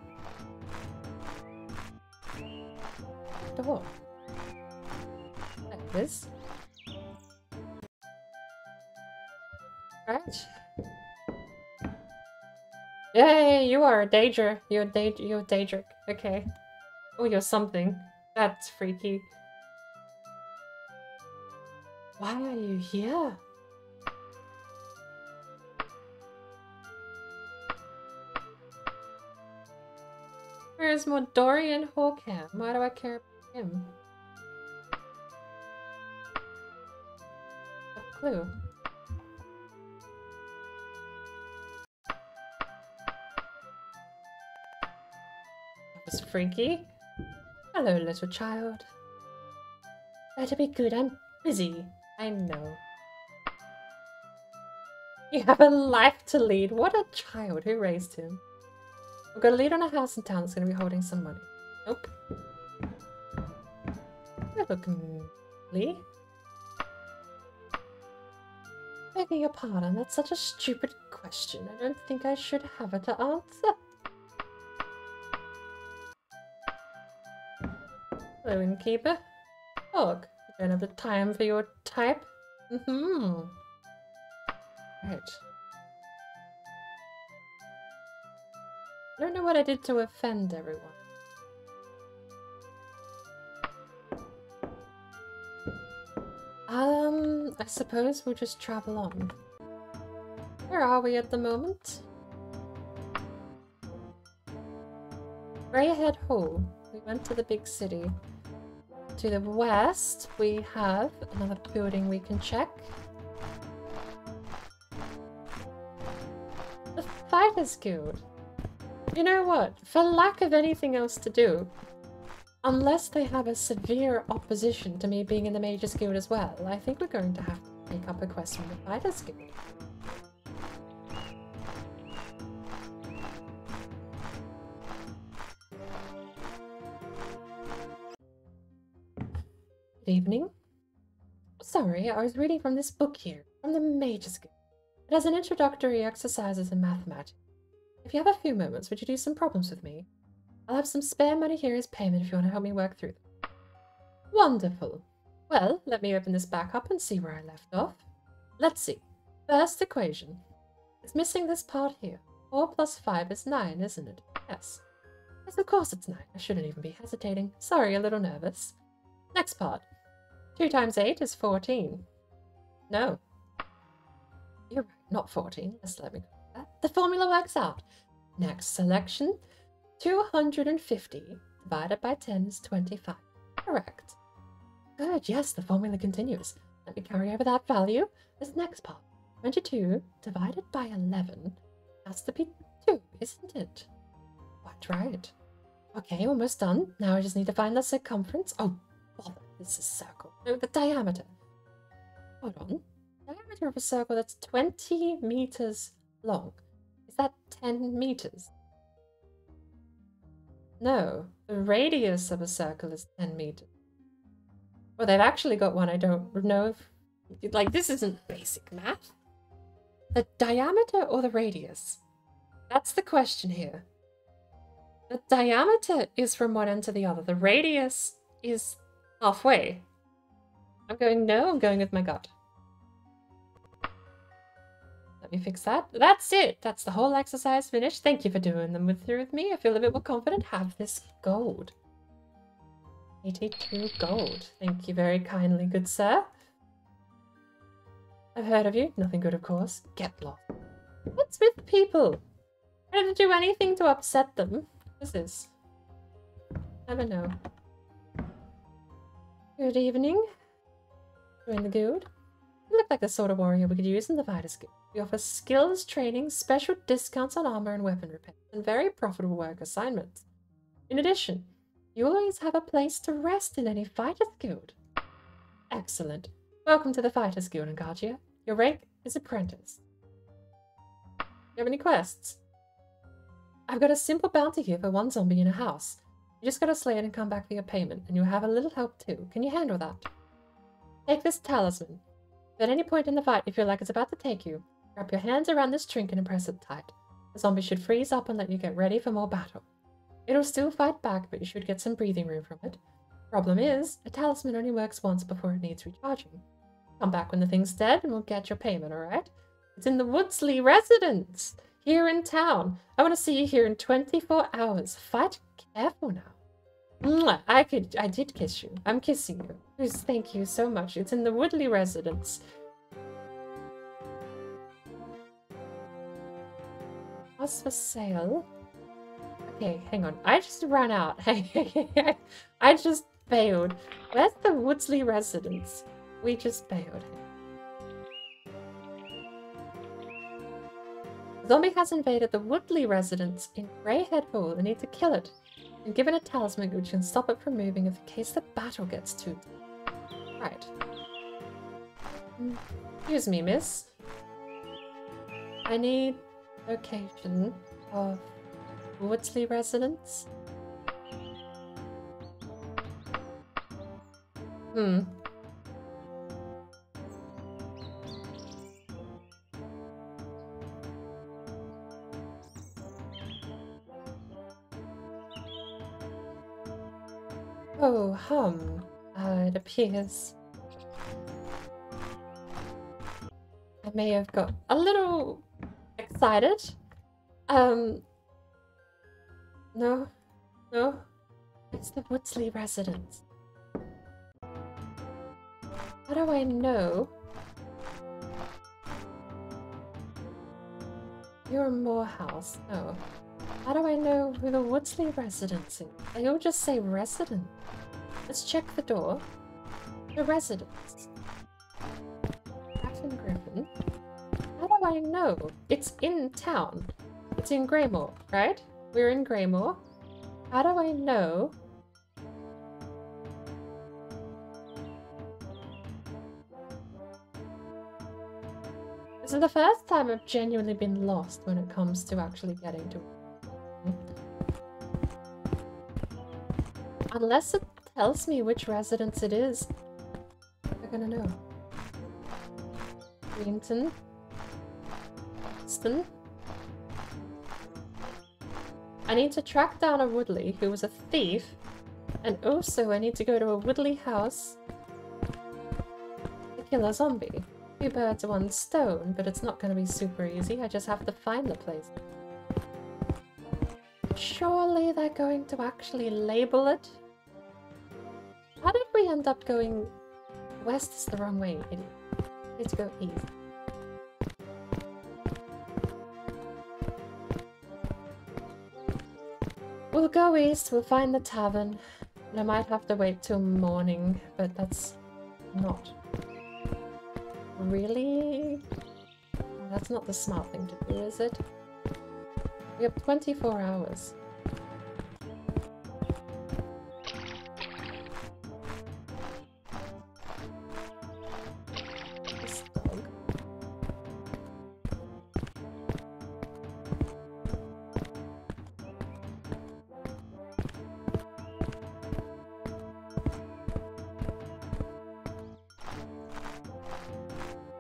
Door. There it is. Right. Yay, you are a Daedra. You're Daedric. Okay. Oh, you're something. That's freaky. Why are you here? Where's more Dorian Hawkham? Why do I care about him? A clue. That was freaky. Hello, little child. Better be good, I'm busy. I know. You have a life to lead. What a child. Who raised him? We're going to lead on a house in town that's going to be holding some money. Nope. Good looking, Lee. Begging your pardon, that's such a stupid question. I don't think I should have it to answer. Hello, innkeeper. Dog, you don't have the time for your type? Mm-hmm. Right. I don't know what I did to offend everyone. I suppose we'll just travel on. Where are we at the moment? Greyhead Hall. We went to the big city. To the west, we have another building we can check. The Fighters Guild. You know what? For lack of anything else to do, unless they have a severe opposition to me being in the Mages Guild as well, I think we're going to have to take up a quest from the Fighters Guild. Good evening. Sorry, I was reading from this book here, from the Mages Guild. It has an introductory exercises in mathematics. If you have a few moments, would you do some problems with me? I'll have some spare money here as payment if you want to help me work through them. Wonderful. Well, let me open this back up and see where I left off. Let's see. First equation. It's missing this part here. 4 plus 5 is 9, isn't it? Yes. Yes, of course it's 9. I shouldn't even be hesitating. Sorry, a little nervous. Next part. 2 times 8 is 14. No. You're right, not 14. Just let me go with that. The formula works out. Next selection. 250 divided by 10 is 25. Correct. Good, yes, the formula continues. Let me carry over that value. This next part. 22 divided by 11 has to be 2, isn't it? Quite right. Okay, almost done. Now I just need to find the circumference. Oh, bother. This is circle. No, the diameter. Hold on. Diameter of a circle that's 20 meters long. Is that 10 meters? No, the radius of a circle is 10 meters. Well, they've actually got one I don't know if... Like, this isn't basic math. The diameter or the radius? That's the question here. The diameter is from one end to the other. The radius is halfway. I'm going with my gut. Let me fix that. That's it. That's the whole exercise finished. Thank you for doing them through with me. I feel a bit more confident. Have this gold. 82 gold. Thank you very kindly, good sir. I've heard of you. Nothing good, of course. Get lost. What's with people? I didn't do anything to upset them. What is this? Never know. Good evening. Join the guild. You look like the sort of warrior we could use in the Fighters Guild. We offer skills training, special discounts on armor and weapon repair, and very profitable work assignments. In addition, you always have a place to rest in any Fighters Guild. Excellent. Welcome to the Fighters Guild, Angagea. Your rank is Apprentice. You have any quests? I've got a simple bounty here for one zombie in a house. You just gotta slay it and come back for your payment, and you'll have a little help too. Can you handle that? Take this talisman. If at any point in the fight you feel like it's about to take you, wrap your hands around this trinket and press it tight. The zombie should freeze up and let you get ready for more battle. It'll still fight back, but you should get some breathing room from it. Problem is, a talisman only works once before it needs recharging. Come back when the thing's dead and we'll get your payment, alright? It's in the Woodsley residence, here in town. I want to see you here in 24 hours. Fight careful now. Mwah, I did kiss you. I'm kissing you. Please, thank you so much. It's in the Woodley residence. House for sale. Okay, hang on. I just ran out. I just bailed. Where's the Woodsley residence? We just bailed. The zombie has invaded the Woodley residence in Greyhead Hall. I need to kill it. And given a talisman which can stop it from moving in case the battle gets too deep. Right. Excuse me, miss. I need location of Woodsley residence. Oh, it appears I may have got a little excited. No, it's the Woodsley residence. How do I know? You're a Morehouse. No. How do I know who the Woodsley residence is? They all just say resident. Let's check the door. The residence. Captain Griffin. How do I know? It's in town. It's in Greymore, right? We're in Greymore. How do I know? This is the first time I've genuinely been lost when it comes to actually getting to it. Unless it tells me which residence it is, I'm gonna know. Greenton. Aston. I need to track down a Woodley who was a thief, and also I need to go to a Woodley house to kill a zombie. 2 birds, 1 stone, but it's not going to be super easy. I just have to find the place. Surely they're going to actually label it? How did we end up going west? Is the wrong way, idiot. We need to go east. We'll go east, we'll find the tavern. And I might have to wait till morning, but that's not really That's not the smart thing to do, is it? We have 24 hours. This dog.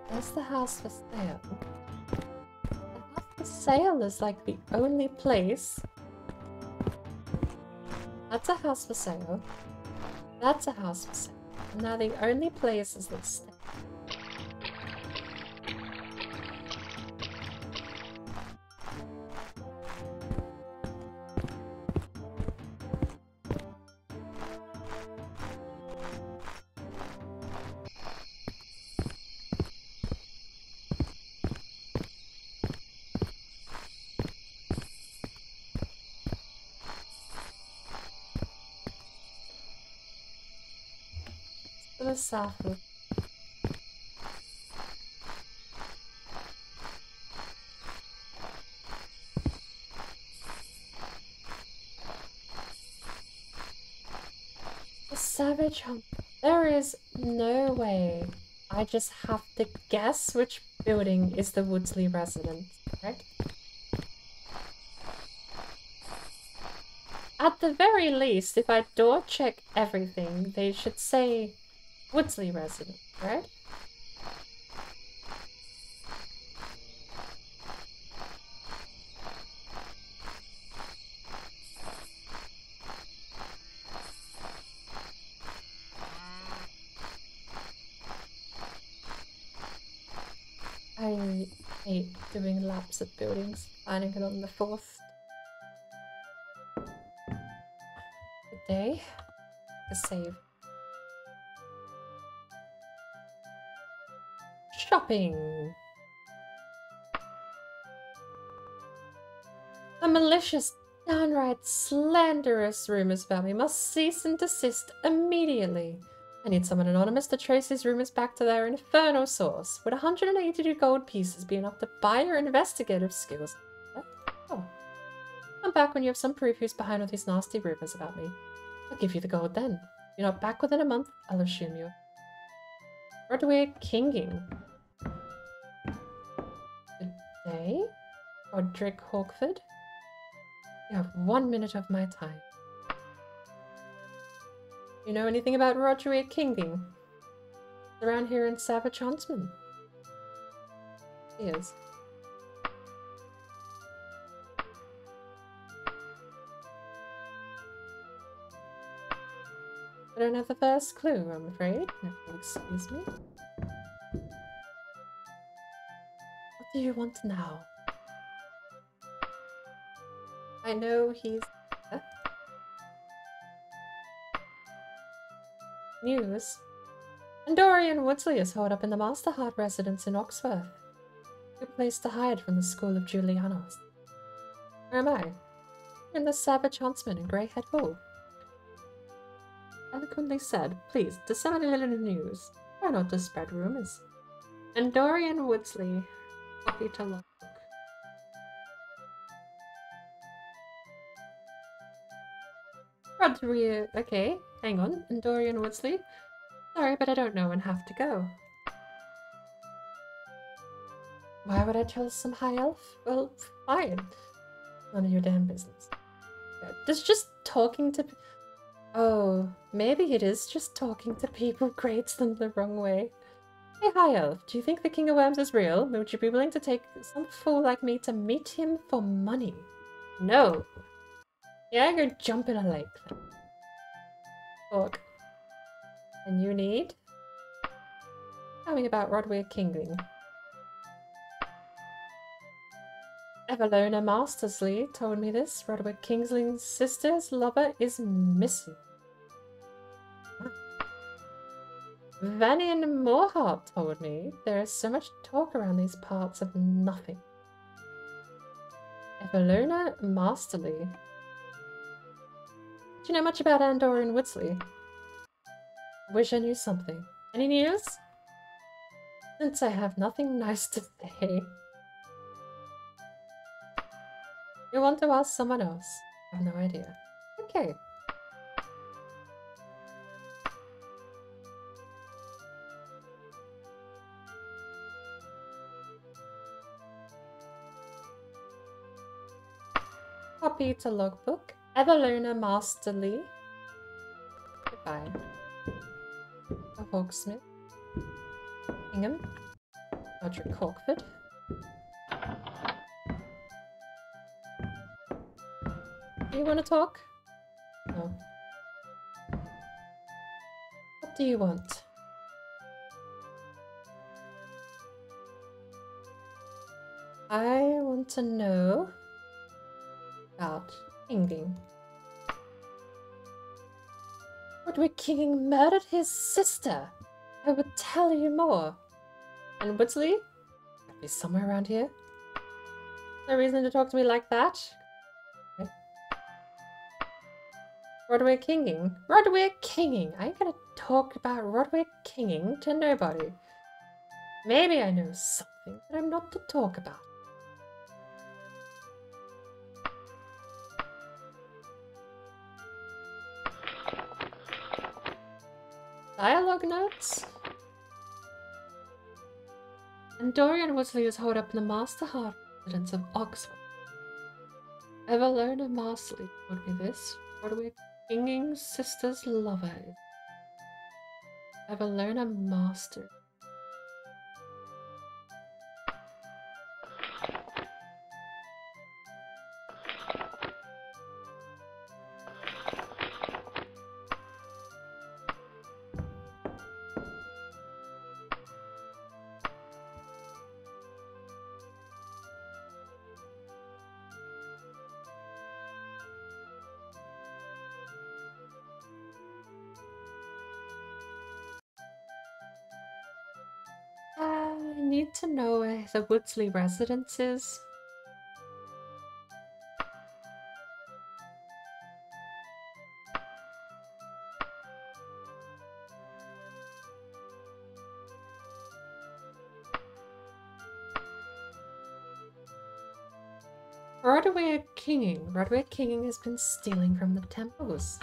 That's the house for sale. The sale is like the only place. That's a house for sale. That's a house for sale. And now the only place is this. The south. The savage hunt. There is no way. I just have to guess which building is the Woodsley residence, right? At the very least, if I door check everything, they should say Woodsley resident, right? I hate doing laps at buildings, finding it on the 4th. Good day. A save. Shopping. The malicious, downright slanderous rumors about me must cease and desist immediately. I need someone anonymous to trace these rumors back to their infernal source. Would 182 gold pieces be enough to buy your investigative skills? Oh. Come back when you have some proof who's behind all these nasty rumors about me. I'll give you the gold then. If you're not back within a month, I'll assume you're... Broadway Kinging. Good day. Roderick Hawkford. You have 1 minute of my time. You know anything about Roderick Kinging? Around here in Savage Huntsman. He is. I don't have the first clue, I'm afraid. Excuse me. What do you want now? I know he's... News. And Dorian Woodsley is holed up in the Masterheart residence in Oxford. Good place to hide from the school of Julianos. Where am I? In the Savage Huntsman in Greyhead Hall. Eloquently said, please disseminate the news. Try not to spread rumors. And Dorian Woodsley, happy to look. Roderick, okay, hang on. And Dorian Woodsley? Sorry, but I don't know and have to go. Why would I tell some high elf? Well, fine. None of your damn business. Does just talking to... Oh, maybe it is just talking to people grades them the wrong way. Hey, High Elf, do you think the King of Worms is real? Would you be willing to take some fool like me to meet him for money? No. Yeah, go jump in a lake then. Talk. And you need? Tell me about Roderick Kingling. Evelona Mastersley told me this. Roderick Kingling's sister's lover is missing. Vanian Moorheart told me there is so much talk around these parts of nothing. Evelona Masterly. Do you know much about Dorian Woodsley? I wish I knew something. Any news? Since I have nothing nice to say. You want to ask someone else? I have no idea. Okay. Copy to logbook. Everlearner Masterly. Goodbye. A Hawksmith. Ingham. Roger Corkford. Do you want to talk? No. What do you want? I want to know about Kinging. Roderick King murdered his sister. I would tell you more. And Woodsley? Might be somewhere around here. No reason to talk to me like that. Okay. Roderick Kinging? Roderick Kinging! I ain't gonna talk about Roderick Kinging to nobody. Maybe I know something that I'm not to talk about. Dialogue notes? And Dorian Woodsley is holed up in the Master Heart residence of Oxford. Everlearner Masterly told me this. Roderick Kinging's sister's lover. Everlearner Master. I need to know where the Woodsley residence is. Roderick Kinging. Roderick Kinging has been stealing from the temples.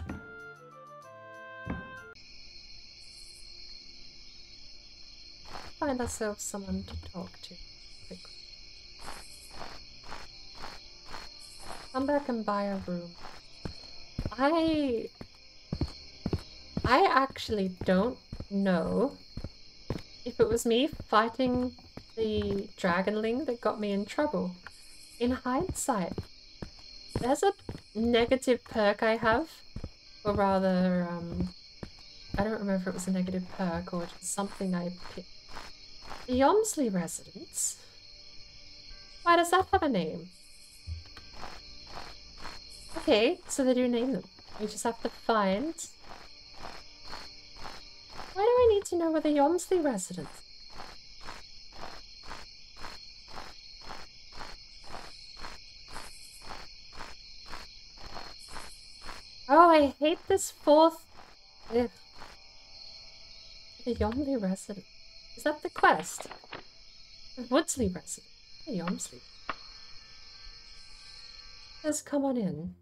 Find ourselves someone to talk to quickly. Come back and buy a room. I actually don't know if it was me fighting the dragonling that got me in trouble. In hindsight, there's a negative perk I have, or rather, I don't remember if it was a negative perk or just something I picked. The Yomsley residence? Why does that have a name? Okay, so they do name them. We just have to find... Why do I need to know where the Yomsley residence is? Oh, I hate this fourth... Ugh. The Yomsley residence. Is that the quest? The Woodsley residence. The Yomsley. Let's come on in.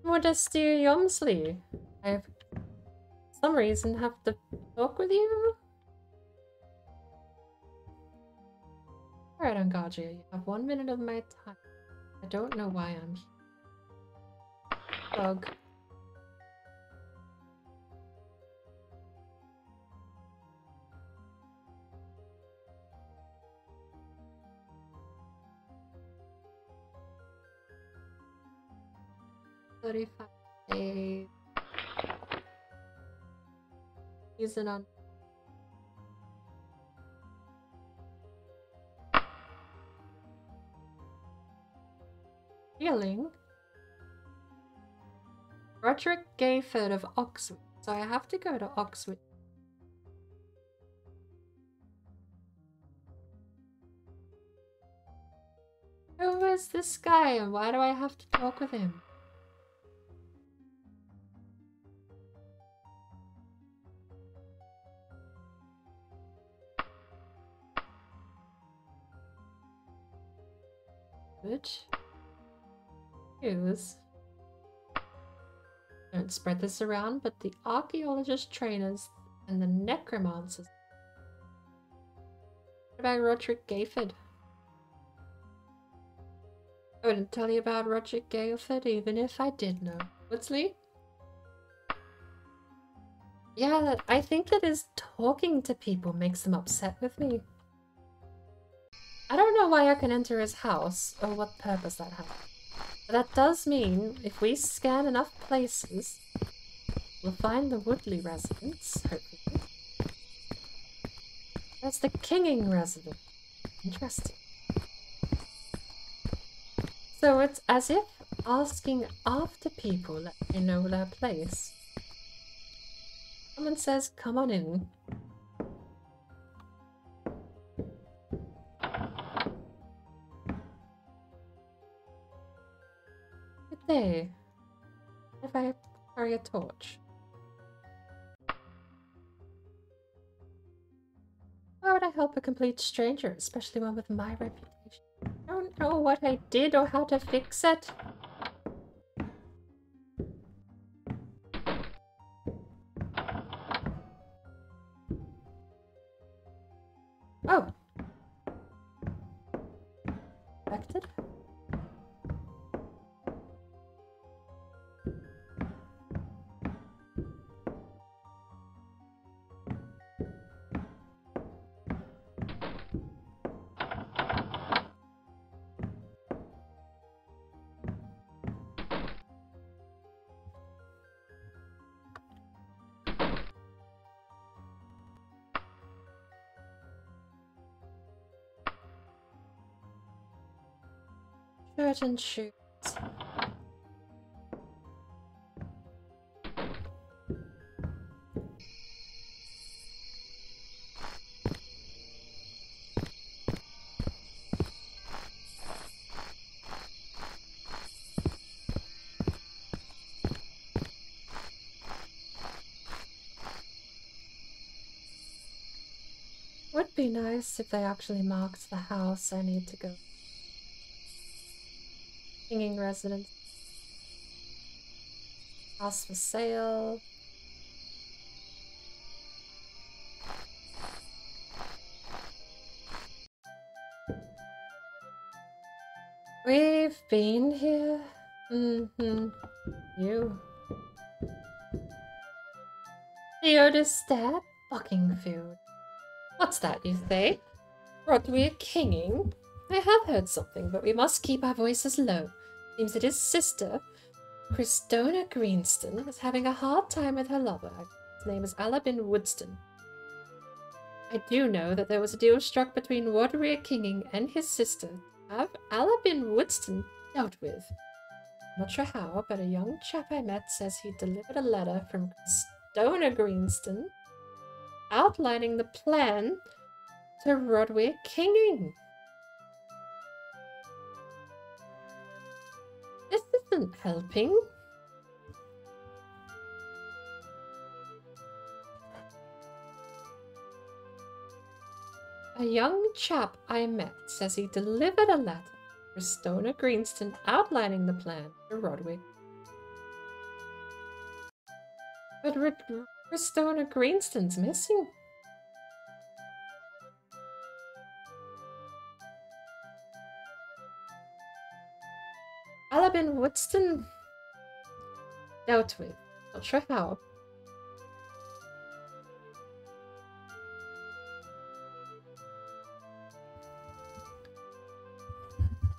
Modesty Yomsley. I, for some reason, have to talk with you. Alright, Angagea, you have 1 minute of my time. I don't know why I'm here. Dog. $35. Use it on. Healing. Roderick Gayford of Oxford. So I have to go to Oxford. Who is this guy and why do I have to talk with him? Good. News. Don't spread this around, but the archaeologist trainers and the necromancers. What about Roderick Gayford? I wouldn't tell you about Roderick Gayford even if I did know. Woodsley? Yeah, I think that his talking to people makes them upset with me. I don't know why I can enter his house or what purpose that has. But that does mean if we scan enough places, we'll find the Woodley residence, hopefully. That's the Kinging residence. Interesting. So it's as if asking after people let me know their place. Someone says, come on in. Good day. If I carry a torch. Why would I help a complete stranger, especially one with my reputation? I don't know what I did or how to fix it. Oh. Affected? Shirt and shoes. Would be nice if they actually marked the house I need to go. Kinging residence. House for sale. We've been here. You. Theodostat Buckingfield. What's that, you say? Roderick Kinging? I have heard something, but we must keep our voices low. Seems that his sister, Christona Greenston, is having a hard time with her lover. His name is Alabin Woodston. I do know that there was a deal struck between Roderick Kinging and his sister to have Alabin Woodston dealt with. Not sure how, but a young chap I met says he delivered a letter from Christona Greenston outlining the plan to Roderick Kinging. This isn't helping. A young chap I met says he delivered a letter to Christona Greenston outlining the plan to Roderick. But Christona Greenston's missing. Alabin Woodston dealt with. Not sure how.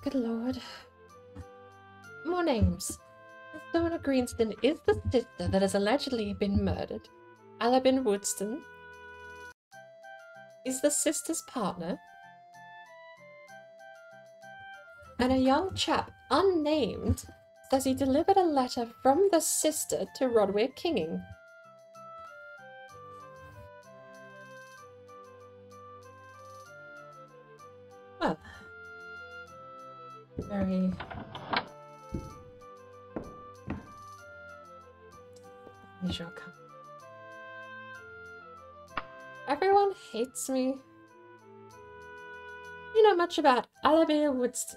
Good lord. More names. Christona Greenston is the sister that has allegedly been murdered. Alabin Woodston is the sister's partner. And a young chap, unnamed, says he delivered a letter from the sister to Roderick Kinging. Well, very... Everyone hates me. You know much about Alabin Woodston.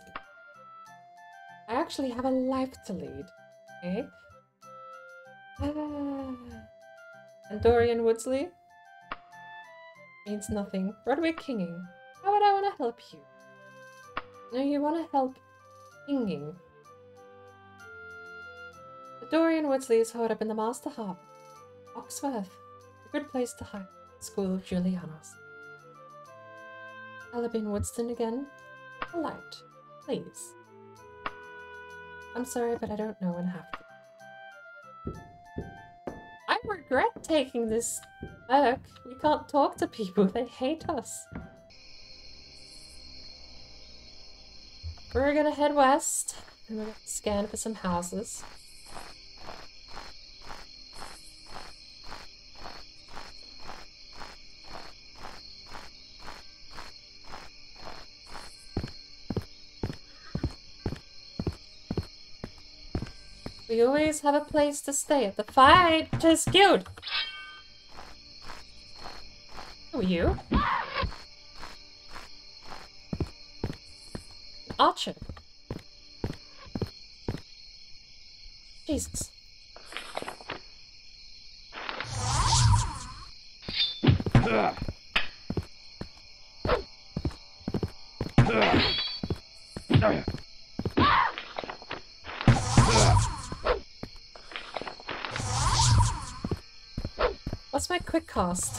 I actually have a life to lead. Okay. And Dorian Woodsley means nothing. Roderick Kinging. How would I want to help you? No, you want to help Kinging. The Dorian Woodsley is holed up in the Master Harbour. Oxworth. A good place to hide. School of Julianos. Alabin Woodston again. Polite. Please. I'm sorry, but I don't know and have to. I regret taking this work. We can't talk to people. They hate us. We're gonna head west and we're gonna scan for some houses. We always have a place to stay at the Fighters Guild. Who are you? Archer. Jesus. What's my quick cast?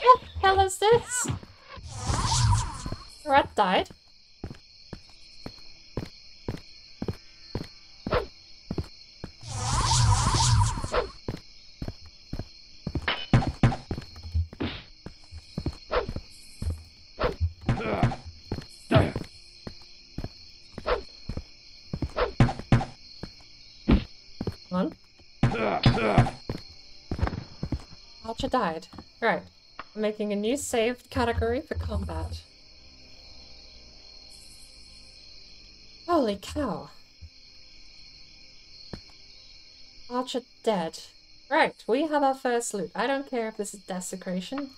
What the hell is this? The rat died. Come on. Archer died. Right. I'm making a new saved category for combat. Holy cow. Archer dead. Right, we have our first loot. I don't care if this is desecration.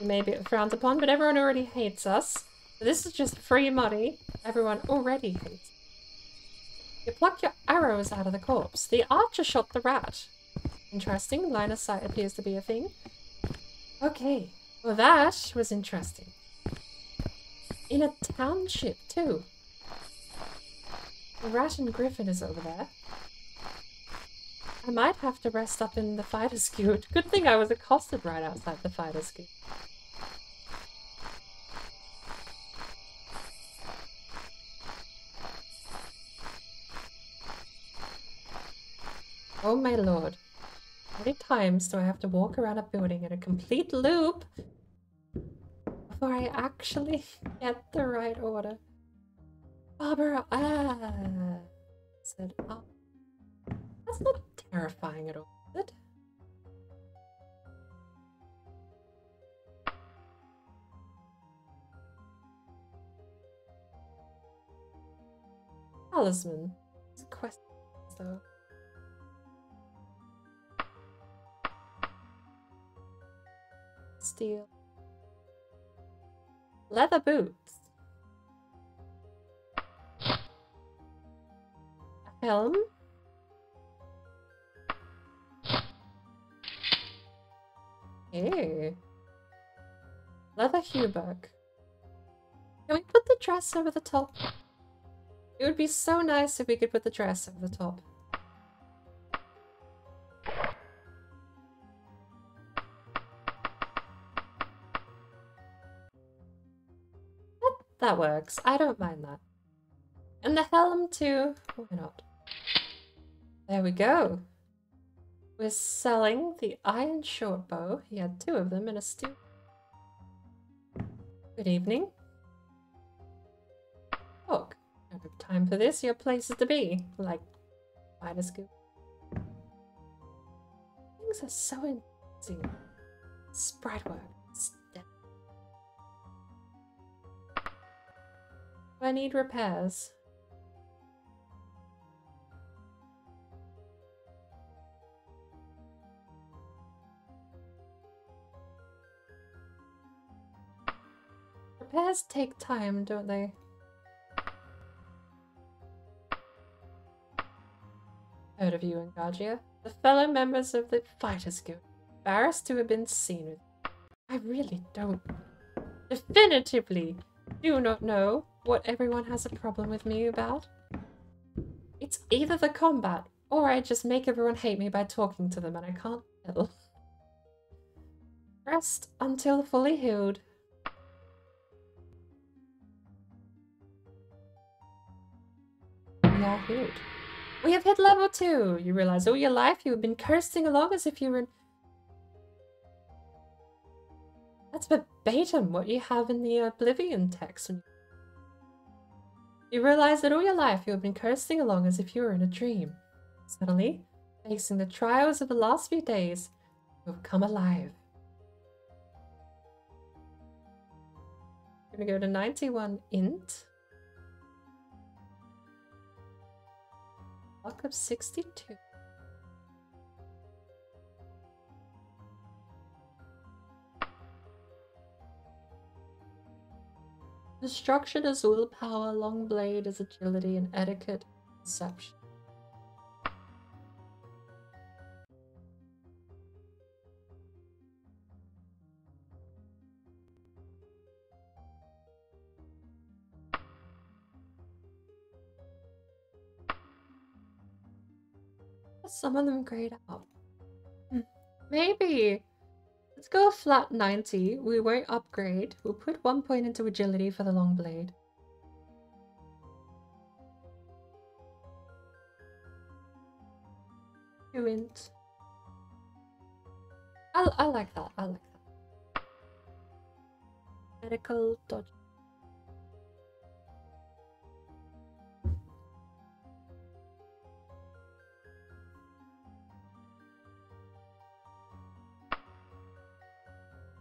We may be frowned upon, but everyone already hates us. So this is just free money. Everyone already hates. You pluck your arrows out of the corpse. The archer shot the rat. Interesting. Line of sight appears to be a thing. Okay. Well, that was interesting. In a township, too. The rat and griffin is over there. I might have to rest up in the Fighters Guild. Good thing I was accosted right outside the Fighters Guild. Oh my lord. How many times do I have to walk around a building in a complete loop before I actually get the right order? Barbara, said, oh. That's not terrifying at all, is it? Talisman. It's a question, though. Steel. Leather boots. A helm. Hey. Leather hauberk. Can we put the dress over the top? It would be so nice if we could put the dress over the top. That works. I don't mind that. And the helm too. Why not? There we go. We're selling the iron short bow. He had 2 of them in a stew. Good evening. Look, don't have time for this. Your place is to be. Like, Fighters Guild. Things are so interesting. Sprite work. Do I need repairs? Repairs take time, don't they? Heard of you, Angagea. The fellow members of the Fighters Guild. Embarrassed to have been seen with you. I really don't. Definitively do not know what everyone has a problem with me about. It's either the combat, or I just make everyone hate me by talking to them and I can't tell. Rest until fully healed. We are healed. We have hit level 2! You realize all your life you have been cursing along as if you were in... That's verbatim what you have in the Oblivion text. You realize that all your life you have been cursing along as if you were in a dream. Suddenly, facing the trials of the last few days, you have come alive. I'm gonna go to 91 int. Luck of 62. Destruction is willpower, long blade is agility, and etiquette perception. Some of them grayed out. Maybe. Let's go flat 90. We won't upgrade. We'll put 1 point into agility for the long blade. Two int. I like that. I like that. Medical dodge.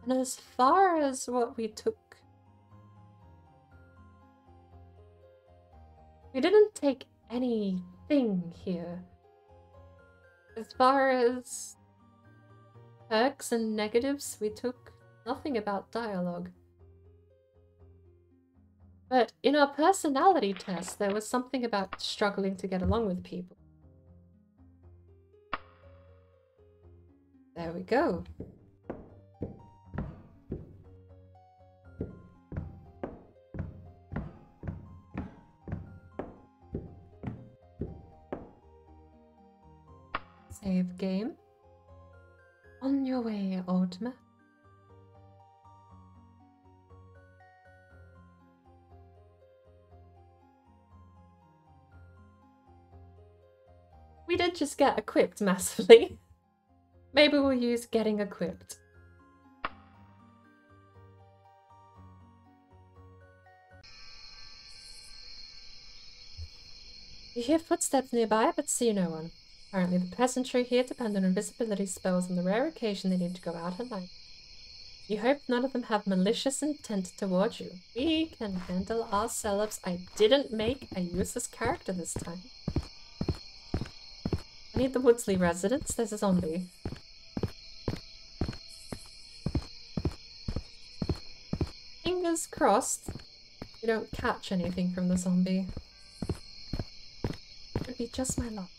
And as far as what we took, we didn't take anything here. As far as perks and negatives, we took nothing about dialogue. But in our personality test, there was something about struggling to get along with people. There we go. Save game. On your way, ALTMER. We did just get equipped massively. Maybe we'll use getting equipped. You hear footsteps nearby, but see no one. Apparently the peasantry here depend on invisibility spells on the rare occasion they need to go out at night. You hope none of them have malicious intent towards you. We can handle ourselves. I didn't make a useless character this time. I need the Woodsley residence. There's a zombie. Fingers crossed you don't catch anything from the zombie. It would be just my luck.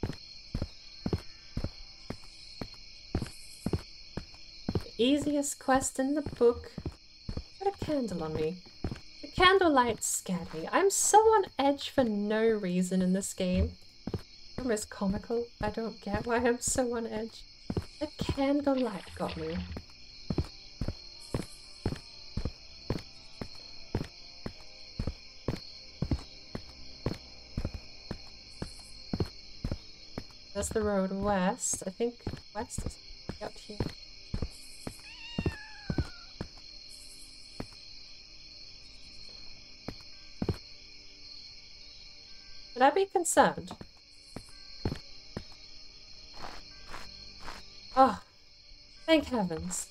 Easiest quest in the book. Put a candle on me. The candlelight scared me. I'm so on edge for no reason in this game. Almost comical. I don't get why I'm so on edge. The candlelight got me. That's the road west. I think west is out here. Should I be concerned? Oh, Thank heavens.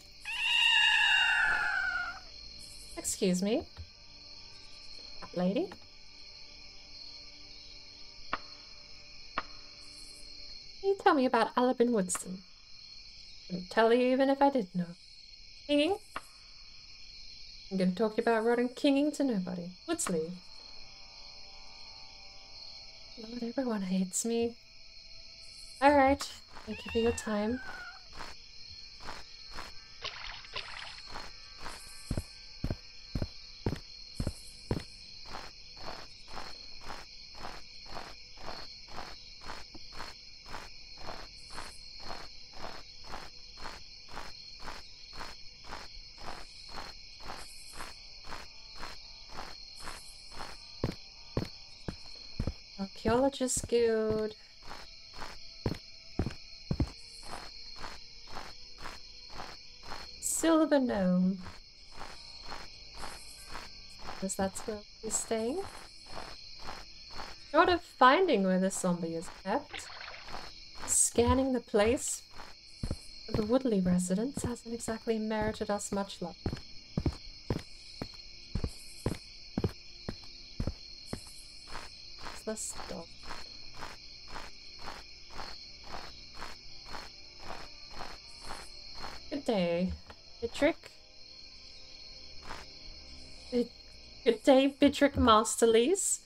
Excuse me. That lady? Can you tell me about Alabin Woodston? Couldn't tell you even if I did know. Kinging? I'm going to talk about Rod and kinging to nobody. Woodsley. Lord, everyone hates me. Alright, thank you for your time. Archaeologist Guild. Silver Gnome. Because that's where he's staying. Short of finding where the zombie is kept, scanning the place for the Woodley residence hasn't exactly merited us much luck. Let's stop. Good day, Bitrick. Good day, Bitrick Masterlease.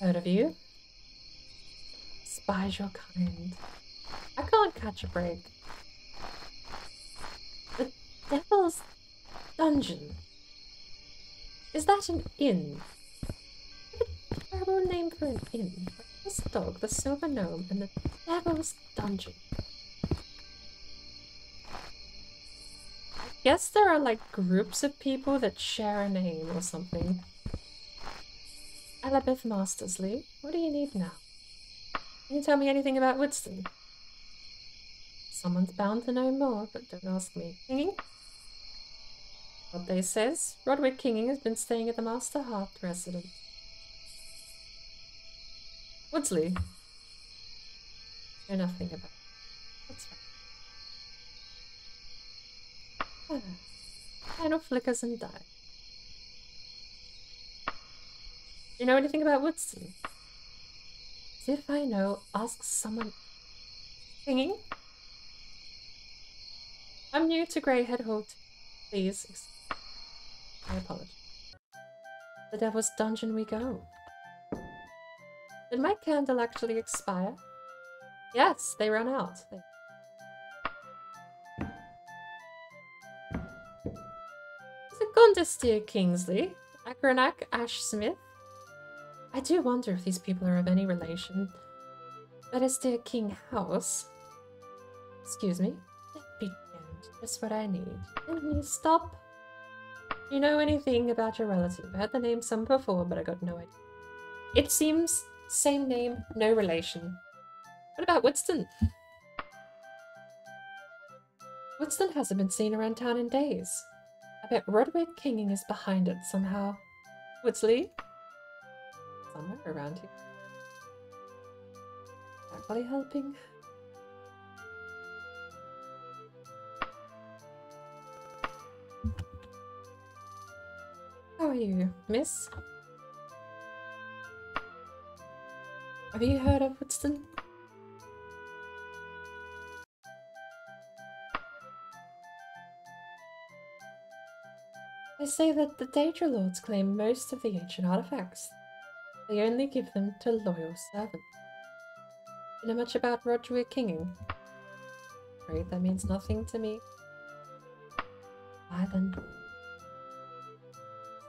Heard of you. Despise your kind. I can't catch a break. The Devil's Dungeon. Is that an inn? Terrible name for an inn. This dog, the Silver Gnome, and the Devil's Dungeon. I guess there are like groups of people that share a name or something. Alabith Mastersley, what do you need now? Can you tell me anything about Woodston? Someone's bound to know more, but don't ask me. Kinging? What they says, Roderick Kinging has been staying at the Master Heart residence. Woodsley? Know nothing about it. That's right. Candle flickers and dies. Do you know anything about Woodston? As if I know, ask someone. Singing? I'm new to Greyhead Hall. Please. I apologize. The Devil's Dungeon we go. Did my candle actually expire? Yes, they ran out. Is it Gondestir Kingsley? Agranak Ash Smith? I do wonder if these people are of any relation. Bedestir King House? Excuse me? Let be damned. Just what I need. Can you stop? Do you know anything about your relative? I had the name some before, but I got no idea. It seems same name, no relation. What about Woodston? Woodston hasn't been seen around town in days. I bet Roderick Kinging is behind it somehow. Woodsley? Somewhere around here. Actually helping. How are you, miss? Have you heard of Woodston? They say that the Daedra Lords claim most of the ancient artifacts. They only give them to loyal servants. You know much about Roderick Kinging? Afraid that means nothing to me. Why then?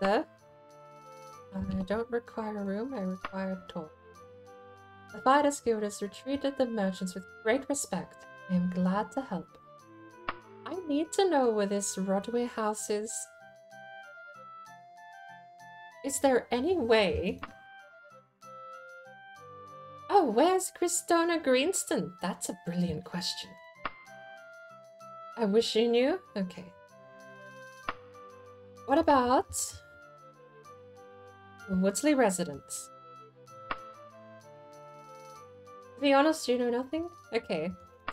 Sir? I don't require a room, I require a talk. The Fighters Guild has retreated the merchants with great respect. I am glad to help. I need to know where this Rodway house is. Is there any way? Oh, where's Christona Greenston? That's a brilliant question. I wish you knew? Okay. What about Woodsley residence? To be honest, you know nothing? Okay.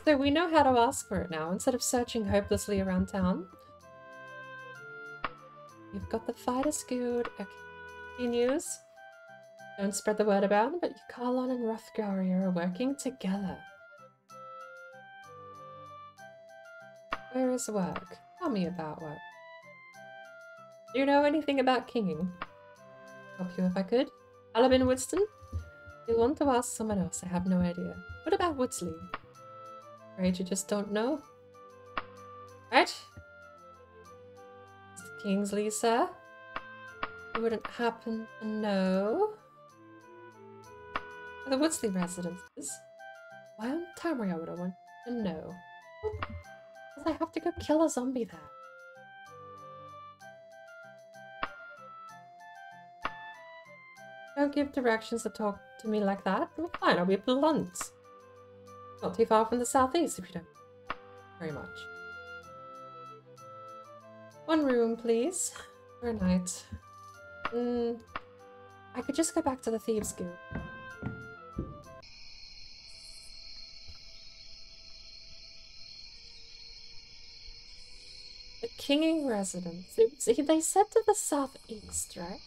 So we know how to ask for it now, instead of searching hopelessly around town. You've got the fighters good. Okay. Continues. Don't spread the word about it, but Karlon and Hrothgaria are working together. Where is work? Tell me about work. Do you know anything about kinging? Help you if I could. Alabin Woodston? You'll want to ask someone else, I have no idea. What about Woodsley? Afraid you just don't know? Right? Mr. Kingsley, sir? You wouldn't happen to know where the Woodsley residence is? Why on Tamriel would I want to know? Because I have to go kill a zombie there. Don't give directions to talk to me like that. Well, fine, I'll be blunt. Not too far from the southeast, if you don't very much. One room, please. For a night. I could just go back to the Thieves' Guild. The Kinging Residence. They said to the southeast, right?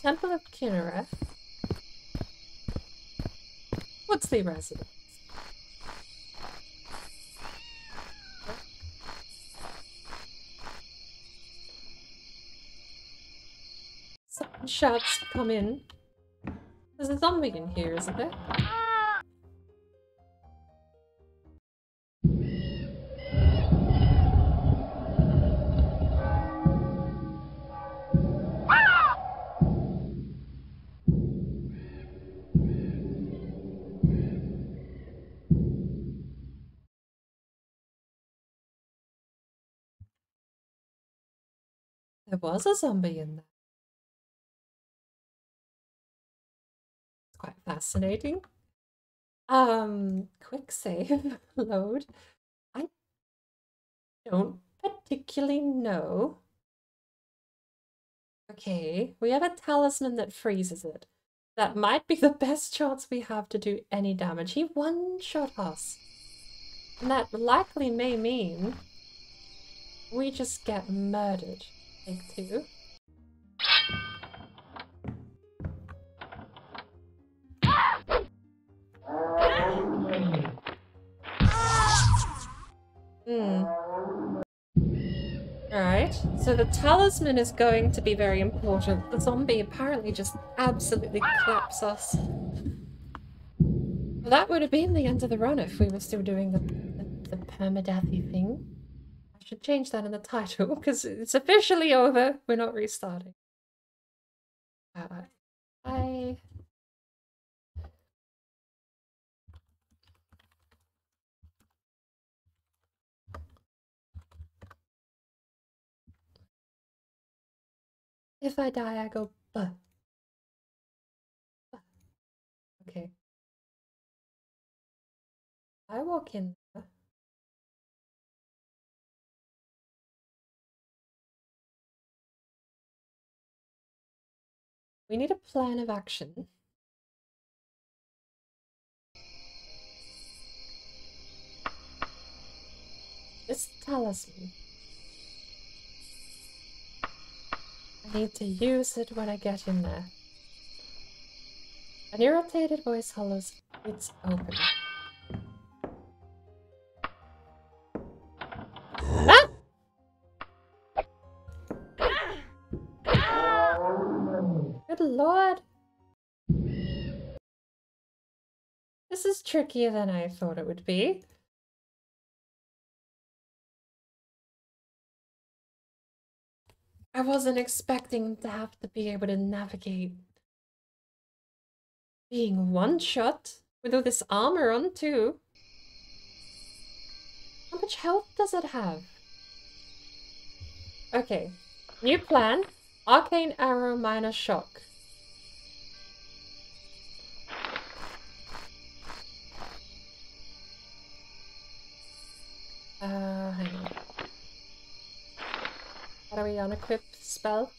Temple of Kinnereth. Woodsley Residence. Some shots come in. There's a zombie in here, isn't there? There was a zombie in there. It's quite fascinating. Quick save load. I don't particularly know. Okay, we have a talisman that freezes it. That might be the best chance we have to do any damage. He one-shot us. And that likely may mean we just get murdered. Take two. Alright, so the talisman is going to be very important. The zombie apparently just absolutely claps us. Well, that would have been the end of the run if we were still doing the permadeathy thing. I should change that in the title, because it's officially over. We're not restarting. Bye. If I die, I go buh. Okay. I walk in there. We need a plan of action. This talisman. I need to use it when I get in there. An irritated voice hollows. It's open. Ah! Good lord! This is trickier than I thought it would be. I wasn't expecting to have to be able to navigate being one-shot with all this armor on too. How much health does it have? Okay, new plan. Arcane arrow minus shock. Hang on. How do we unequip spell?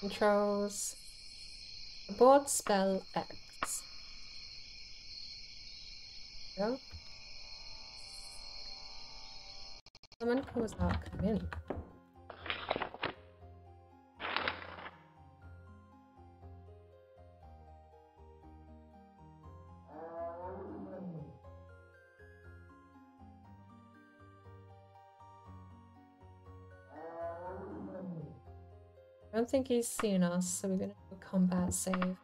Controls. Board spell X. Go. Someone goes out, come in. I don't think he's seen us, so we're gonna do a combat save.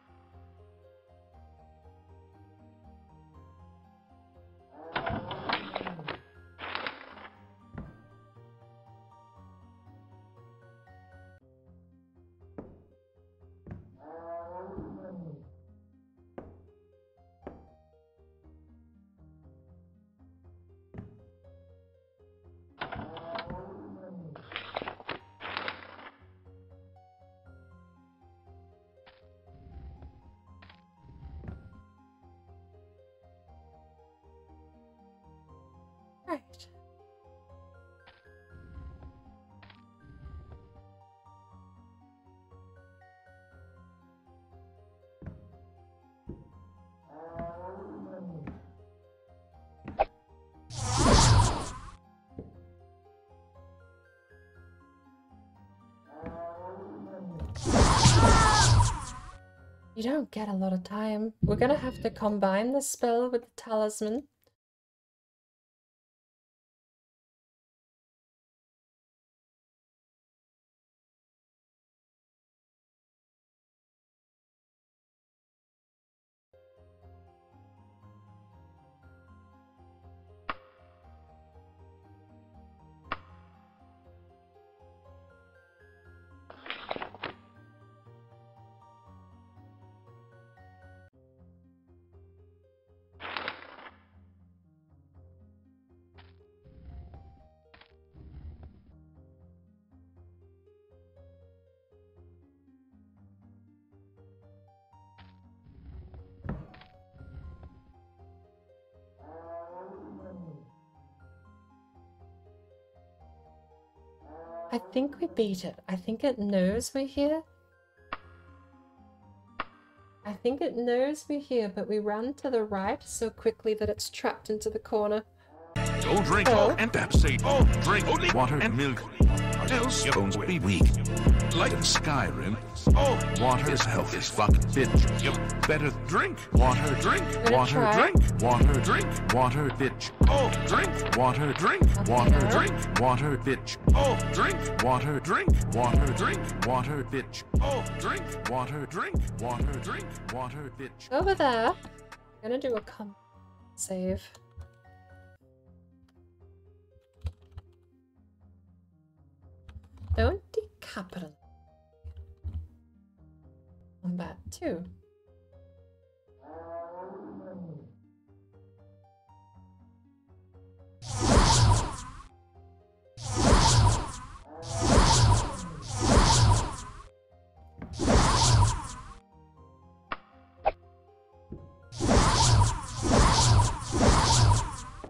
Right. You don't get a lot of time. We're gonna have to combine the spell with the talisman. I think we beat it. I think it knows we're here. I think it knows we're here, but we ran to the right so quickly that it's trapped into the corner. Go drink and tap say drink only water and milk. Else your bones will be weak. Like in Skyrim, water is health is fuck bitch. You better drink water, drink water, drink water, drink water, bitch. Drink water, drink water, drink water, bitch. Drink water, drink water, drink water, bitch. Drink water, drink water, drink water, bitch. Over there. I'm gonna do a save. Don't decapitate. Combat 2.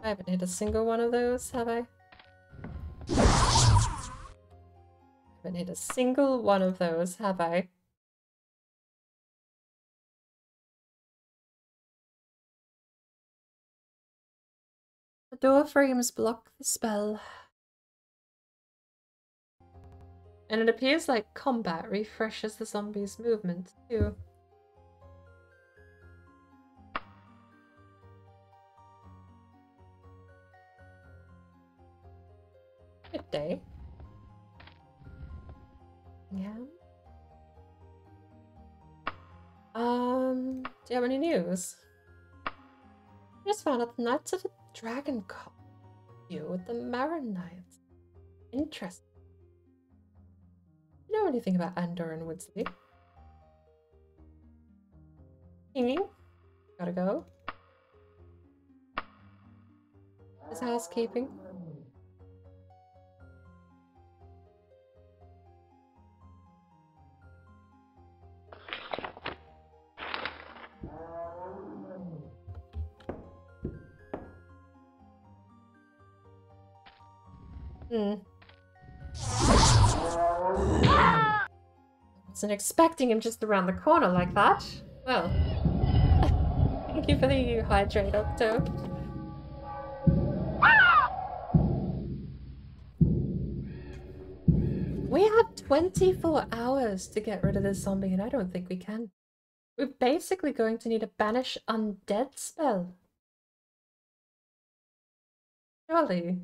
I haven't hit a single one of those, have I? Haven't hit a single one of those, have I? The door frames block the spell. And it appears like combat refreshes the zombie's movement too. Good day. Yeah. Do you have any news? I just found out the Knights of the Dragon Cold you with the Marin Knights. Interesting. You know anything about Andor and Woodsley? Hinging? Gotta go. Is housekeeping? Wasn't expecting him just around the corner like that. Well, thank you for the hydrate, Octo. We have 24 hours to get rid of this zombie, and I don't think we can. We're basically going to need a banish undead spell. Surely.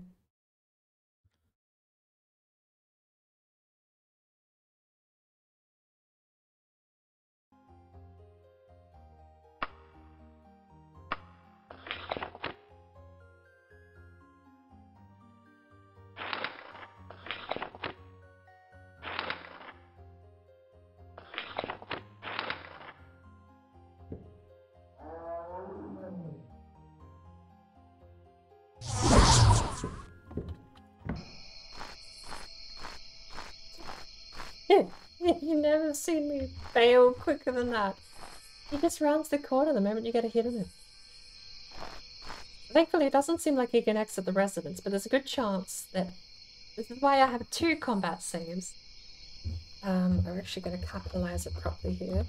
You never seen me fail quicker than that. He just rounds the corner the moment you get a hit on him. Thankfully, it doesn't seem like he can exit the residence, but there's a good chance that... This is why I have 2 combat saves. I'm actually going to capitalize it properly here.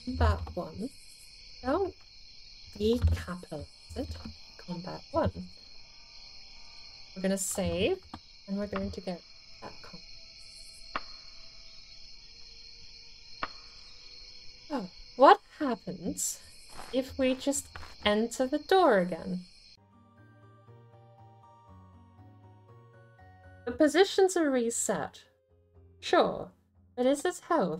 Combat 1. Don't decapitalize it. Combat 1. We're going to save, and we're going to get that combat. Oh, what happens if we just enter the door again? The positions are reset. Sure, but is this health?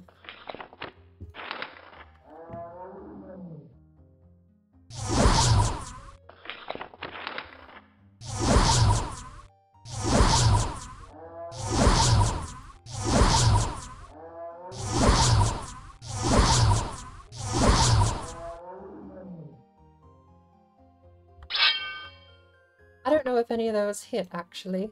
I don't know if any of those hit, actually.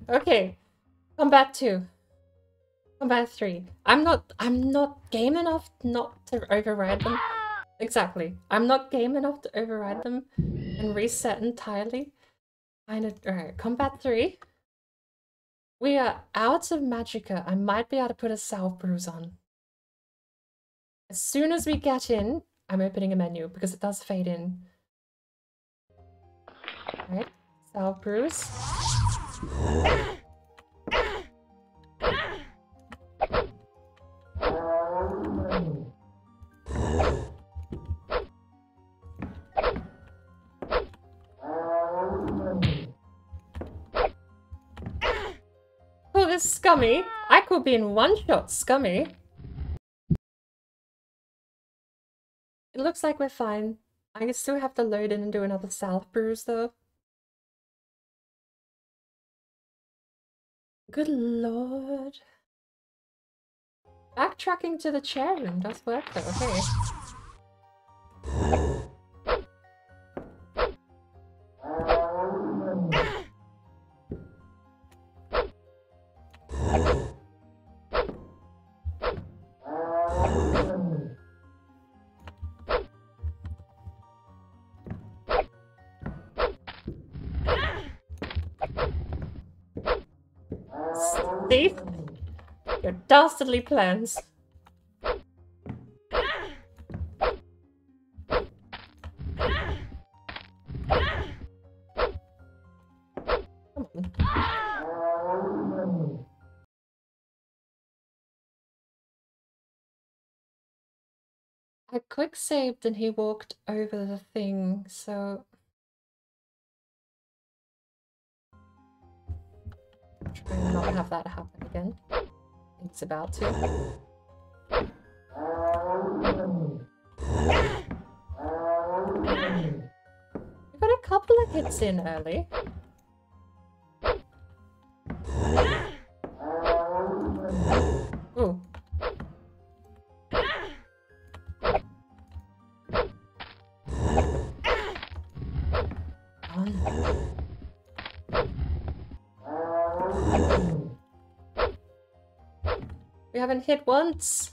Okay. Combat 2. Combat 3. I'm not game enough not to override them. Exactly. I'm not game enough to override them and reset entirely. Alright, Combat 3. We are out of magicka. I might be able to put a salve bruise on. As soon as we get in, I'm opening a menu because it does fade in. Alright, salve bruise. Oh, this Scummy. I could be in one-shot Scummy. It looks like we're fine. I still have to load in and do another salve bruise though. Good lord. Backtracking to the chair room does work though, okay. See? Your dastardly plans. I quick saved and he walked over the thing, so... Try and not have that happen again. It's about to. We got a couple of hits in early. Ooh. We haven't hit once.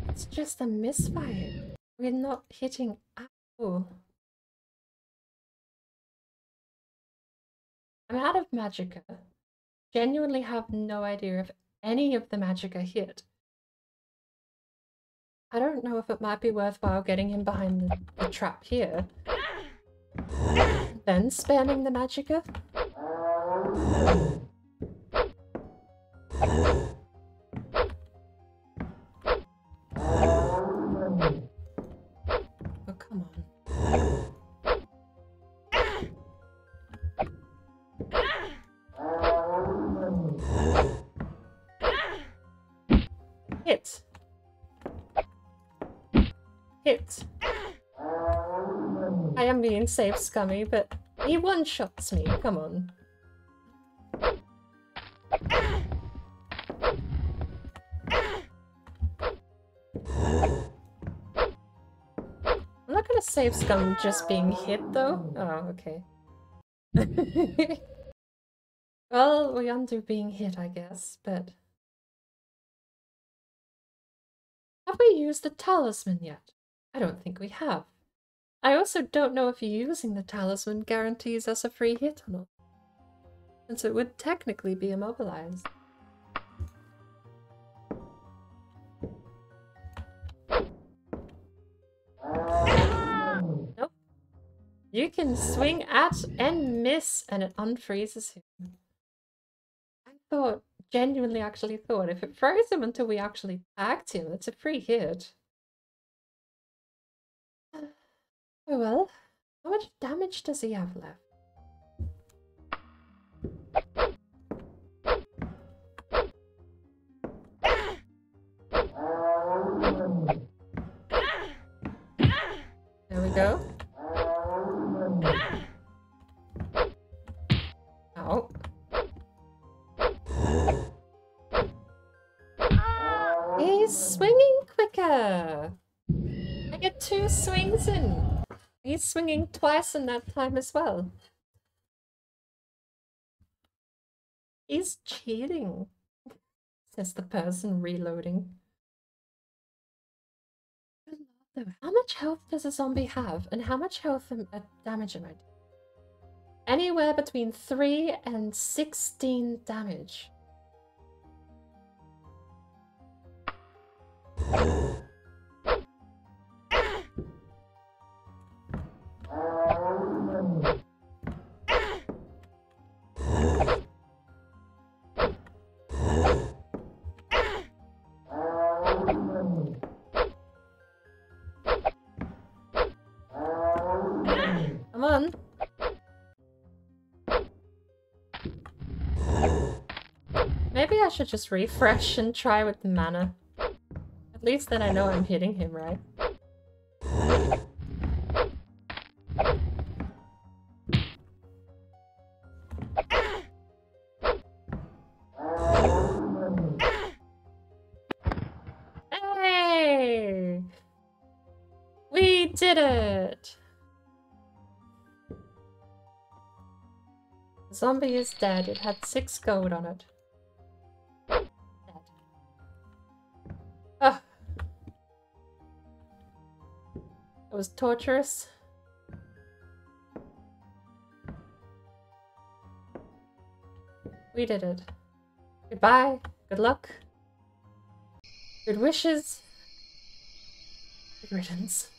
It's just a misfire. We're not hitting at all. I'm out of magicka. Genuinely have no idea if any of the magicka hit. I don't know if it might be worthwhile getting him behind the trap here. Then spamming the magicka. Oh, come on. Hit. Hit. I am being safe, Scummy, but he one-shots me. Come on. I'm not gonna save Scum just being hit, though. Oh, okay. Well, we undo being hit, I guess, but... Have we used the talisman yet? I don't think we have. I also don't know if using the talisman guarantees us a free hit or not, since it would technically be immobilized. Nope. You can swing at and miss and it unfreezes him. I thought, genuinely actually thought, if it froze him until we actually tagged him, it's a free hit. Oh well. How much damage does he have left? There we go. Ow. He's swinging quicker! I get 2 swings in! He's swinging twice in that time as well. He's cheating, says the person reloading. How much health does a zombie have, and how much health and damage am I doing? Anywhere between 3 and 16 damage. Come on. Maybe I should just refresh and try with the mana. At least then I know I'm hitting him, right? Hey! We did it! The zombie is dead. It had 6 gold on it. Dead. Ugh. It was torturous. We did it. Goodbye. Good luck. Good wishes. Good riddance.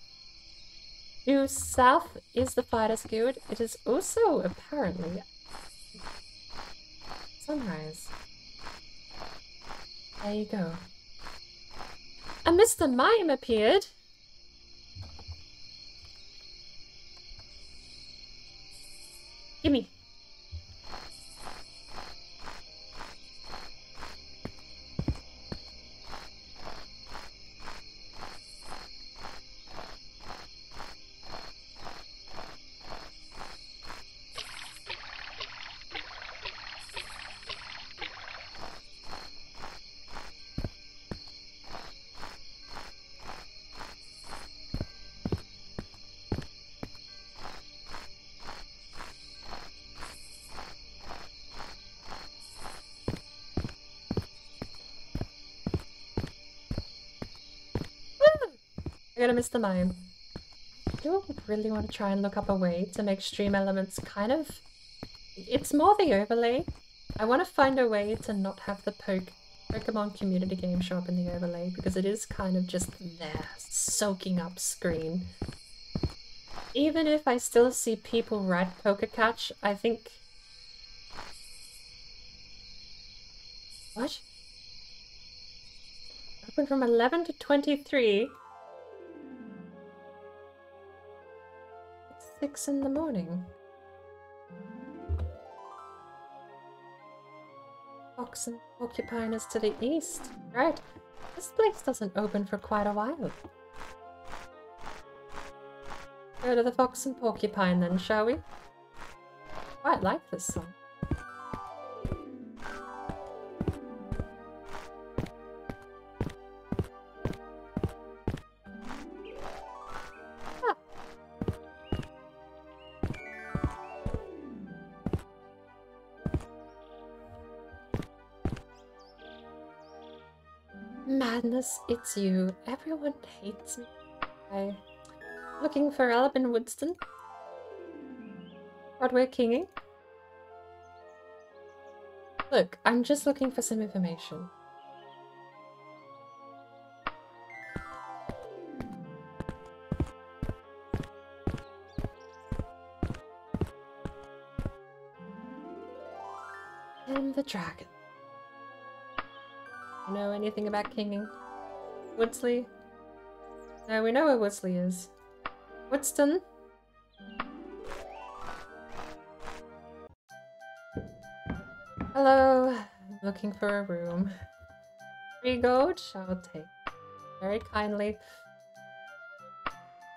Due south is the Fighters Guild. It is also apparently sunrise. There you go. And Mr. Mime appeared. Gimme. I'm gonna miss the mime. I do really want to try and look up a way to make stream elements kind of... It's more the overlay. I want to find a way to not have the Pokemon community game show up in the overlay, because it is kind of just there, soaking up screen. Even if I still see people write Pokécatch, I think... What? Open from 11 to 23? It's 6 in the morning. Fox and Porcupine is to the east. Right. This place doesn't open for quite a while. Go to the Fox and Porcupine then, shall we? Quite like this song. Ah. Madness, it's you. Everyone hates me. Looking for Albin Woodston? What we're kinging? Look, I'm just looking for some information. And the dragon. You know anything about kinging? Woodsley? No, we know where Woodsley is. Woodston? Hello, looking for a room. 3 gold, I'll take. Very kindly.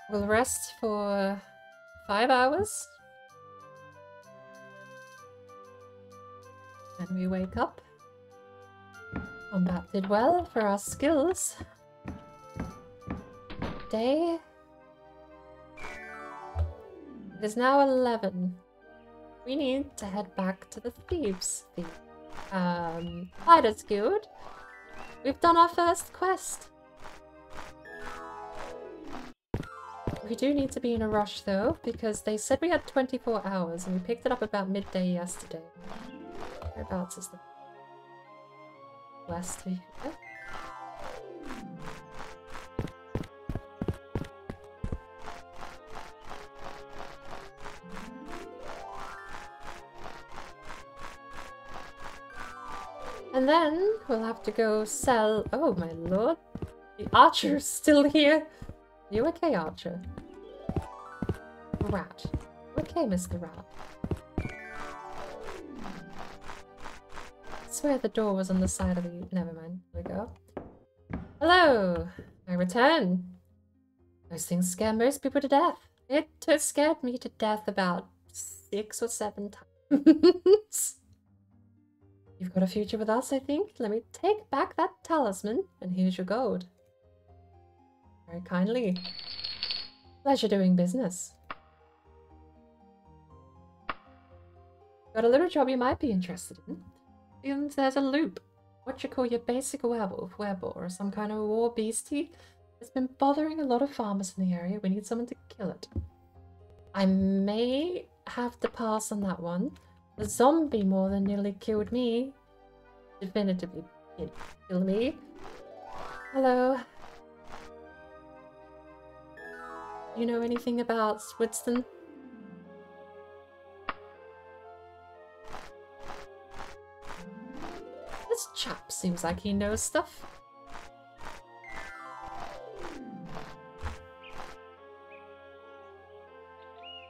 We'll rest for 5 hours. And we wake up. Combat did well for our skills. Day. It is now 11. We need to head back to the Thieves' Fighters Guild. We've done our first quest. We do need to be in a rush though, because they said we had 24 hours and we picked it up about midday yesterday. Whereabouts is the west here? And then we'll have to go sell... Oh my lord. The Archer's still here. You okay, Archer? Rat. Okay, Mr. Rat. I swear the door was on the side of the... Never mind. Here we go. Hello! I return. Those things scare most people to death. It scared me to death about 6 or 7 times. You've got a future with us, I think. Let me take back that talisman, and here's your gold. Very kindly. Pleasure doing business. Got a little job you might be interested in. And there's a loop. What you call your basic werewolf, werebore, or some kind of war beastie. It's been bothering a lot of farmers in the area. We need someone to kill it. I may have to pass on that one. The zombie more than nearly killed me. Definitively did kill me. Hello. You know anything about Woodston? This chap seems like he knows stuff.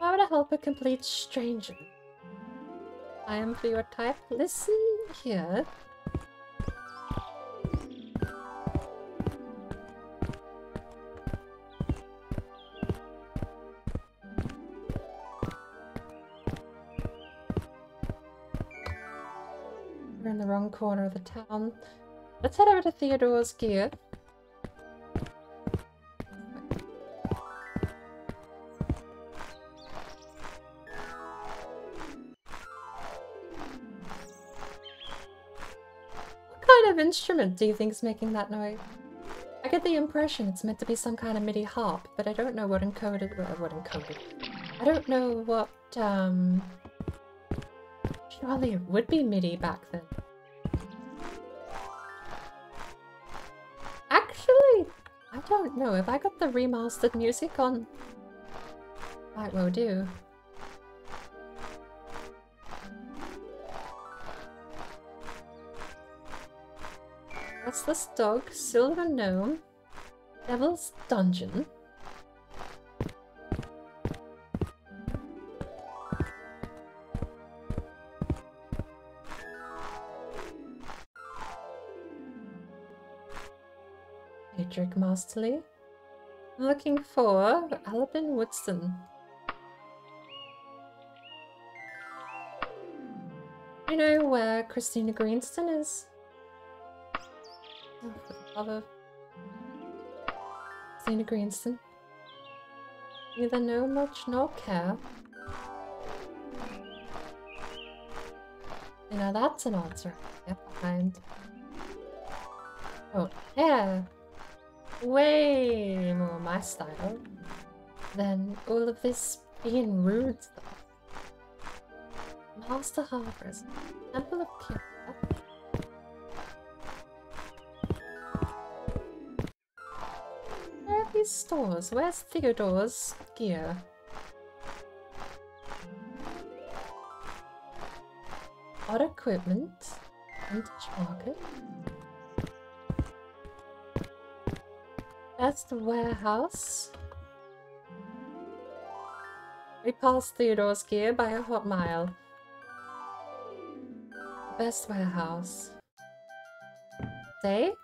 How would I help a complete stranger? I am for your type. Listen here. We're in the wrong corner of the town. Let's head over to Theodore's gear. What kind of instrument do you think is making that noise? I get the impression it's meant to be some kind of MIDI harp, but I don't know what encoded. I don't know what, surely it would be MIDI back then. Actually, I don't know. If I got the remastered music on, might well do. Restless Dog, Silver Gnome, Devil's Dungeon. Patrick Masterly. I'm looking for Albin Woodson. You know where Christina Greenston is? Oh, for the love of Christina Greenston. Neither know much nor care. You know, that's an answer I get behind. Oh, hair. Way more my style than all of this being rude stuff. Master Harvest, Temple of Pure. Where are these stores? Where's Theodore's gear? Odd equipment, vintage market. That's the warehouse. We passed Theodore's gear by a hot mile. Best warehouse. Day?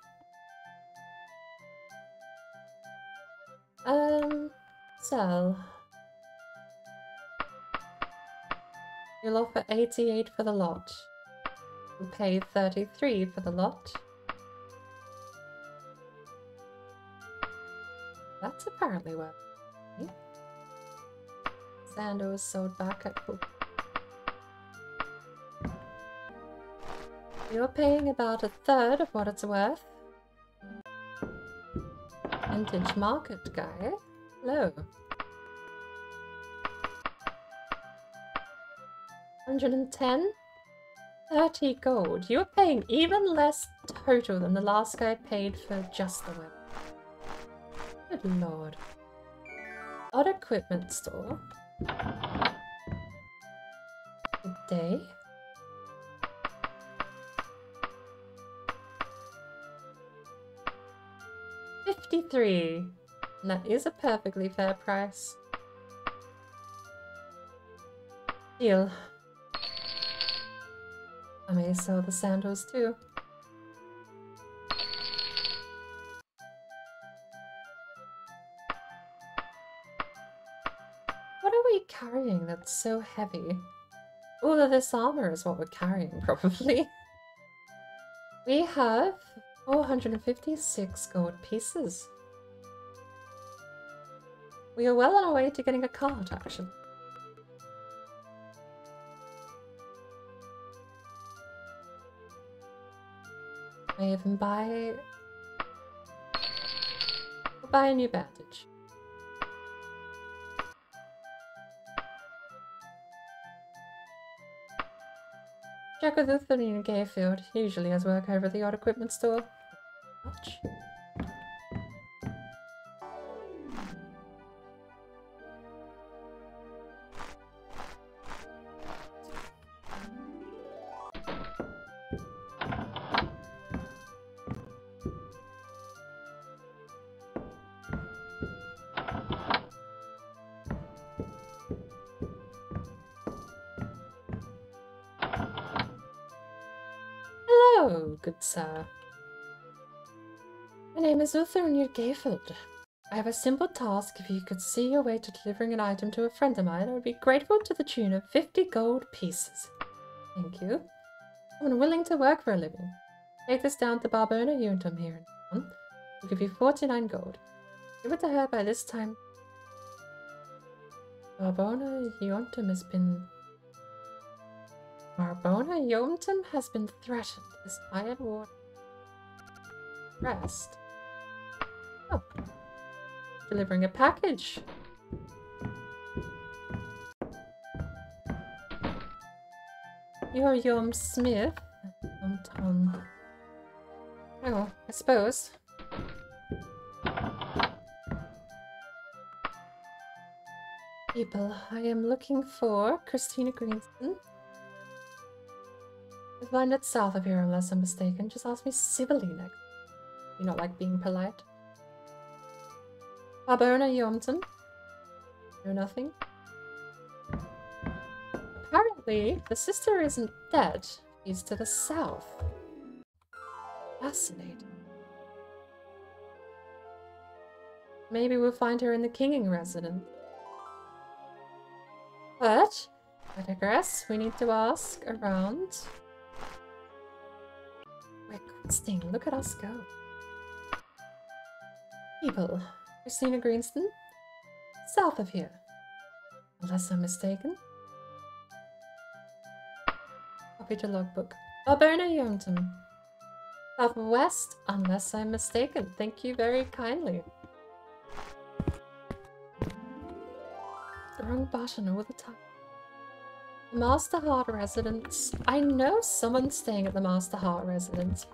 Sell. You'll offer 88 for the lot. You'll pay 33 for the lot. That's apparently worth it. Sandals sold back at book. You're paying about a third of what it's worth. Vintage market guy. Hello. 110? 30 gold. You're paying even less total than the last guy paid for just the web. Good lord. Odd equipment store. Good day. $53. And that is a perfectly fair price. Deal. I may sell the sandals too. What are we carrying that's so heavy? All of this armor is what we're carrying, probably. We have 456 gold pieces. We are well on our way to getting a cart, actually. May even buy a new bandage. Jack with Lutheran in Gayfield usually has work over at the odd equipment store. Much. good sir. My name is Uther Newgayford. I have a simple task. If you could see your way to delivering an item to a friend of mine, I would be grateful to the tune of 50 gold pieces. Thank you. I'm willing to work for a living. Take this down to Barbona Yuntum here in town. I'll give you 49 gold. Give it to her by this time. Barbona Yuntum has been threatened. This iron ward. Rest. Oh. Delivering a package. You're Yom Smith. Tom. Oh, I suppose. People, I am looking for Christina Greenston. I've lined it south of here unless I'm mistaken. Just ask me civilly next. You not like being polite. Barbona Yomton. No nothing. Apparently, the sister isn't dead. She's to the south. Fascinating. Maybe we'll find her in the Kinging residence. But, I digress. We need to ask around. We're questing. Look at us go. People. Christina Greenston? South of here. Unless I'm mistaken. Copy to logbook. Barbona Yonton. Southwest, unless I'm mistaken. Thank you very kindly. Wrong button all the time. The Master Heart Residence. I know someone's staying at the Master Heart Residence.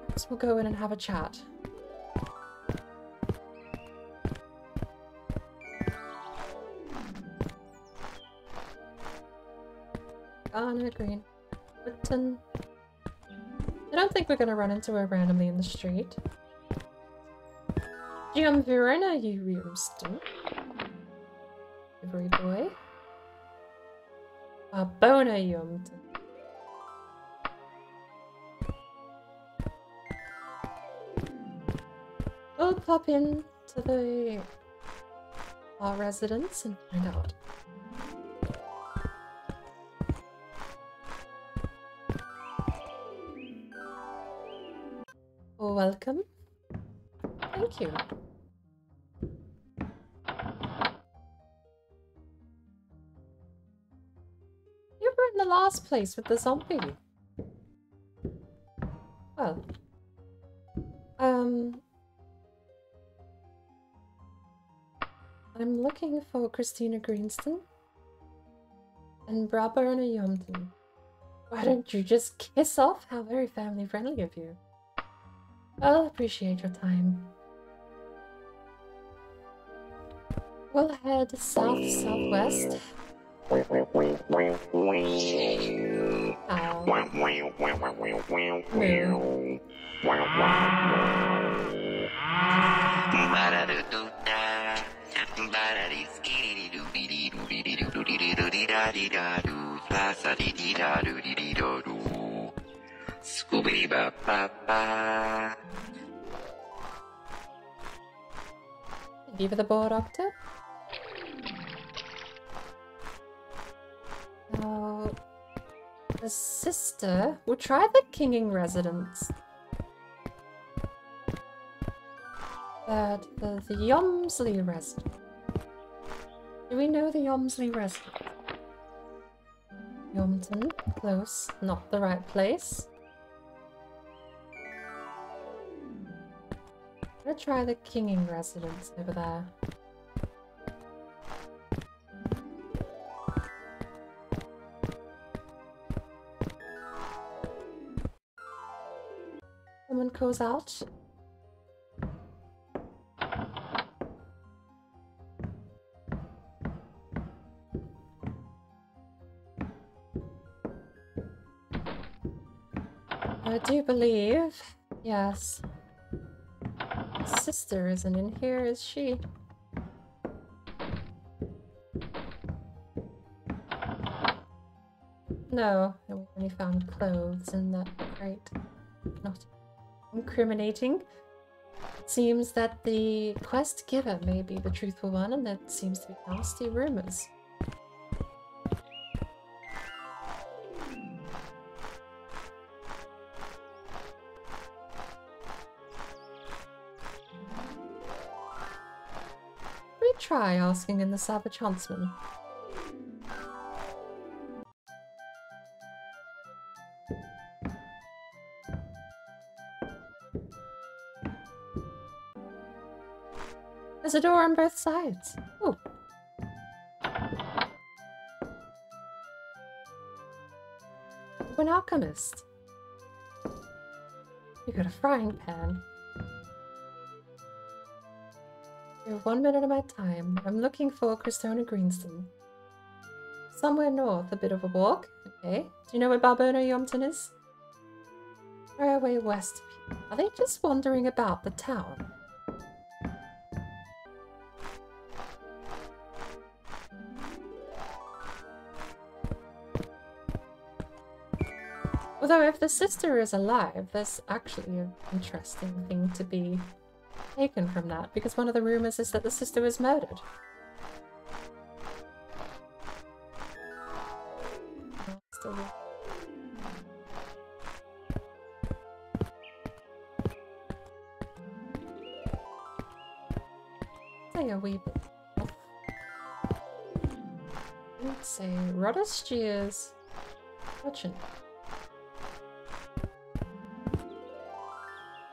Perhaps we'll go in and have a chat. Garner Green. Woodton. I don't think we're going to run into her randomly in the street. Verena Wisdom. Every boy. Barbona Yumton. We'll pop in to the residence and find out. Welcome. Thank you. You were in the last place with the zombie. Well. I'm looking for Christina Greenston and Barbona Yomton. Why don't you just kiss off? How very family friendly of you. I'll appreciate your time. We'll head south-southwest. Thank you for the board, Doctor. Now, the sister will try the Kinging residence. But the Yomsley residence. Do we know the Yomsley residence? Yomton, close, not the right place. I'm gonna try the Kinging residence over there. Someone goes out. I do believe, yes. Sister isn't in here, is she? No, we only found clothes in that crate. Not incriminating. It seems that the quest giver may be the truthful one, and there seems to be nasty rumors. We try asking in the Savage Huntsman. There's a door on both sides. Oh. You're an alchemist. You got a frying pan. You have 1 minute of my time. I'm looking for Cristona Greenston. Somewhere north, a bit of a walk. Okay. Do you know where Barbona Yompton is? Far away west. Are they just wandering about the town? Although if the sister is alive, there's actually an interesting thing to be taken from that, because one of the rumors is that the sister was murdered. Say a wee bit off. Let's say Rodesteers. Watching.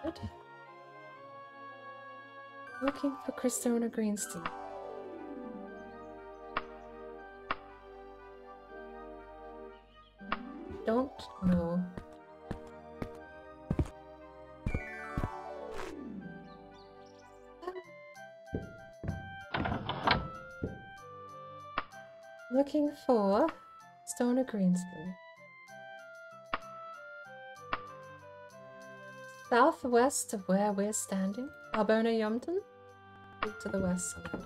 Good. Looking for Cristona Greenston. Don't know. Looking for Cristona Greenston. Southwest of where we're standing. Barbona Yompton? To the west side.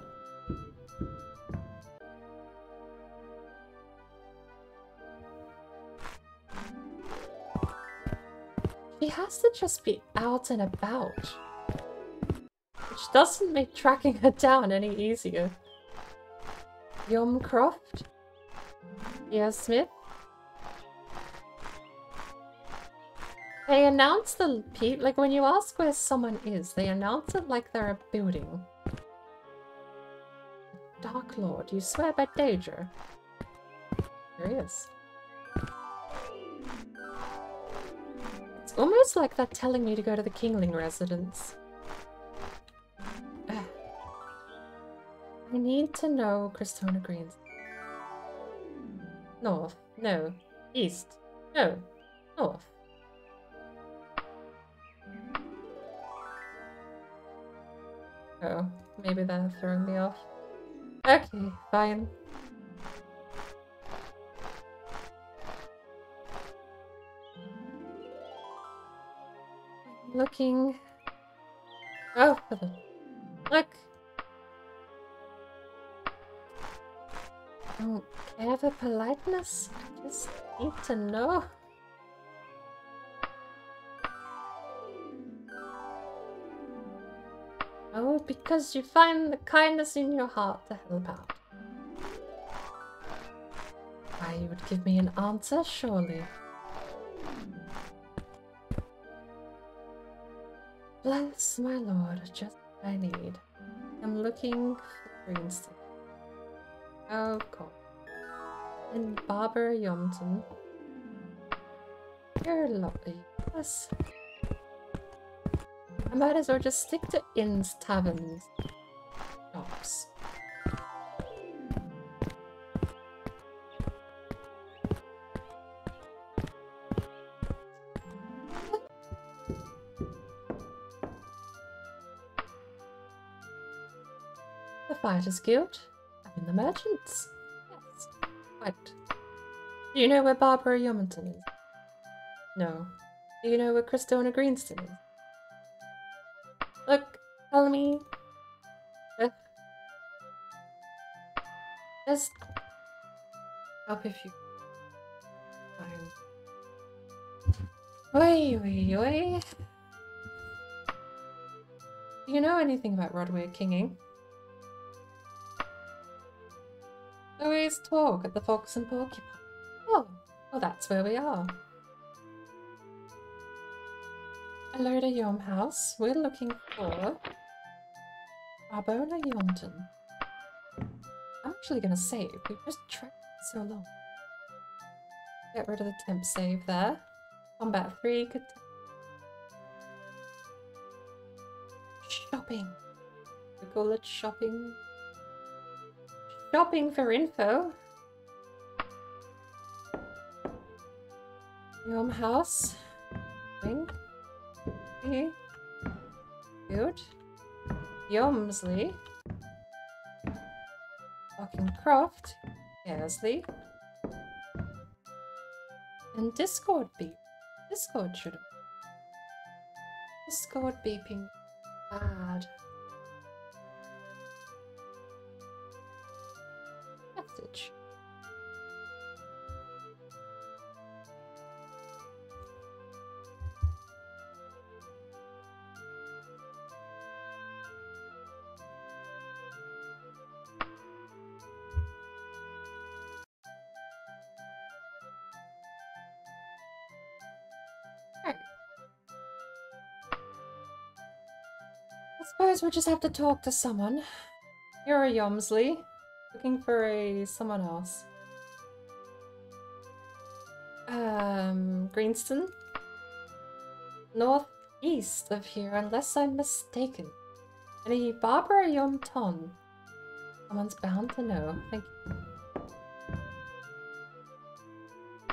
She has to just be out and about. Which doesn't make tracking her down any easier. Yomcroft? Yeah, Smith? They announce the people, like when you ask where someone is, they announce it like they're a building. Dark Lord, you swear by danger. There he is. It's almost like they're telling me to go to the Kingling residence. I need to know Cristona Greens. North. No. East. No. North. Oh, maybe they're throwing me off. Okay, fine. Looking. Oh, for the. Look! I don't care for politeness. I just need to know. Oh, because you find the kindness in your heart to help out. Why, you would give me an answer, surely. Bless my lord, just what I need. I'm looking for Greenston. Oh, God. And Barbara Yompton. You're lovely. Yes. I might as well just stick to inns, taverns, shops. The Fighters Guild? I mean the merchants. Yes, quite. Do you know where Barbara Yompton is? No. Do you know where Cristona Greenston is? Look, tell me. Just help if you. Oi, oi, oi. Do you know anything about Rodway Kinging? Always talk at the Fox and Porcupine. Oh, well that's where we are. Hello to Yom House. We're looking for Arbona Yomton. I'm actually gonna save. We've just tracked so long. Get rid of the temp save there. Combat 3 could shopping. We call it shopping. Shopping for info. Yom House. Wing. Good. Yomsley. Fucking Croft. Kersley. And Discord beep. Discord should have. Discord beeping bad. Message. I suppose we'll just have to talk to someone. You're a Yomsley. Looking for someone else. Greenston? Northeast of here, unless I'm mistaken. Any Barbara Yomton? Someone's bound to know. Thank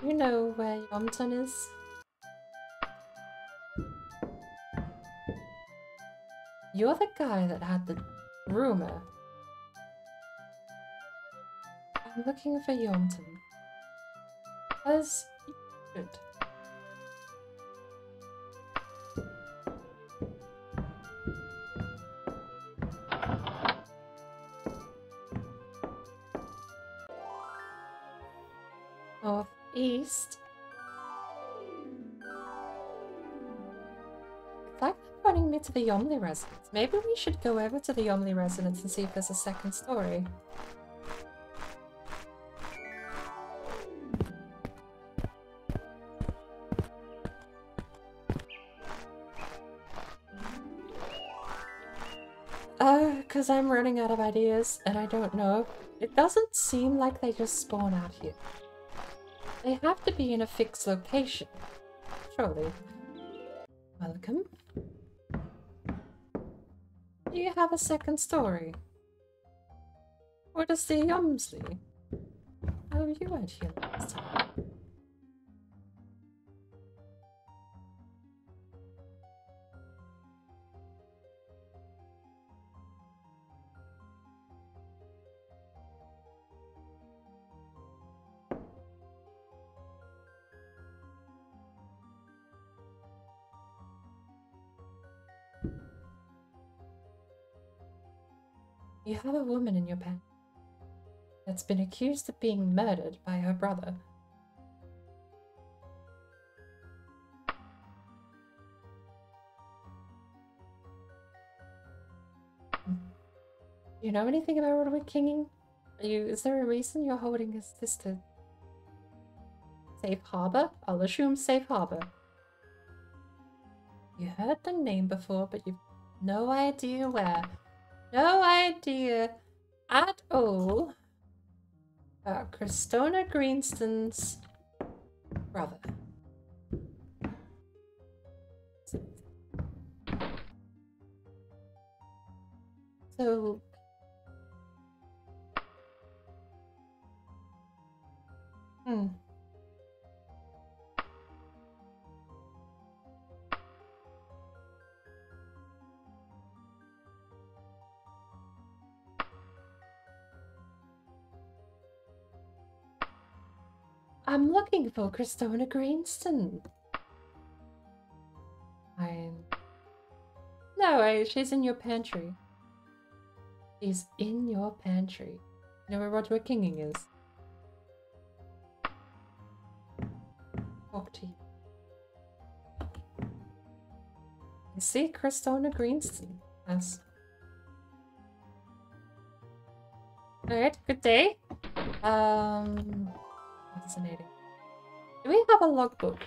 you. You know where Yomton is? You're the guy that had the rumor. I'm looking for Yomton. As you should. Northeast. It's like they're pointing me to the Yomley residence. Maybe we should go over to the Yomley residence and see if there's a second story. Because I'm running out of ideas and I don't know. It doesn't seem like they just spawn out here. They have to be in a fixed location. Surely. Welcome. Do you have a second story? What is the Yomsley? How have you out here last time? You have a woman in your pen that's been accused of being murdered by her brother. Do you know anything about Roderick Kinging? Is there a reason you're holding his sister? Safe Harbor? I'll assume Safe Harbor. You heard the name before, but you've no idea where. No idea at all about Christona Greenston's brother. So... I'm looking for Christona Greenston. No, she's in your pantry. She's in your pantry. You know where Roderick Kinging is? Talk to you. I see Christona Greenstein. Yes. Alright, good day. Fascinating. Do we have a logbook?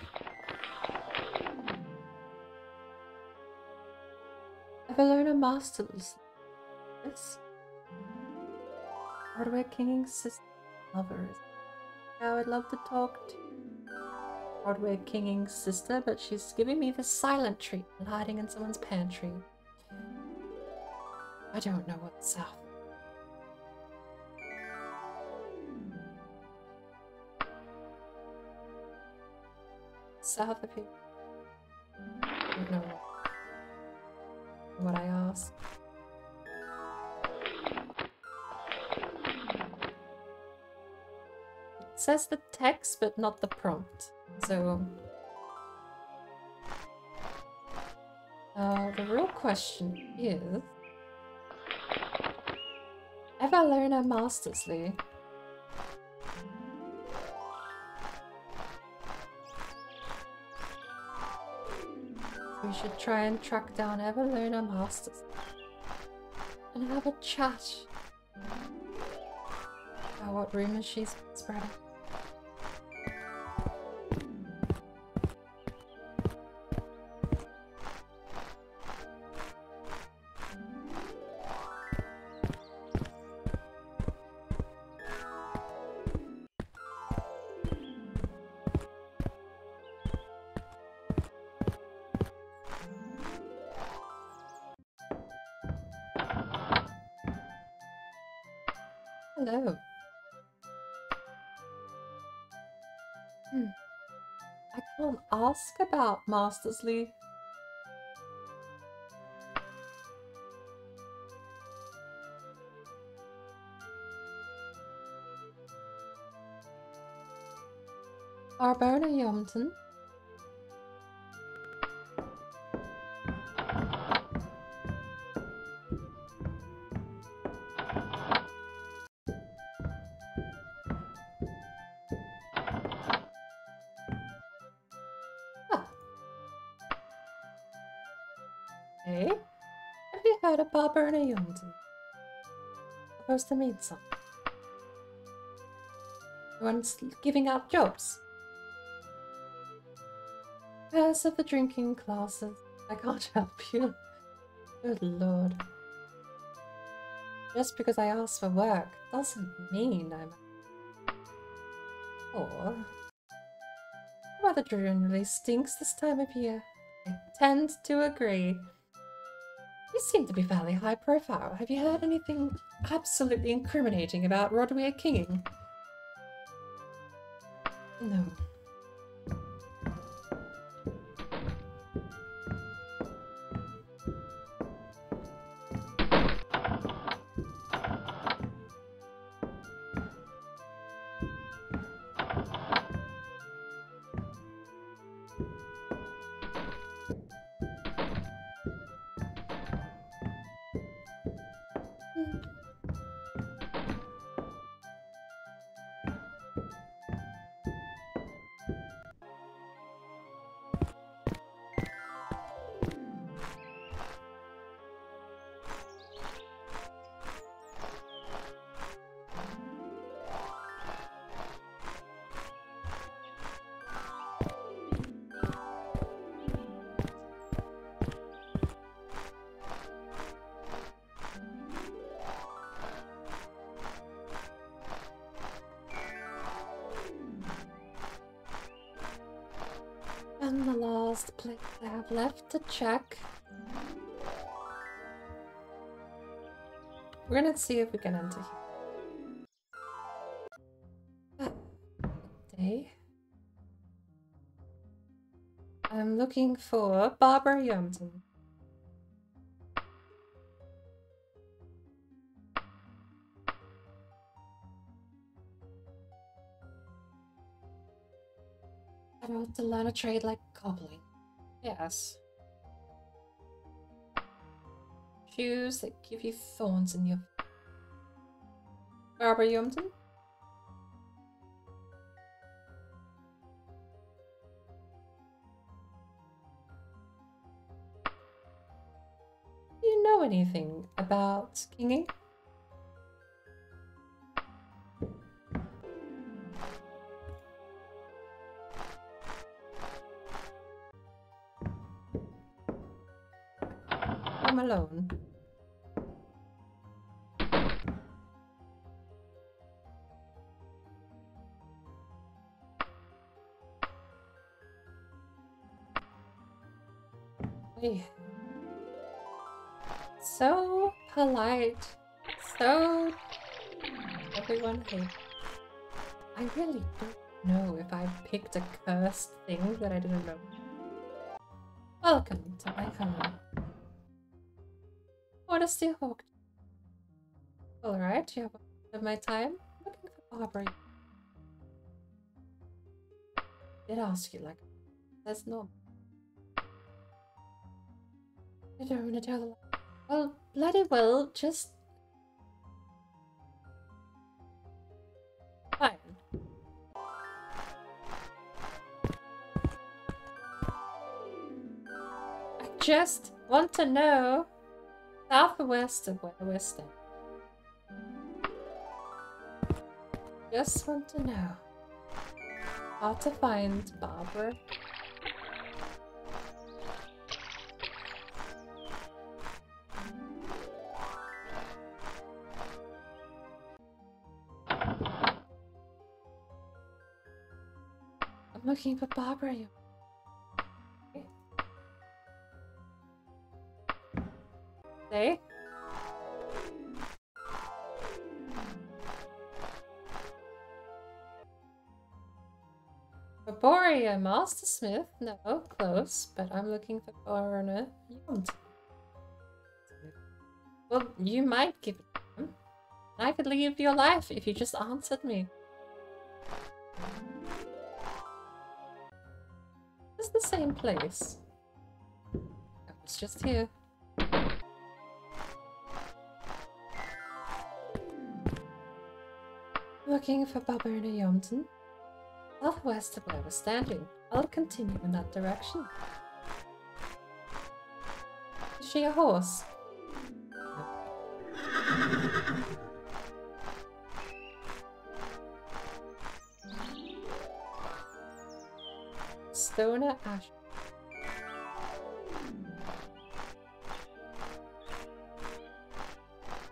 Evelona Masters. Yes. Hardware Kinging Sister Lovers. I would love to talk to Hardware Kinging Sister, but she's giving me the silent treatment, hiding in someone's pantry. I don't know what's south. South of here. I don't know what I asked. It says the text, but not the prompt. So, the real question is, Evelona Mastersley. We should try and track down Evelona Masters and have a chat about what rumors she's spreading. Hello. I can't ask about Mastersley. Arbona Yomton. Hey, have you heard of Arbona Yomton? Supposed to mean something. Everyone's giving out jobs. Curse of the drinking classes. I can't help you. Good lord. Just because I ask for work doesn't mean I'm... Or... The weather generally stinks this time of year. I tend to agree. You seem to be fairly high profile. Have you heard anything absolutely incriminating about Rodweir Kinging? No. And the last place I have left to check. We're gonna see if we can enter here. Day. I'm looking for Barbara Yomton. I want to learn a trade like cobbling. Yes. Shoes that give you thorns in your... Barbara Yomton? know anything about Kingy? I'm alone. Hey. So polite. So everyone hates. I really don't know if I picked a cursed thing that I didn't know. Welcome to my home. What is the hawk? Alright, you have a bit of my time. I'm looking for Barbara. Did ask you like that's not. I don't want to tell the lie. Well, bloody well, just fine. I just want to know southwest of where we're staying. Just want to know how to find Barbara. I'm looking for Barbara. Okay. Stay. Boria Mastersmith? No, close, but I'm looking for Coroner. You won't. Well, you might give it to him. I could leave your life if you just answered me. It's the same place. I was just here. Looking for Barbara Yomton. Southwest of where we're standing. I'll continue in that direction. Is she a horse? No. Stoner Ash.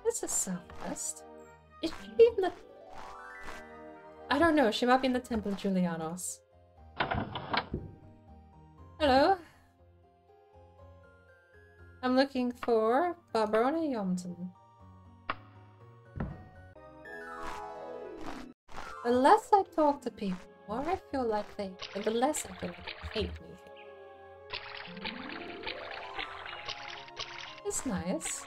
This is southwest. Is she in the... I don't know, she might be in the Temple of Julianos. Hello. I'm looking for Barbara Yomton. The less I talk to people, the more I feel like the less I feel like they hate me. It's nice.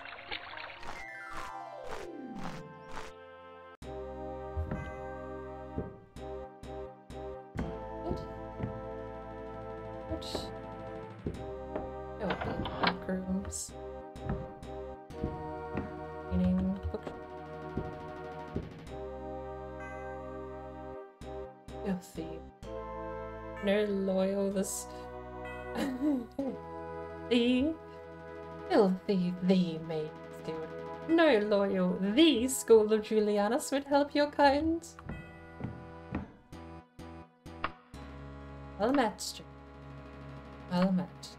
Back rooms. Meaning book. Filthy. No loyal this. The filthy the maid school. No loyal the school of Julianus would help your kind. Well met, Stu. Well met.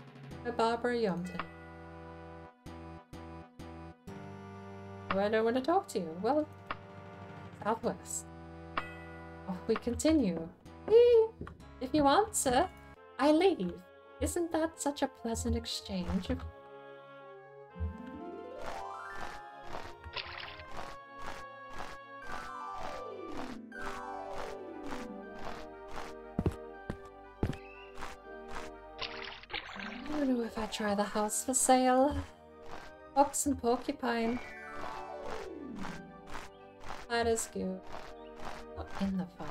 Barbara Yomton. I don't want to talk to you. Well, southwest. Off we continue. Whee! If you answer, I leave. Isn't that such a pleasant exchange? I don't know if I try the house for sale. Fox and porcupine. That is good. Not in the fire.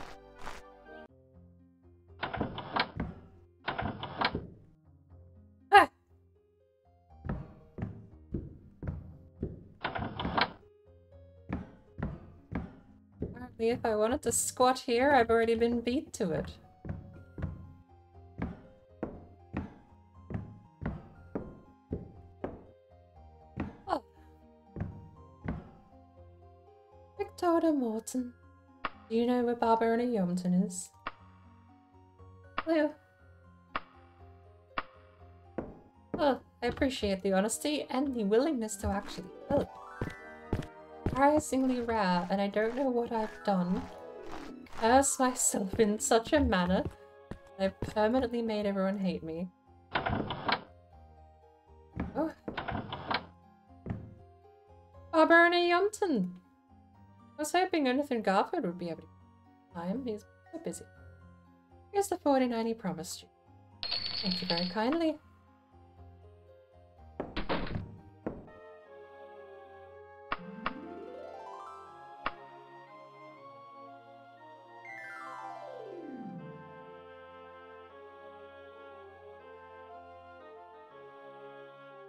Ah! Apparently if I wanted to squat here, I've already been beat to it. Oh, Daughter Morton, do you know where Barbara and Yomton is? Well, I appreciate the honesty and the willingness to actually help. Surprisingly rare, and I don't know what I've done. Curse myself in such a manner. I've permanently made everyone hate me. Oh. Barbara and Yomton! I was hoping Jonathan Garford would be able to get time. He's so busy. Here's the 49 he promised you. Thank you very kindly.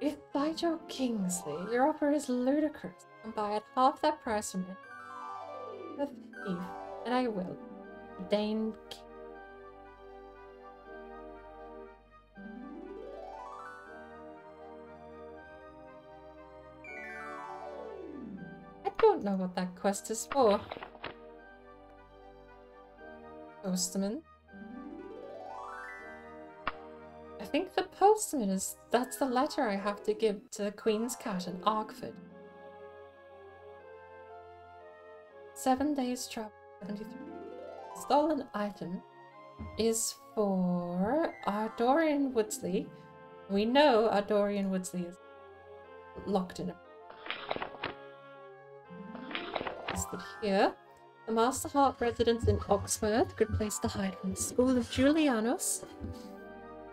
If by Joe Kingsley, your offer is ludicrous, and buy at half that price from it, a thief, and I will. Dane King. I don't know what that quest is for. Postman. I think the postman is... that's the letter I have to give to the Queen's Cat in Arkford. 7 days travel, 73. Stolen item is for our Dorian Woodsley. We know our Dorian Woodsley is locked in a... listed here. The Master Heart residence in Oxford, good place to hide from the School of Julianus.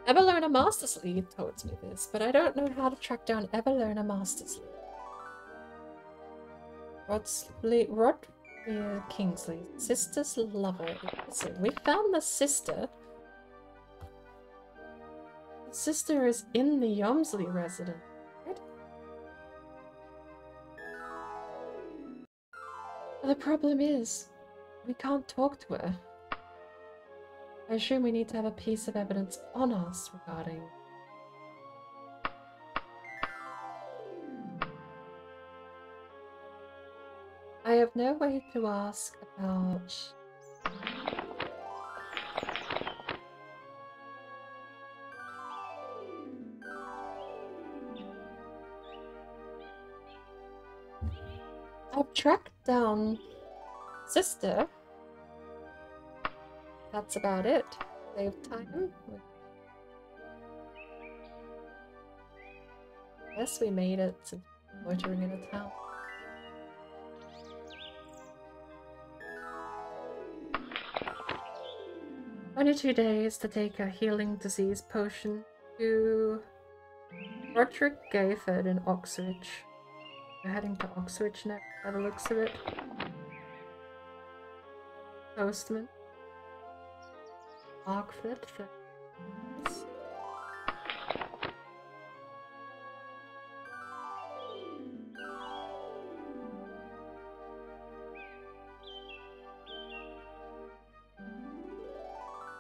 Everlearner Mastersly told me this, but I don't know how to track down Everlearner Mastersly. Rodria Kingsley, sister's lover. Listen, we found the sister. The sister is in the Yomsley residence, right? The problem is, we can't talk to her. I assume we need to have a piece of evidence on us regarding... I have no way to ask about... I've tracked down sister. That's about it. Save time. Yes, we made it to loitering in a town. Only 2 days to take a healing disease potion to Roderick Gayford in Oxbridge. We're heading to Oxbridge next, by the looks of it. Postman. Arkford.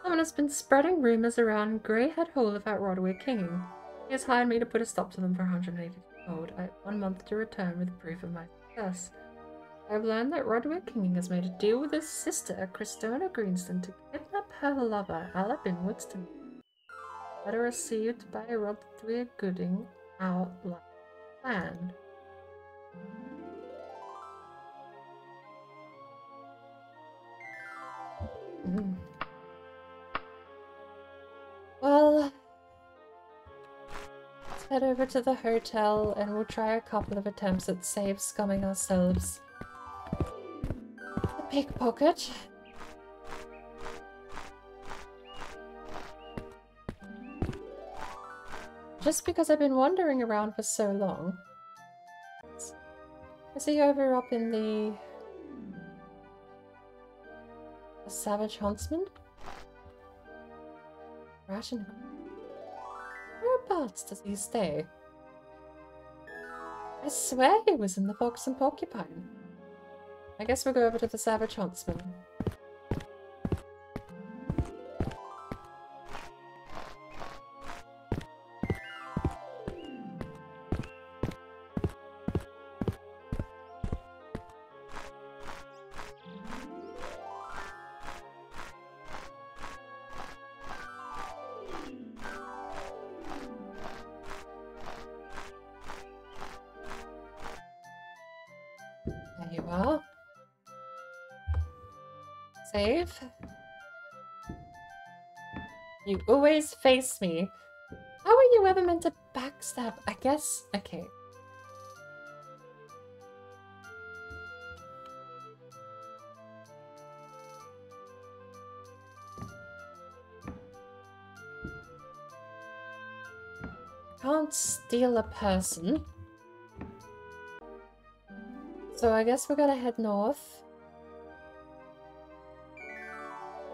Someone has been spreading rumors around Greyhead Hall about Roderick King. He has hired me to put a stop to them for 180 gold. I have 1 month to return with proof of my success. I have learned that Roderick King has made a deal with his sister, Christona Greenston, to kidnap her lover, Alabin Woodston. Letter received by Roderick Gooding, outlined plan. Well, let's head over to the hotel and we'll try a couple of attempts at save scumming ourselves. The pickpocket. Just because I've been wandering around for so long. Is he over up in the Savage Huntsman? Ration. Whereabouts does he stay? I swear he was in the Fox and Porcupine. I guess we'll go over to the Savage Huntsman. are. Save. You always face me. How are you ever meant to backstab? I guess. Okay. Can't steal a person. So I guess we're gonna head north.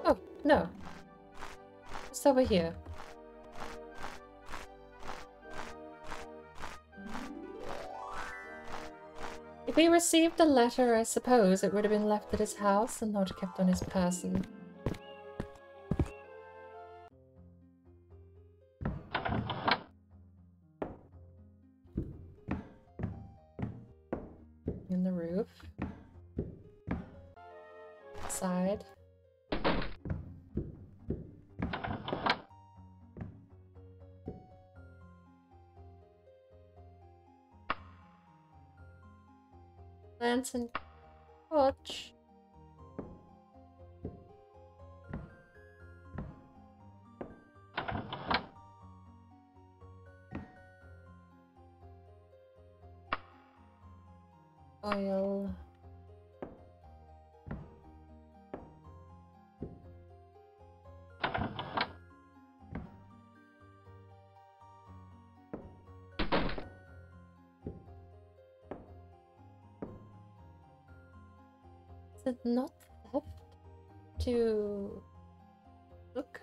Oh, no. Just over here. If he received a letter, I suppose it would have been left at his house and not kept on his person. In the roof. Side. Lantern torch. Oil. Is it not theft to look?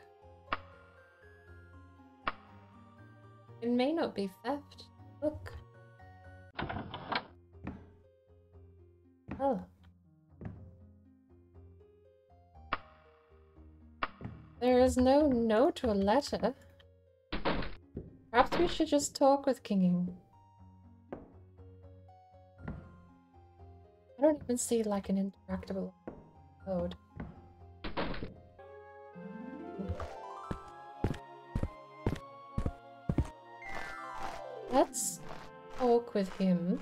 It may not be theft. Look. Oh. There is no note or letter. Perhaps we should just talk with Kinging. I don't even see like an interactable code. Let's talk with him.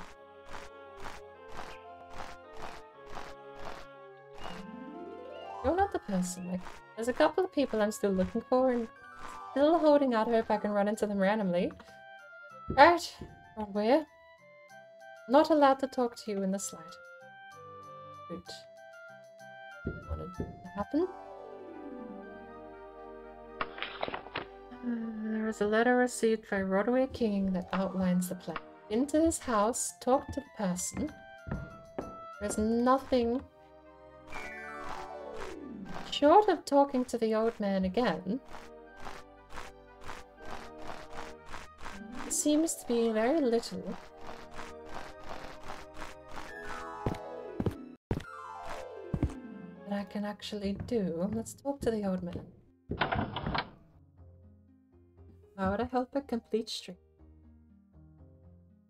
You're not the person. Like, there's a couple of people I'm still looking for and still holding out hope I can run into them randomly. Right, we're not allowed to talk to you in the slide. Good. Wanted to happen. There is a letter received by Rodway King that outlines the plan. Into this house, talk to the person. There's nothing short of talking to the old man again. It seems to be very little. That I can actually do. Let's talk to the old man. How would I help a complete stream?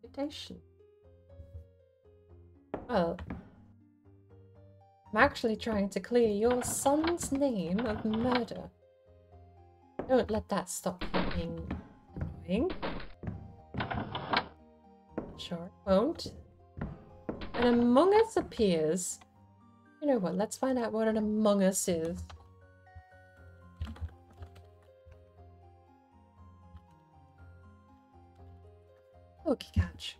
Invitation. Well, I'm actually trying to clear your son's name of murder. Don't let that stop you being annoying. Sure it won't. An Among Us appears. You know what, let's find out what an Among Us is. Okay, catch.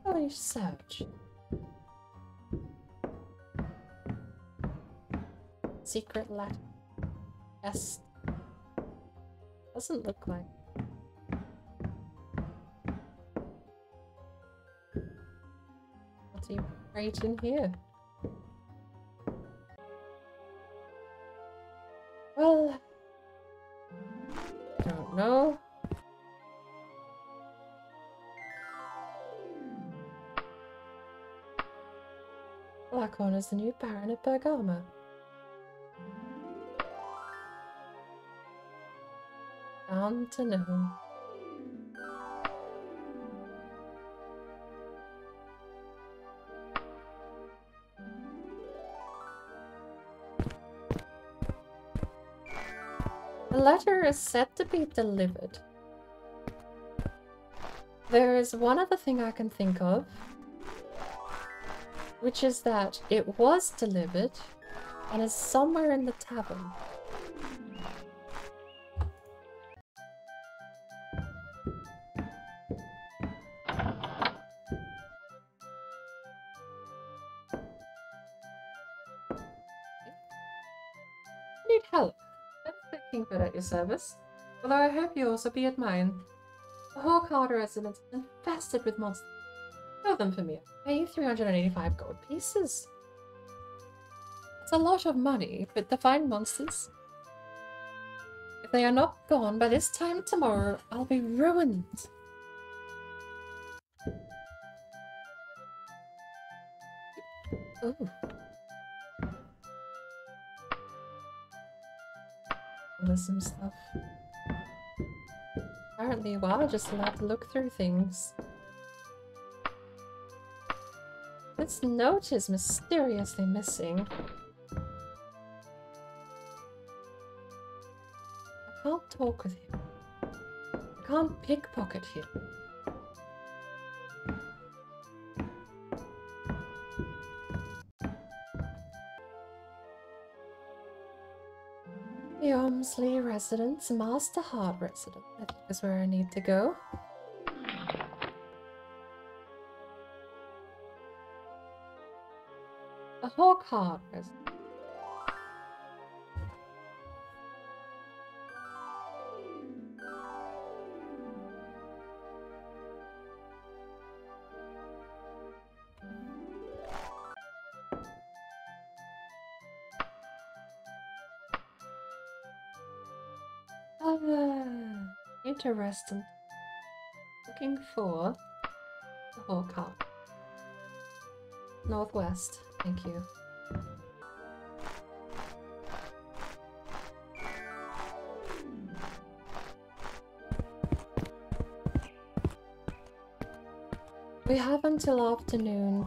Oh, search. Secret letter. Yes. Doesn't look like. What's he right in here? Well, don't know. Blackhorn is the new Baron of Bergama. Down to know. The letter is said to be delivered. There is one other thing I can think of, which is that it was delivered and is somewhere in the tavern. Need help. I'm thinking good at your service, although I hope you also be at mine. The Hawkheart residence is infested with monsters. Kill them for me. I'll pay you 385 gold pieces. It's a lot of money, but to find monsters. If they are not gone by this time tomorrow, I'll be ruined. Ooh. There's some stuff. Apparently you are just allowed to look through things. This note is mysteriously missing. I can't talk with him. I can't pickpocket him. The Ormsley residence, Master Heart residence. I think is where I need to go. The Hawkheart residence. Interesting. Looking for the Hawkheart. Northwest, thank you. We have until afternoon.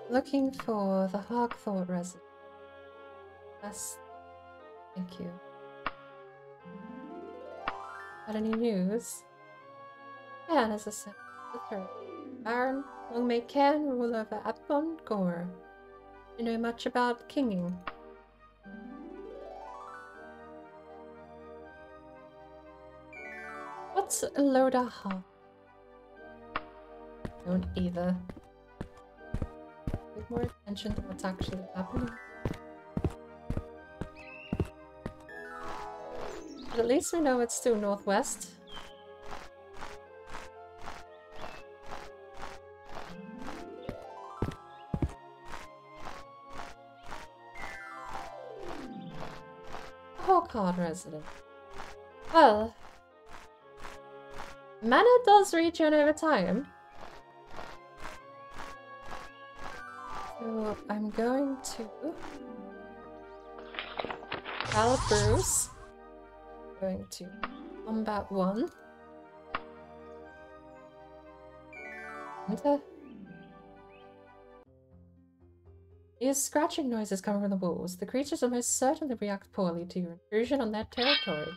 Looking for the Hawkthorpe residence. Yes, thank you. Got any news? Yeah, as I said, the third. Baron, long may Ken rule over Apon Gore. You know much about kinging? What's Loda Hawk? Don't either. Pay more attention to what's actually happening. But at least we know it's still northwest. Hawkheart resident. Well, mana does regen over time. So I'm going to Ballad Bruce. Going to combat 1. Enter. These scratching noises come from the walls. The creatures will most certainly react poorly to your intrusion on their territory.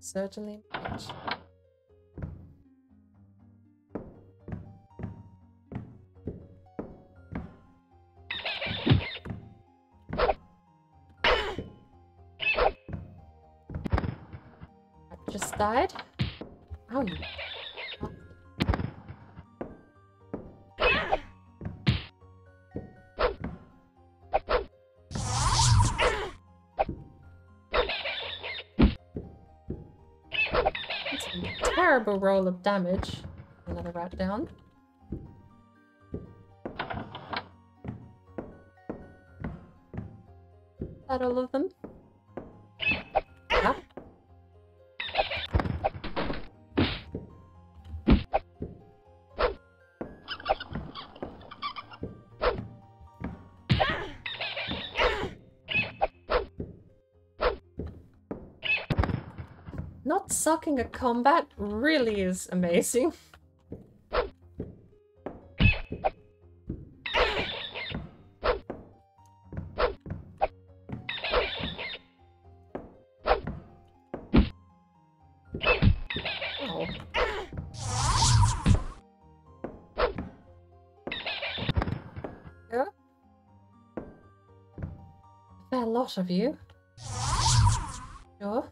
Certainly not. just died. Ow. That's a terrible roll of damage. Another rat down. Is that all of them? Yeah. Not sucking at combat really is amazing. Oh. Yeah. A fair lot of you. Sure.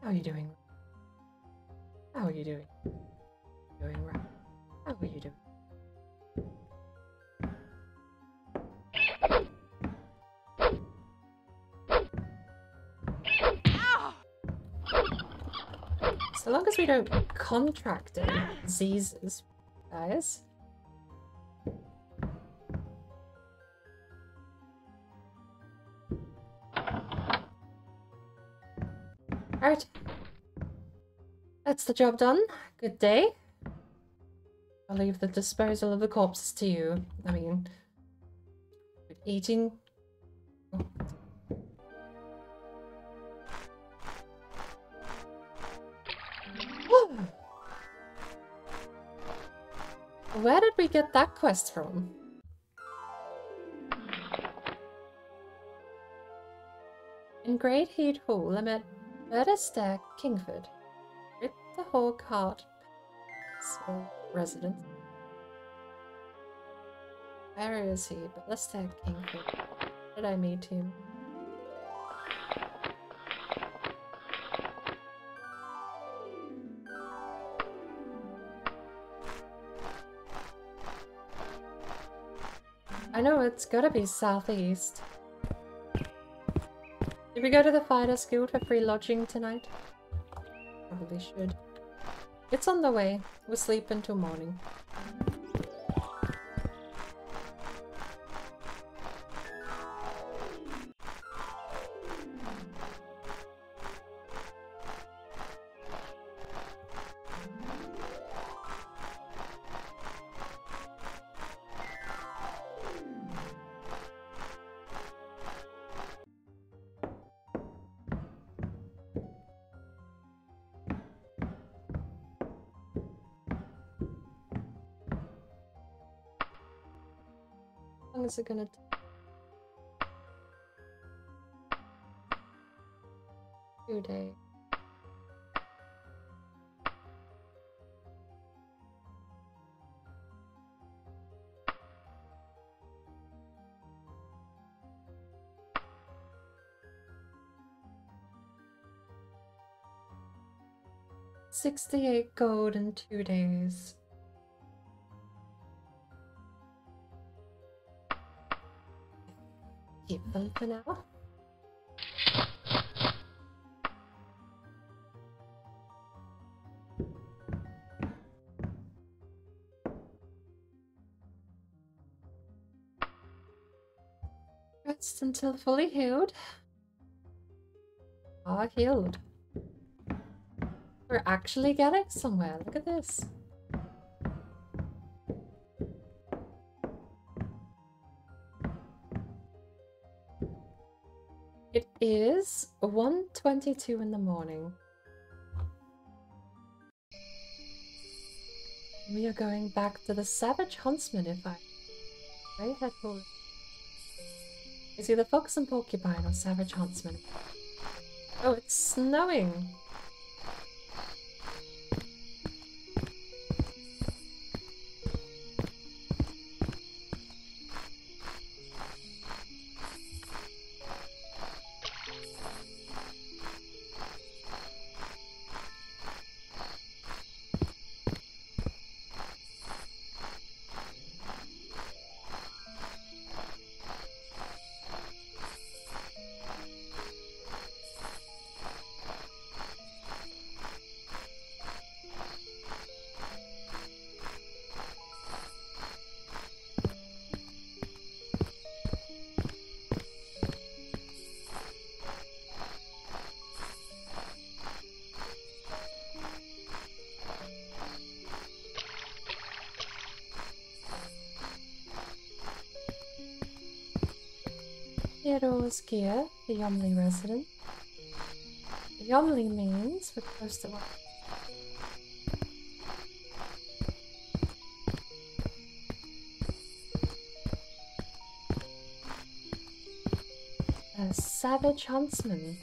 How are you doing? How are you doing? Doing right. How are you doing? So long as we don't contract any diseases, guys. Alright. That's the job done. Good day. I'll leave the disposal of the corpses to you. I mean, eating. Where did we get that quest from? In Great Heat Hall, I met Murder Stair Kingford. Rip the Hog Heart resident. Where is he? But let's take Kingford. Where did I meet him? I know it's gotta be southeast. Did we go to the Fighters Guild for free lodging tonight? Probably should. It's on the way. We'll sleep until morning. How long is it gonna take? 2 days. $68 gold in 2 days. Keep them for now. Rest until fully healed. Ah, healed. We're actually getting somewhere. Look at this. It is 1:22 in the morning. We are going back to the Savage Huntsman if I... Right, head forward. Is either Fox and Porcupine or Savage Huntsman? Oh, it's snowing! Theodore's gear, the Yomley resident. Yomley means we're close to one. A savage huntsman.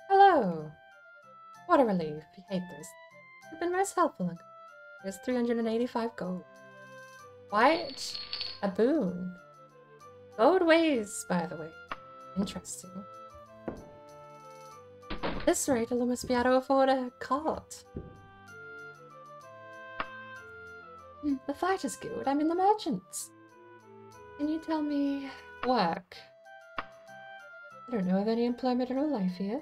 Hello! What a relief. You hate this. You've been most helpful. Here's 385 gold. Quite a boon. Gold ways, by the way. Interesting. At this rate, I'll almost be able to afford a cart. The Fighters Guild. I'm in the Merchants. Can you tell me work? I don't know of any employment or life here.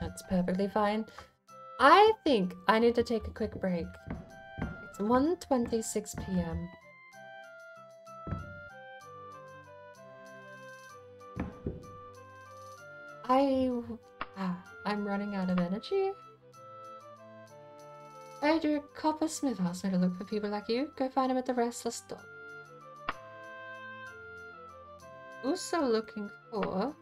That's perfectly fine. I think I need to take a quick break. It's 1:26 p.m. I'm running out of energy. I do a coppersmith asked me to look for people like you. Go find him at the Restless Dog. Also looking for...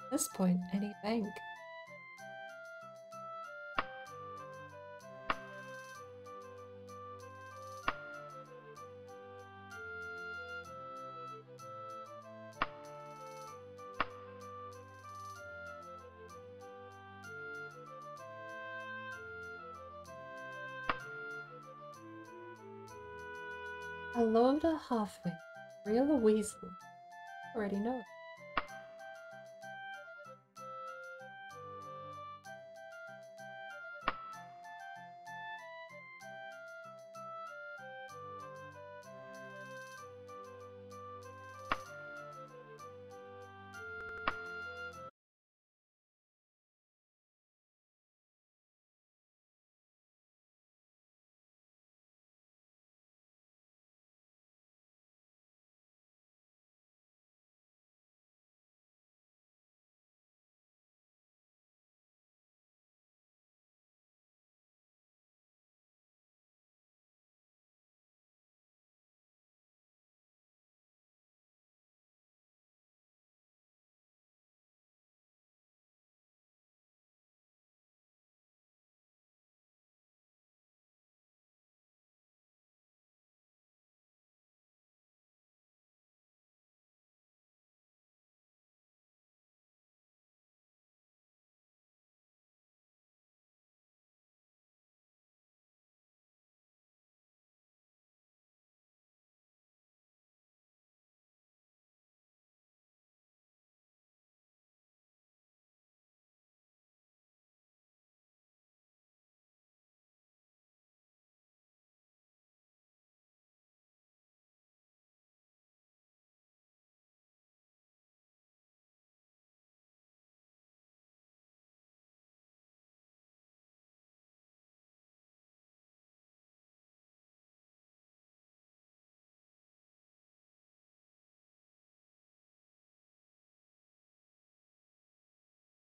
At this point, any bank. A load of halfwing, real weasel. Already know it.